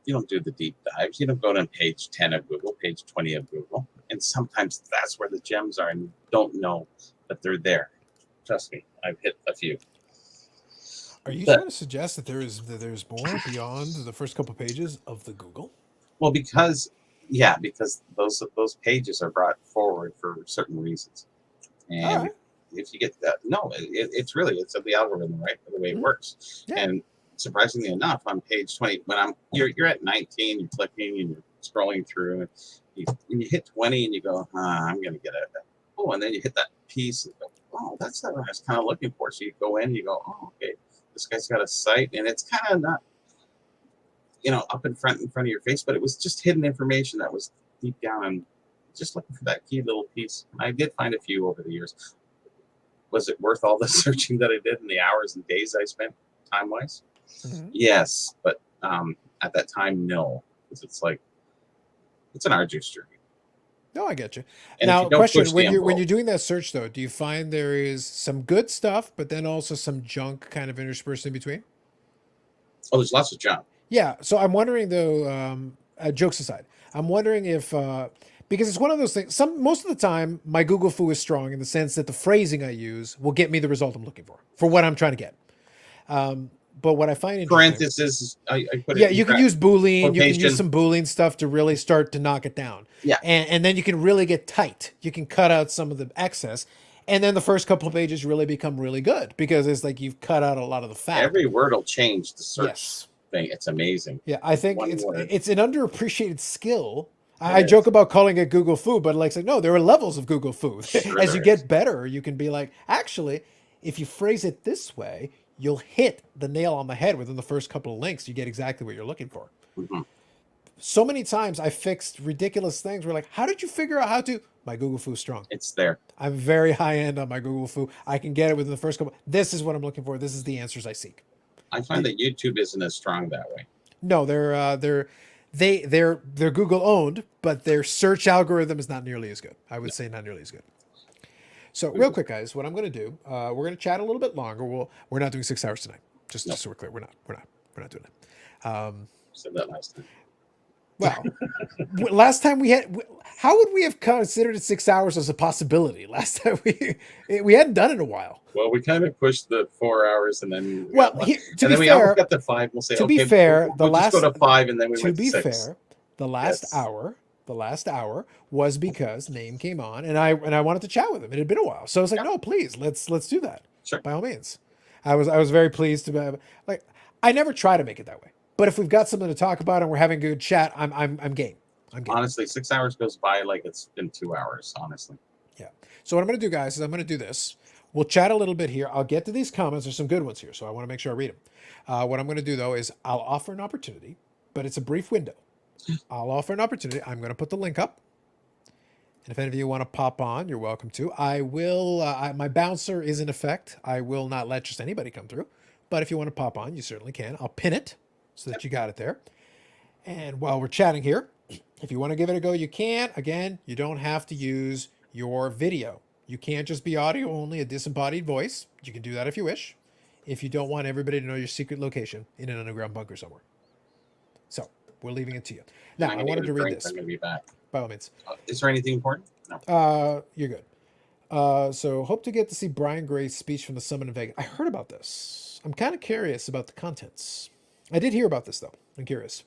You don't do the deep dives. You don't go to page 10 of Google, page 20 of Google, and sometimes that's where the gems are, and you don't know that they're there. Trust me, I've hit a few. Are you trying to suggest that there's more beyond the first couple pages of the Google? Well, because those pages are brought forward for certain reasons, and right. if you get that, it's the algorithm, right? The way it works, Yeah. and surprisingly enough, on page 20, when you're at 19, you're clicking and you're scrolling through, and you hit 20, and you go, I'm gonna get it. Oh, and then you hit that piece, and go, oh, that's what I was kind of looking for. So you go in, and you go, oh, okay, this guy's got a site, and it's kind of not, up in front of your face, but it was just hidden information that was deep down and just looking for that key little piece. I did find a few over the years. Was it worth all the searching that I did and the hours and days I spent time-wise? Mm-hmm. Yes, but at that time, no, because it's an arduous journey. No, I get you. And Now, if you don't question: push the when you're envelope, doing that search, though, do you find there is some good stuff, but then also some junk kind of interspersed in between? oh, there's lots of junk. Yeah. So I'm wondering, though. Jokes aside, I'm wondering if because it's one of those things. Most of the time, my Google foo is strong in the sense that the phrasing I use will get me the result I'm looking for what I'm trying to get. But what I find interesting, Parentheses, I put it. yeah, you can use Boolean, you can use quotation. some Boolean stuff to really start to knock it down. Yeah. And then you can really get tight. You can cut out some of the excess. And then the first couple of pages really become really good because it's like you've cut out a lot of the fat. Every word will change the search Yes. thing. It's amazing. Yeah, I think One word. it's an underappreciated skill. I is. joke about calling it Google Foo, but like, no, there are levels of Google Foo. Sure As you there get better, you can be like, actually, if you phrase it this way, you'll hit the nail on the head within the first couple of links. You get exactly what you're looking for. Mm-hmm. So many times I fixed ridiculous things. We're like, how did you figure out how to? My Google Foo strong. It's there. I'm very high end on my Google Foo. I can get it within the first couple. This is what I'm looking for. This is the answers I seek. I find that YouTube isn't as strong that way. No, they're Google owned, but their search algorithm is not nearly as good. I would say not nearly as good. So real quick, guys, what I'm going to do, we're going to chat a little bit longer. We're not doing 6 hours tonight. Just so we're clear, we're not doing it. Said that last time. Well, last time how would we have considered it 6 hours as a possibility? Last time we hadn't done it in a while. Well, we kind of pushed the 4 hours, and then we almost got to 5. We'll say, be fair, we'll just go to 5, and then we went to 6. Fair, the last hour was because Name came on, and I wanted to chat with him. It had been a while, so I was like, no, please, let's do that. Sure, by all means. I was very pleased to be like. I never try to make it that way, but if we've got something to talk about and we're having a good chat, I'm game. I'm game. Honestly, 6 hours goes by like it's been 2 hours. Honestly. Yeah. So what I'm going to do, guys, is I'm going to do this. We'll chat a little bit here. I'll get to these comments. There's some good ones here, so I want to make sure I read them. What I'm going to do, though, is I'll offer an opportunity, but it's a brief window. I'll offer an opportunity. I'm going to put the link up. And if any of you want to pop on, you're welcome to. I will, my bouncer is in effect. I will not let just anybody come through. But if you want to pop on, you certainly can. I'll pin it so that you got it there. And while we're chatting here, if you want to give it a go, you can. Again, you don't have to use your video. You can't just be audio only, a disembodied voice. You can do that if you wish. If you don't want everybody to know your secret location in an underground bunker somewhere. So we're leaving it to you. Now, I wanted to read this. I'm going to be back. By all means. Is there anything important? No. You're good. So hope to get to see Brian Gray's speech from the summit in Vegas. I heard about this. I'm kind of curious about the contents. I did hear about this, though. I'm curious.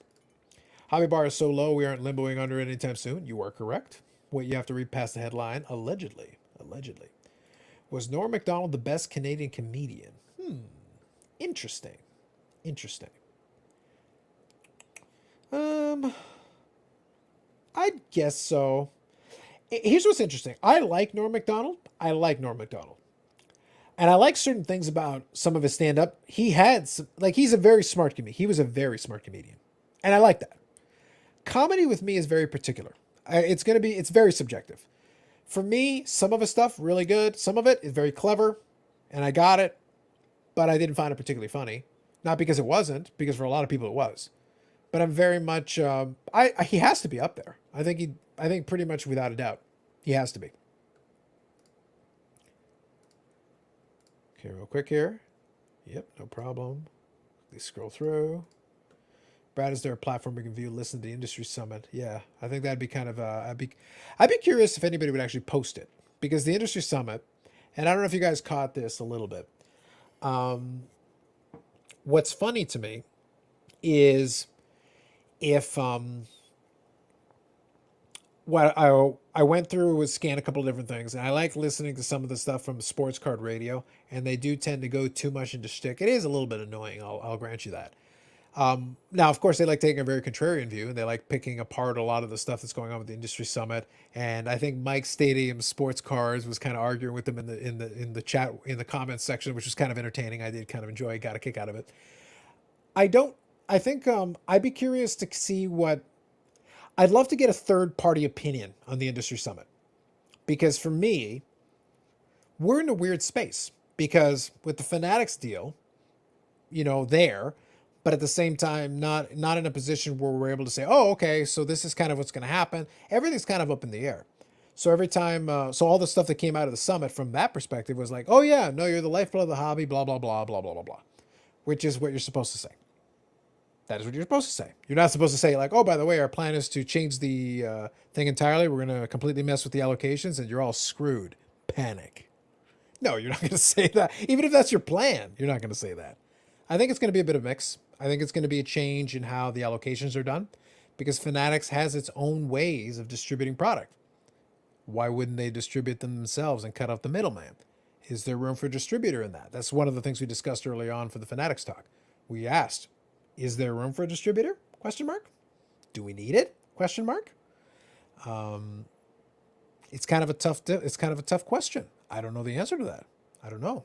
Hobby bar is so low, we aren't limboing under it anytime soon. You are correct. Wait, you have to read past the headline. Allegedly. Was Norm Macdonald the best Canadian comedian? Interesting. I'd guess so. Here's what's interesting. I like Norm Macdonald. And I like certain things about some of his stand-up. He had some, like, he's a very smart comedian. He was a very smart comedian. And I like that. Comedy with me is very particular. It's very subjective. For me, some of his stuff really good. Some of it is very clever, and I got it, but I didn't find it particularly funny. Not because it wasn't, because for a lot of people it was. But I'm very much, he has to be up there. I think pretty much without a doubt, he has to be. Okay, real quick here. Yep, no problem. Let's scroll through. Brad, is there a platform we can view, listen to the industry summit? Yeah, I think that'd be kind of I'd be curious if anybody would actually post it, because the industry summit, and I don't know if you guys caught this a little bit. What's funny to me is if what I went through was scan a couple of different things, and I like listening to some of the stuff from Sports Card Radio, and they do tend to go too much into shtick. It is a little bit annoying, I'll grant you that. Now, of course, they like taking a very contrarian view, and they like picking apart a lot of the stuff that's going on with the industry summit. And I think Mike Stadium Sports Cards was kind of arguing with them in the chat, in the comments section, which was kind of entertaining. I did kind of enjoy, got a kick out of it. I think I'd be curious to see I'd love to get a third party opinion on the industry summit, because for me, we're in a weird space, because with the Fanatics deal, but at the same time, not in a position where we're able to say, oh, okay, so this is kind of what's going to happen. Everything's kind of up in the air. So every time, so all the stuff that came out of the summit from that perspective was like, oh yeah, no, you're the lifeblood of the hobby, blah, blah, blah, blah, blah, blah, blah, which is what you're supposed to say. That is what you're supposed to say. You're not supposed to say like, oh, by the way, our plan is to change the thing entirely. We're going to completely mess with the allocations and you're all screwed. Panic. No, you're not going to say that. Even if that's your plan, you're not going to say that. I think it's going to be a bit of a mix. I think it's going to be a change in how the allocations are done, because Fanatics has its own ways of distributing product. Why wouldn't they distribute them themselves and cut out the middleman? Is there room for a distributor in that? That's one of the things we discussed early on for the Fanatics talk. We asked, is there room for a distributor? Question mark. Do we need it? Question mark. It's kind of a tough question. I don't know the answer to that. I don't know.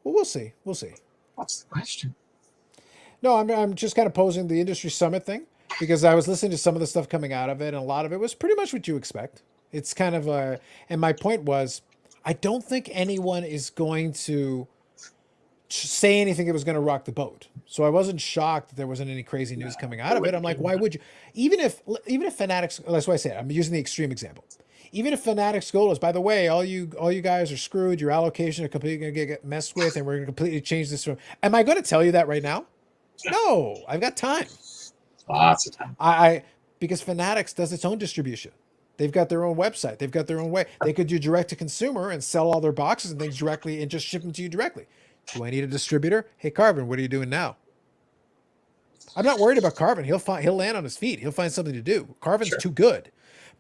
Well, we'll see. We'll see. What's the question? No, I'm just kind of posing the industry summit thing, because I was listening to some of the stuff coming out of it, and a lot of it was pretty much what you expect. It's kind of and my point was, I don't think anyone is going to say anything that was going to rock the boat. So I wasn't shocked that there wasn't any crazy news coming out of it. I'm like, why would you? Even if Fanatics, that's why I say it, I'm using the extreme example. Even if Fanatics' goal is, by the way, all you guys are screwed, your allocation are completely going to get messed with, and we're going to completely change this. Am I going to tell you that right now? No, I've got time. Lots of time. Because Fanatics does its own distribution. They've got their own website. They've got their own way. They could do direct to consumer and sell all their boxes and things directly and just ship them to you directly. Do I need a distributor? Hey, Carvin, what are you doing now? I'm not worried about Carvin. He'll land on his feet. He'll find something to do. Carvin's too good.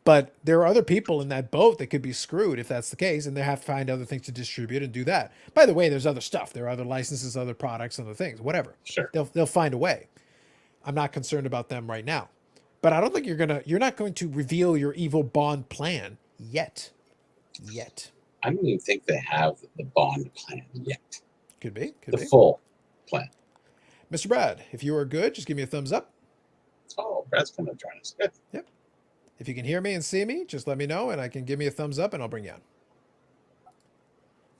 But there are other people in that boat that could be screwed if that's the case, and they have to find other things to distribute and do that. By the way, there's other stuff. There are other licenses, other products, other things, whatever. Sure. They'll find a way. I'm not concerned about them right now. But I don't think you're not going to reveal your evil bond plan yet. I don't even think they have the bond plan yet. Could be. The full plan. Mr. Brad, if you are good, just give me a thumbs up. Oh, Brad's going to join us. Good. Yep. If you can hear me and see me, just let me know, and I can give me a thumbs up, and I'll bring you on.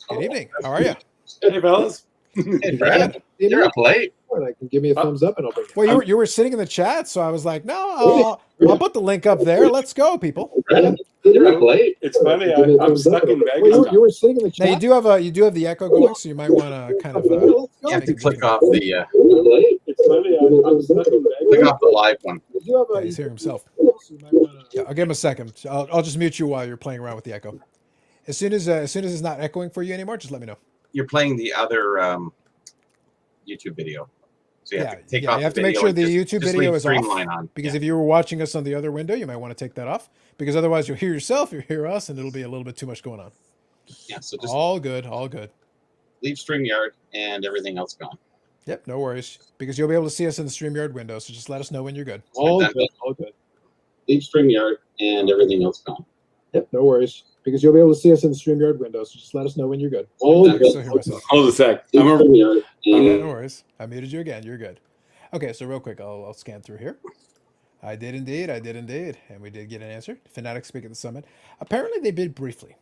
Good evening. How are you? Hey, fellas. Hey, Brad. You're up late. I can give me a thumbs up and I'll bring it. Well, you were sitting in the chat, so I was like, no, I'll put the link up there. Let's go, people. Brad, you're up late. It's funny. I'm stuck in Vegas. You were sitting in the chat. Now you do have the echo going, so you might want to kind of. You have to click off the. It's funny. I'm stuck in Vegas. Click off the live one. He's here himself. Yeah, I'll give him a second. I'll just mute you while you're playing around with the echo. As soon as it's not echoing for you anymore, just let me know. You're playing the other YouTube video. So you have to take off you have the to make video sure and the just YouTube video leave is Streamline off. on. Because if you were watching us on the other window, you might want to take that off. Because otherwise you'll hear yourself, you'll hear us, and it'll be a little bit too much going on. Yeah, so just all good. leave StreamYard and everything else gone. Yep, no worries. Because you'll be able to see us in the StreamYard window, so just let us know when you're good. All good. Leave StreamYard and everything else gone. Yep, no worries. Because you'll be able to see us in the StreamYard window, so just let us know when you're good. I can still hear myself. Hold a sec. Okay, no worries. I muted you again. You're good. Okay, so real quick, I'll scan through here. I did indeed. And we did get an answer. Fanatic speak at the summit. Apparently they did briefly.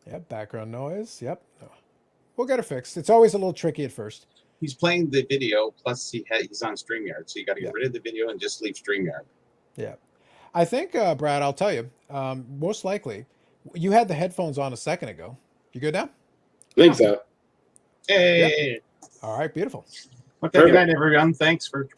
Yep, background noise. Yep. We'll get it fixed. It's always a little tricky at first. He's playing the video, plus he's on StreamYard, so you got to get rid of the video and just leave StreamYard. Yeah. I think, Brad, I'll tell you, most likely, you had the headphones on a second ago. You good now? I think so. Hey. All right, beautiful. Okay, good night, everyone. Thanks for.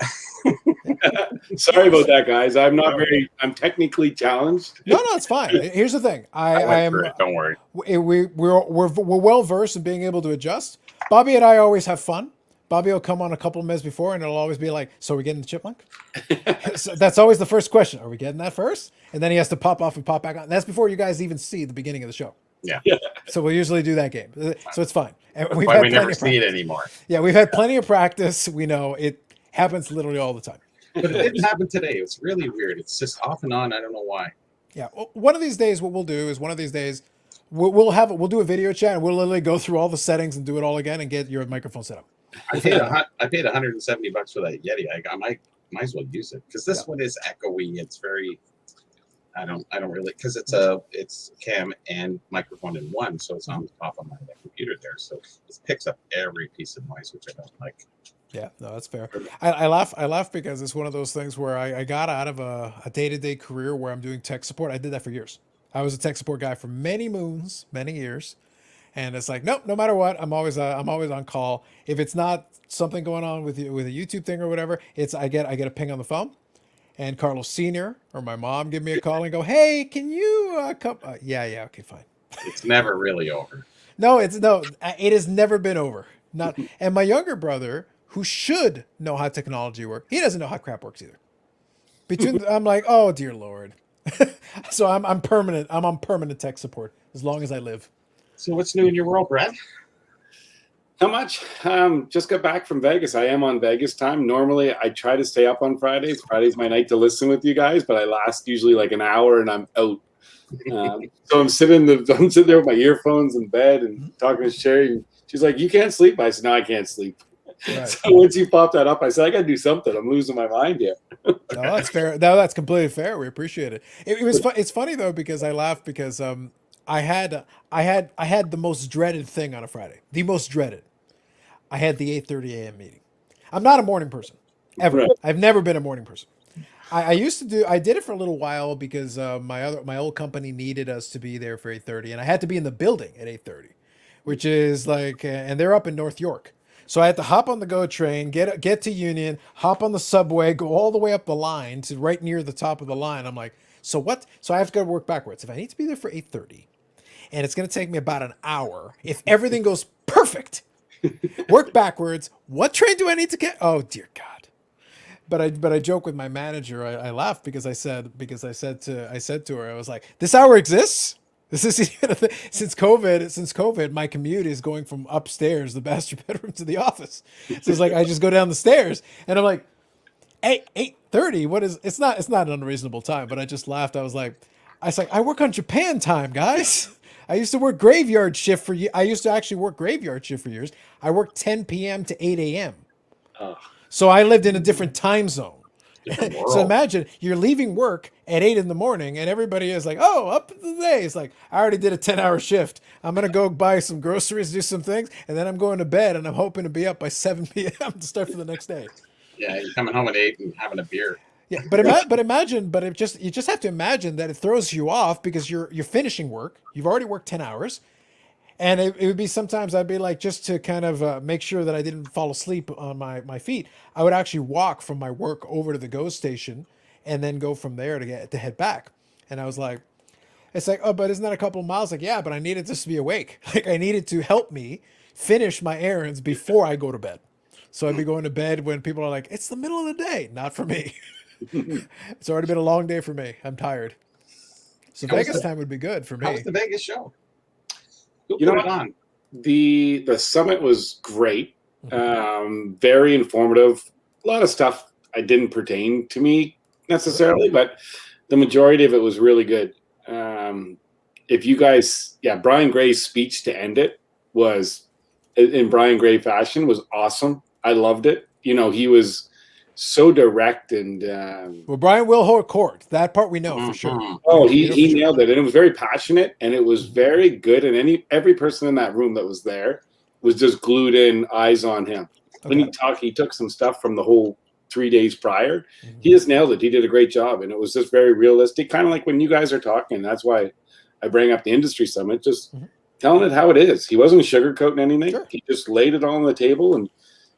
Sorry about that, guys. I'm technically challenged. No, it's fine. Here's the thing. I am. Don't worry. We're well versed in being able to adjust. Bobby and I always have fun. Bobby will come on a couple of minutes before, and it'll always be like, "So we're getting the chipmunk?" So that's always the first question. Are we getting that first? And then he has to pop off and pop back on. And that's before you guys even see the beginning of the show. Yeah. So we'll usually do that game. So it's fine. And That's why we never see it anymore. Yeah, we've had plenty of practice. We know it happens literally all the time. But it didn't happen today. It's really weird. It's just off and on. I don't know why. Yeah. One of these days, what we'll do is we'll do a video chat and we'll literally go through all the settings and do it all again and get your microphone set up. I paid $170 for that Yeti. I might as well use it because this one is echoey. It's very. I don't really because it's cam and microphone in one, so it's on the top of my computer there. So it picks up every piece of noise, which I don't like. Yeah, no, that's fair. I laugh because it's one of those things where I got out of a day-to-day career where I'm doing tech support. I did that for years. I was a tech support guy for many moons, many years. And it's like, nope, no matter what, I'm always on call. If it's not something going on with a YouTube thing or whatever, I get a ping on the phone, and Carlos Sr. or my mom give me a call and go, hey, can you come? Yeah, okay, fine. It's never really over. No, it has never been over. Not, and my younger brother, who should know how technology works, he doesn't know how crap works either. I'm like, oh dear Lord. So I'm permanent. I'm on permanent tech support as long as I live. So what's new in your world, Brad? Not much. Just got back from Vegas. I am on Vegas time. Normally, I try to stay up on Fridays. Friday's my night to listen with you guys, but I last usually like an hour and I'm out. So I'm sitting there with my earphones in bed and talking to Sherry. And she's like, "You can't sleep." I said, "No, I can't sleep." Right. So once you popped that up, I said, "I got to do something. I'm losing my mind here." No, that's fair. No, that's completely fair. We appreciate it. It's funny though because I laugh because I had the most dreaded thing on a Friday. The most dreaded. I had the 8:30 a.m. meeting. I'm not a morning person ever. Right. I've never been a morning person. I did it for a little while because my old company needed us to be there for 8:30, and I had to be in the building at 8:30, which is like, and they're up in North York. So I had to hop on the GO train, get to Union, hop on the subway, go all the way up the line to right near the top of the line. I'm like, so what? So I have to go work backwards. If I need to be there for 8:30, and it's going to take me about an hour, if everything goes perfect, work backwards. What train do I need to get? Oh dear God! But I joke with my manager. I laugh because I said to her, I was like, this hour exists. This is even a thing. Since COVID, my commute is going from upstairs, the master bedroom, to the office. So it's like I just go down the stairs, and I'm like, 8:30. What is? It's not an unreasonable time. But I just laughed. I was like, I work on Japan time, guys. I used to work graveyard shift for you. I used to actually work graveyard shift for years. I worked 10 p.m. to 8 a.m. So I lived in a different time zone. So imagine you're leaving work at 8 in the morning and everybody is like, oh, up the day. It's like, I already did a 10-hour shift. I'm going to go buy some groceries, do some things, and then I'm going to bed and I'm hoping to be up by 7 p.m. to start for the next day. Yeah, you're coming home at 8 and having a beer. Yeah, you just have to imagine that it throws you off because you're finishing work. You've already worked 10 hours. And it would be sometimes I'd be like, just to kind of make sure that I didn't fall asleep on my feet, I would actually walk from my work over to the GO station and then go from there to head back. And I was like, it's like, oh, but isn't that a couple of miles? Like, yeah, but I needed just to be awake. Like I needed to help me finish my errands before I go to bed. So I'd be going to bed when people are like, it's the middle of the day. Not for me. It's already been a long day for me. I'm tired. So Vegas time would be good for me. How's the Vegas show? You know what? The summit was great. Very informative. A lot of stuff didn't pertain to me necessarily, but the majority of it was really good. If you guys, Brian Gray's speech to end it was, in Brian Gray fashion, was awesome. I loved it. You know, he was so direct and Well, Brian will hold court. That part we know for sure. oh, We know for he sure. nailed it, and it was very passionate, and it was very good. And every person in that room that was there was just glued in, eyes on him. When he talked, he took some stuff from the whole 3 days prior. He just nailed it. He did a great job, and it was just very realistic, kind of like when you guys are talking. That's why I bring up the industry summit, just telling it how it is. He wasn't sugarcoating anything. Sure. He just laid it all on the table, and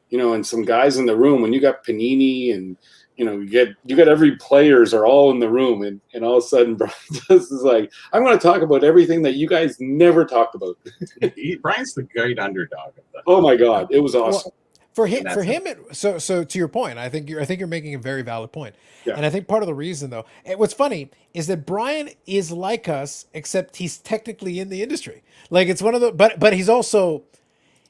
you know, and some guys in the room. When you got Panini and you know, you got every players are all in the room, and all of a sudden Brian just is like, I want to talk about everything that you guys never talked about. Brian's the great underdog of that. Oh my God, it was awesome. For him, so to your point, I think you're making a very valid point. Yeah. And I think part of the reason, though, what's funny is that Brian is like us, except he's technically in the industry. Like it's one of the, but he's also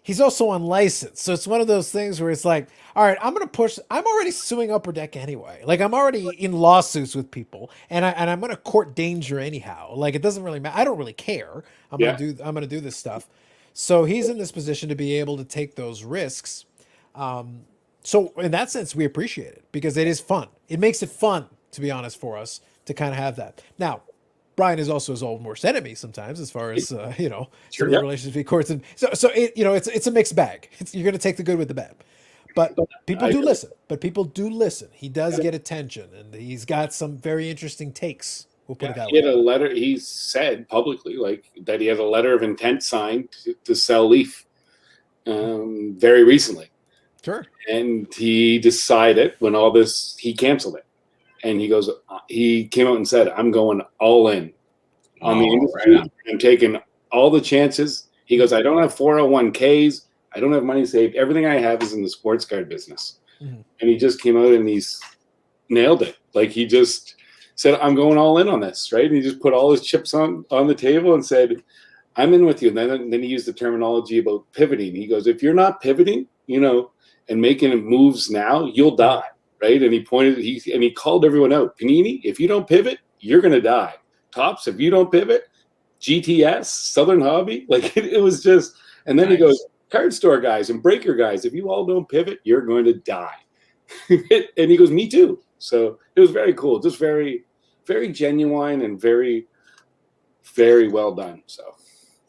unlicensed. So it's one of those things where it's like, all right, I'm already suing Upper Deck anyway. Like I'm already in lawsuits with people, and I'm gonna court danger anyhow. Like it doesn't really matter. I don't really care. I'm gonna do this stuff. So he's in this position to be able to take those risks. So in that sense, we appreciate it because it is fun. It makes it fun, to be honest, for us to kind of have that. Now, Brian is also his old worst enemy sometimes, as far as some of the relationships between courts, and so it's a mixed bag. You're going to take the good with the bad, but people do listen. But people do listen. He does get attention, and he's got some very interesting takes. We'll put it that way. He had a letter. He said publicly, like that, he had a letter of intent signed to sell Leaf very recently. Sure. And he decided when all this, he canceled it. And he came out and said, I'm going all in on the industry. Right. I'm taking all the chances. He goes, I don't have 401ks. I don't have money saved. Everything I have is in the sports card business. Mm-hmm. And he just came out and he's nailed it. Like he just said, I'm going all in on this, right? And he just put all his chips on the table and said, I'm in with you. And then he used the terminology about pivoting. He goes, if you're not pivoting, and making moves now, you'll die, right? And he called everyone out. Panini, if you don't pivot, you're going to die. Topps, if you don't pivot, GTS, Southern Hobby, like it was just, and then he goes, CardScore guys and breaker guys, if you all don't pivot, you're going to die. And he goes, me too. So it was very cool, just very, very genuine and very, very well done. So.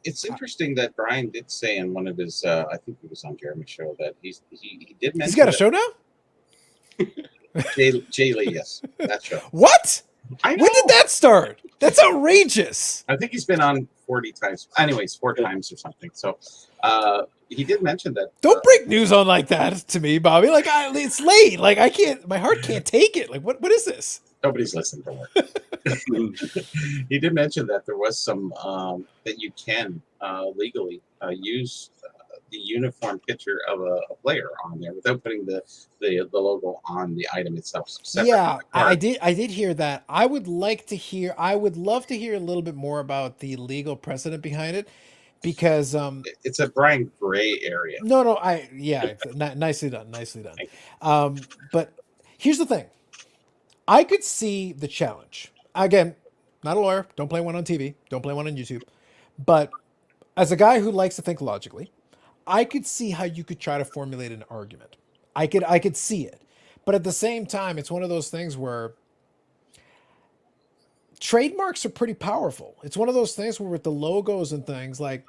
It's interesting that Brian did say in one of his, I think it was on Jeremy's show, that he did mention. He's got a show now? Jay Lee, yes, that show. What? I know. When did that start? That's outrageous. I think he's been on 40 times. Anyways, 4 times or something. So he did mention that. Don't break news on like that to me, Bobby. Like it's late. Like I can't. My heart can't take it. Like what is this? Nobody's listening to work. He did mention that there was some that you can legally use the uniform picture of a player on there without putting the logo on the item itself. Yeah, I did hear that. I would love to hear a little bit more about the legal precedent behind it, because it's a Brian Gray area. No, nicely done. But here's the thing. I could see the challenge. Again, not a lawyer. Don't play one on TV. Don't play one on YouTube. But as a guy who likes to think logically, I could see how you could try to formulate an argument. I could see it. But at the same time, it's one of those things where trademarks are pretty powerful. It's one of those things where with the logos and things, like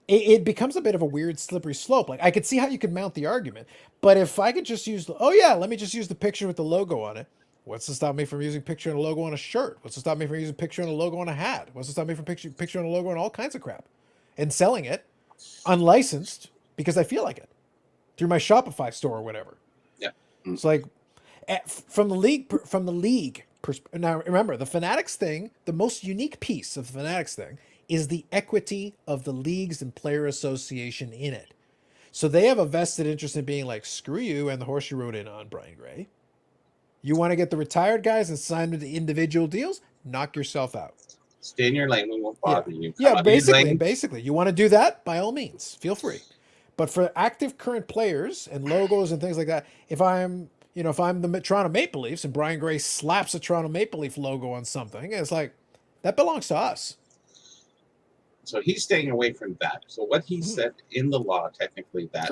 it becomes a bit of a weird slippery slope. Like I could see how you could mount the argument. But if I could just use, let me just use the picture with the logo on it. What's to stop me from using picture and a logo on a shirt? What's to stop me from using picture and a logo on a hat? What's to stop me from picture and a logo on all kinds of crap? And selling it unlicensed because I feel like it through my Shopify store or whatever. Yeah. It's like from the league. Now remember, the Fanatics thing, the most unique piece of the Fanatics thing is the equity of the leagues and player association in it. So they have a vested interest in being like, screw you and the horse you rode in on, Brian Gray. You want to get the retired guys and sign them to individual deals? Knock yourself out. Stay in your lane. We won't bother you. Yeah, basically. You want to do that? By all means, feel free. But for active current players and logos and things like that, if I'm if I'm the Toronto Maple Leafs and Brian Gray slaps a Toronto Maple Leaf logo on something, it's like, that belongs to us. So he's staying away from that. So what he said in the law, technically, that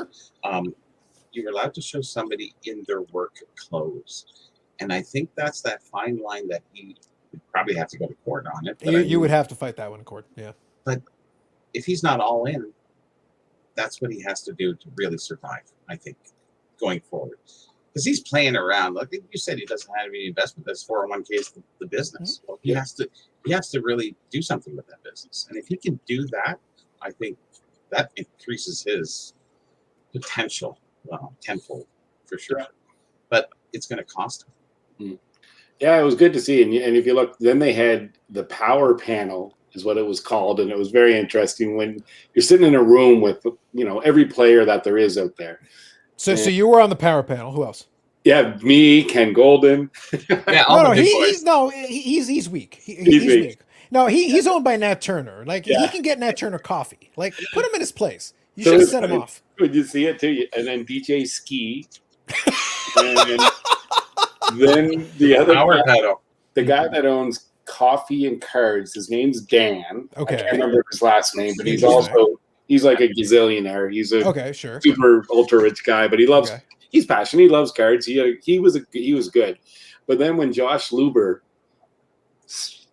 you're allowed to show somebody in their work clothes. And I think that's that fine line that he would probably have to go to court on it. But You would have to fight that one in court, yeah. But if he's not all in, that's what he has to do to really survive, I think, going forward. Because he's playing around. Like you said, he doesn't have any investment. That's 401k is the business. Well, he has to really do something with that business. And if he can do that, I think that increases his potential tenfold for sure. Yeah. But it's going to cost him. Yeah, it was good to see. And if you look, then they had the power panel is what it was called. And it was very interesting when you're sitting in a room with, every player that there is out there. So you were on the power panel. Who else? Yeah, me, Ken Golden. Yeah, he's weak. He's weak. No, he's owned by Nat Turner. Like he can get Nat Turner coffee. Like put him in his place. You should set him off. Would you see it too? And then DJ Ski. And then the other guy, the guy that owns coffee and cards. His name's Dan. Okay, I can't remember his last name, but he's like a gazillionaire. He's a super ultra rich guy, but he loves. Okay. He's passionate. He loves cards. He was good, but then when Josh Luber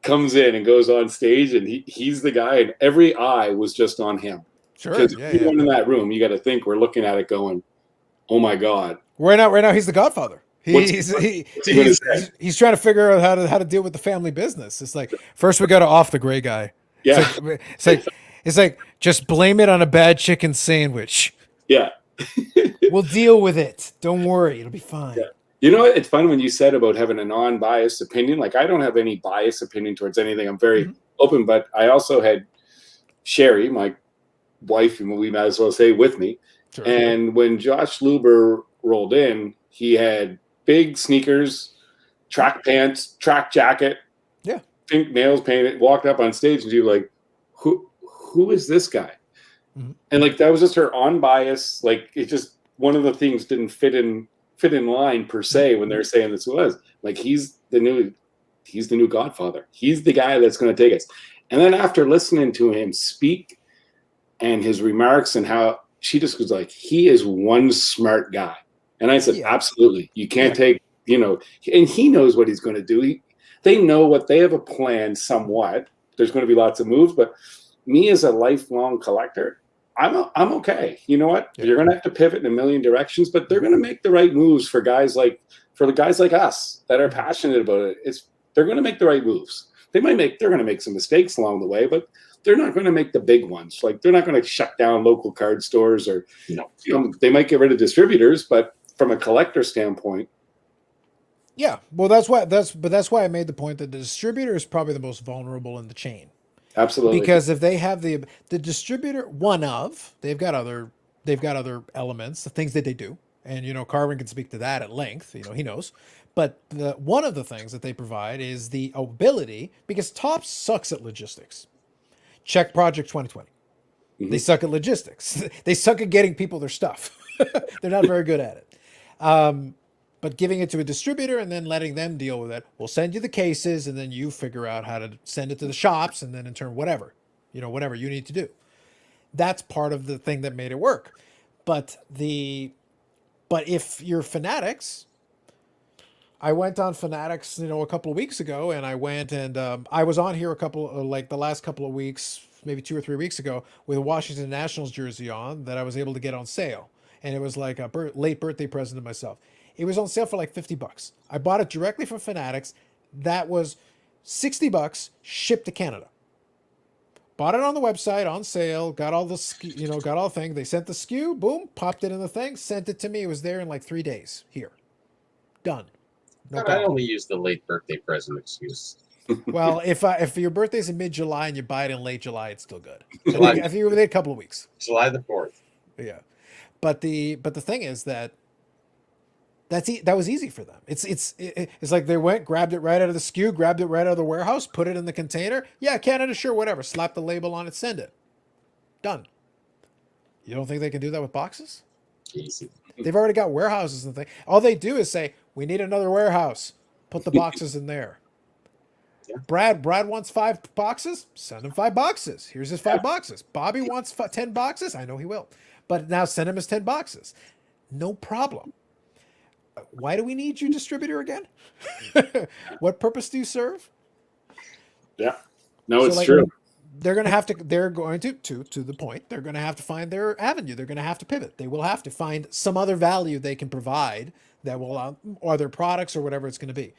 comes in and goes on stage, and he's the guy, and every eye was just on him. Sure. Because everyone in that room, you got to think we're looking at it going, "Oh my God!" Right now, he's the Godfather. He's trying to figure out how to deal with the family business. It's like first we got to off the gray guy. Yeah. It's like just blame it on a bad chicken sandwich. Yeah. We'll deal with it. Don't worry, it'll be fine. Yeah. You know, it's fun when you said about having a non-biased opinion. Like I don't have any biased opinion towards anything. I'm very open, but I also had Sherry, my wife, and we might as well say with me. Sure. And when Josh Luber rolled in, he had big sneakers, track pants, track jacket, pink nails painted, walked up on stage, and she was like, who is this guy? Mm-hmm. And like that was just her unbiased, like it just one of the things didn't fit in line per se when they're saying this was. Like he's the new Godfather. He's the guy that's going to take us. And then after listening to him speak and his remarks and how she just was like, he is one smart guy. And I said, absolutely. You can't take, and he knows what he's going to do. They know what they have a plan somewhat. There's going to be lots of moves, but me as a lifelong collector, I'm okay. You know what? Yeah. You're going to have to pivot in a million directions, but they're going to make the right moves for the guys like us that are passionate about it. They're going to make the right moves. They're going to make some mistakes along the way, but they're not going to make the big ones. Like they're not going to shut down local card stores or, they might get rid of distributors, but from a collector standpoint. Yeah. Well, that's why I made the point that the distributor is probably the most vulnerable in the chain. Absolutely. Because if they have the distributor, they've got other elements, the things that they do. And, Carvin can speak to that at length, he knows. But one of the things that they provide is the ability, because Topps sucks at logistics. Check Project 2020. Mm-hmm. They suck at logistics. They suck at getting people their stuff. They're not very good at it. But giving it to a distributor and then letting them deal with it, we'll send you the cases and then you figure out how to send it to the shops and then in turn, whatever you need to do. That's part of the thing that made it work. But if you're Fanatics, I went on Fanatics, a couple of weeks ago, and I went and I was on here the last couple of weeks, maybe 2 or 3 weeks ago, with a Washington Nationals jersey on that I was able to get on sale. And it was like a late birthday present to myself. It was on sale for like $50. I bought it directly from Fanatics. That was $60 shipped to Canada. Bought it on the website on sale, got all the, got all the thing. They sent the SKU, boom, popped it in the thing, sent it to me. It was there in like 3 days. Here. Done. No I only use the late birthday present excuse. Well, if your birthday's in mid-July and you buy it in late July, it's still good. I think you were there a couple of weeks. July the 4th. Yeah. But the thing is that was easy for them. It's like they went, grabbed it right out of the SKU, grabbed it right out of the warehouse, put it in the container. Yeah, Canada, sure, whatever. Slap the label on it, send it. Done. You don't think they can do that with boxes? Easy. They've already got warehouses and things. All they do is say, we need another warehouse. Put the boxes in there. Yeah. Brad wants 5 boxes. Send him 5 boxes. Here's his 5 boxes. Bobby wants 10 boxes. I know he will. But now send him his 10 boxes. No problem. Why do we need you, distributor, again? What purpose do you serve? Yeah. No, So, it's like, true. they're going to the point, they're going to have to find their avenue. They're going to have to pivot. They will have to find some other value they can provide that will, or their products or whatever it's going to be.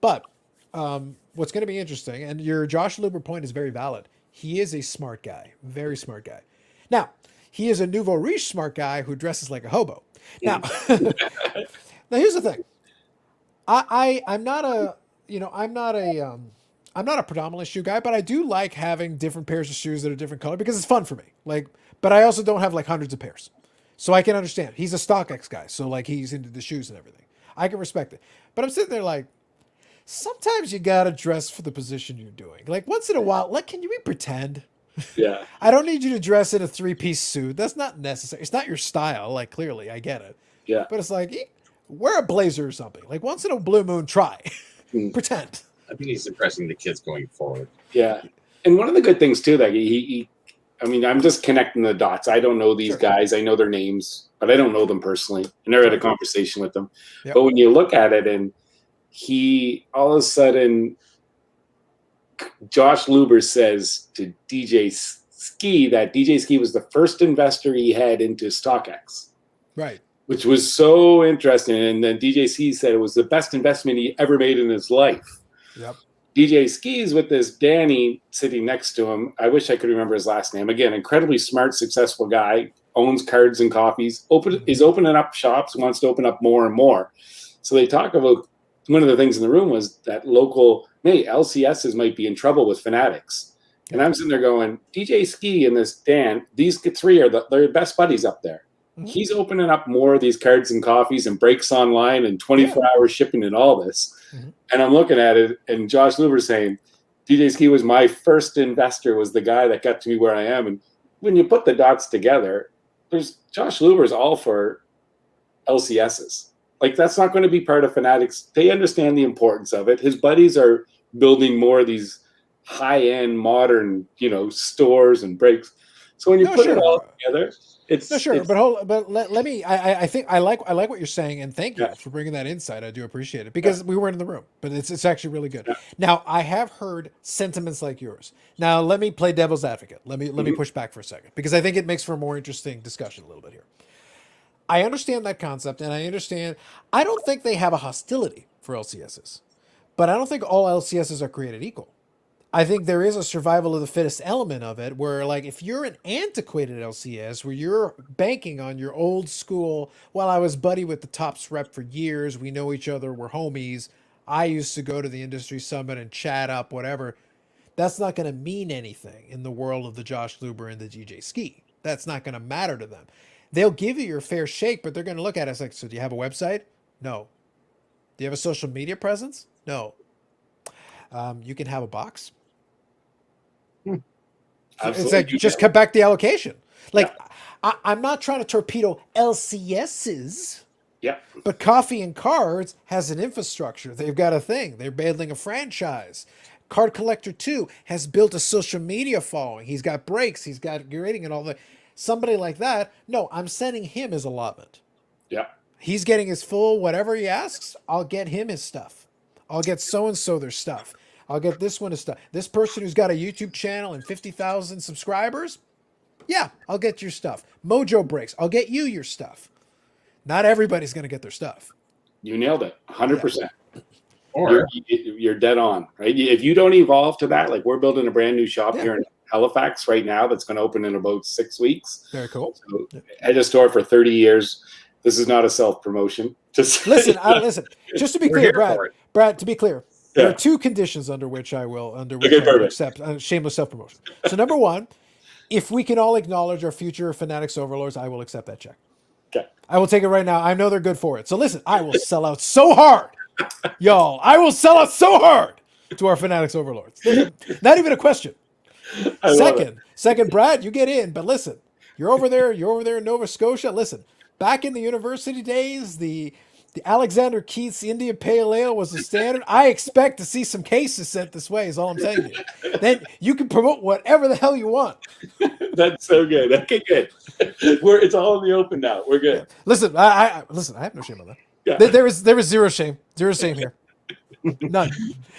But what's going to be interesting, and your Josh Luber point is very valid. He is a smart guy, very smart guy. Now, he is a nouveau riche smart guy who dresses like a hobo. Now, now here's the thing. I'm not a predominantly shoe guy, but I do like having different pairs of shoes that are different color because it's fun for me. Like, but I also don't have like hundreds of pairs, so I can understand. He's a StockX guy, so like he's into the shoes and everything. I can respect it, but I'm sitting there like, sometimes you gotta dress for the position you're doing. Like once in a while, like can you pretend? Yeah. I don't need you to dress in a 3-piece suit. That's not necessary. It's not your style. Like clearly, I get it. Yeah. But it's like wear a blazer or something. Like once in a blue moon, try pretend. I think he's impressing the kids going forward. Yeah. And one of the good things too, that I mean, I'm just connecting the dots. I don't know these guys. I know their names, but I don't know them personally. I never had a conversation with them. Yep. But when you look at it, and he all of a sudden, Josh Luber says to DJ Ski that DJ Ski was the first investor he had into StockX. Right. Which was so interesting. And then DJ Ski said it was the best investment he ever made in his life. Yep. DJ Ski's with this Danny sitting next to him. I wish I could remember his last name. Again, incredibly smart, successful guy, owns cards and coffees, is opening up shops, wants to open up more and more. So they talk about, one of the things in the room was that local, LCSs might be in trouble with Fanatics. And I'm sitting there going, DJ Ski and this Dan, these 3 are they're best buddies up there. Mm-hmm. He's opening up more of these cards and coffees and breaks online and 24-hour shipping and all this. Mm-hmm. And I'm looking at it, and Josh Luber saying, DJ Ski was my first investor, was the guy that got to me where I am. And when you put the dots together, Josh Luber's all for LCSs. Like, that's not going to be part of Fanatics. They understand the importance of it. His buddies are building more of these high-end, modern, stores and breaks. So when you put it all together, it's but let me. I think I like what you're saying, and thank you for bringing that insight. I do appreciate it because we weren't in the room, but it's actually really good. Yeah. Now I have heard sentiments like yours. Now let me play devil's advocate. Let me push back for a second because I think it makes for a more interesting discussion a little bit here. I understand that concept, and I understand. I don't think they have a hostility for LCSs, but I don't think all LCSs are created equal. I think there is a survival of the fittest element of it where, like, if you're an antiquated LCS where you're banking on your old school, well, I was buddy with the Tops rep for years, we know each other, we're homies, I used to go to the industry summit and chat up, whatever, that's not going to mean anything in the world of the Josh Luber and the DJ Ski. That's not going to matter to them. They'll give you your fair shake, but they're going to look at us like, so do you have a website? No. Do you have a social media presence? No. You can have a box. Absolutely. It's like, just cut back the allocation. Like, I'm not trying to torpedo LCSs. Yeah. But Coffee and Cards has an infrastructure. They've got a thing. They're building a franchise. Card Collector 2 has built a social media following. He's got breaks. He's got grading and all that. Somebody like that, no, I'm sending him his allotment. Yeah. He's getting his full whatever he asks. I'll get him his stuff. I'll get so-and-so their stuff. I'll get this one his stuff. This person who's got a YouTube channel and 50,000 subscribers, yeah, I'll get your stuff. Mojo Breaks, I'll get you your stuff. Not everybody's going to get their stuff. You nailed it, 100%. Yeah. Or you're dead on, right? If you don't evolve to that, like we're building a brand new shop here in Halifax right now that's going to open in about 6 weeks. Very cool. So, had a store for 30 years. This is not a self-promotion. Just listen. Just to be clear, Brad, to be clear, there are 2 conditions under which I will accept shameless self-promotion. So number 1, if we can all acknowledge our future Fanatics overlords, I will accept that check. Okay. I will take it right now. I know they're good for it. So listen, I will sell out so hard. Y'all, I will sell out so hard to our Fanatics overlords. Not even a question. Second, Brad, you get in, but listen, you're over there in Nova Scotia. Listen, Back in the university days, the Alexander Keith's India Pale Ale was the standard. I expect to see some cases sent this way, is all I'm saying to you. Then you can promote whatever the hell you want. That's so good. Okay, good. It's all in the open now. We're good. Yeah. Listen, I have no shame on that. Yeah. There was zero shame. Zero shame here. None.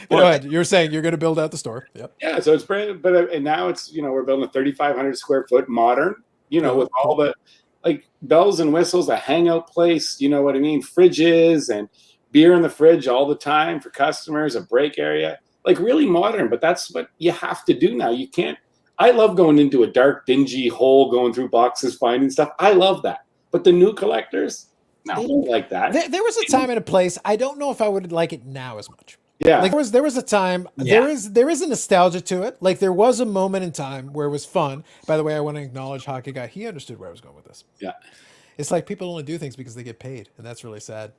Go ahead. You were saying you're going to build out the store. Yep. Yeah, so it's brand, but and now it's we're building a 3,500 square foot modern, with all the like bells and whistles, a hangout place. You know what I mean? Fridges and beer in the fridge all the time for customers. A break area, like really modern. But that's what you have to do now. You can't. I love going into a dark, dingy hole, going through boxes, finding stuff. I love that. But the new collectors, they don't like that. There was a time and a place. I don't know if I would like it now as much. Yeah, like there was a time. Yeah. There is a nostalgia to it. Like there was a moment in time where it was fun. By the way, I want to acknowledge Hockey Guy. He understood where I was going with this. Yeah, it's like people only do things because they get paid, and that's really sad.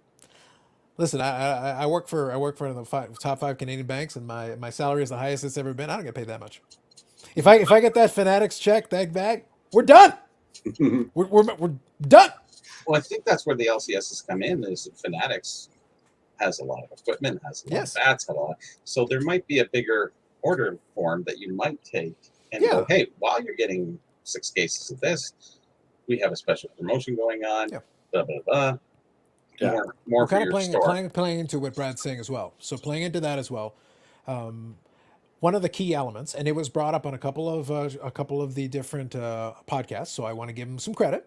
Listen, I work for the top 5 Canadian banks, and my salary is the highest it's ever been. I don't get paid that much. If I get that Fanatics check, that bag, we're done. we're done. Well, I think that's where the LCSs come in. Is Fanatics has a lot of equipment, has a lot of bats, a lot. So there might be a bigger order form that you might take and go, hey, while you're getting 6 cases of this, we have a special promotion going on. Yeah. Blah blah blah. Yeah. More for kind your of store. playing into what Brad's saying as well. So playing into that as well. One of the key elements, and it was brought up on a couple of the different podcasts. So I want to give him some credit.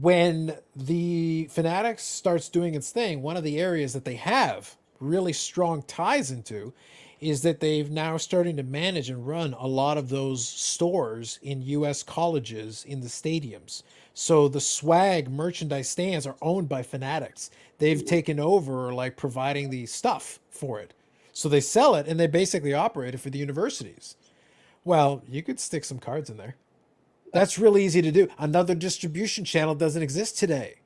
When the Fanatics starts doing its thing, one of the areas that they have really strong ties into is that they've now starting to manage and run a lot of those stores in U.S. colleges in the stadiums. So the swag merchandise stands are owned by Fanatics. They've taken over like providing the stuff for it. So they sell it and they basically operate it for the universities. Well, you could stick some cards in there. That's really easy to do. Another distribution channel doesn't exist today.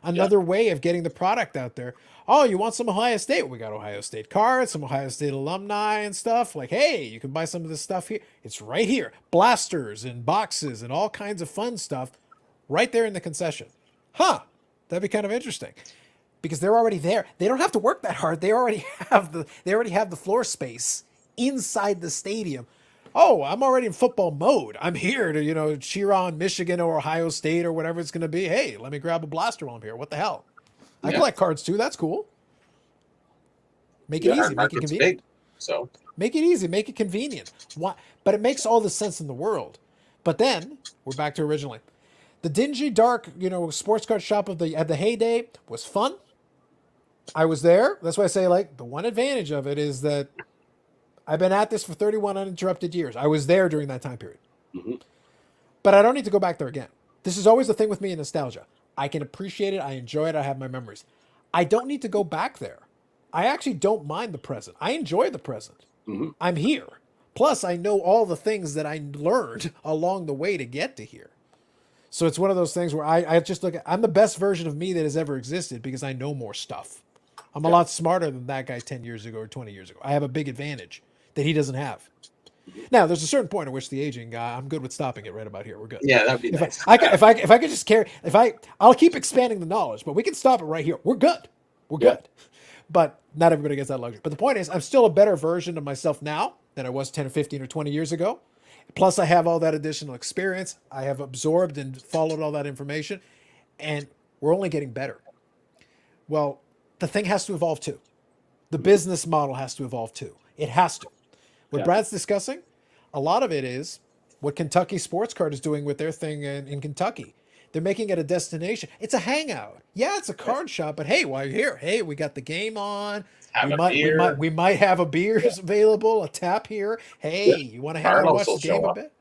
Another way of getting the product out there. Oh, you want some Ohio State? We got Ohio State cards, some Ohio State alumni and stuff. Like, hey, you can buy some of this stuff here. It's right here. Blasters and boxes and all kinds of fun stuff right there in the concession. That'd be kind of interesting. Because they're already there. They don't have to work that hard. They already have the floor space inside the stadium. Oh, I'm already in football mode. I'm here to, cheer on Michigan or Ohio State or whatever it's going to be. Hey, let me grab a blaster while I'm here. What the hell? I collect cards too. That's cool. Make it easy. Make it convenient. Big, so make it easy. Make it convenient. Why? But it makes all the sense in the world. But then we're back to originally. The dingy, dark, sports card shop at the heyday was fun. I was there. That's why I say, like, the one advantage of it is that I've been at this for 31 uninterrupted years. I was there during that time period. Mm-hmm. But I don't need to go back there again. This is always the thing with me in nostalgia. I can appreciate it. I enjoy it. I have my memories. I don't need to go back there. I actually don't mind the present. I enjoy the present. Mm-hmm. I'm here. Plus, I know all the things that I learned along the way to get to here. So it's one of those things where I just look at, I'm the best version of me that has ever existed because I know more stuff. I'm a lot smarter than that guy 10 years ago or 20 years ago. I have a big advantage that he doesn't have. Now, there's a certain point at which the aging guy, I'm good with stopping it right about here. We're good. Yeah, that'd be nice. If I could just carry, I'll keep expanding the knowledge, but we can stop it right here. We're good. We're good. But not everybody gets that luxury. But the point is, I'm still a better version of myself now than I was 10 or 15 or 20 years ago. Plus, I have all that additional experience. I have absorbed and followed all that information, and we're only getting better. Well, the thing has to evolve too. The business model has to evolve too. It has to. What Brad's discussing, a lot of it is what Kentucky Sports Card is doing with their thing in Kentucky. They're making it a destination. It's a hangout. Yeah, it's a card shop, but hey, while you're here, hey, we got the game on. We might have a beers available, a tap here. Hey, you want to hang out and watch the game a bit?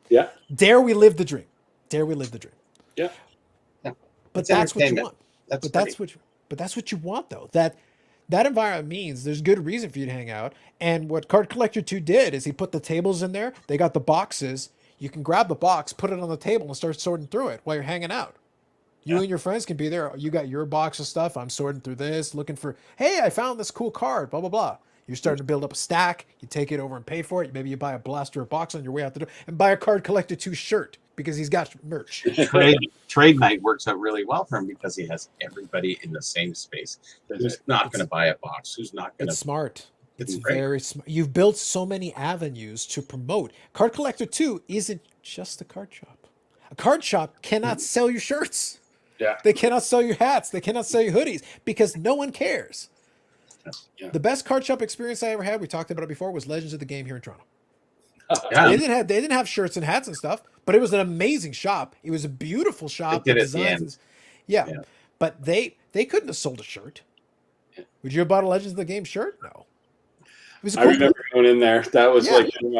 Yeah. Dare we live the dream? Dare we live the dream? Yeah. But that's what you want. But that's what you want, though. That environment means there's good reason for you to hang out. And what Card Collector 2 did is he put the tables in there. They got the boxes. You can grab the box, put it on the table, and start sorting through it while you're hanging out. You and your friends can be there. You got your box of stuff. I'm sorting through this, looking for, hey, I found this cool card, blah, blah, blah. You're starting to build up a stack. You take it over and pay for it. Maybe you buy a blaster or box on your way out the door and buy a Card Collector 2 shirt because he's got merch. Trade night works out really well for him because he has everybody in the same space. Who's not going to buy a box? Who's not going to? It's smart. It's great. very smart. You've built so many avenues to promote. Card Collector 2 isn't just a card shop. A card shop cannot sell you shirts. Yeah. They cannot sell you hats. They cannot sell you hoodies because no one cares. Yeah. The best card shop experience I ever had, we talked about it before, was Legends of the Game here in Toronto. Yeah. They didn't have shirts and hats and stuff, but it was an amazing shop. It was a beautiful shop. They did The it at the designs- end. Yeah. Yeah. But they couldn't have sold a shirt. Would you have bought a Legends of the Game shirt? No. It was a I cool remember going in there. That was Yeah. like in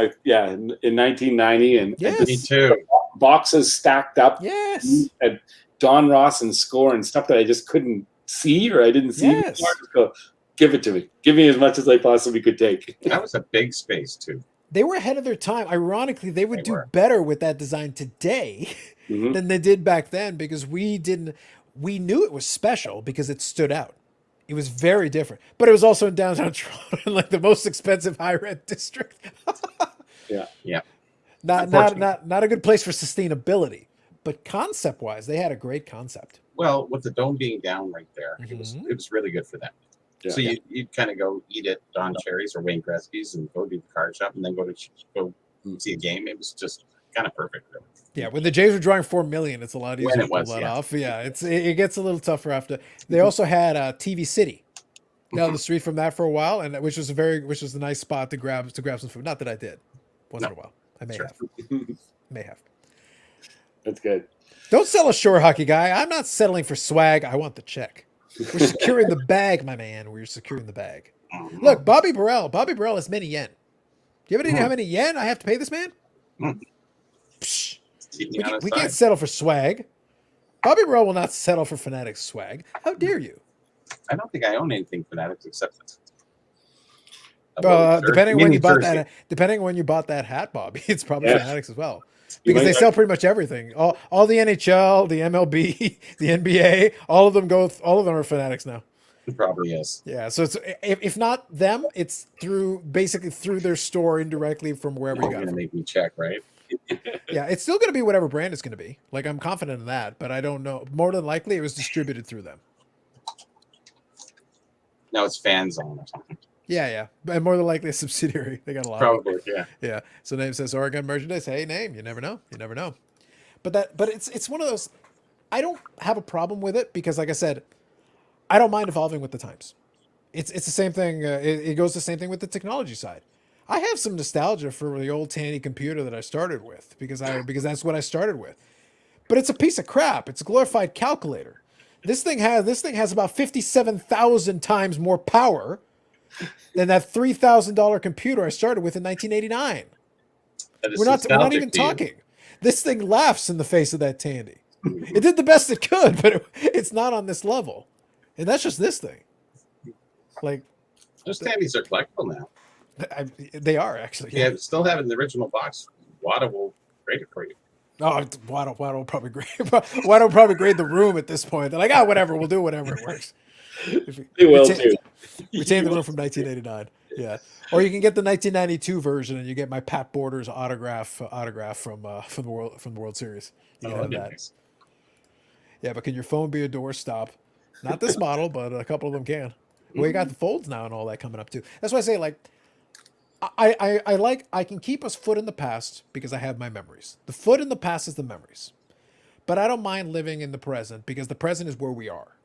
1990, and Yes. Me too. boxes stacked up. Yes. And Don Ross and Score and stuff that I just couldn't see or I didn't see. Yes. I just go, give it to me. Give me as much as I possibly could take. That was a big space too. They were ahead of their time. Ironically, they would They do were. better with that design today Mhm. than they did back then because we knew it was special because it stood out. It was very different. But it was also in downtown Toronto in like the most expensive high rent district. Yeah. Not a good place for sustainability. But concept wise, they had a great concept. Well, with the dome being down right there, it was really good for them. Yeah. So you'd kind of go eat at Don Cherry's or Wayne Gretzky's and go to the card shop and then go see a game. It was just kind of perfect, really. Yeah, when the Jays were drawing 4 million, it's a lot easier When to it pull was, that yeah. off. Yeah, it gets a little tougher after. They also had TV City down the street from that for a while, and which was a nice spot to grab some food. Not that I did, once in a while. I may Sure. have. That's good. Don't sell a shore hockey guy. I'm not settling for swag. I want the check. We're securing the bag, my man. We're securing the bag. Look, Bobby Burrell. Bobby Burrell has many yen. Do you have any idea how many yen I have to pay this man? Psh. Keep me We, on his we side. can't settle for swag. Bobby Burrell will not settle for Fanatics swag. How dare you? I don't think I own anything Fanatics except a little Depending mini when you bought jersey. that, depending when you bought that hat, Bobby, it's probably Yeah. Fanatics as well. You Because might they not- sell pretty much everything. All the NHL, the MLB, the NBA, all of them are Fanatics now. It probably is. Yeah, so it's if not them, it's basically through their store indirectly from wherever You're you got it gonna from. make me check, right? Yeah, it's still going to be whatever brand it's going to be. Like I'm confident in that, but I don't know. More than likely, it was distributed through them. No, it's fan zone or something. Yeah, and more than likely a subsidiary. They got a lot. Of Probably, yeah. yeah. So name says Oregon merchandise. Hey, name. You never know. You never know. But it's one of those. I don't have a problem with it because, like I said, I don't mind evolving with the times. It's the same thing. It goes the same thing with the technology side. I have some nostalgia for the old Tandy computer that I started with because that's what I started with. But it's a piece of crap. It's a glorified calculator. This thing has about 57,000 times more power than that $3,000 computer I started with in 1989. That is We're not nostalgic even to you. talking. This thing laughs in the face of that Tandy. It did the best it could, but it's not on this level. And that's just this thing. Like Those Tandys are collectible now. they are actually. Yeah, still have it in the original box. Wada will grade it for you. Oh, Waddle will probably grade. Waddle will probably grade the room at this point. They're like, whatever, we'll do whatever it works. They will too. Retain the room from 1989. Yeah, or you can get the 1992 version, and you get my Pat Borders autograph from the World Series. You can have that. Nice. Yeah, but can your phone be a doorstop? Not this model, but a couple of them can. Well, you got the folds now and all that coming up too. That's why I say like. I can keep a foot in the past because I have my memories. The foot in the past is the memories. But I don't mind living in the present because the present is where we are.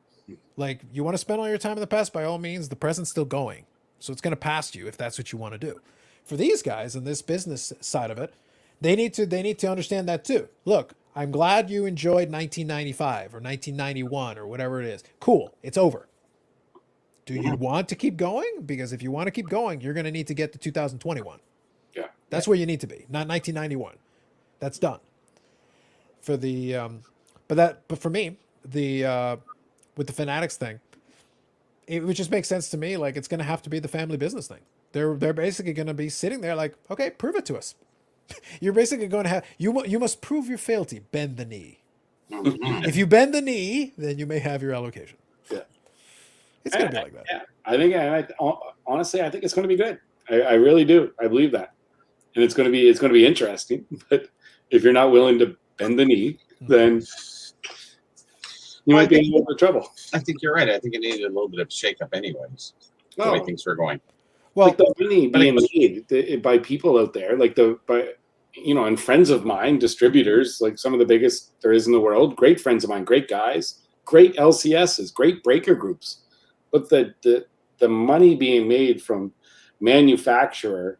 Like you want to spend all your time in the past, by all means, the present's still going. So it's going to pass you if that's what you want to do. For these guys in this business side of it, they need to understand that too. Look, I'm glad you enjoyed 1995 or 1991 or whatever it is. Cool, it's over. Do you want to keep going? Because if you want to keep going, you're going to need to get to 2021. Yeah. That's where you need to be, not 1991. That's done. For the, but for me, with the Fanatics thing, it would just make sense to me. Like it's going to have to be the family business thing. They're basically going to be sitting there like, okay, prove it to us. You're basically going to have you must prove your fealty. Bend the knee. If you bend the knee, then you may have your allocation. Yeah. It's going to be like that. Yeah, I think. Honestly, I think it's going to be good. I really do. I believe that, and it's going to be interesting. But if you're not willing to bend the knee, then you might be in a little bit of trouble. I think you're right. I think it needed a little bit of shakeup, anyways. The way things were going. Well, Like the money being made by people out there, like and friends of mine, distributors, like some of the biggest there is in the world, great friends of mine, great guys, great LCSs, great breaker groups. But the money being made from manufacturer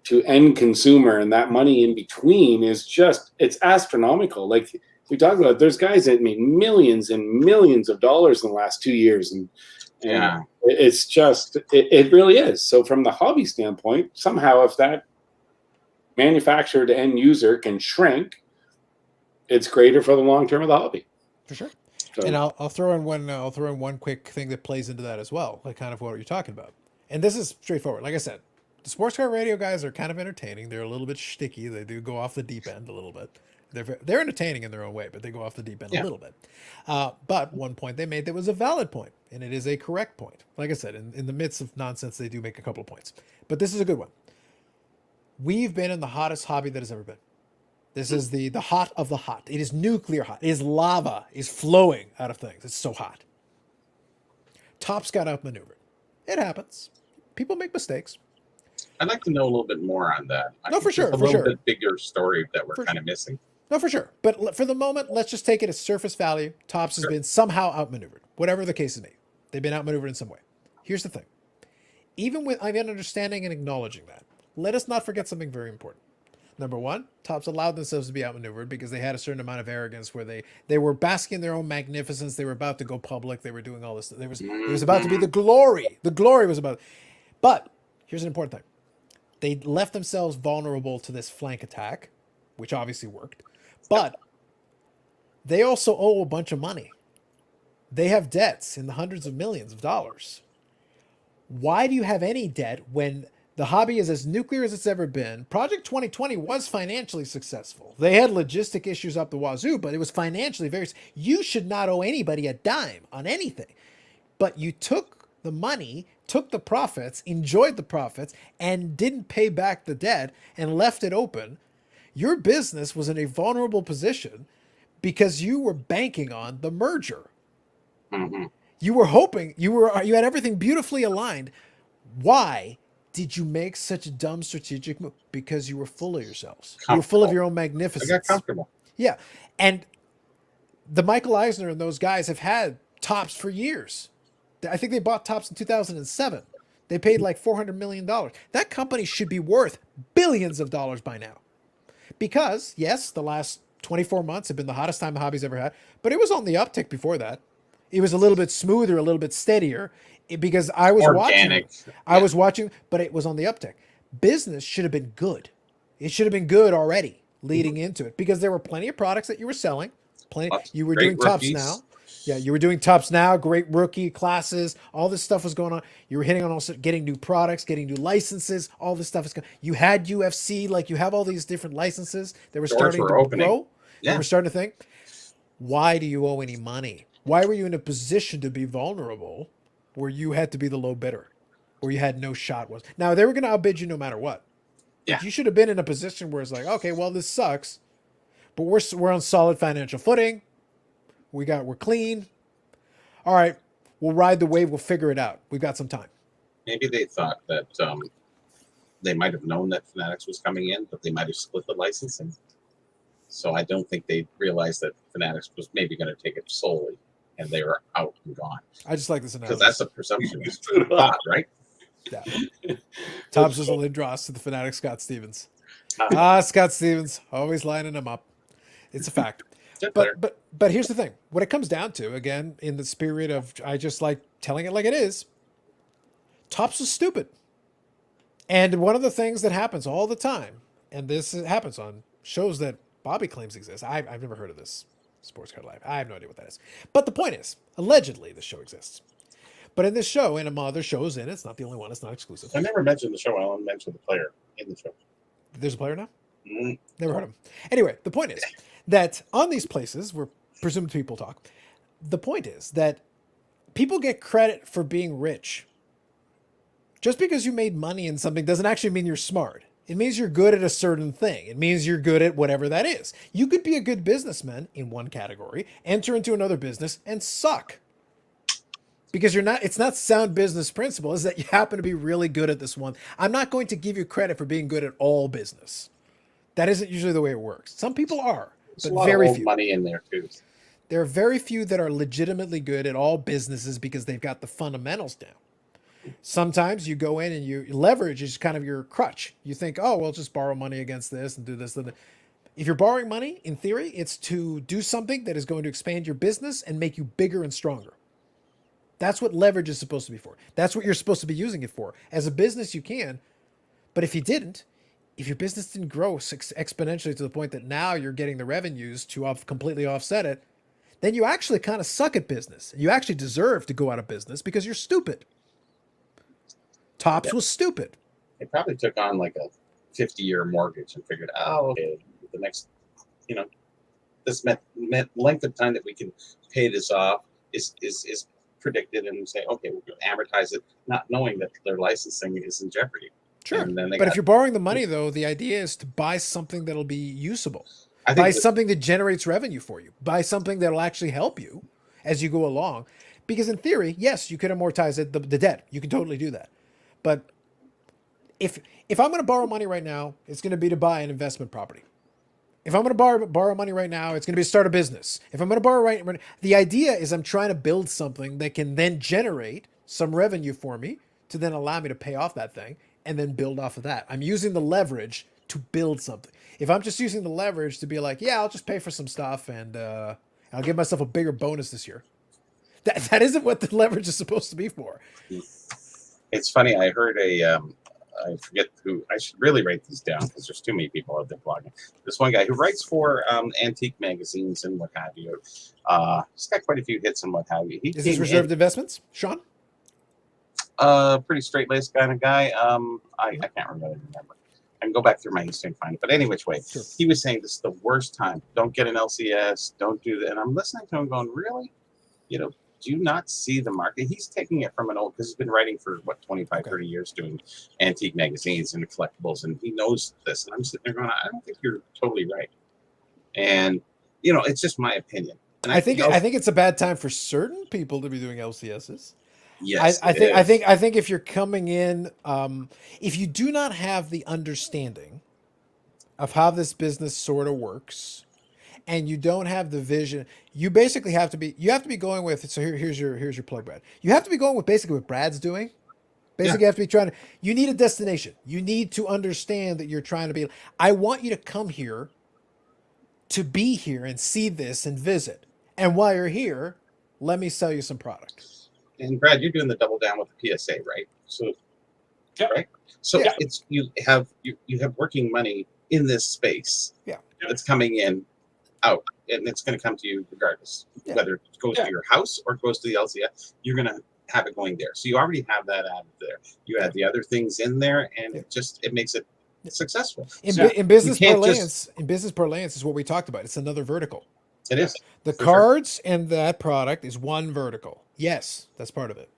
to end consumer and that money in between is just, it's astronomical. Like we talked about, there's guys that made millions and millions of dollars in the last 2 years. And it's just, it really is. So from the hobby standpoint, somehow if that manufacturer to end user can shrink, it's greater for the long term of the hobby. For sure. So, And I'll throw in one quick thing that plays into that as well, like kind of what you're talking about. And this is straightforward. Like I said, the sports car radio guys are kind of entertaining. They're a little bit shticky. They do go off the deep end a little bit. They're entertaining in their own way, but they go off the deep end a little bit. But one point they made that was a valid point, and it is a correct point. Like I said, in the midst of nonsense, they do make a couple of points. But this is a good one. We've been in the hottest hobby that has ever been. This is the hot of the hot. It is nuclear hot. It is lava. It is flowing out of things. It's so hot. Topps got outmaneuvered. It happens. People make mistakes. I'd like to know a little bit more on that. No, for sure. A little bit bigger story that we're kind of missing. No, for sure. But for the moment, let's just take it as surface value. Topps has been somehow outmaneuvered. Whatever the case may be. They've been outmaneuvered in some way. Here's the thing. Even with understanding and acknowledging that, let us not forget something very important. Number one, Topps allowed themselves to be outmaneuvered because they had a certain amount of arrogance where they were basking in their own magnificence. They were about to go public. They were doing all this. It was about to be the glory. The glory was about. But here's an important thing. They left themselves vulnerable to this flank attack, which obviously worked. But they also owe a bunch of money. They have debts in the hundreds of millions of dollars. Why do you have any debt when the hobby is as nuclear as it's ever been? Project 2020 was financially successful. They had logistic issues up the wazoo, but it was financially very... You should not owe anybody a dime on anything. But you took the money, took the profits, enjoyed the profits, and didn't pay back the debt and left it open. Your business was in a vulnerable position because you were banking on the merger. Mm-hmm. You were hoping, you had everything beautifully aligned. Why did you make such a dumb strategic move? Because you were full of yourselves. You were full of your own magnificence. I got comfortable. Yeah. And the Michael Eisner and those guys have had Topps for years. I think they bought Topps in 2007. They paid like $400 million. That company should be worth billions of dollars by now. Because, yes, the last 24 months have been the hottest time the hobby's ever had, but it was on the uptick before that. It was a little bit smoother, a little bit steadier, because I was watching, but it was on the uptick. Business should have been good. It should have been good already leading into it, because there were plenty of products that you were selling. You were doing Topps Now. Yeah, you were doing Topps Now, great rookie classes. All this stuff was going on. You were hitting on also getting new products, getting new licenses. All this stuff is going. You had UFC, like you have all these different licenses that were starting to grow. Yeah. You were starting to think, why do you owe any money? Why were you in a position to be vulnerable where you had to be the low bidder, where you had no shot? Now they were going to outbid you no matter what. Yeah. But you should have been in a position where it's like, okay, well, this sucks, but we're on solid financial footing. We're clean. All right, we'll ride the wave. We'll figure it out. We've got some time. Maybe they thought that they might have known that Fanatics was coming in, but they might have split the licensing. So I don't think they realized that Fanatics was maybe going to take it solely, and they were out and gone. I just like this analogy. Because that's a presumption. Thought, right? Yeah. Topps was a Lindros to the Fanatic Scott Stevens. Scott Stevens, always lining him up. It's a fact. But here's the thing. What it comes down to, again, in the spirit of I just like telling it like it is, Topps was stupid. And one of the things that happens all the time, and this happens on shows that Bobby claims exist. I've never heard of this Sports Card Live. I have no idea what that is. But the point is, allegedly, the show exists. But in this show, and other shows in it, it's not the only one. It's not exclusive. I never mentioned the show. I only mentioned the player in the show. There's a player now? Never heard of him. Anyway, the point is that on these places where presumed people talk, the point is that people get credit for being rich. Just because you made money in something doesn't actually mean you're smart. It means you're good at a certain thing. It means you're good at whatever that is. You could be a good businessman in one category, enter into another business, and suck. Because you're not, it's not sound business principle, is that you happen to be really good at this one. I'm not going to give you credit for being good at all business. That isn't usually the way it works. Some people are, There's but a lot very of old few. money in there too. There are very few that are legitimately good at all businesses because they've got the fundamentals down. Sometimes you go in and you leverage is kind of your crutch. You think, oh, well, just borrow money against this and do this. And if you're borrowing money, in theory, it's to do something that is going to expand your business and make you bigger and stronger. That's what leverage is supposed to be for. That's what you're supposed to be using it for. As a business, you can. But if you didn't, if your business didn't grow exponentially to the point that now you're getting the revenues to completely offset it, then you actually kind of suck at business. You actually deserve to go out of business because you're stupid. Tops was stupid. They probably took on like a 50-year mortgage and figured, oh, okay, the next, this length of time that we can pay this off is predicted, and say, okay, we're going to amortize it, not knowing that their licensing is in jeopardy. Sure. And then But if you're borrowing the money, though, the idea is to buy something that'll be usable. I Buy think something that generates revenue for you. Buy something that'll actually help you as you go along. Because in theory, yes, you could amortize it, the debt. You can totally do that. But if I'm going to borrow money right now, it's going to be to buy an investment property. If I'm going to borrow money right now, it's going to be to start a business. If I'm going to borrow the idea is I'm trying to build something that can then generate some revenue for me to then allow me to pay off that thing and then build off of that. I'm using the leverage to build something. If I'm just using the leverage to be like, yeah, I'll just pay for some stuff and I'll give myself a bigger bonus this year. That isn't what the leverage is supposed to be for. it's funny. I heard I forget who. I should really write these down because there's too many people out there blogging. This one guy who writes for antique magazines and what have you. He's got quite a few hits and what have you. Is this reserved investments, Sean? Pretty straight-laced kind of guy. I can't remember. I can go back through my history and find it. But any which way, Sure. He was saying this is the worst time. Don't get an LCS. Don't do that. And I'm listening to him going, really? Do you not see the market? He's taking it from an old, because he's been writing for, 25, 30 years doing antique magazines and collectibles, and he knows this. And I'm sitting there going, I don't think you're totally right. And, it's just my opinion. And I think it's a bad time for certain people to be doing LCSs. Yes, I think if you're coming in, if you do not have the understanding of how this business sort of works, and you don't have the vision, you basically have to be going with. So here's your plug, Brad. You have to be going with basically what Brad's doing. Basically, you have to be you need a destination. You need to understand that you're trying to be. I want you to come here, to be here and see this and visit. And while you're here, let me sell you some product. And Brad, you're doing the double down with the PSA, right? So, Yep. right? So Yeah. it's you have working money in this space. Yeah. That's coming in, out, and it's going to come to you regardless, Yeah. whether it goes to your house or it goes to the LCF. You're going to have it going there. So you already have that added there. You add the other things in there, and it makes it successful. In business you can't parlance is what we talked about. It's another vertical. It is. The for cards and that product is one vertical. Yes, that's part of it.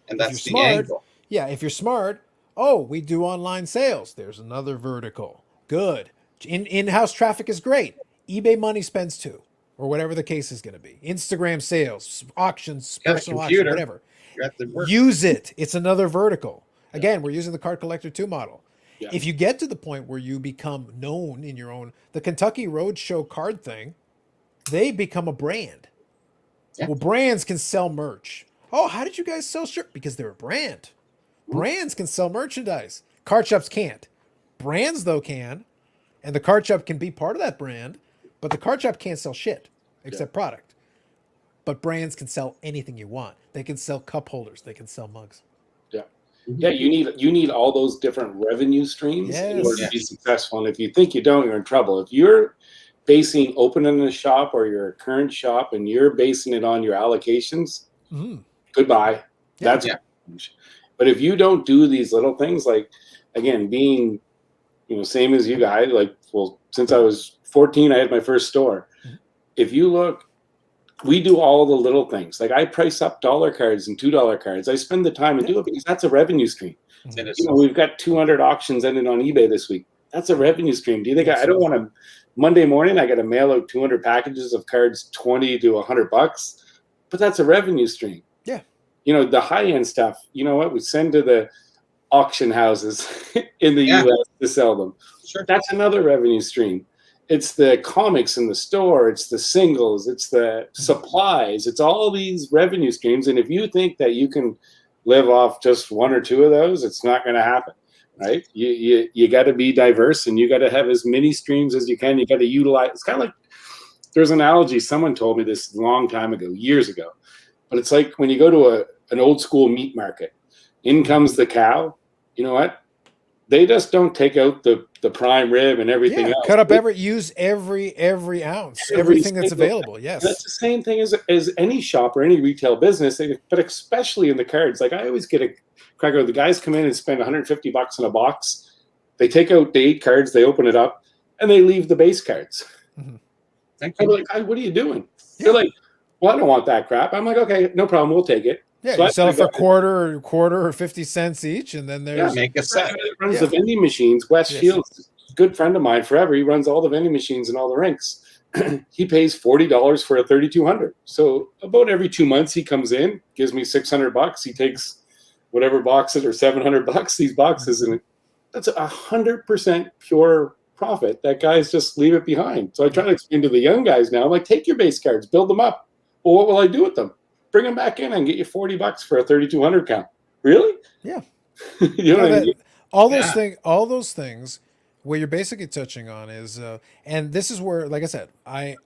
And If that's you're the smart, angle. Yeah, if you're smart, we do online sales. There's another vertical. Good. In-house traffic is great. eBay money spends too, or whatever the case is going to be. Instagram sales, auctions, Got a personal auction, computer. whatever. You're at the work. Use it. It's another vertical. Again, we're using the Card Collector 2 model. Yeah. If you get to the point where you become known in your own, the Kentucky Roadshow card thing, they become a brand. Yeah. Well, brands can sell merch. Oh, how did you guys sell shirt? Because they're a brand. Brands can sell merchandise. Card shops can't. Brands, though, can. And the card shop can be part of that brand, but the card shop can't sell shit except product. But brands can sell anything you want. They can sell cup holders. They can sell mugs. Yeah, you need all those different revenue streams in order to be successful. And if you think you don't, you're in trouble. If you're basing opening a shop or your current shop and you're basing it on your allocations, goodbye. Yeah. That's But if you don't do these little things, like again, being same as you guys, since I was 14, I had my first store. If you look, we do all the little things. Like I price up dollar cards and $2 cards. I spend the time to do it because that's a revenue stream. It is. We've got 200 auctions ended on eBay this week. That's a revenue stream. Do you think I don't want to? Monday morning, I got to mail out 200 packages of cards, 20 to $100, but that's a revenue stream. Yeah. You know, the high end stuff. You know what? We send to the auction houses in the Yeah. U.S. to sell them. Sure. That's another revenue stream. It's the comics in the store. It's the singles. It's the supplies. It's all these revenue streams. And if you think that you can live off just one or two of those, it's not going to happen, right? You got to be diverse, and you got to have as many streams as you can. You got to utilize. It's kind of like, there's an analogy. Someone told me this a long time ago, years ago, but it's like when you go to an old school meat market, in comes the cow. You know what? They just don't take out the prime rib and everything else. Cut up use every ounce, everything that's available. Yes. That's the same thing as any shop or any retail business, but especially in the cards. Like I always get a crack out. The guys come in and spend $150 in a box. They take out the 8 cards, they open it up, and they leave the base cards. Mm-hmm. Thank I'm you. like, what are you doing? Yeah. They're like, well, I don't want that crap. I'm like, okay, no problem. We'll take it. Yeah, So you I sell it for figure quarter or 50 cents each, and then there's Make a set. runs the vending machines. Wes Yes. Shields, good friend of mine forever. He runs all the vending machines and all the rinks. He pays $40 for a 3200. So about every 2 months he comes in, gives me $600. He takes whatever boxes or $700 these boxes, and that's 100% pure profit. That guys just leave it behind. So I try to explain to the young guys now. I'm like, take your base cards, build them up. Well, what will I do with them? Bring them back in and get you $40 for a 3200 count. Really? Yeah. You know what I mean? all those things where you're basically touching on is and this is where, like I said, I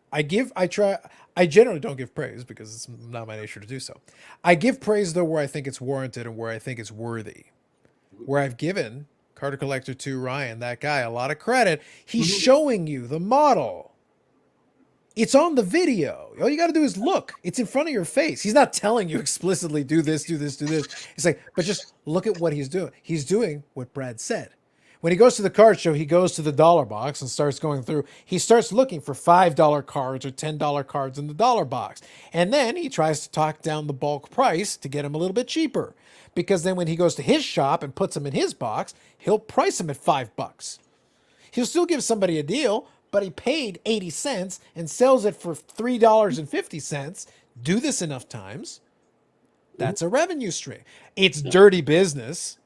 generally don't give praise because it's not my nature to do so. I give praise though where I think it's warranted and where I think it's worthy. Where I've given Carter Collector 2 Ryan, that guy, a lot of credit. He's showing you the model. It's on the video. All you got to do is look. It's in front of your face. He's not telling you explicitly, do this, do this, do this. It's like, but just look at what he's doing. He's doing what Brad said. When he goes to the card show, he goes to the dollar box and starts going through. He starts looking for $5 cards or $10 cards in the dollar box. And then he tries to talk down the bulk price to get him a little bit cheaper. Because then when he goes to his shop and puts them in his box, he'll price them at $5. He'll still give somebody a deal, but he paid 80 cents and sells it for $3.50. Do this enough times. That's a revenue stream. It's dirty business.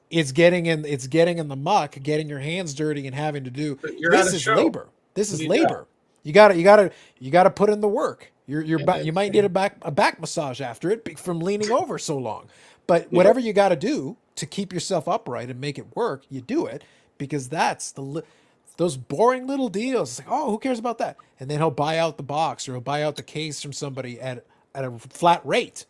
It's getting in the muck, getting your hands dirty and having to do. This is labor. This is labor. You gotta put in the work. You might need a back massage after it from leaning over so long. But whatever you got to do to keep yourself upright and make it work, you do it, because that's those boring little deals. It's like, oh, who cares about that? And then he'll buy out the box or he'll buy out the case from somebody at a flat rate,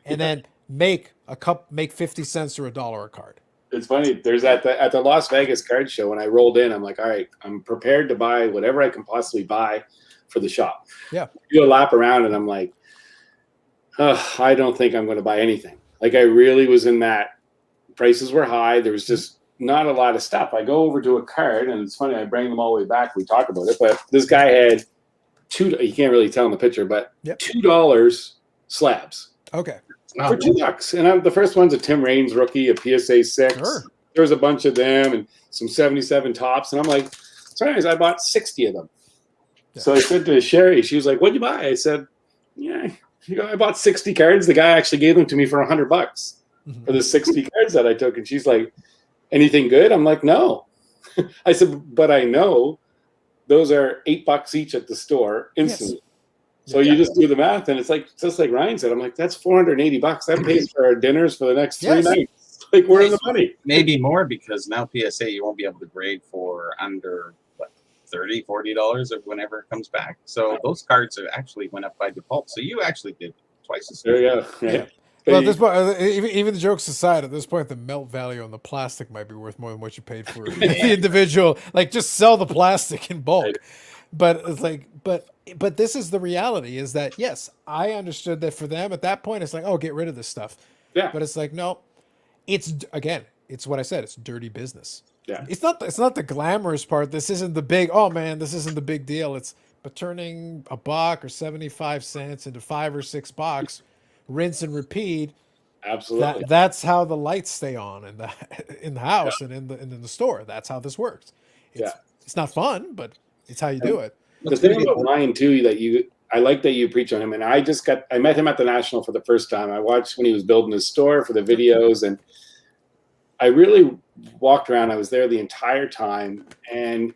and then make 50 cents or $1 a card. It's funny. There's at the Las Vegas card show, when I rolled in, I'm like, all right, I'm prepared to buy whatever I can possibly buy for the shop. Yeah. Do a lap around, and I'm like, I don't think I'm going to buy anything. Like, I really was in that. Prices were high. There was just not a lot of stuff. I go over to a card, and it's funny. I bring them all the way back. We talk about it, but this guy had you can't really tell in the picture, but $2 slabs. Okay. For $2. And the first one's a Tim Raines rookie, a PSA 6. Sure. There was a bunch of them and some 77 tops. And I'm like, sorry, I bought 60 of them. Yeah. So I said to Sherry, she was like, what'd you buy? I said, yeah, I bought 60 cards. The guy actually gave them to me for $100 for the 60 cards that I took. And she's like, anything good? I'm like, no. I said, but I know those are $8 each at the store instantly. Yes. So you just do the math, and it's like, just like Ryan said, I'm like, that's $480. That pays for our dinners for the next 3 nights. Like, where's the money? Maybe more, because now PSA, you won't be able to grade for under $30, $40 or whenever it comes back. So those cards are actually went up by default. So you actually did twice as much. There you go. Yeah. Well, at this point, even the jokes aside, at this point, the melt value on the plastic might be worth more than what you paid for the individual. Like, just sell the plastic in bulk. Right. But it's like, but this is the reality, is that, yes, I understood that for them at that point, it's like, oh, get rid of this stuff. Yeah. But it's like, no, it's what I said. It's dirty business. Yeah. It's not the glamorous part. This isn't the big, oh man, this isn't the big deal. But turning a buck or 75 cents into $5 or $6, rinse and repeat. Absolutely. That's how the lights stay on in the house and in the store. That's how this works. It's not fun, but it's how you do it. The thing about Ryan too I like that you preach on him, and I met him at the National for the first time. I watched when he was building his store for the videos, and I really walked around. I was there the entire time, and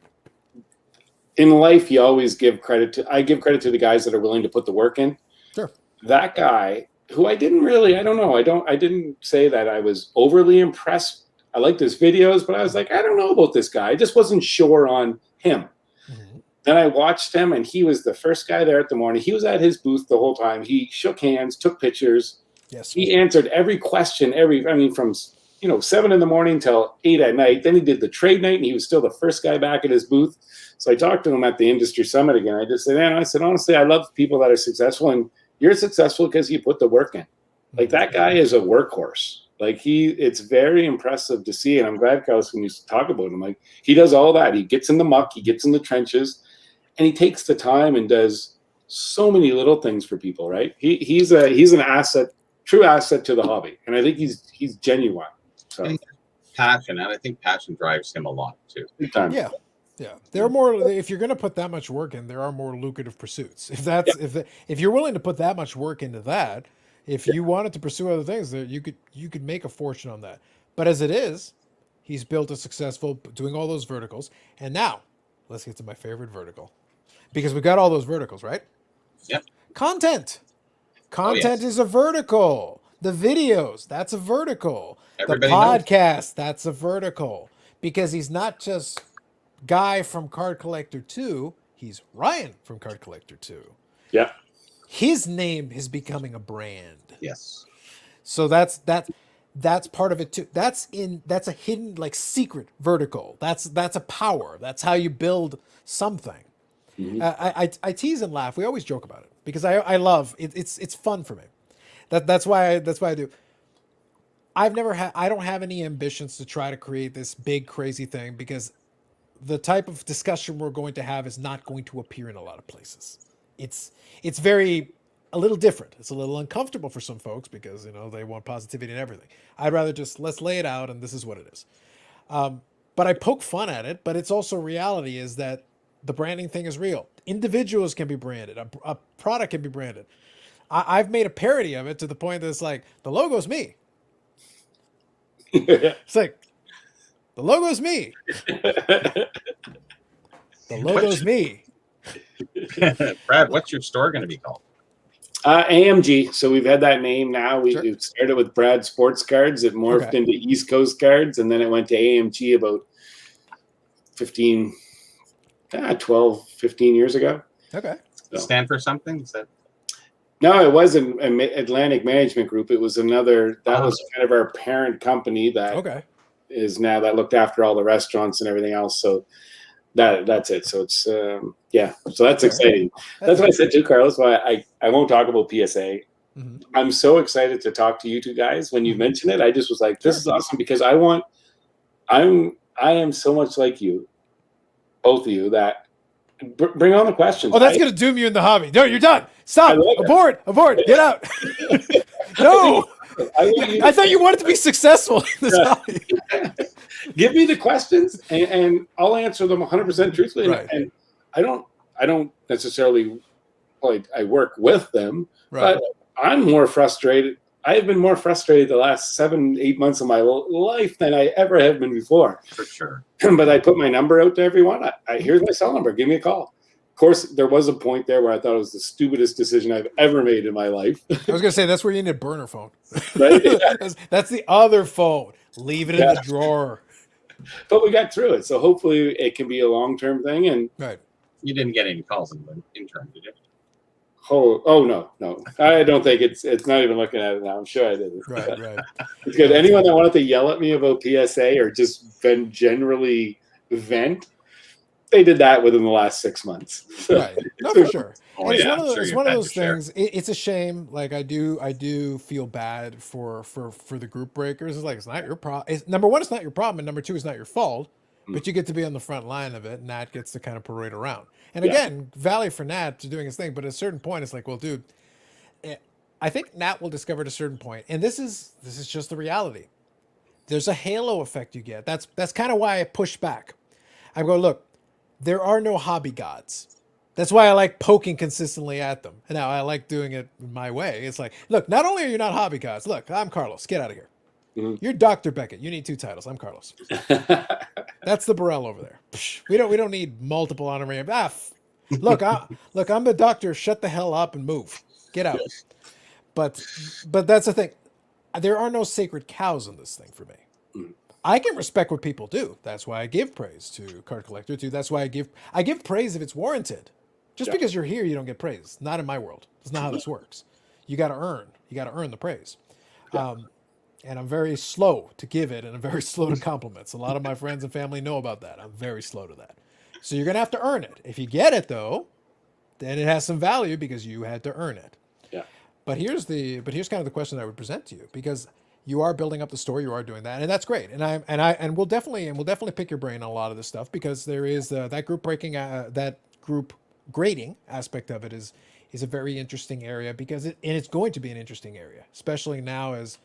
in life, you always give credit to. I give credit to the guys that are willing to put the work in. Sure. That guy, who I didn't say that I was overly impressed. I liked his videos, but I was like, I don't know about this guy. I just wasn't sure on him. Mm-hmm. Then I watched him, and he was the first guy there at the morning. He was at his booth the whole time. He shook hands, took pictures. Yes. He answered every question, from 7 in the morning till 8 at night. Then he did the trade night, and he was still the first guy back at his booth. So I talked to him at the industry summit again. I just said, honestly, I love people that are successful, and you're successful because you put the work in. Like, that guy is a workhorse. Like, it's very impressive to see, and I'm glad Carlos when you talk about him. Like, he does all that. He gets in the muck, he gets in the trenches, and he takes the time and does so many little things for people. Right? He's an asset, true asset to the hobby, and I think he's genuine. So Passion, and I think passion drives him a lot too. Yeah. Yeah, there are more. If you're going to put that much work in, there are more lucrative pursuits. If you're willing to put that much work into that, if you wanted to pursue other things, you could make a fortune on that. But as it is, he's built a successful doing all those verticals. And now, let's get to my favorite vertical, because we got all those verticals, right? Yep. Content is a vertical. The videos, that's a vertical. Everybody the knows. podcast, that's a vertical, because he's not just Guy from Card Collector 2, he's Ryan from Card Collector 2. Yeah. His name is becoming a brand. Yes. So that's part of it too. That's a hidden, like, secret vertical. That's a power. That's how you build something. Mm-hmm. I tease and laugh. We always joke about it because I love it. It's fun for me. That's why I do. I don't have any ambitions to try to create this big crazy thing, because the type of discussion we're going to have is not going to appear in a lot of places. It's a little different. It's a little uncomfortable for some folks because, they want positivity and everything. I'd rather just, let's lay it out and this is what it is. But I poke fun at it, but it's also reality is that the branding thing is real. Individuals can be branded. A product can be branded. I've made a parody of it to the point that it's like, the logo's me. It's like, the logo's me. The logo's me. Brad, what's your store going to be called? AMG. So we've had that name now. We started with Brad Sports Cards. It morphed into East Coast Cards, and then it went to AMG about 12, 15 years ago. Okay. So. Stand for something? Is that? No, it wasn't Atlantic Management Group. It was another. That was kind of our parent company that is now that looked after all the restaurants and everything else. So that's it. So it's So that's exciting. That's why I said to Carlos. Why I won't talk about PSA. Mm-hmm. I'm so excited to talk to you two guys. When you mentioned it, I just was like, this is awesome, because I am so much like you, both of you, that bring on the questions. Oh, that's going to doom you in the hobby. No, you're done. Stop. Abort. Get out. No. I thought you wanted to be successful in this hobby. Give me the questions and I'll answer them 100% truthfully. Right. And I don't necessarily, I work with them, but I'm more frustrated. I have been more frustrated the last 7-8 months of my life than I ever have been before. For sure. But I put my number out to everyone. Here's my cell number. Give me a call. Of course, there was a point there where I thought it was the stupidest decision I've ever made in my life. I was going to say, that's where you need a burner phone. Right? Yeah. That's the other phone. Leave it in the drawer. But we got through it. So hopefully it can be a long-term thing. And you didn't get any calls in the intern, did you? Oh no. I don't think it's not even looking at it now. I'm sure I didn't. Right. It's good. Anyone that wanted to yell at me about PSA or just generally vent, they did that within the last 6 months. So. Right. No, for sure. Oh, It's one of those things. It's a shame. Like, I do feel bad for the group breakers. It's like, it's not your problem. Number one, it's not your problem, and number two, it's not your fault. But you get to be on the front line of it, and Nat gets to kind of parade around. And again, Valley for Nat to doing his thing. But at a certain point, it's like, well, dude, I think Nat will discover at a certain point, and this is just the reality. There's a halo effect you get. That's kind of why I push back. I'm going, look, there are no hobby gods. That's why I like poking consistently at them. And now I like doing it my way. It's like, look, not only are you not hobby gods, look, I'm Carlos. Get out of here. Mhm. You're Dr. Beckett. You need 2 titles. I'm Carlos. That's the Burrell over there. Psh, we don't need multiple honorary. Look, I'm the doctor. Shut the hell up and move. Get out. But that's the thing. There are no sacred cows in this thing for me. Mm. I can respect what people do. That's why I give praise to Card Collector too. That's why I give praise if it's warranted. Just Yeah. because you're here, you don't get praise. Not in my world. That's not how this works. You got to earn. You got to earn the praise. Yeah. And I'm very slow to give it, and I'm very slow to compliments. A lot of my friends and family know about that. I'm very slow to that. So you're gonna have to earn it. If you get it though, then it has some value because you had to earn it. Yeah. But here's kind of the question I would present to you, because you are building up the store, you are doing that, and that's great. And we'll definitely pick your brain on a lot of this stuff, because there is that group grading aspect of it is a very interesting area, because it's going to be an interesting area, especially now as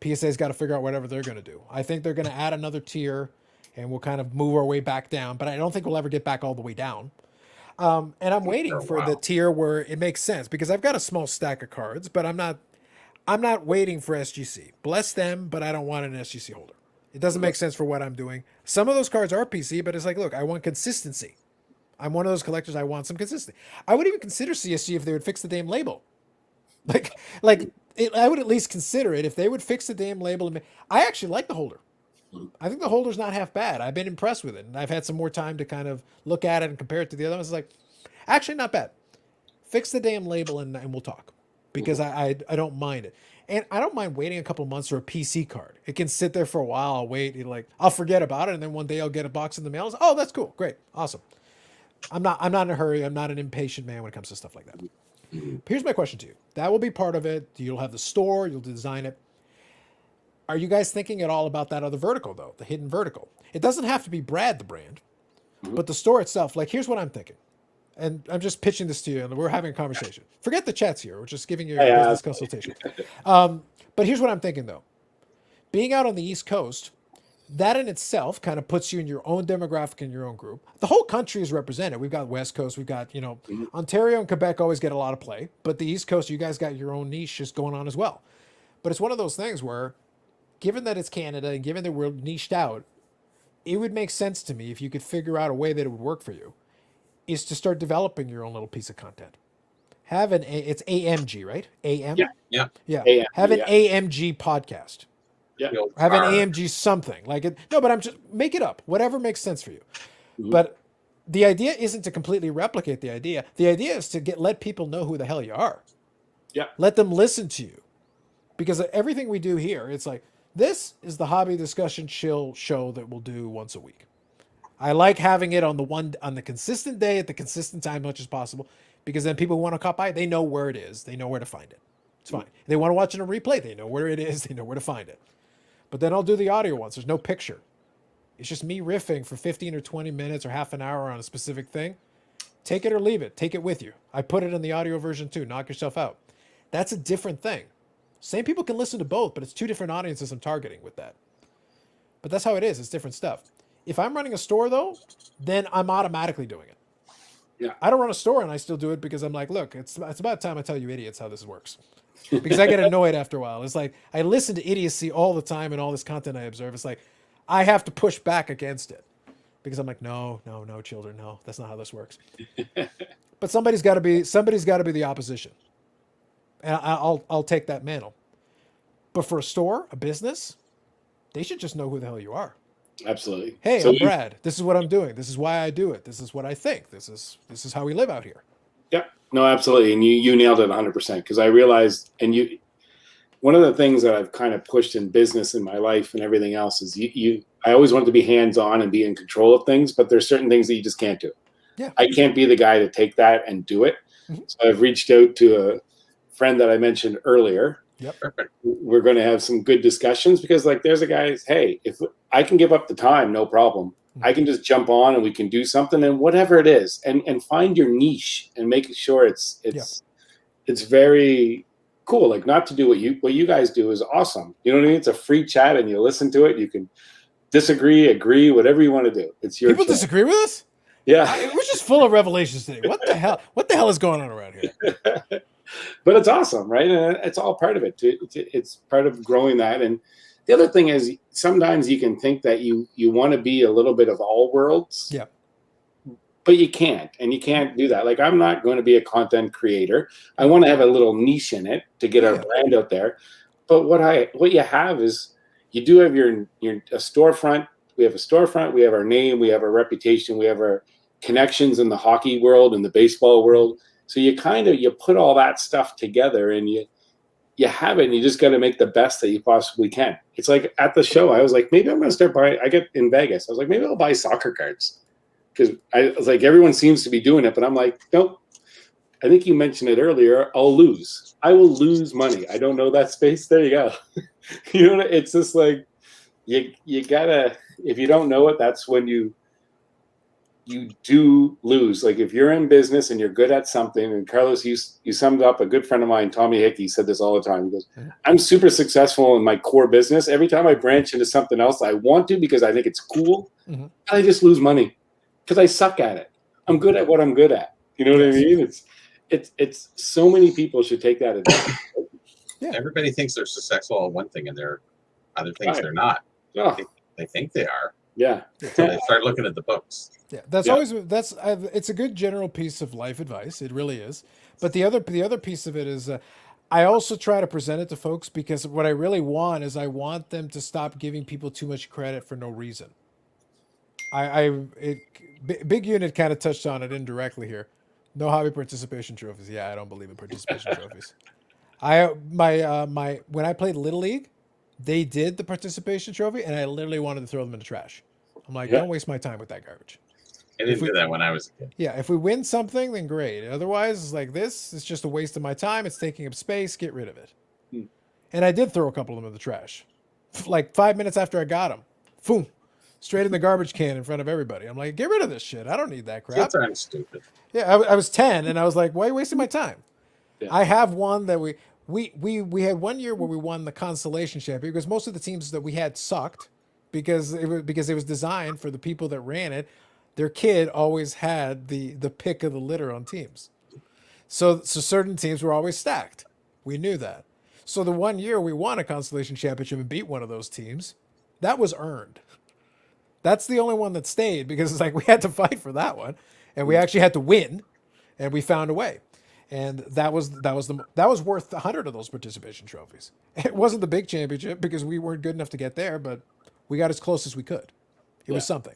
PSA's got to figure out whatever they're going to do. I think they're going to add another tier, and we'll kind of move our way back down, but I don't think we'll ever get back all the way down. And I'm waiting for the tier where it makes sense, because I've got a small stack of cards, but I'm not waiting for SGC. Bless them, but I don't want an SGC holder. It doesn't make sense for what I'm doing. Some of those cards are PC, but it's like, look, I want consistency. I'm one of those collectors. I want some consistency. I would even consider CSG if they would fix the damn label. I would at least consider it if they would fix the damn label. I actually like the holder. I think the holder's not half bad. I've been impressed with it, and I've had some more time to kind of look at it and compare it to the other ones. It's like, actually not bad. Fix the damn label and we'll talk, because I don't mind it. And I don't mind waiting a couple months for a PC card. It can sit there for a while. I'll wait. I'll forget about it, and then one day I'll get a box in the mail. Oh, that's cool. Great. Awesome. I'm not in a hurry. I'm not an impatient man when it comes to stuff like that. Here's my question to you. That will be part of it. You'll have the store. You'll design it. Are you guys thinking at all about that other vertical, though? The hidden vertical. It doesn't have to be Brad, the brand, but the store itself. Like, here's what I'm thinking. And I'm just pitching this to you, and we're having a conversation. Forget the chats here. We're just giving you a business consultation. But here's what I'm thinking, though. Being out on the East Coast, that in itself kind of puts you in your own demographic and your own group. The whole country is represented. We've got West Coast. We've got, Ontario and Quebec always get a lot of play. But the East Coast, you guys got your own niche just going on as well. But it's one of those things where, given that it's Canada and given that we're niched out, it would make sense to me if you could figure out a way that it would work for you, is to start developing your own little piece of content. It's AMG, right? AM? Yeah. Yeah. Have an AMG podcast. Yeah. Have an AMG something like it. No, but I'm just make it up. Whatever makes sense for you. But the idea isn't to completely replicate the idea. The idea is to let people know who the hell you are. Yeah. Let them listen to you. Because everything we do here, it's like, this is the hobby discussion chill show that we'll do once a week. I like having it on the consistent day at the consistent time, much as possible, because then people who want to cop by, they know where it is. They know where to find it. It's fine. If they want to watch it in a replay, they know where it is. They know where to find it. But then I'll do the audio ones. There's no picture. It's just me riffing for 15 or 20 minutes or half an hour on a specific thing. Take it or leave it. Take it with you. I put it in the audio version too. Knock yourself out. That's a different thing. Same people can listen to both, but it's 2 different audiences I'm targeting with that. But that's how it is. It's different stuff. If I'm running a store, though, then I'm automatically doing it. Yeah. I don't run a store, and I still do it because I'm like, look, it's about time I tell you idiots how this works. Because I get annoyed after a while. It's like I listen to idiocy all the time and all this content I observe. It's like I have to push back against it because I'm like, no, children, no, that's not how this works. But somebody's got to be the opposition, and I'll take that mantle. But for a store, a business, they should just know who the hell you are. Absolutely. Hey, I'm Brad. This is what I'm doing. This is why I do it. This is what I think. This is how we live out here. Yeah, no, absolutely. And you nailed it 100%, because I realized, one of the things that I've kind of pushed in business in my life and everything else is I always wanted to be hands-on and be in control of things, but there's certain things that you just can't do. Yeah. I can't be the guy to take that and do it. Mm-hmm. So I've reached out to a friend that I mentioned earlier. Yep. We're going to have some good discussions, because there's a guy, hey, if I can give up the time, no problem. I can just jump on and we can do something, and whatever it is, and find your niche and make sure it's very cool. Like, not to do what you guys do is awesome. You know what I mean? It's a free chat and you listen to it. You can disagree, agree, whatever you want to do. It's your People choice. disagree with us? Yeah. We're just full of revelations today. What the hell? What the hell is going on around here? But it's awesome, right? And it's all part of it. It's part of growing that. And the other thing is sometimes you can think that you want to be a little bit of all worlds. Yeah. But you can't, and you can't do that. Like, I'm not going to be a content creator. I want to have a little niche in it to get our brand out there. But what you have is you do have your a storefront. We have a storefront. We have our name. We have our reputation. We have our connections in the hockey world and the baseball world. So you put all that stuff together, and you have it, and you just got to make the best that you possibly can. It's like at the show, I was like, maybe I'm going to start buying. I get in Vegas. I was like, maybe I'll buy soccer cards. Because I was like, everyone seems to be doing it, but I'm like, nope. I think you mentioned it earlier. I'll lose. I will lose money. I don't know that space. There you go. You know, it's just like you gotta. If you don't know it, that's when you do lose. Like if you're in business and you're good at something, and Carlos, you summed up. A good friend of mine, Tommy Hickey, said this all the time. He goes, "I'm super successful in my core business. Every time I branch into something else, I want to because I think it's cool. Mm-hmm. I just lose money." Because I suck at it. I'm good at what I'm good at. You know what I mean? It's so many people should take that advantage. Yeah. Everybody thinks they're successful at one thing, and they're other things they're not. Oh. They think they are. Yeah. So they start looking at the books. Yeah, it's a good general piece of life advice. It really is. But the other piece of it is, I also try to present it to folks because what I really want is I want them to stop giving people too much credit for no reason. Big Unit kind of touched on it indirectly here. No hobby participation trophies. Yeah, I don't believe in participation trophies. When I played Little League, they did the participation trophy, and I literally wanted to throw them in the trash. I'm like, don't waste my time with that garbage. I didn't do that when I was a kid. Yeah, if we win something, then great. Otherwise, it's like this. It's just a waste of my time. It's taking up space. Get rid of it. And I did throw a couple of them in the trash. Like 5 minutes after I got them. Boom. Straight in the garbage can in front of everybody. I'm like, get rid of this shit. I don't need that crap. Kids aren't stupid. Yeah, I was 10, and I was like, why are you wasting my time? Yeah. I have one that we had 1 year where we won the consolation champion because most of the teams that we had sucked because it was designed for the people that ran it. Their kid always had the pick of the litter on teams. So certain teams were always stacked. We knew that. So the 1 year we won a consolation championship and beat one of those teams, that was earned. That's the only one that stayed because it's like we had to fight for that one, and we actually had to win, and we found a way, and that was worth 100 of those participation trophies. It wasn't the big championship because we weren't good enough to get there, but we got as close as we could. It was something.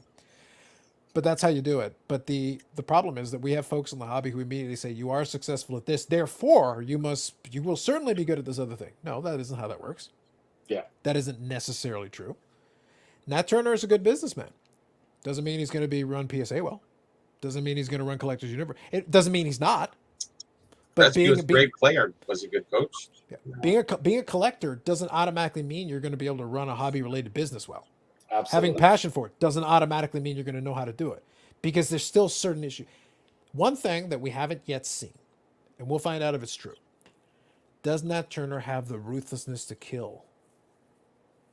But that's how you do it. But the problem is that we have folks in the hobby who immediately say, you are successful at this, therefore you will certainly be good at this other thing. No, that isn't how that works. Yeah. That isn't necessarily true. Nat Turner is a good businessman. Doesn't mean he's going to run PSA well. Doesn't mean he's going to run Collectors Universe. It doesn't mean he's not. But he was a great player. Was he a good coach? Yeah. Being a collector doesn't automatically mean you're going to be able to run a hobby-related business well. Absolutely. Having passion for it doesn't automatically mean you're going to know how to do it because there's still certain issues. One thing that we haven't yet seen, and we'll find out if it's true, does Nat Turner have the ruthlessness to kill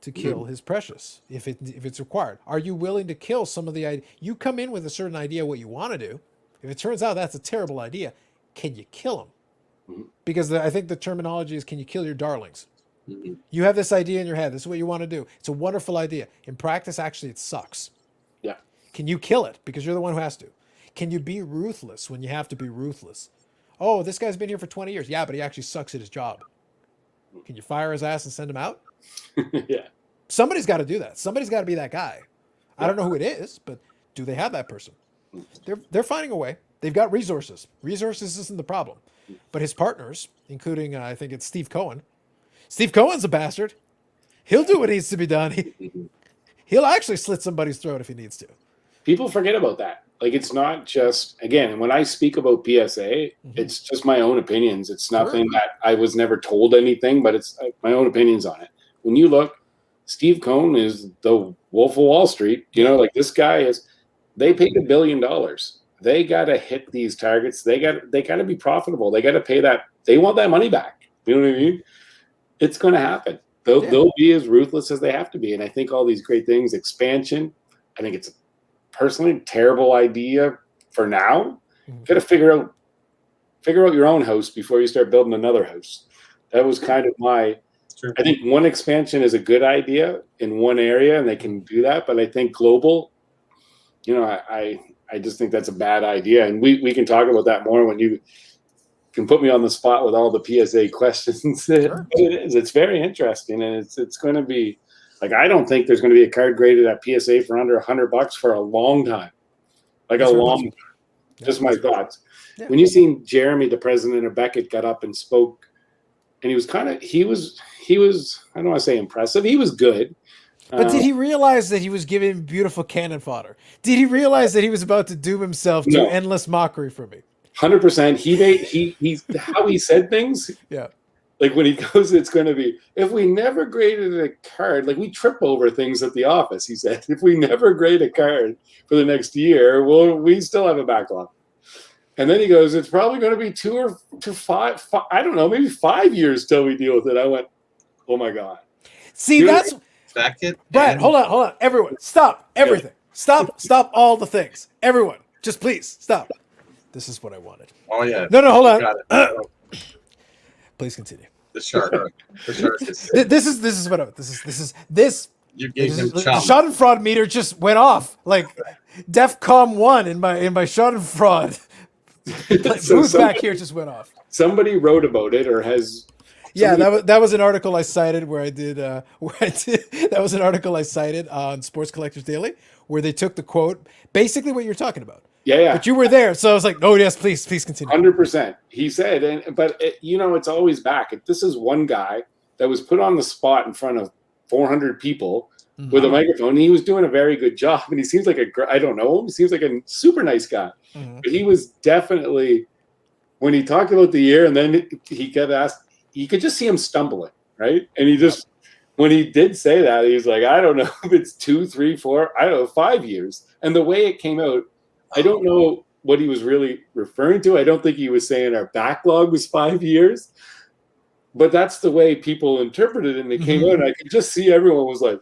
his precious if it's required? Are you willing to kill some of the idea? You come in with a certain idea what you want to do. If it turns out that's a terrible idea, can you kill him? Mm-hmm. Because I think the terminology is, can you kill your darlings? Mm-hmm. You have this idea in your head. This is what you want to do. It's a wonderful idea. In practice, actually, it sucks. Yeah. Can you kill it? Because you're the one who has to. Can you be ruthless when you have to be ruthless? Oh, this guy's been here for 20 years. Yeah, but he actually sucks at his job. Can you fire his ass and send him out? Yeah. Somebody's got to do that. Somebody's got to be that guy. Yeah. I don't know who it is, but do they have that person? They're finding a way. They've got resources. Resources isn't the problem. But his partners, including, I think it's Steve Cohen. Steve Cohen's a bastard. He'll do what needs to be done. He'll actually slit somebody's throat if he needs to. People forget about that. Like, it's not just, again, when I speak about PSA, it's just my own opinions. It's nothing that I was never told anything, but it's my own opinions on it. When you look, Steve Cohen is the Wolf of Wall Street. You know, like, this guy is, they paid $1 billion. They got to hit these targets. They got to be profitable. They got to pay that. They want that money back. You know what I mean? It's going to happen. They'll be as ruthless as they have to be. And I think all these great things, expansion, I think it's personally a terrible idea for now. Got to figure out your own house before you start building another house. That was kind of my. True. I think one expansion is a good idea in one area, and they can do that. But I think global, I just think that's a bad idea. And we can talk about that more when you can put me on the spot with all the PSA questions. Sure. It's very interesting, and it's going to be like, I don't think there's going to be a card graded at PSA for under $100 for a long time, like That's a right. long time. Just my thoughts. Yeah. When you seen Jeremy, the president of Beckett, got up and spoke, and he was I don't want to say impressive. He was good. But did he realize that he was giving beautiful cannon fodder? Did he realize that he was about to doom himself to No. endless mockery for me? 100%. He's how he said things. Yeah. Like when he goes, it's going to be, if we never graded a card, like we trip over things at the office, he said, if we never grade a card for the next year, we still have a backlog. And then he goes, it's probably going to be 2 to 5, I don't know, maybe 5 years till we deal with it. I went, oh my God. See, that's Beckett. Brad. Hold on. Everyone, stop everything. Stop all the things. Everyone, just please stop. This is what I wanted. Oh yeah. No, hold on. Got it. Please continue. The shark. The shark is. This is what this. You gave him The chum. Schadenfreude meter just went off like DEFCON 1 in my Schadenfreude. So Booth back here just went off. somebody wrote about it or has. Yeah, that was an article I cited that was an article I cited on Sports Collectors Daily where they took the quote, basically what you're talking about. Yeah. But you were there, so I was like, "Oh yes, please continue." 100%. He said, it's always back. This is one guy that was put on the spot in front of 400 people with a microphone. And he was doing a very good job, and he seems like I don't know him. He seems like a super nice guy. But he was definitely, when he talked about the year, and then he got asked, you could just see him stumbling, right? And he just, when he did say that, he was like, I don't know if it's 2, 3, 4, I don't know, 5 years. And the way it came out, I don't know what he was really referring to. I don't think he was saying our backlog was 5 years, but that's the way people interpreted it. And it came out, and I could just see everyone was like,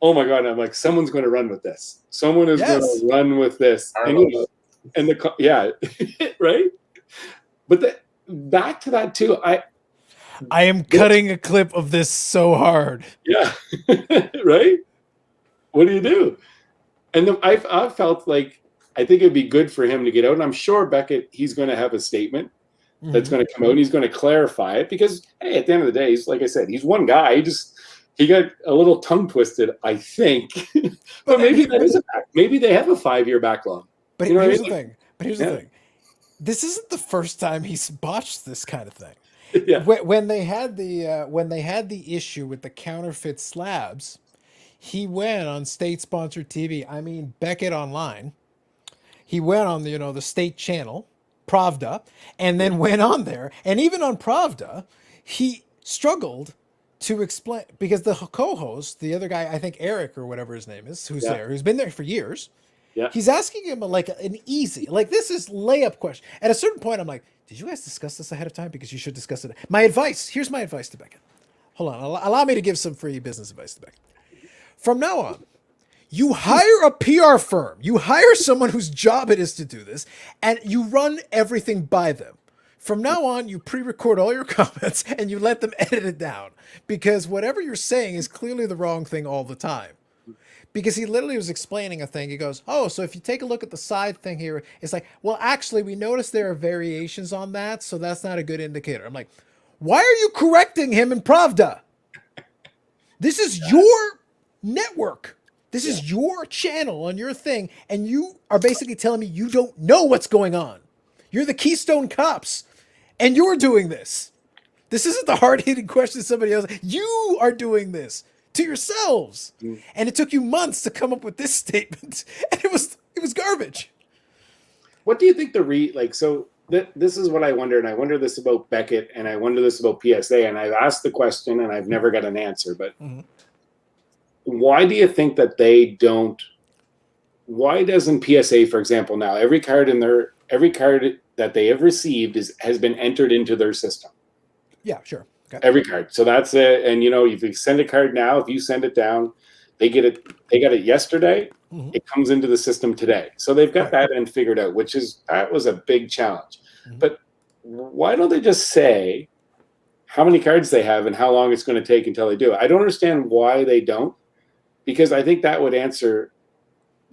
oh my God. And I'm like, someone's going to run with this. Someone is going to run with this. Right. But back to that too. I am cutting a clip of this so hard. Yeah. Right. What do you do? And then I felt like, I think it'd be good for him to get out. And I'm sure Beckett, he's going to have a statement that's going to come out, and he's going to clarify it because, hey, at the end of the day, he's, like I said, he's one guy. He got a little tongue twisted, I think. But maybe that is maybe they have a 5-year backlog. But here's the thing. Here's the thing. This isn't the first time he's botched this kind of thing. Yeah. When they had the issue with the counterfeit slabs, he went on state-sponsored TV. I mean, Beckett Online. He went on the state channel, Pravda, and then went on there. And even on Pravda, he struggled to explain, because the co-host, the other guy, I think Eric or whatever his name is, who's been there for years, he's asking him like an easy, like this is layup question. At a certain point, I'm like, did you guys discuss this ahead of time? Because you should discuss it. Here's my advice to Beckett. Hold on, allow me to give some free business advice to Beckett. From now on, you hire a PR firm. You hire someone whose job it is to do this, and you run everything by them. From now on, you pre-record all your comments and you let them edit it down, because whatever you're saying is clearly the wrong thing all the time. Because he literally was explaining a thing. He goes, oh, so if you take a look at the side thing here, it's like, well, actually, we noticed there are variations on that, so that's not a good indicator. I'm like, why are you correcting him in Pravda? This is your network. This is your channel on your thing, and you are basically telling me you don't know what's going on. You're the Keystone Cops, and you're doing this. This isn't the hard-hitting question somebody else. You are doing this to yourselves. And it took you months to come up with this statement, and it was garbage. What do you think this is what I wonder, and I wonder this about Beckett, and I wonder this about PSA, and I've asked the question, and I've never got an answer, but why do you think that why doesn't PSA, for example, now every card that they have received has been entered into their system? Yeah, sure. Every card. So that's it. And if you send a card now, if you send it down, they got it yesterday. Mhm. It comes into the system today. So they've got Right. that end figured out, that was a big challenge. Mhm. But why don't they just say how many cards they have and how long it's going to take until they do it? I don't understand why they don't, because I think that would answer.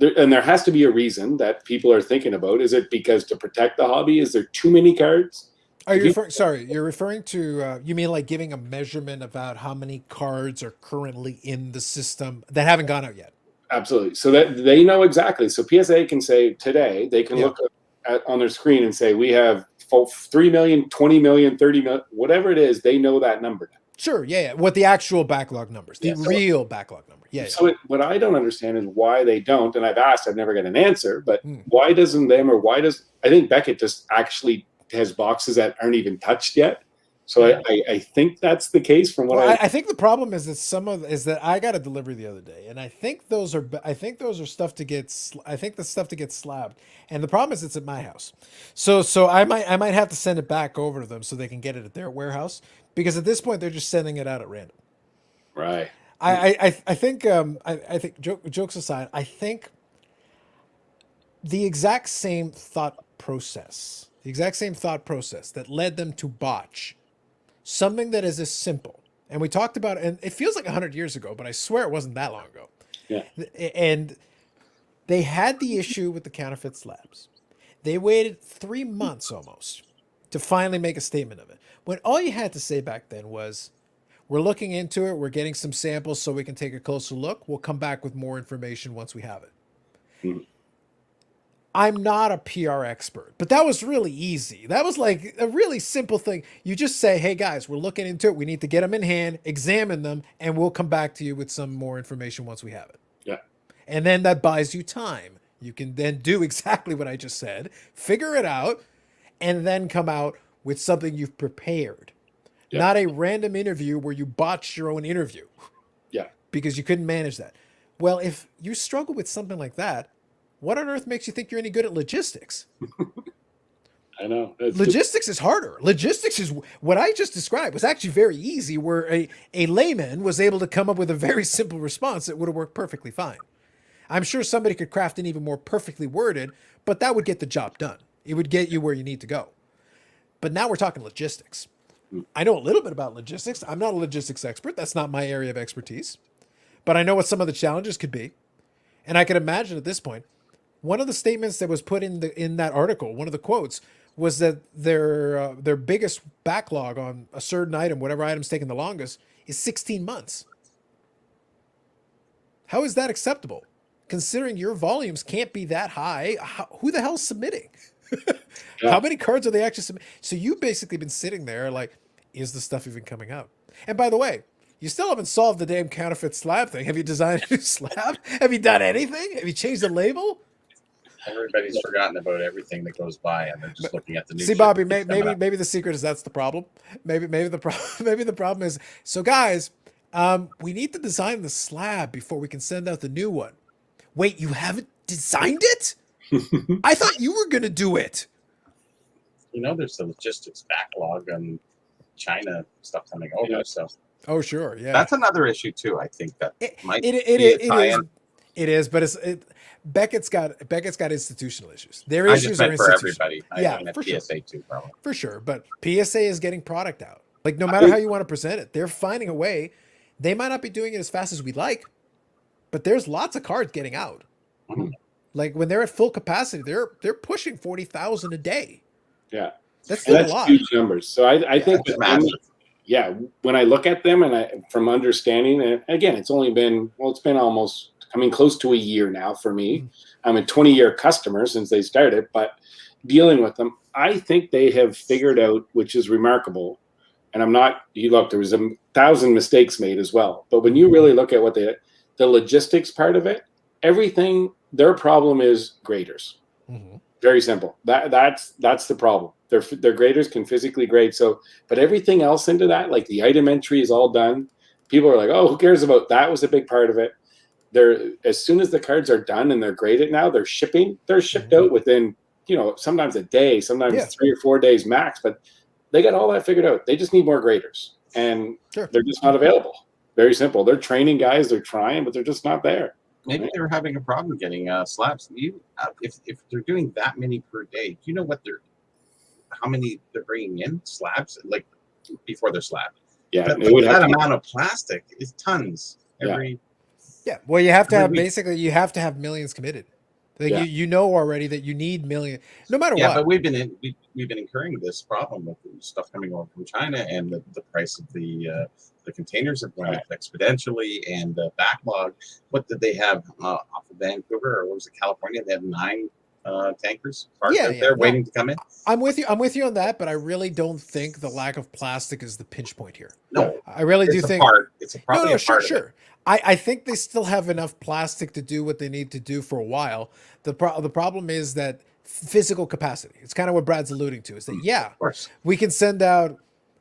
And there has to be a reason that people are thinking about. Is it because to protect the hobby? Is there too many cards? Are you referring? Sorry, you're referring to? You mean like giving a measurement about how many cards are currently in the system that haven't gone out yet? Absolutely. So that they know exactly. So PSA can say today, they can look on their screen and say, we have 3 million, 20 million, 30 million, whatever it is, they know that number. Sure. Yeah. What the actual backlog numbers, the real backlog number. Yeah. So what I don't understand is why they don't. And I've asked, I've never got an answer, but why doesn't them, or why does, I think Beckett just actually has boxes that aren't even touched yet. So I think that's the case from what I think the problem is that I got a delivery the other day, and I think those are stuff to get the stuff to get slabbed, and the problem is it's at my house, so I might have to send it back over to them so they can get it at their warehouse, because at this point they're just sending it out at random. Right. I think jokes aside, I think the exact same thought process that led them to botch something that is as simple. And we talked about it, and it feels like 100 years ago, but I swear it wasn't that long ago. Yeah. And they had the issue with the counterfeit slabs. They waited 3 months almost to finally make a statement of it. When all you had to say back then was, we're looking into it, we're getting some samples so we can take a closer look. We'll come back with more information once we have it. Mm-hmm. I'm not a PR expert, but that was really easy. That was like a really simple thing. You just say, hey guys, we're looking into it. We need to get them in hand, examine them, and we'll come back to you with some more information once we have it. Yeah. And then that buys you time. You can then do exactly what I just said, figure it out, and then come out with something you've prepared. Yeah. Not a random interview where you botched your own interview. Yeah. Because you couldn't manage that. Well, if you struggle with something like that, what on earth makes you think you're any good at logistics? I know. Logistics is harder. Logistics is what I just described was actually very easy, where a layman was able to come up with a very simple response that would have worked perfectly fine. I'm sure somebody could craft an even more perfectly worded, but that would get the job done. It would get you where you need to go. But now we're talking logistics. I know a little bit about logistics. I'm not a logistics expert. That's not my area of expertise. But I know what some of the challenges could be. And I can imagine at this point, one of the statements that was put in that article, one of the quotes, was that their biggest backlog on a certain item, whatever item's taking the longest, is 16 months. How is that acceptable? Considering your volumes can't be that high, who the hell's submitting? Yeah. How many cards are they actually submitting? So you've basically been sitting there like, is the stuff even coming out? And by the way, you still haven't solved the damn counterfeit slab thing. Have you designed a new slab? Have you done anything? Have you changed the label? Everybody's forgotten about everything that goes by, and they're just looking at the new. See, Bobby, maybe the secret is that's the problem. Maybe the problem is, so guys, we need to design the slab before we can send out the new one. Wait, you haven't designed it? I thought you were going to do it. There's the logistics backlog and China stuff coming over. Yeah. So. Oh, sure, yeah. That's another issue too. I think that might be a tie-in. It is, but Beckett's got institutional issues. Their issues are for everybody. For PSA sure. too, probably. For sure, but PSA is getting product out. Like no matter how you want to present it, they're finding a way. They might not be doing it as fast as we'd like, but there's lots of cards getting out. Mm-hmm. Like when they're at full capacity, they're pushing 40,000 a day. Yeah, that's a lot. Huge numbers. So I think that massive. Yeah, when I look at them and from understanding, and again, it's been almost close to a year now for me. I'm a 20-year customer since they started, but dealing with them, I think they have figured out, which is remarkable. And there was 1,000 mistakes made as well. But when you really look at what the logistics part of it, everything, their problem is graders. Mm-hmm. Very simple. That's the problem. Their graders can physically grade. So, but everything else into that, like the item entry is all done. People are like, oh, who cares about that? Was a big part of it. As soon as the cards are done and they're graded now, they're shipped out within, sometimes a day, sometimes 3 or 4 days max, but they got all that figured out. They just need more graders. and Sure. they're just not available. Very simple. They're training guys, they're trying, but they're just not there. Maybe Right. they're having a problem getting slabs. If they're doing that many per day, do you know how many they're bringing in slabs like before they're slabbed? Yeah, That, it would have that to, amount of plastic is tons every. Yeah. Well, you have to Every have week. basically you have to have millions committed. Like Yeah. you know already that you need million, no matter Yeah, what. but we've been incurring this problem with the stuff coming over from China, and the price of the containers have gone up exponentially, and the backlog. What did they have off of Vancouver, or what was it, California? They had 9 tankers parked out there waiting to come in. I'm with you. I'm with you on that, but I really don't think the lack of plastic is the pinch point here. No, I really do it's a think part. It's probably a sure, part of it. sure. I think they still have enough plastic to do what they need to do for a while. The problem is that physical capacity. It's kind of what Brad's alluding to. Is that Of course. we can send out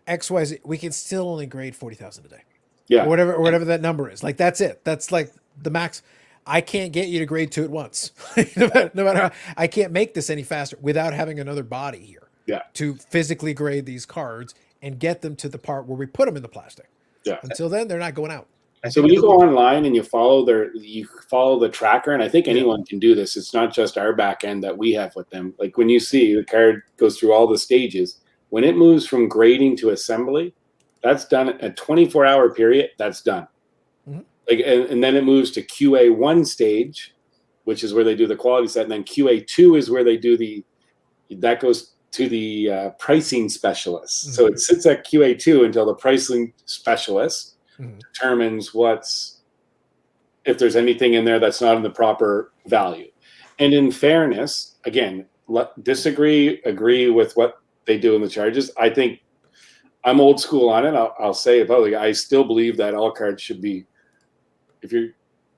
XYZ. We can still only grade 40,000 a day. yeah. Or whatever that number is. Like that's it. That's like the max. I can't get you to grade 2 at once. no matter how, I can't make this any faster without having another body here. Yeah. To physically grade these cards and get them to the part where we put them in the plastic. Yeah. Until then, they're not going out. So when you go online and you follow the tracker, and I think anyone can do this. It's not just our back end that we have with them. Like when you see the card goes through all the stages, when it moves from grading to assembly, that's done a 24-hour period. That's done. Mhm. Like and then it moves to QA1 stage, which is where they do the quality set, and then QA2 is where they do that goes to the pricing specialist. Mhm. So it sits at QA2 until the pricing specialist Mhm. determines if there's anything in there that's not in the proper value. And in fairness, again, agree with what they do in the charges. I think I'm old school on it. I'll say it publicly. I still believe that all cards should be, if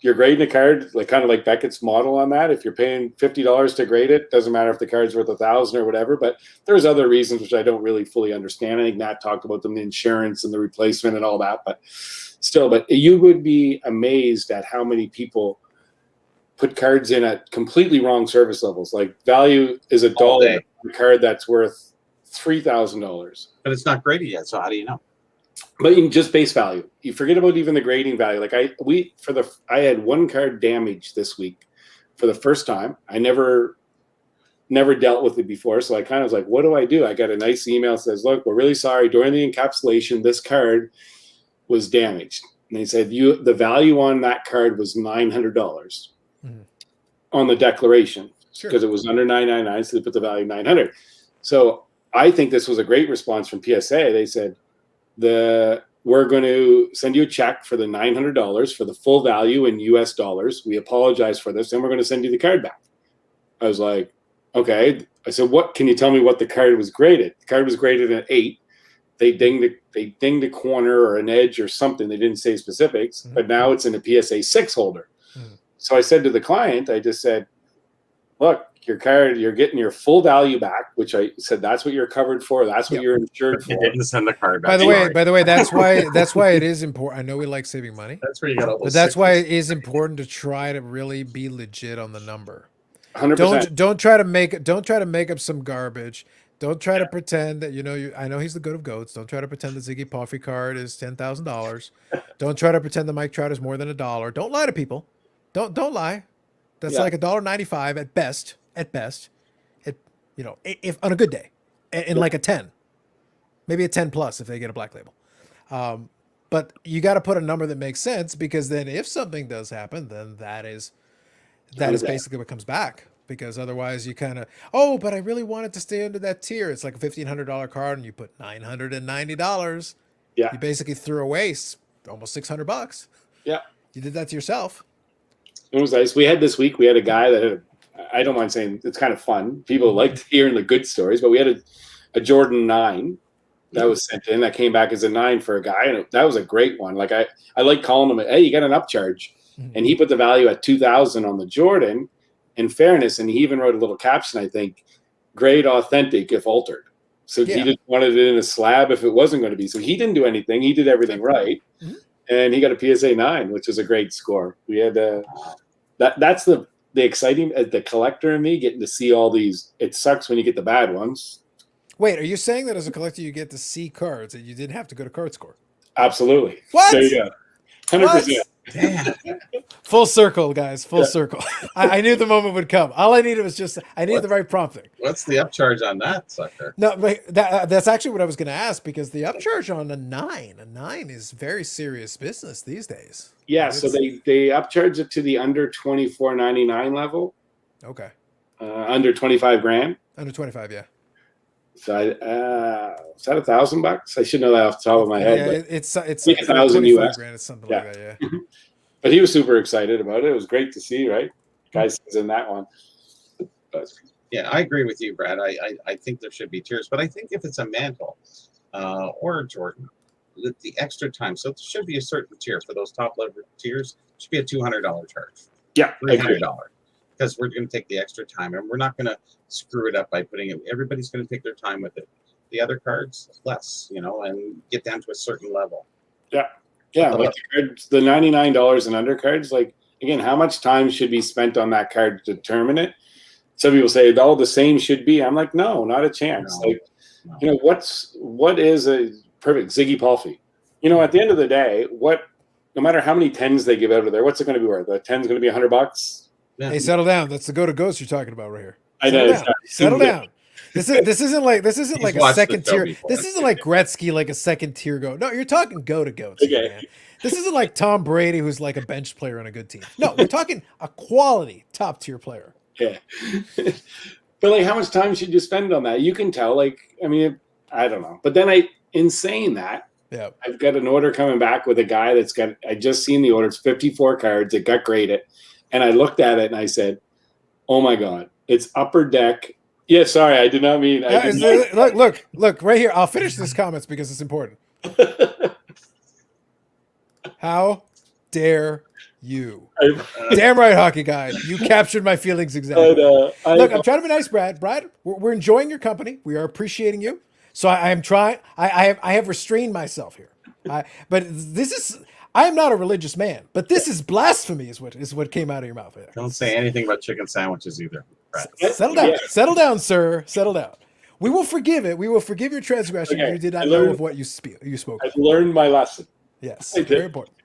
you're grading a card, like kind of like Beckett's model on that. If you're paying $50 to grade it, doesn't matter if the card's worth $1,000 or whatever. But there's other reasons which I don't really fully understand. I think Nat talked about them, the insurance and the replacement and all that. But still, you would be amazed at how many people put cards in at completely wrong service levels. Like value is All day. $1 a card that's worth $3,000. But it's not graded yet, so how do you know? But in just base value, you forget about even the grading value. Like I had 1 card damaged this week for the first time. I never dealt with it before, so I kind of was like, "What do I do?" I got a nice email that says, "Look, we're really sorry. During the encapsulation, this card was damaged." And they said the value on that card was $900 Mhm. on the declaration Sure. because it was under $999, so they put the value 900. So I think this was a great response from PSA. They said, we're going to send you a check for the $900 for the full value in US dollars. We apologize for this, and we're going to send you the card back. I was like, okay. I said, what? Can you tell me what the card was graded? The card was graded at 8. They dinged a corner or an edge or something. They didn't say specifics, but now it's in a PSA 6 holder. Mhm. So I said to the client, I just said, look, your card, you're getting your full value back, which I said that's what you're covered for. That's what you're insured for. You didn't send the card back. By the way, that's why it is important. I know we like saving money, That's where you got all those. but that's why it sicknesses. is important to try to really be legit on the number. 100%. Don't try to make up some garbage. Don't try to pretend that I know he's the goat of goats. Don't try to pretend the Ziggy Puffy card is $10,000. Don't try to pretend the Mike Trout is more than $1. Don't lie to people. Don't lie. That's like $1.95 at best. At best, if on a good day, and like a 10, maybe a 10 plus if they get a black label. But you got to put a number that makes sense, because then if something does happen, then that is basically what comes back. Because otherwise you kind of, but I really wanted to stay under that tier. It's like a $1,500 card and you put $990. Yeah. You basically threw away almost $600. Yeah. You did that to yourself. It was nice. We had a guy that I don't mind saying it's kind of fun. People like hearing the good stories, but we had a Jordan 9 that was sent in that came back as a 9 for a guy. And that was a great one. Like I like calling him, hey, you got an upcharge. Mhm. And he put the value at 2,000 on the Jordan, in fairness. And he even wrote a little caption, I think, grade authentic if altered. So he just wanted it in a slab if it wasn't going to be. So he didn't do anything. He did everything right. Mhm. And he got a PSA 9, which is a great score. We had that's the exciting, the collector in me, getting to see all these. It sucks when you get the bad ones. Wait, are you saying that as a collector you get to see cards and you didn't have to go to CardScore? Absolutely. What? There you go. 100%. Damn. Full circle, guys. Full circle. I knew the moment would come. All I needed was just I needed the right prompting. What's the upcharge on that sucker? No, but that's actually what I was going to ask, because the upcharge on a nine is very serious business these days. Yeah, so they upcharge it to the under $24.99 level, Okay, under 25 grand. under 25, yeah. So is that $1,000? I should know that off the top of my head. Yeah, But it's Yeah, 1,000 US. grand. It's something Yeah. like that. Yeah. But he was super excited about it. It was great to see, right? Guys is in that one. But Yeah, I agree with you, Brad. I think there should be tiers, but I think if it's a mantle or a Jordan, the extra time, so there should be a certain tier for those top level tiers. It should be a $200 charge, yeah, I agree. $300, because we're going to take the extra time, and we're not going to screw it up by putting it. Everybody's going to take their time with it. The other cards, less, and get down to a certain level. Yeah, like the $99 and under cards, like, again, how much time should be spent on that card to determine it? Some people say all the same should be. I'm like, no, not a chance. No, Like, what is a perfect Ziggy Palfy? At the end of the day, no matter how many 10s they give out of there, what's it going to be worth? The 10's going to be $100. Yeah. Hey, settle down. That's the go to ghost you're talking about right here. I know. Settle down. Settle down. This isn't like a watched second the show tier. before. This isn't like Gretzky, like a second tier go. No, you're talking go to goats. Okay. Man. This isn't like Tom Brady, who's like a bench player on a good team. No, we're talking a quality top tier player. Yeah. But like, how much time should you spend on that? You can tell, like, I mean, I don't know. But then in saying that, Yeah. I've got an order coming back with a guy I just seen the order. It's 54 cards. It got graded. And I looked at it and I said, oh my God, it's upper deck. Yeah, sorry, I did not mean. Look right here. I'll finish this comments because it's important. How dare you? Damn right, hockey guy. You captured my feelings exactly. Look, I'm trying to be nice, Brad. Brad, we're enjoying your company. We are appreciating you. So I am trying. I have restrained myself here. But this is. I am not a religious man, but this is blasphemy. Is what came out of your mouth. There. Don't say anything about chicken sandwiches either, Brad. Settle down. Settle down, sir. Settle down. We will forgive it. We will forgive your transgression. Okay, You did not know of what you spoke. I've learned my lesson. Yes, I did. very important.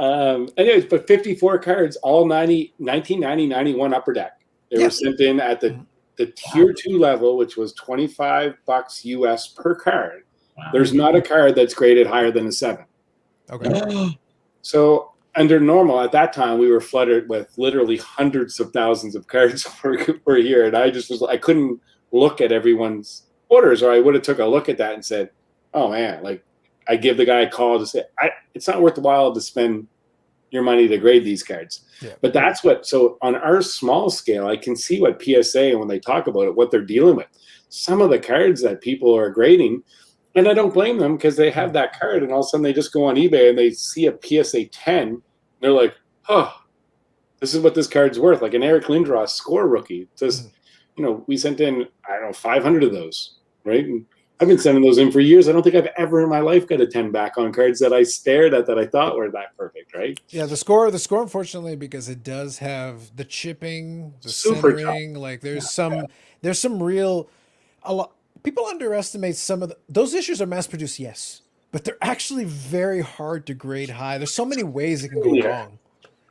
Anyways, but 54 cards, all 1990, 91 upper deck. They were sent in at the tier 2 level, which was $25 US per card. Wow. There's not a card that's graded higher than a 7. Okay. So under normal, at that time, we were flooded with literally hundreds of thousands of cards per year. And I couldn't look at everyone's orders, or I would have took a look at that and said, oh man, like, I give the guy a call to say, it's not worth the while to spend your money to grade these cards. Yeah. But so on our small scale, I can see what PSA, and when they talk about it, what they're dealing with. Some of the cards that people are grading, and I don't blame them, because they have that card and all of a sudden they just go on eBay and they see a PSA 10. And they're like, oh, this is what this card's worth. Like an Eric Lindros score rookie. Just, we sent in, 500 of those, right? And I've been sending those in for years. I don't think I've ever in my life got a 10 back on cards that I stared at that I thought were that perfect, right? Yeah, the score, unfortunately, because it does have the chipping, the Super centering. Like there's some real, a lot. People underestimate some of those issues are mass produced, yes, but they're actually very hard to grade high. There's so many ways it can go wrong.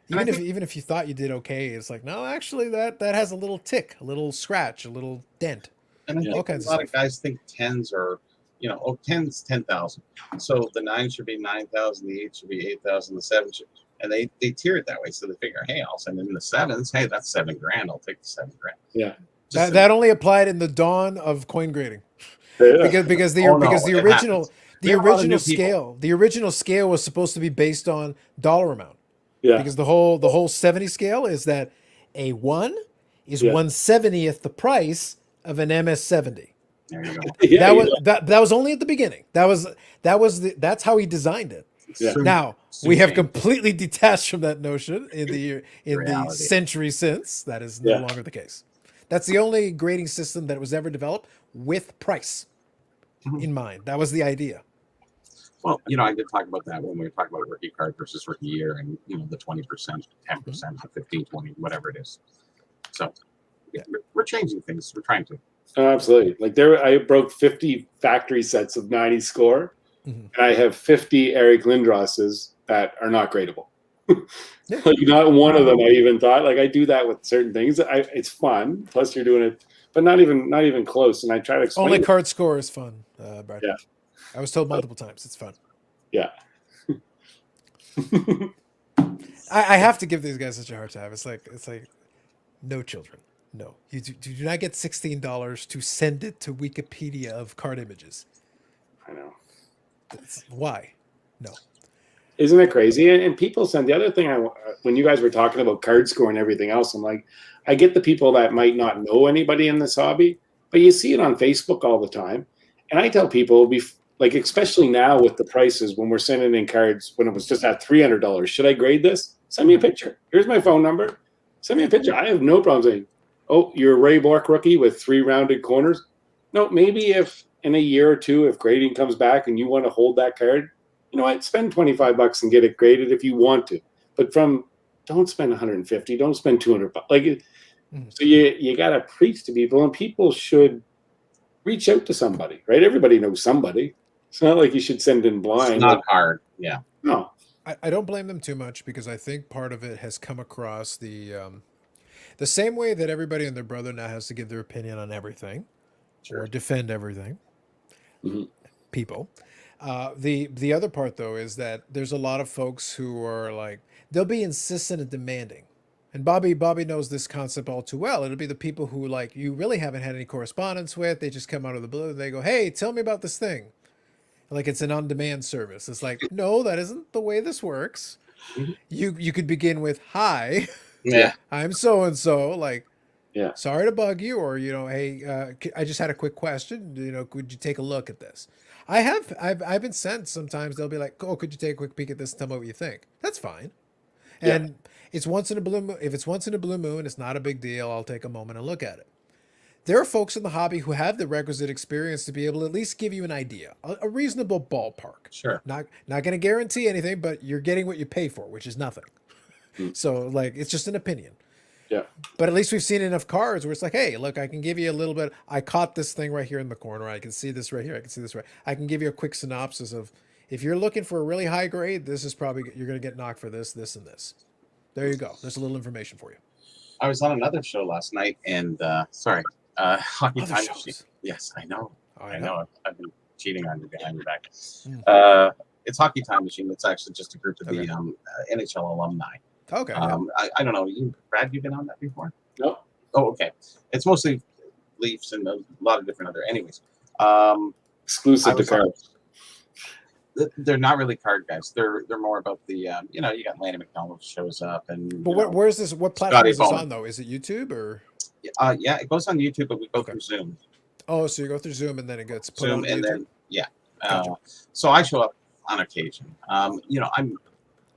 Even if you thought you did okay, it's like, no, actually that has a little tick, a little scratch, a little dent. And I think all a kinds of lot of stuff. guys think 10s are, 10's 10,000. So the 9 should be 9,000, the 8 should be 8,000, the 7 should, and they tier it that way. So they figure, hey, I'll send in the 7s. Hey, that's $7 grand. I'll take the $7 grand. Yeah. That only applied in the dawn of coin grading, Yeah. because the Oh, no, original it happens. the There are a lot of new original scale was supposed to be based on dollar amount. Yeah. Because the whole 70 scale is that a 1 is 1/70th the price of an MS-70. There you go. Yeah, That was only at the beginning. That's how he designed it. Yeah. Now Soon we have change. completely detached from that notion in the Reality. century since. That is no longer the case. That's the only grading system that was ever developed with price in mind. That was the idea. Well, I did talk about that when we were talking about rookie card versus rookie year, and the 20%, 10%, 15, 20, whatever it is. So we're changing things. We're trying to. Oh, absolutely. Like I broke 50 factory sets of 90 score, Mhm. and I have 50 Eric Lindrosses that are not gradable. Yeah. Like not one of them I even thought. Like I do that with certain things. It's fun. Plus you're doing it, but not even close. And I try to explain. Only CardScore is fun, Brad. Yeah. I was told multiple times it's fun. Yeah. I have to give these guys such a hard time. It's like no children. No, you do not get $16 to send it to Wikipedia of card images. I know. Why? No. Isn't it crazy? And people send the other thing. When you guys were talking about CardScore and everything else, I'm like, I get the people that might not know anybody in this hobby, but you see it on Facebook all the time. And I tell people, like, especially now with the prices, when we're sending in cards, when it was just at $300, should I grade this? Send me a picture. Here's my phone number. Send me a picture. I have no problem saying, oh, you're a Ray Bork rookie with 3 rounded corners. No, maybe if in a year or two, if grading comes back and you want to hold that card, you know what? Spend $25 and get it graded if you want to. But don't spend 150. Don't spend $200. Like, so you got to preach to people, and people should reach out to somebody, right? Everybody knows somebody. It's not like you should send in blind. It's not hard. Yeah. No. I don't blame them too much because I think part of it has come across the same way that everybody and their brother now has to give their opinion on everything or defend everything. Mm-hmm. People. The other part though is that there's a lot of folks who are like they'll be insistent and demanding. And Bobby knows this concept all too well. It'll be the people who like you really haven't had any correspondence with. They just come out of the blue and they go, "Hey, tell me about this thing." Like it's an on-demand service. It's like, no, that isn't the way this works. Mm-hmm. You could begin with, "Hi, Yeah. I'm so and so." Like, yeah, sorry to bug you, or hey, I just had a quick question. Could you take a look at this? I've been sent sometimes. They'll be like, "Oh, could you take a quick peek at this and tell me what you think?" That's fine. And it's once in a blue moon. If it's once in a blue moon, it's not a big deal. I'll take a moment and look at it. There are folks in the hobby who have the requisite experience to be able to at least give you an idea, a reasonable ballpark. Sure. Not going to guarantee anything, but you're getting what you pay for, which is nothing. So like, it's just an opinion. Yeah. But at least we've seen enough cards where it's like, hey, look, I can give you a little bit. I caught this thing right here in the corner. I can see this right here. I can see this right. I can give you a quick synopsis of if you're looking for a really high grade, this is probably, you're going to get knocked for this, this, and this. There you go. There's a little information for you. I was on another show last night, and Hockey Other Time shows. Machine. Yes, I know. Oh, I know. I've been cheating on you behind your back. Mm. It's Hockey Time Machine. It's actually just a group of the NHL alumni. Okay. I don't know. Brad, you've been on that before? No. Oh, okay. It's mostly Leafs and a lot of different other. Anyways, Exclusive to cards. they're not really card guys. They're more about the you got Lanny McDonald shows up and. But where's this? What platform Scotty is this Bowman. on though? Is it YouTube or? Yeah, it goes on YouTube, but we go through Zoom. Oh, so you go through Zoom and then it gets put on Zoom, and YouTube? then Gotcha. so I show up on occasion. I'm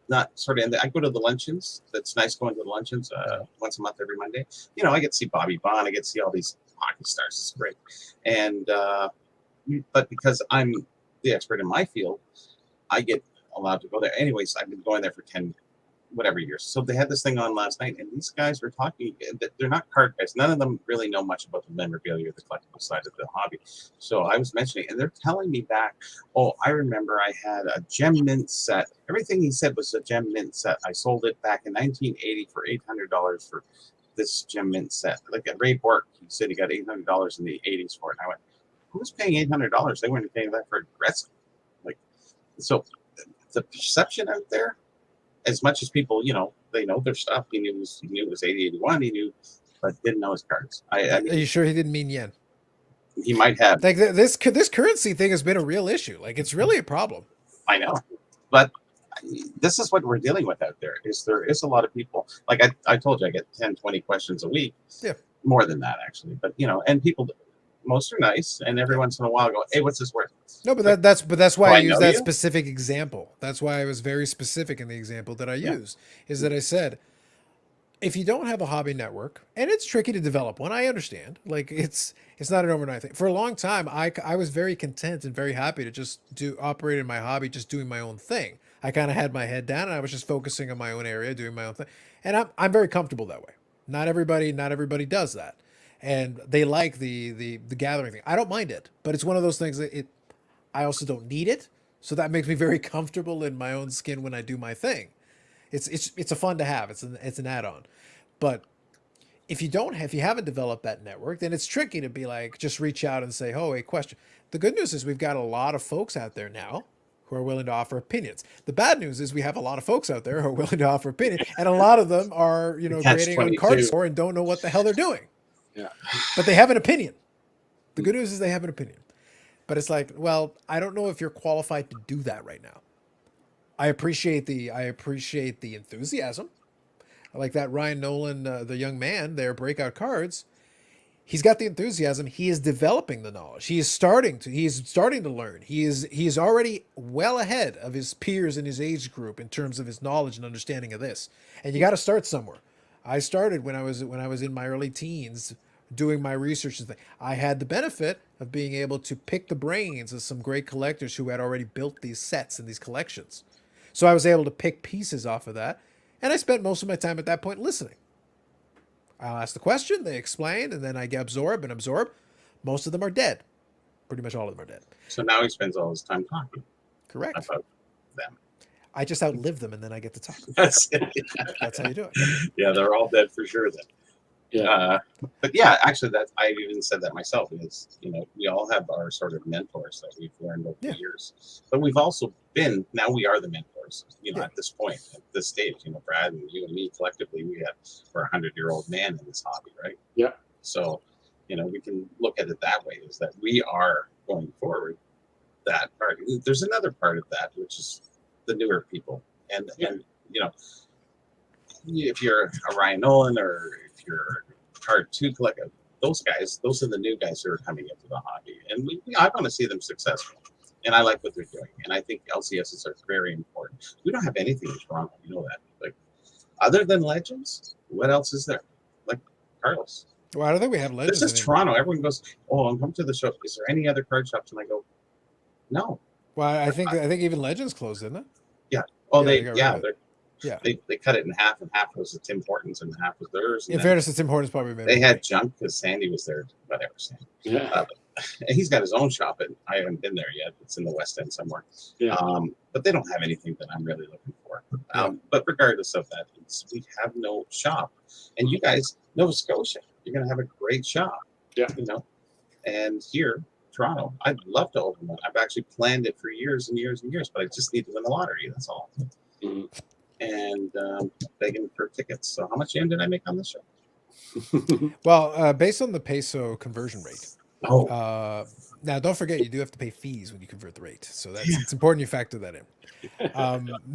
not sort of. I go to the luncheons. That's nice going to the luncheons once a month every Monday. I get to see Bobby Bond. I get to see all these hockey stars. It's great. And but because I'm the expert in my field, I get allowed to go there. Anyways, I've been going there for 10 whatever years. So they had this thing on last night, and these guys were talking. They're not card guys. None of them really know much about the memorabilia or the collectible side of the hobby. So I was mentioning, and they're telling me back, oh, I remember I had a gem mint set. Everything he said was a gem mint set. I sold it back in 1980 for $800 for this gem mint set. Like at Ray Bork, he said he got $800 in the 80s for it. And I went, who's paying $800? They weren't paying that for a Gretzky. Like, so the perception out there, as much as people, they know their stuff. He knew it was 80, 81. He knew, but didn't know his cards. Are you sure he didn't mean yen? He might have. Like this currency thing has been a real issue. Like it's really a problem. I know, but this is what we're dealing with out there. There is a lot of people. Like I told you, I get 10, 20 questions a week. Yeah, more than that actually. But and people. Most are nice, and every once in a while go, "Hey, what's this worth?" No, but that's why I used that you? specific example. That's why I was very specific in the example that I used. Is that I said, if you don't have a hobby network, and it's tricky to develop one, I understand. Like it's not an overnight thing. For a long time, I was very content and very happy to just operate in my hobby, just doing my own thing. I kind of had my head down, and I was just focusing on my own area, doing my own thing, and I'm very comfortable that way. Not everybody does that. and they like the gathering thing. I don't mind it, but it's one of those things that I also don't need it, so that makes me very comfortable in my own skin when I do my thing. It's a fun to have. It's an add-on, but if you haven't developed that network, then it's tricky to be like just reach out and say, oh, a question. The good news is we've got a lot of folks out there now who are willing to offer opinions. The bad news is we have a lot of folks out there who are willing to offer opinion, and a lot of them are grading on CardScore and don't know what the hell they're doing. Yeah. But they have an opinion. The good news is they have an opinion. But it's like, well, I don't know if you're qualified to do that right now. I appreciate the enthusiasm. Like that Ryan Nolan, the young man, their breakout cards. He's got the enthusiasm. He is developing the knowledge. He is starting to learn. He is already well ahead of his peers in his age group in terms of his knowledge and understanding of this. And you got to start somewhere. I started when I was in my early teens doing my research and thing. I had the benefit of being able to pick the brains of some great collectors who had already built these sets and these collections. So I was able to pick pieces off of that. And I spent most of my time at that point listening. I'll ask the question, they explain, and then I get absorb. Most of them are dead. Pretty much all of them are dead. So now he spends all his time talking Correct. about them. I just outlive them, and then I get to talk. That's it. That's how you do it. Yeah, they're all dead for sure then. Yeah. But yeah, actually, I even said that myself. Is we all have our sort of mentors that we've learned over the years, but we've also been. Now we are the mentors. At this point, at this stage, Brad and you and me collectively, we're 100-year-old man in this hobby, right? Yeah. So, we can look at it that way: is that we are going forward. That part. There's another part of that, which is the newer people, and if you're a Ryan Nolan or if you're a Card 2 collector, those are the new guys who are coming into the hobby. And I want to see them successful. And I like what they're doing. And I think LCSs are very important. We don't have anything in Toronto, that. Like, other than Legends, what else is there? Like Carlos. Well, I don't think we have Legends. This is Toronto. Everyone goes, oh, I'm coming to the show. Is there any other card shops? And I go, no. Well, I think even Legends closed, didn't it? Yeah. Oh, They cut it in half, and half was the Tim Hortons, and half was theirs. In fairness, the Tim Hortons probably made. They had junk because Sandy was there. Whatever, Sandy. Yeah. And he's got his own shop, and I haven't been there yet. It's in the West End somewhere. Yeah. But they don't have anything that I'm really looking for. But regardless of that, we have no shop. And you guys, Nova Scotia, you're going to have a great shop. Yeah. And here, Toronto, I'd love to open one. I've actually planned it for years and years and years, but I just need to win the lottery. That's all. Mm-hmm. And begging for tickets. So how much did I make on this show? Well, based on the peso conversion rate. Oh. Now, don't forget, you do have to pay fees when you convert the rate. So it's important you factor that in.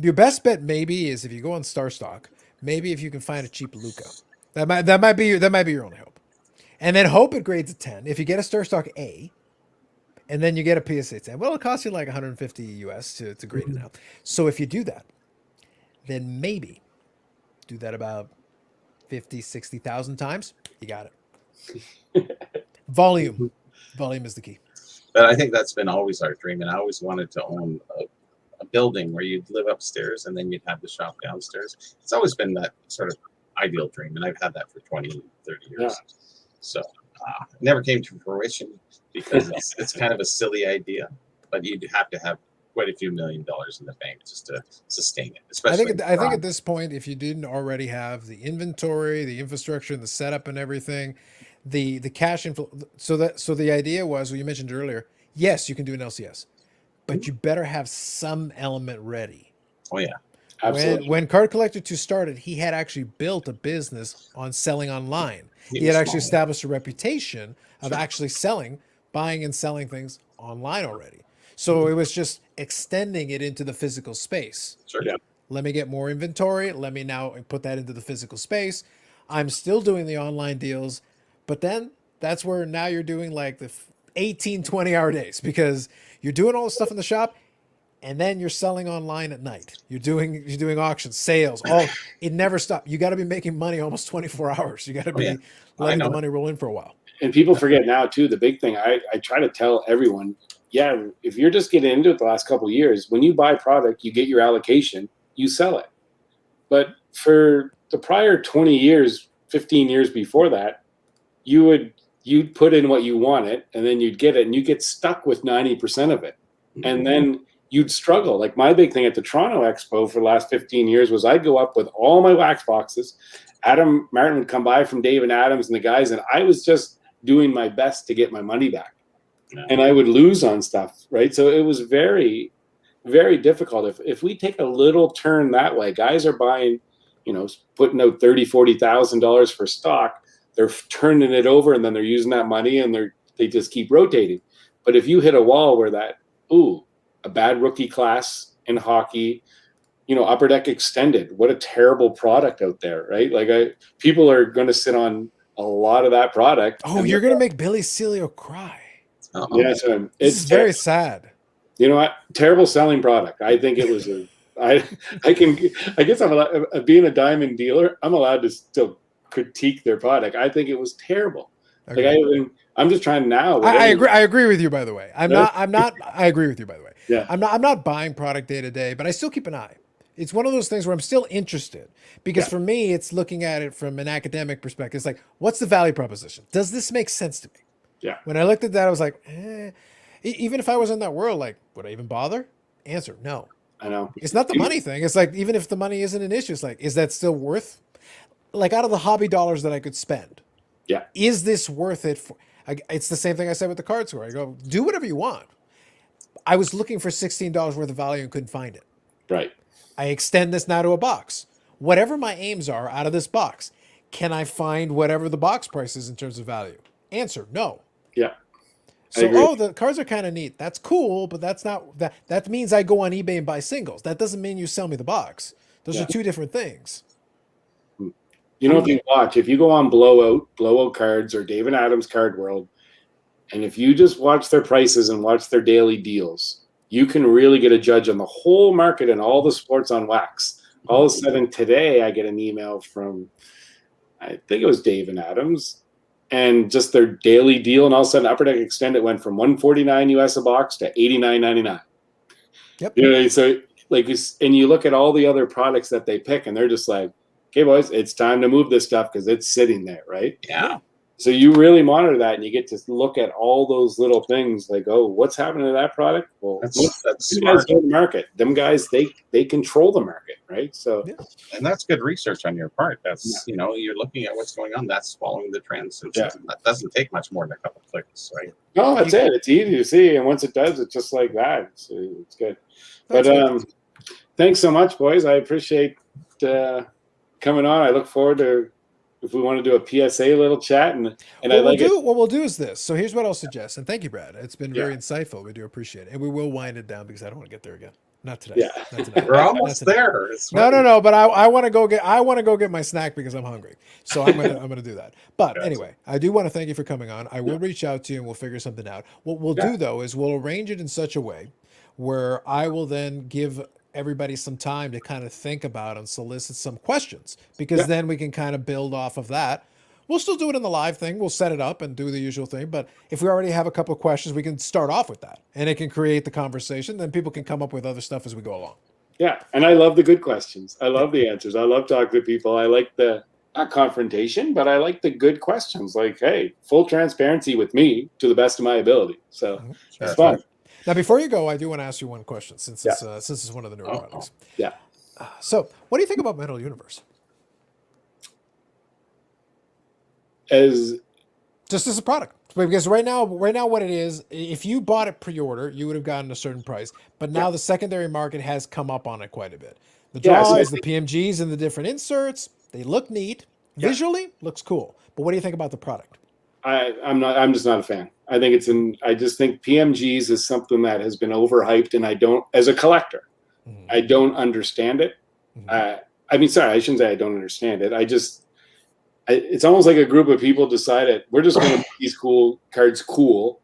Your best bet maybe is if you go on StarStock, maybe if you can find a cheap Luca. That might be your only hope. And then hope it grades a 10. If you get a StarStock A, and then you get a PSA 10, well, it'll cost you like 150 US to grade it out. So if you do that, then maybe do that about 50, 60,000 times. You got it. Volume is the key. But I think that's been always our dream. And I always wanted to own a building where you'd live upstairs and then you'd have the shop downstairs. It's always been that sort of ideal dream. And I've had that for 20, 30 years. Yeah. So it never came to fruition because it's kind of a silly idea. But you'd have to have quite a few $1 million in the bank just to sustain it. Especially I think at this point, if you didn't already have the inventory, the infrastructure, and the setup and everything, the cash inflow. So the idea was, well, you mentioned earlier, yes, you can do an LCS, but you better have some element ready. Oh yeah, absolutely. When Card Collector 2 started, he had actually built a business on selling online. He had actually established a reputation of actually buying and selling things online already. So it was just extending it into the physical space. Sure. Yeah. Let me get more inventory. Let me now put that into the physical space. I'm still doing the online deals, but then that's where now you're doing like the 18, 20-hour days because you're doing all the stuff in the shop and then you're selling online at night. You're doing auctions, sales. It never stops. You got to be making money almost 24 hours. You got to be letting the money roll in for a while. And people forget now too, the big thing I try to tell everyone, yeah, if you're just getting into it the last couple of years, when you buy product, you get your allocation, you sell it. But for the prior 20 years, 15 years before that, you'd put in what you wanted, and then you'd get it, and you get stuck with 90% of it, and then you'd struggle. Like my big thing at the Toronto Expo for the last 15 years was I'd go up with all my wax boxes. Adam Martin would come by from Dave and Adams and the guys, and I was just doing my best to get my money back. Yeah. And I would lose on stuff, right? So it was very, very difficult. If we take a little turn that way, guys are buying, putting out $30,000, $40,000 for stock. They're turning it over, and then they're using that money, and they just keep rotating. But if you hit a wall where a bad rookie class in hockey, Upper Deck Extended, what a terrible product out there, right? Like people are going to sit on a lot of that product. Oh, you're going to make Billy Celio cry. Uh-oh. Yeah, so It's very sad. You know what? Terrible selling product. I think it was I guess I'm allowed, being a diamond dealer, I'm allowed to still critique their product. I think it was terrible. Okay. Like I'm just trying now. I agree. I agree with you, by the way. I agree with you, by the way. Yeah. I'm not buying product day to day, but I still keep an eye. It's one of those things where I'm still interested because for me, it's looking at it from an academic perspective. It's like, what's the value proposition? Does this make sense to me? Yeah. When I looked at that, I was like, even if I was in that world, like, would I even bother? Answer, no. I know. It's not the money thing. It's like, even if the money isn't an issue, it's like, is that still worth, like, out of the hobby dollars that I could spend? Yeah. Is this worth it? It's the same thing I said with the CardScore. I go, do whatever you want. I was looking for $16 worth of value and couldn't find it. Right. I extend this now to a box. Whatever my aims are out of this box, can I find whatever the box price is in terms of value? Answer, no. Yeah. So, the cards are kind of neat. That's cool, but that's not that. That means I go on eBay and buy singles. That doesn't mean you sell me the box. Those are two different things. If you go on Blowout Cards or Dave and Adams Card World, and if you just watch their prices and watch their daily deals, you can really get a judge on the whole market and all the sports on wax. All of a sudden today, I get an email from, I think it was Dave and Adams, and just their daily deal, and all of a sudden Upper Deck Extended went from $149 US a box to $89.99. Yep. So and you look at all the other products that they pick, and they're just like, okay, boys, it's time to move this stuff because it's sitting there, right? Yeah. So you really monitor that, and you get to look at all those little things like, oh, what's happening to that product? Well, That's smart. smart. The market. Them guys, they control the market, right? So And that's good research on your part. That's, you're looking at what's going on. That's following the trends. That doesn't take much more than a couple clicks, right? no, that's it. It's easy to see, and once it does, it's just like that. So it's good. But thanks so much, boys. I appreciate coming on. I look forward to if we want to do a PSA little chat, and what we'll do is this. So here's what I'll suggest, and thank you, Brad. It's been very insightful. We do appreciate it, and we will wind it down because I don't want to get there again. Not today. Yeah. Not tonight. We're almost there. No. But I want to go get my snack because I'm hungry. So I'm gonna do that. But anyway, I do want to thank you for coming on. I will reach out to you and we'll figure something out. What we'll do though is we'll arrange it in such a way where I will then give everybody some time to kind of think about and solicit some questions, because then we can kind of build off of that. We'll still do it in the live thing. We'll set it up and do the usual thing. But if we already have a couple of questions, we can start off with that, and it can create the conversation. Then people can come up with other stuff as we go along. Yeah, and I love the good questions. I love the answers. I love talking to people. I like the not confrontation, but I like the good questions. Like, hey, full transparency with me to the best of my ability. So it's fun. Now, before you go, I do want to ask you one question, since it's one of the newer products. Yeah. So, what do you think about Metal Universe? Just as a product, because right now, what it is, if you bought it pre-order, you would have gotten a certain price. But now the secondary market has come up on it quite a bit. The draws, the PMGs, and the different inserts, they look neat. Visually, looks cool. But what do you think about the product? I'm just not a fan. I just think PMGs is something that has been overhyped, and as a collector, I don't understand it. I shouldn't say I don't understand it. It's almost like a group of people decided we're just going to make these cool cards cool,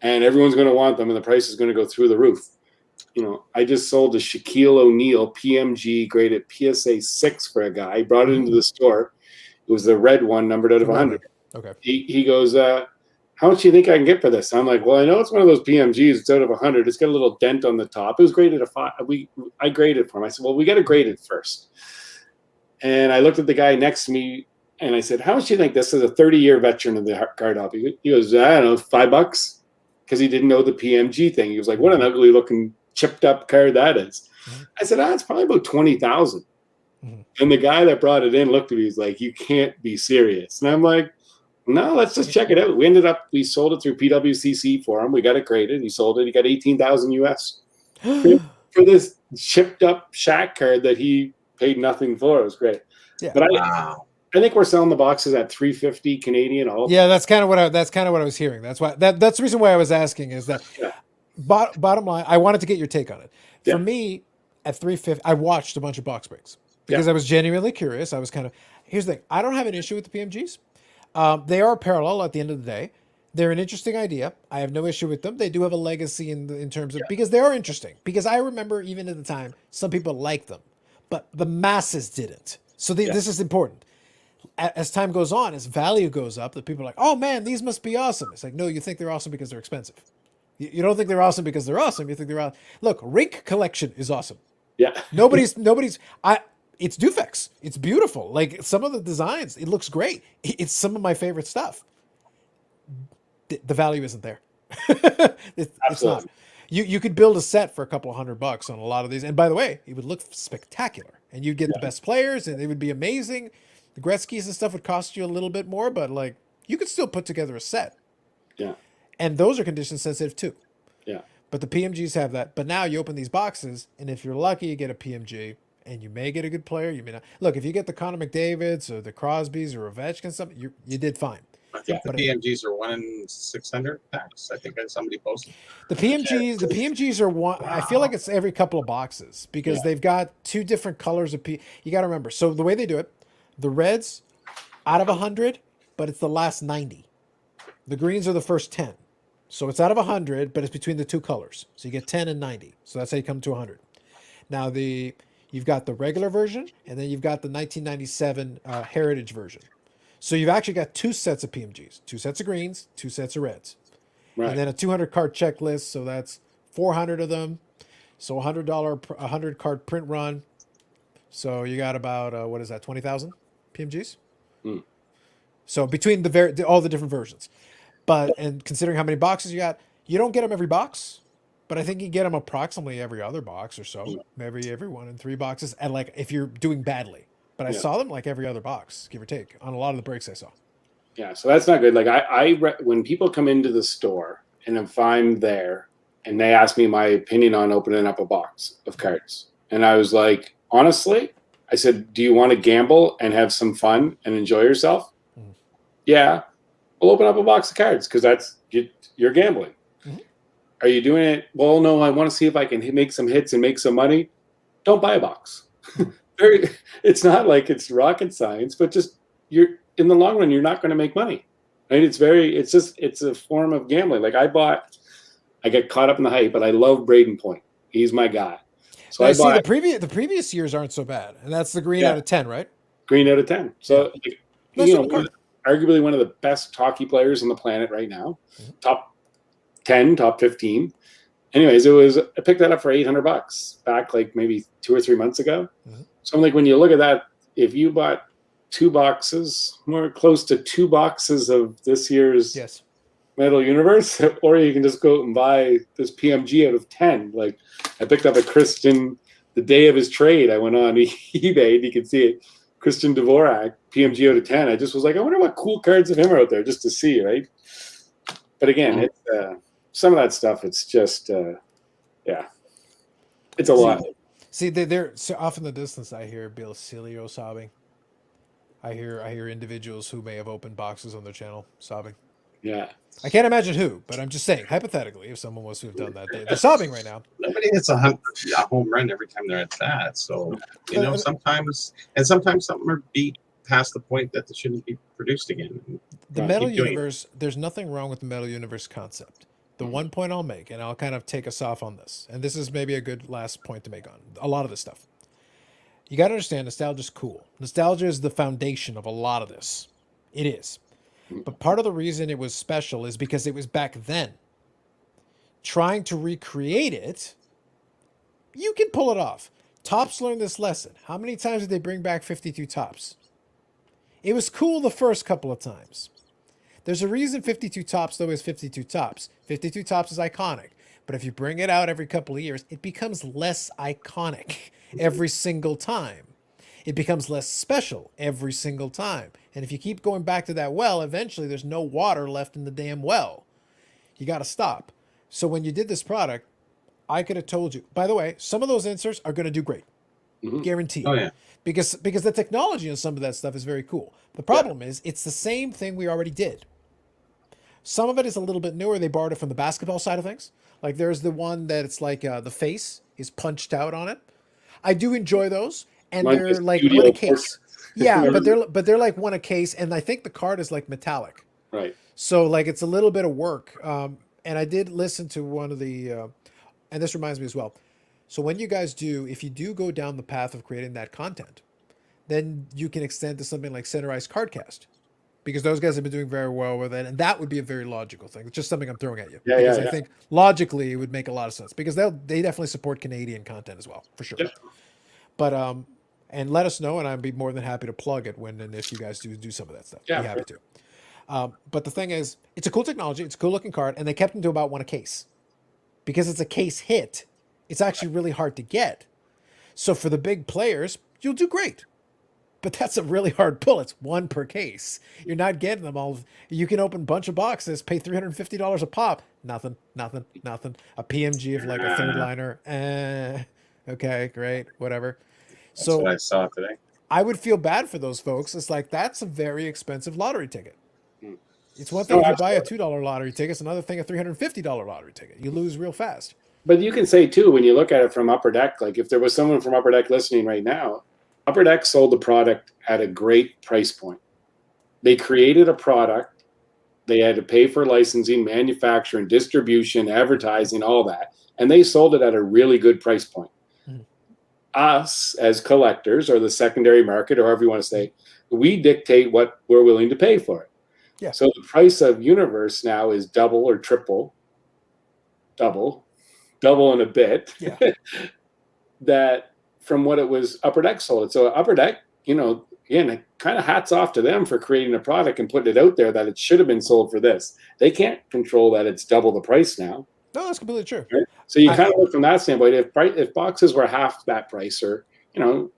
and everyone's going to want them, and the price is going to go through the roof. I just sold a Shaquille O'Neal PMG graded PSA 6 for a guy. He brought it into the store. It was the red one, numbered out of 100. Okay. He goes, how much do you think I can get for this? I'm like, well, I know it's one of those PMGs. It's out of 100. It's got a little dent on the top. It was graded a 5. I graded for him. I said, well, we got to grade it first. And I looked at the guy next to me And I said, how much do you think this is a 30-year veteran of the card hobby? He goes, I don't know, $5, because he didn't know the PMG thing. He was like, what an ugly looking chipped up card that is. I said, it's probably about 20,000. And the guy that brought it in looked at me, he's like, you can't be serious. And I'm like, no, let's just check it out. We sold it through PWCC for him. We got it graded. He sold it. He got 18,000 US for this chipped up Shaq card that he paid nothing for. It was great. Yeah. But Wow. I think we're selling the boxes at $350 Canadian. Yeah, that's kind of what I was hearing. That's why that's the reason why I was asking is that bottom line, I wanted to get your take on it. For me, at $350, I watched a bunch of box breaks because I was genuinely curious. I was kind of, here's the thing, I don't have an issue with the PMGs. They are parallel at the end of the day. They're an interesting idea. I have no issue with them. They do have a legacy in terms of, because they are interesting. Because I remember even at the time, some people liked them, but the masses didn't. So this is important. As time goes on, as value goes up, the people are like, oh man, these must be awesome. It's like, no, you think they're awesome because they're expensive. You don't think they're awesome because they're awesome. You think they're awesome. Look, Rink Collection is awesome. Yeah. Nobody's, it's Dufex. It's beautiful. Like some of the designs, it looks great. It's some of my favorite stuff. The value isn't there. It's not. You could build a set for a couple of $100 on a lot of these. And by the way, it would look spectacular and you'd get the best players and it would be amazing. The Gretzky's and stuff would cost you a little bit more, but like you could still put together a set. Yeah. And those are condition sensitive too. Yeah. But the PMGs have that. But now you open these boxes, and if you're lucky, you get a PMG, and you may get a good player. You may not. Look, if you get the Connor McDavids or the Crosbys or Ovechkin, something, you did fine. I think the PMGs are 1 in 600 packs. I think somebody posted. The PMGs are one. Wow. I feel like it's every couple of boxes because they've got 2 different colors of You got to remember. So the way they do it, the reds out of 100, but it's the last 90. The greens are the first 10. So it's out of 100, but it's between the 2 colors. So you get 10 and 90. So that's how you come to 100. Now you've got the regular version, and then you've got the 1997 Heritage version. So you've actually got 2 sets of PMGs, 2 sets of greens, 2 sets of reds. Right. And then a 200 card checklist. So that's 400 of them. So $100 card print run. So you got about, what is that, 20,000 PMGs? So between all the different versions. And considering how many boxes you got, you don't get them every box, but I think you get them approximately every other box or so, maybe every 1 in 3 boxes. And like if you're doing badly, but I saw them like every other box, give or take, on a lot of the breaks I saw. Yeah, so that's not good. Like when people come into the store and if I'm there and they ask me my opinion on opening up a box of cards, and I was like, honestly, I said, do you want to gamble and have some fun and enjoy yourself? Yeah. We'll open up a box of cards because you're gambling. Are you doing it? Well, no, I want to see if I can make some hits and make some money. Don't buy a box. It's not like it's rocket science, but just in the long run, you're not going to make money. Right? It's a form of gambling. Like I get caught up in the hype, but I love Braden Point. He's my guy. So the previous years aren't so bad, and that's the green out of 10, right? Green out of 10. So arguably one of the best hockey players on the planet right now, top 10, top 15. Anyways, I picked that up for $800 back like maybe 2 or 3 months ago. So I'm like, when you look at that, if you bought 2 boxes, more close to 2 boxes of this year's Metal Universe, or you can just go out and buy this PMG out of 10. Like I picked up a Christian the day of his trade. I went on eBay and you can see it. Christian Dvorak, PMG out of 10. I just was like, I wonder what cool cards of him are out there just to see, right? But again, it's some of that stuff. It's just, it's a lot. See, they're so off in the distance. I hear Bill Cilio sobbing. I hear individuals who may have opened boxes on their channel sobbing. Yeah, I can't imagine who, but I'm just saying, hypothetically, if someone was to have done that, they're sobbing right now. Nobody hits a home run every time they're at that. So, sometimes something are beat past the point that they shouldn't be produced again. The Metal Universe, there's nothing wrong with the Metal Universe concept. The one point I'll make, and I'll kind of take us off on this, and this is maybe a good last point to make on a lot of this stuff. You got to understand, nostalgia is cool. Nostalgia is the foundation of a lot of this. It is. But part of the reason it was special is because it was back then. Trying to recreate it, you can pull it off. Topps learned this lesson. How many times did they bring back 52 Topps? It was cool the first couple of times. There's a reason 52 Tops, though, is 52 Tops. 52 Tops is iconic. But if you bring it out every couple of years, it becomes less iconic every single time. It becomes less special every single time. And if you keep going back to that well, eventually there's no water left in the damn well. You got to stop. So when you did this product, I could have told you. By the way, some of those inserts are going to do great. Guaranteed. Oh yeah. Because the technology on some of that stuff is very cool. The problem is it's the same thing we already did. Some of it is a little bit newer. They borrowed it from the basketball side of things. Like there's the one that it's like the face is punched out on it. I do enjoy those, and Mine they're is like studio one a portrait. case. Yeah, but they're like one a case, and I think the card is like metallic. Right. So like it's a little bit of work. And I did listen to one of the, and this reminds me as well. So when you guys do, if you do go down the path of creating that content, then you can extend to something like Centerized Cardcast, because those guys have been doing very well with it, and that would be a very logical thing. It's just something I'm throwing at you. Yeah, because yeah, I yeah. think logically it would make a lot of sense, because they definitely support Canadian content as well, for sure. Yeah. But and let us know, and I'd be more than happy to plug it when and if you guys do some of that stuff. Yeah, Be happy to. But the thing is, it's a cool technology, it's a cool looking card, and they kept them to about one a case. Because it's a case hit, it's actually really hard to get. So for the big players, you'll do great. But that's a really hard pull. It's one per case. You're not getting them all. You can open a bunch of boxes, pay $350 a pop. Nothing. A PMG of like a third liner. Okay, great, whatever. That's So what I saw today. I would feel bad for those folks. It's like, that's a very expensive lottery ticket. It's one thing if you buy a $2 lottery ticket. It's another thing a $350 lottery ticket. You lose real fast. But you can say too, when you look at it from Upper Deck, like if there was someone from Upper Deck listening right now, Upper Deck sold the product at a great price point. They created a product. They had to pay for licensing, manufacturing, distribution, advertising, all that. And they sold it at a really good price point. Us as collectors, or the secondary market, or however you want to say, we dictate what we're willing to pay for it. Yeah. So the price of Universe now is double or triple, double and a bit. Yeah. That from what it was Upper Deck sold it. So Upper Deck, again, it kind of hats off to them for creating a product and putting it out there that it should have been sold for this. They can't control that it's double the price now. No, that's completely true. Right? So you kind of look from that standpoint. If boxes were half that price, or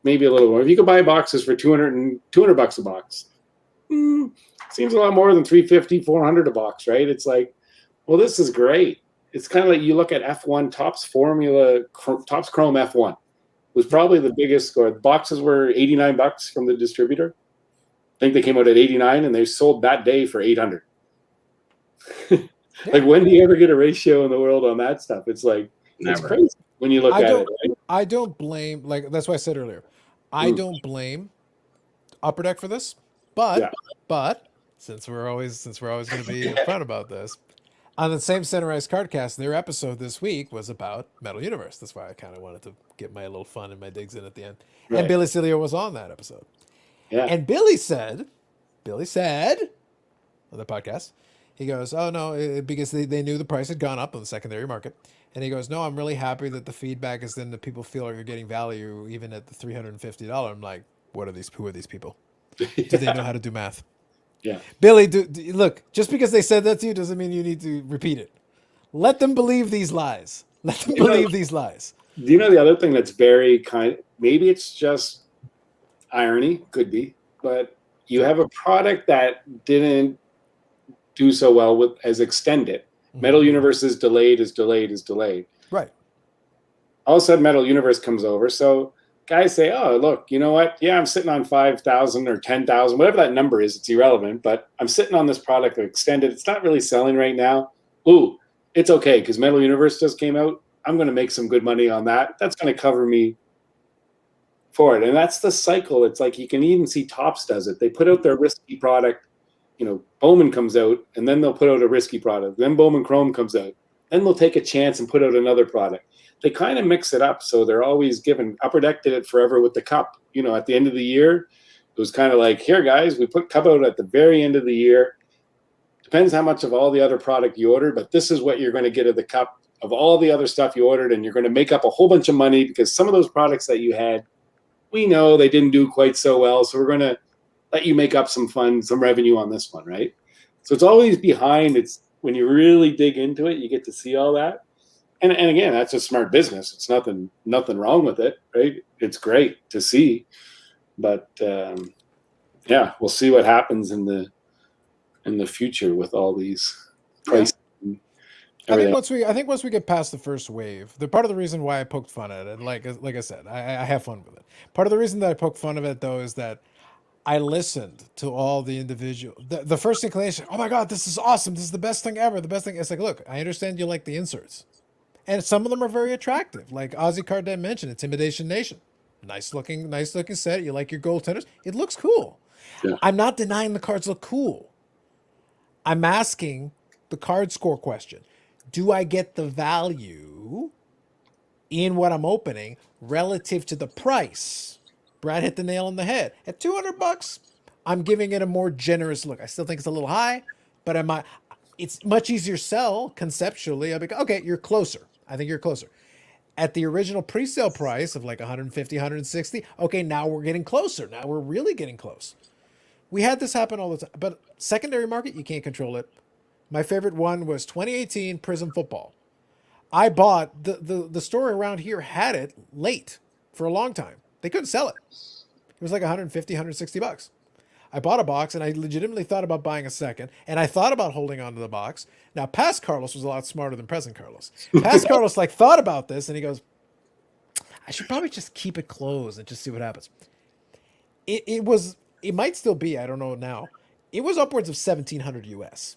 maybe a little more, if you could buy boxes for $200 a box, seems a lot more than $350, $400 a box, right? It's like, well, this is great. It's kind of like you look at F1 Topps Formula, Topps Chrome F1 was probably the biggest score. The boxes were $89 from the distributor. I think they came out at 89, and they sold that day for 800. Like, when do you ever get a ratio in the world on that stuff? It's like, it's Never. crazy when you look at it. Right? I don't blame, like, that's why I said earlier, I don't blame Upper Deck for this, but since we're always going to be upfront about this, on the same Centerized Cardcast, their episode this week was about Metal Universe. That's why I kind of wanted to get my little fun and my digs in at the end. Right. And Billy Cilio was on that episode. Yeah. And Billy said on the podcast, he goes, oh, no, because they knew the price had gone up on the secondary market. And he goes, no, I'm really happy that the feedback is then that people feel like you're getting value even at the $350. I'm like, who are these people? Do they know how to do math? Yeah. Billy, look, just because they said that to you doesn't mean you need to repeat it. Let them believe these lies. Let them believe these lies. Do you know the other thing that's very maybe it's just irony, could be, but you have a product that didn't do so well as Extended. Metal Universe is delayed. Right. All of a sudden, Metal Universe comes over. So guys say, oh, look, you know what? Yeah, I'm sitting on 5,000 or 10,000, whatever that number is. It's irrelevant, but I'm sitting on this product Extended. It's not really selling right now. Ooh, it's okay because Metal Universe just came out. I'm going to make some good money on that. That's going to cover me for it. And that's the cycle. It's like you can even see Topps does it. They put out their risky product. Bowman comes out, and then they'll put out a risky product. Then Bowman Chrome comes out. Then they'll take a chance and put out another product. They kind of mix it up, so they're always given. Upper Deck did it forever with the cup. At the end of the year, it was kind of like, here, guys, we put cup out at the very end of the year. Depends how much of all the other product you ordered, but this is what you're going to get of the cup of all the other stuff you ordered, and you're going to make up a whole bunch of money because some of those products that you had, we know they didn't do quite so well, so we're going to let you make up some revenue on this one, right? So it's always behind. It's when you really dig into it, you get to see all that. And again, that's a smart business. It's nothing wrong with it, right? It's great to see, but yeah, we'll see what happens in the future with all these prices. I think once we get past the first wave, the part of the reason why I poked fun at it, like I said, I have fun with it. Part of the reason that I poked fun of it though is that I listened to all the individual. The first inclination, oh my god, this is awesome! This is the best thing ever. The best thing. It's like, look, I understand you like the inserts, and some of them are very attractive. Like Ozzy Cardet mentioned, Intimidation Nation, nice looking set. You like your goaltenders? It looks cool. Yeah. I'm not denying the cards look cool. I'm asking the CardScore question. Do I get the value in what I'm opening relative to the price? Brad hit the nail on the head. At $200, I'm giving it a more generous look. I still think it's a little high, but it's much easier sell conceptually. I'll be okay, you're closer. I think you're closer. At the original pre-sale price of like 150, 160, okay, now we're getting closer. Now we're really getting close. We had this happen all the time, but secondary market, you can't control it. My favorite one was 2018 Prism Football. I bought the store around here had it late for a long time. They couldn't sell it. It was like 150, 160 bucks. I bought a box and I legitimately thought about buying a second, and I thought about holding on to the box. Now, past Carlos was a lot smarter than present Carlos. Past Carlos thought about this and he goes, I should probably just keep it closed and just see what happens. It might still be, I don't know now. It was upwards of 1,700 US.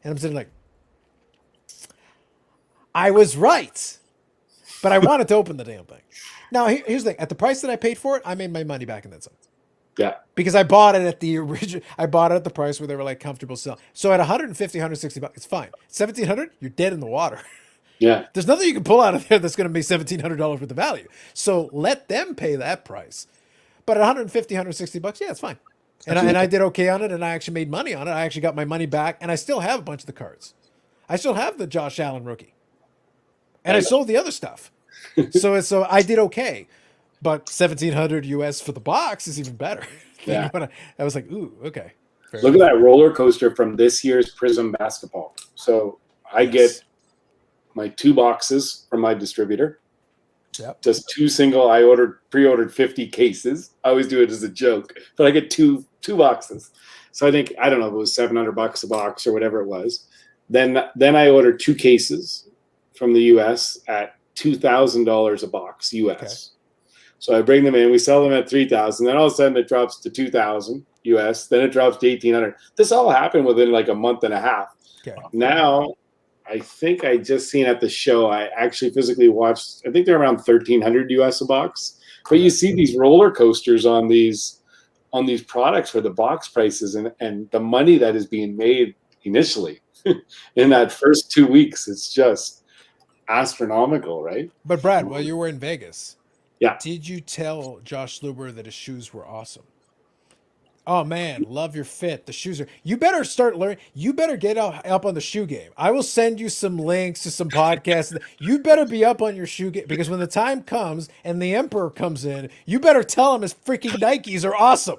And I'm sitting like, I was right, but I wanted to open the damn thing. Now, here's the thing. At the price that I paid for it, I made my money back in that sum. Yeah. Because I bought it at the original, I bought it at the price where they were like comfortable selling. So at 150, 160 bucks, it's fine. 1,700, you're dead in the water. Yeah. There's nothing you can pull out of there that's going to be $1,700 worth of value. So let them pay that price. But at 150, 160 bucks, yeah, it's fine. And I did okay on it, and I actually made money on it. I actually got my money back, and I still have a bunch of the cards. I still have the Josh Allen rookie. And I sold the other stuff. So I did okay. But 1,700 US for the box is even better. Yeah. I was like, ooh, okay. Fair Look enough. at that roller coaster from this year's Prism basketball. So I get my 2 boxes from my distributor. Yep. Just 2 single. I pre-ordered 50 cases. I always do it as a joke, but I get two boxes. So I think, I don't know if it was $700 a box or whatever it was. Then I ordered 2 cases from the US at $2,000 a box US. Okay. So I bring them in, we sell them at $3,000. Then all of a sudden it drops to $2,000 US. Then it drops to $1,800. This all happened within like a month and a half. Okay. Now, I think I just seen at the show, I actually physically watched, I think they're around $1,300 US a box. But you see these roller coasters on these products for the box prices and the money that is being made initially in that first 2 weeks. It's just astronomical, right? But Brad, while you were in Vegas, yeah, did you tell Josh Sluber that his shoes were awesome? Oh man, love your fit. The shoes are. You better start learning. You better get up on the shoe game. I will send you some links to some podcasts. You better be up on your shoe game because when the time comes and the Emperor comes in, you better tell him his freaking Nikes are awesome.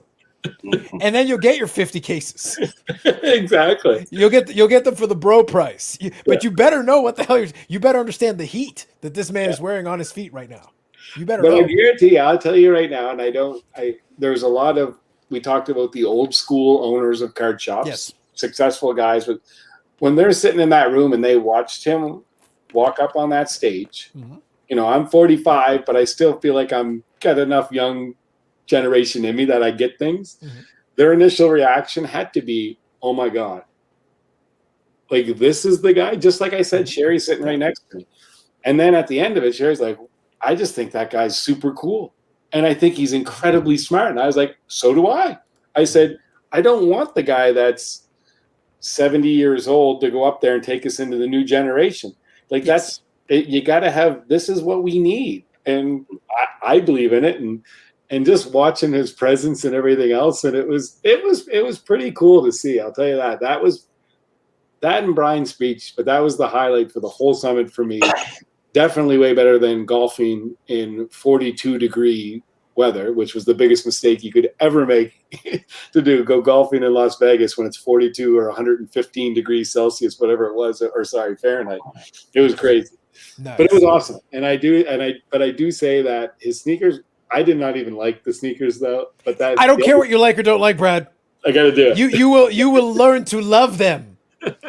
And then you'll get your 50 cases. Exactly. You'll get them for the bro price. But you better know what the hell you better understand the heat that this man is wearing on his feet right now. You better know. I guarantee you, I'll tell you right now, and there's a lot of, we talked about the old school owners of card shops, successful guys, but when they're sitting in that room and they watched him walk up on that stage, you know, I'm 45, but I still feel like I'm got enough young generation in me that I get things. Their initial reaction had to be, oh my God, like this is the guy, just like I said, Sherry's sitting right next to me. And then at the end of it, Sherry's like, I just think that guy's super cool. And I think he's incredibly smart. And I was like, so do I. I said, I don't want the guy that's 70 years old to go up there and take us into the new generation. Like you got to have, this is what we need. And I believe in it. And just watching his presence and everything else. And it was pretty cool to see. I'll tell you that. That was that and Brian's speech, but that was the highlight for the whole summit for me. Definitely way better than golfing in 42-degree weather, which was the biggest mistake you could ever make to do. Go golfing in Las Vegas when it's 42 or 115 degrees Celsius, whatever it was, or sorry, Fahrenheit. It was crazy. Nice. But it was awesome. And I do say that his sneakers, I did not even like the sneakers though. But that I don't care what you like or don't like, Brad. I gotta do it. You will learn to love them.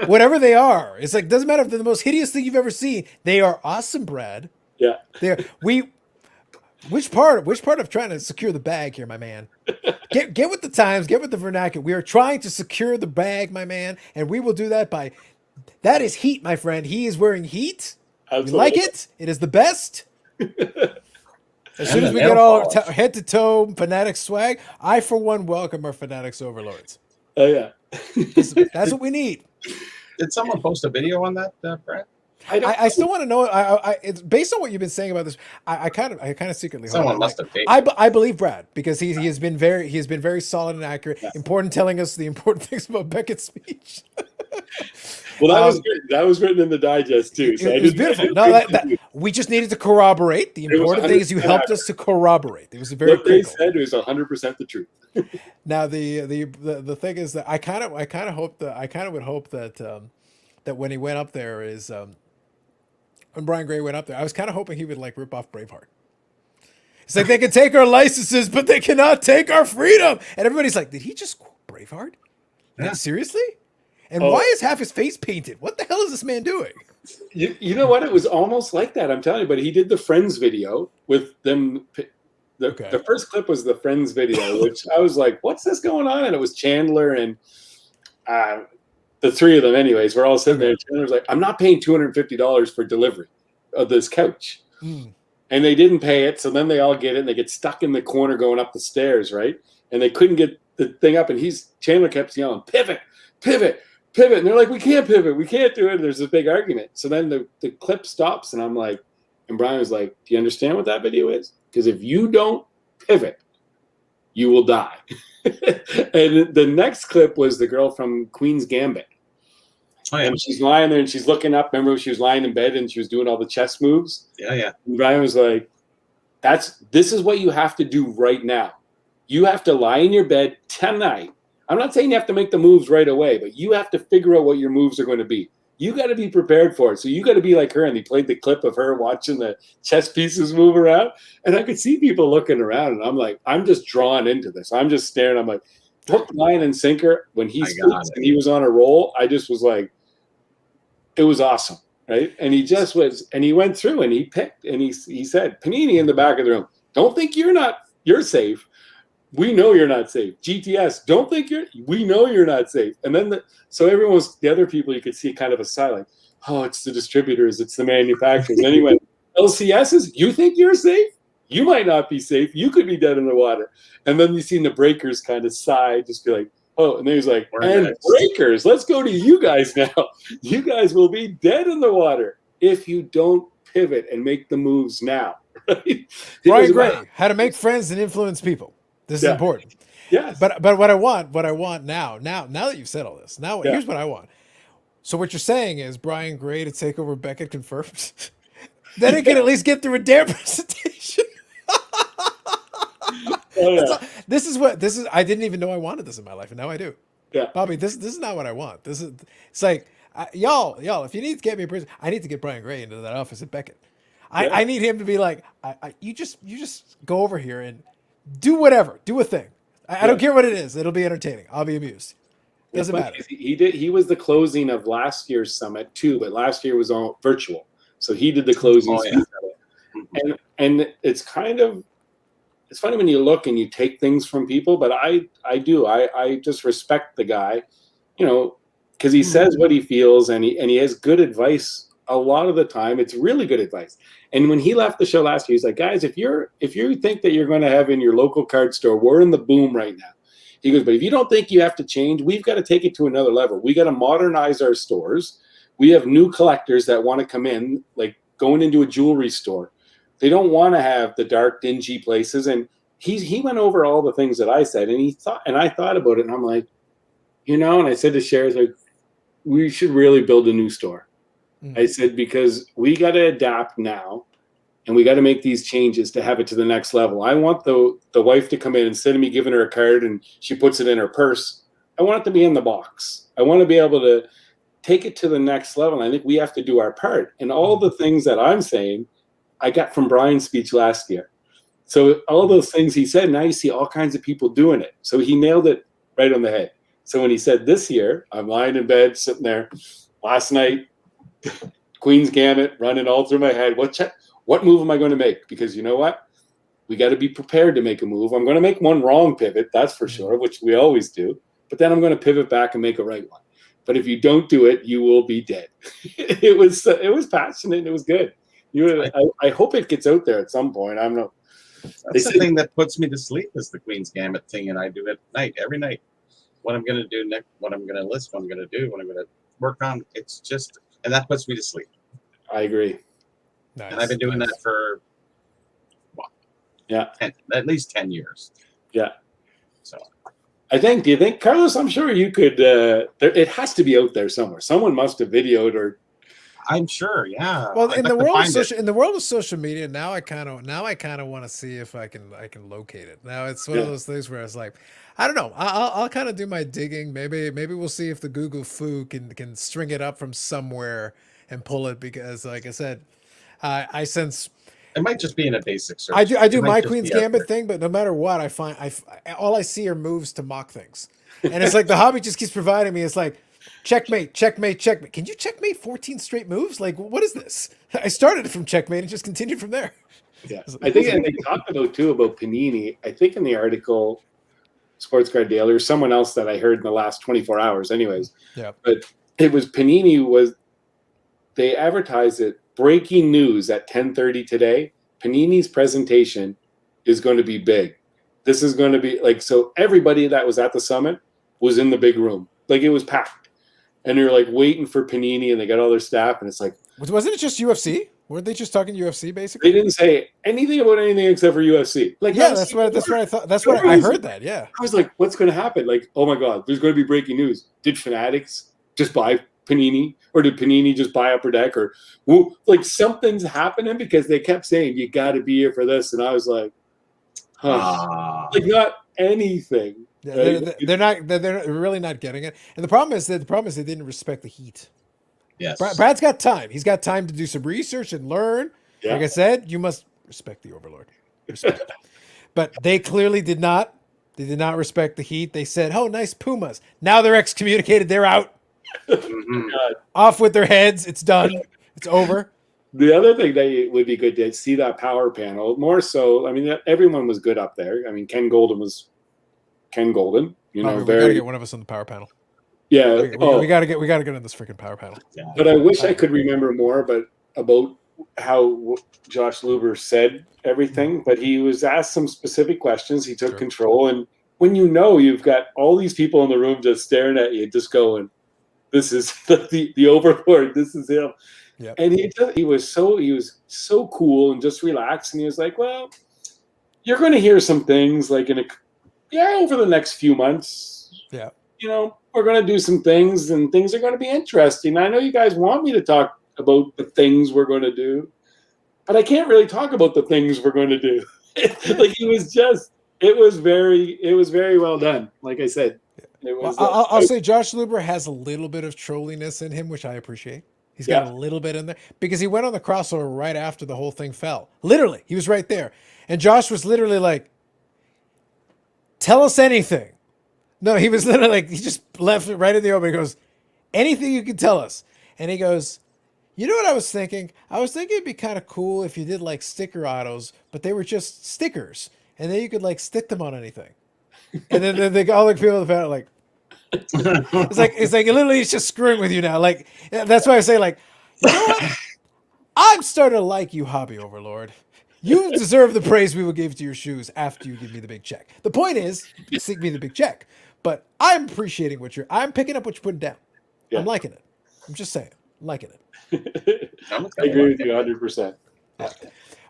Whatever they are. It's like, doesn't matter if they're the most hideous thing you've ever seen. They are awesome, Brad. Yeah. Which part of trying to secure the bag here, my man? Get with the times, get with the vernacular. We are trying to secure the bag, my man, and we will do that by that is heat, my friend. He is wearing heat. Absolutely. You like it? It is the best. As soon as we get all head to toe Fanatics swag, I for one welcome our Fanatics overlords. Oh yeah. That's what we need. Did someone post a video on that, Brad? I still want to know. It's based on what you've been saying about this. I kind of secretly. Someone must have paid. I believe Brad because he has been very solid and accurate. Yes. Important, telling us the important things about Beckett's speech. Well, that was written in the digest too. So it was beautiful. No, we just needed to corroborate. The important thing is you helped us to corroborate. It was very what critical. they said was 100% the truth. Now the thing is that I kind of would hope that that when he went up there is when Brian Gray went up there, I was kind of hoping he would like rip off Braveheart. It's like they can take our licenses, but they cannot take our freedom. And everybody's like, did he just quote Braveheart? Yeah. Like, seriously? And why is half his face painted? What the hell is this man doing? You know what? It was almost like that. I'm telling you. But he did the Friends video with them. The first clip was the Friends video, which I was like, what's this going on? And it was Chandler and the three of them anyways. We're all sitting there. Chandler's like, I'm not paying $250 for delivery of this couch. And they didn't pay it. So then they all get it and they get stuck in the corner going up the stairs, right? And they couldn't get the thing up. And Chandler kept yelling, pivot, pivot, pivot. And they're like, we can't pivot. We can't do it. And there's a big argument. So then the clip stops and I'm like, and Brian was like, do you understand what that video is? Because if you don't pivot, you will die. And the next clip was the girl from Queen's Gambit. Oh, yeah. And she's lying there and she's looking up. Remember, she was lying in bed and she was doing all the chess moves. Yeah. And Brian was like, this is what you have to do right now. You have to lie in your bed tonight. I'm not saying you have to make the moves right away, but you have to figure out what your moves are going to be. You got to be prepared for it. So you got to be like her. And they played the clip of her watching the chess pieces move around. And I could see people looking around. And I'm like, I'm just drawn into this. I'm just staring. I'm like, hook, line, and sinker. When he was on a roll, I just was like, it was awesome. Right. And he just was. And he went through and he picked. And he said, Panini in the back of the room, don't think you're safe. We know you're not safe. GTS, don't think we know you're not safe. And then so everyone was, the other people, you could see kind of a silence. Oh, it's the distributors, it's the manufacturers. And anyway, LCSs, you think you're safe? You might not be safe. You could be dead in the water. And then you seen the breakers kind of sigh, just be like, oh, and then he's like, and breakers, let's go to you guys now. You guys will be dead in the water if you don't pivot and make the moves now. Right? Brian Gray, how to make friends and influence people. This is important. Yes. But what I want now that you've said all this, here's what I want. So what you're saying is Brian Gray to take over Beckett confirmed. Then it can at least get through a damn presentation. This is I didn't even know I wanted this in my life, and now I do. Yeah. Bobby, this is not what I want. It's like y'all, if you need to get me a person, I need to get Brian Gray into that office at Beckett. I need him to be like, you just go over here and do whatever. Do a thing. I don't care what it is. It'll be entertaining. I'll be amused. Doesn't matter. He was the closing of last year's summit too, but last year was all virtual. So he did the closing. And it's kind of, it's funny when you look and you take things from people, but I just respect the guy, because he says what he feels and he has good advice. A lot of the time, it's really good advice. And when he left the show last year, he's like, guys, if you think that you're going to have in your local card store, we're in the boom right now. He goes, but if you don't think you have to change, we've got to take it to another level. We got to modernize our stores. We have new collectors that want to come in, like going into a jewelry store. They don't want to have the dark, dingy places. And he went over all the things that I said, and I thought about it, and I'm like, and I said to Sherry, like, we should really build a new store. I said, because we got to adapt now and we got to make these changes to have it to the next level. I want the wife to come in, instead of me giving her a card and she puts it in her purse, I want it to be in the box. I want to be able to take it to the next level. I think we have to do our part. And all the things that I'm saying, I got from Brian's speech last year. So all those things he said, now you see all kinds of people doing it. So he nailed it right on the head. So when he said this year, I'm lying in bed, sitting there last night, Queen's Gambit running all through my head. What move am I going to make? Because you know what? We got to be prepared to make a move. I'm going to make one wrong pivot, that's for sure, which we always do. But then I'm going to pivot back and make a right one. But if you don't do it, you will be dead. It was passionate and it was good. I hope it gets out there at some point. I don't know. That's the thing that puts me to sleep is the Queen's Gambit thing, and I do it at night, every night. What I'm going to do next, what I'm going to list, what I'm going to do, what I'm going to work on. It's just, and that puts me to sleep. I agree. Nice, And I've been doing that for, at least 10 years. Yeah. So. Do you think, Carlos, I'm sure you could, it has to be out there somewhere. Someone must have videoed or. I'm sure, yeah. Well, in the world of social media, now I kind of want to see if I can locate it. Now it's one of those things where it's like, I don't know. I'll kind of do my digging. Maybe we'll see if the Google Foo can string it up from somewhere and pull it, because, like I said, I sense it might just be in a basic search. I do my Queen's Gambit thing, but no matter what, I find all I see are moves to mock things, and it's like the hobby just keeps providing me. It's like, checkmate, checkmate, checkmate. Can you checkmate 14 straight moves? Like, what is this? I started it from checkmate and just continued from there. Yeah, I think, and they talked about Panini. I think in the article, Sports Card Daily, or someone else that I heard in the last 24 hours. Anyways, yeah. But it was Panini they advertised it. Breaking news at 10:30 today. Panini's presentation is going to be big. This is going to be like, so everybody that was at the summit was in the big room. Like, it was packed. And they're like waiting for Panini, and they got all their staff, and it's like, wasn't it just UFC? Weren't they just talking UFC basically? They didn't say anything about anything except for UFC. Like, yeah, that's what I thought. That's what I heard that. Yeah, I was like, what's going to happen? Like, oh my God, there's going to be breaking news. Did Fanatics just buy Panini, or did Panini just buy Upper Deck, or like something's happening, because they kept saying you got to be here for this, and I was like, like, not anything. Yeah, they're really not getting it. And the problem is they didn't respect the heat. Yes. Brad's got time. He's got time to do some research and learn. Yeah. Like I said, you must respect the Overlord. Respect. But they clearly did not. They did not respect the heat. They said, "Oh, nice Pumas." Now they're excommunicated. They're out. Off with their heads. It's done. It's over. The other thing that would be good to see that power panel more so. I mean, everyone was good up there. I mean, Ken Golden. You know, we gotta get one of us on the power panel. Yeah, we gotta get on this freaking power panel. Yeah. But I wish I could remember more, about how Josh Luber said everything. But he was asked some specific questions. He took control, and when you've got all these people in the room just staring at you, just going, "This is the Overlord. This is him." Yep. And he was so cool and just relaxed. And he was like, "Well, you're going to hear some things like over the next few months. Yeah, you know, we're going to do some things, and things are going to be interesting. I know you guys want me to talk about the things we're going to do, but I can't really talk about the things we're going to do." Like, it was very well done. Like I said, it was. I'll say Josh Luber has a little bit of trolliness in him, which I appreciate. He's got a little bit in there, because he went on the crossover right after the whole thing fell. Literally, he was right there, and Josh was literally like, "Tell us anything." No, he was literally like, he just left it right in the open. He goes, "Anything you can tell us." And he goes, "You know what I was thinking? I was thinking it'd be kind of cool if you did like sticker autos, but they were just stickers, and then you could like stick them on anything." And then all the people in the panel like, it's like literally he's just screwing with you now. Like, that's why I say, like, you know what? I'm starting to like you, Hobby Overlord. You deserve the praise we will give to your shoes after you give me the big check. The point is, seek me the big check. But I'm appreciating I'm picking up what you're putting down. Yeah. I'm liking it. I'm just saying, I'm liking it. I agree with you 100%.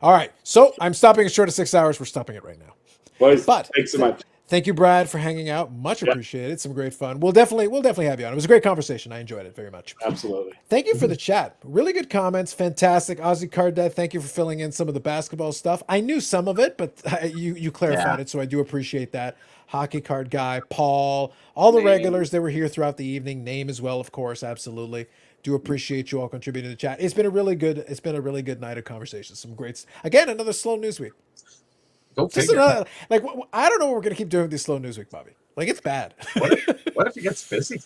All right. So I'm stopping it short of 6 hours. We're stopping it right now. Boys, thanks so much. Thank you, Brad, for hanging out. Much appreciated. Some great fun. We'll definitely have you on. It was a great conversation. I enjoyed it very much. Absolutely. Thank you for the chat. Really good comments. Fantastic. Aussie Card Dad, thank you for filling in some of the basketball stuff. I knew some of it, but you clarified it, so I do appreciate that. Hockey Card Guy, Paul, all the regulars that were here throughout the evening. Name as well, of course. Absolutely. Do appreciate you all contributing to the chat. It's been a really good night of conversation. Some great again, another slow news week. Go Just figure. another, like, I don't know what we're gonna keep doing with these slow news week, Bobby. Like, it's bad. What if it gets busy?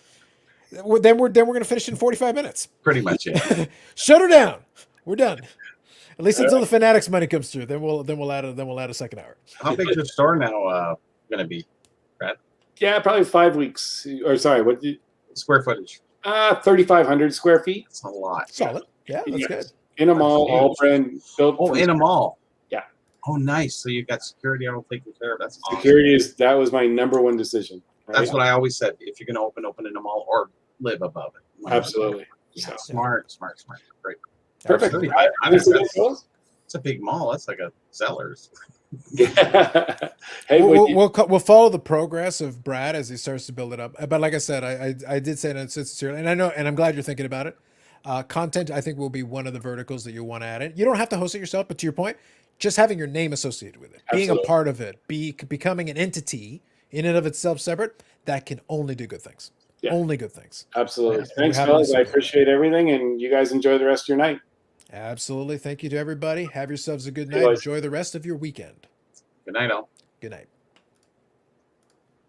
then we're gonna finish in 45 minutes. Pretty much it. Shut her down. We're done. At least until the Fanatics money comes through. Then we'll add a second hour. How big is your store now going to be, Brad? Yeah, probably 5 weeks. Or sorry, what? Square footage. 3,500 square feet That's a lot. Solid. Yeah, that's Yes. good. in a mall, all brand built. Oh, in a mall. Yeah. Oh, nice. So you've got security all taken care of. That's awesome. Security that was my number one decision. Right? That's what I always said. If you're going to open in a mall or live above it. Absolutely. Yeah, So. smart. Great. Perfect. Absolutely. It's a big mall. That's like a Zellers. Hey, we'll follow the progress of Brad as he starts to build it up. But like I said, I did say that sincerely, and I know, and I'm glad you're thinking about it. Content, I think, will be one of the verticals that you'll want to add in. You don't have to host it yourself, but to your point, just having your name associated with it, being a part of it, becoming an entity in and of itself separate, that can only do good things. Yeah. Only good things. Absolutely. Yeah. Thanks, fellas. I appreciate everything, and you guys enjoy the rest of your night. Absolutely. Thank you to everybody. Have yourselves a good night. Enjoy the rest of your weekend. Good night, all. Good night.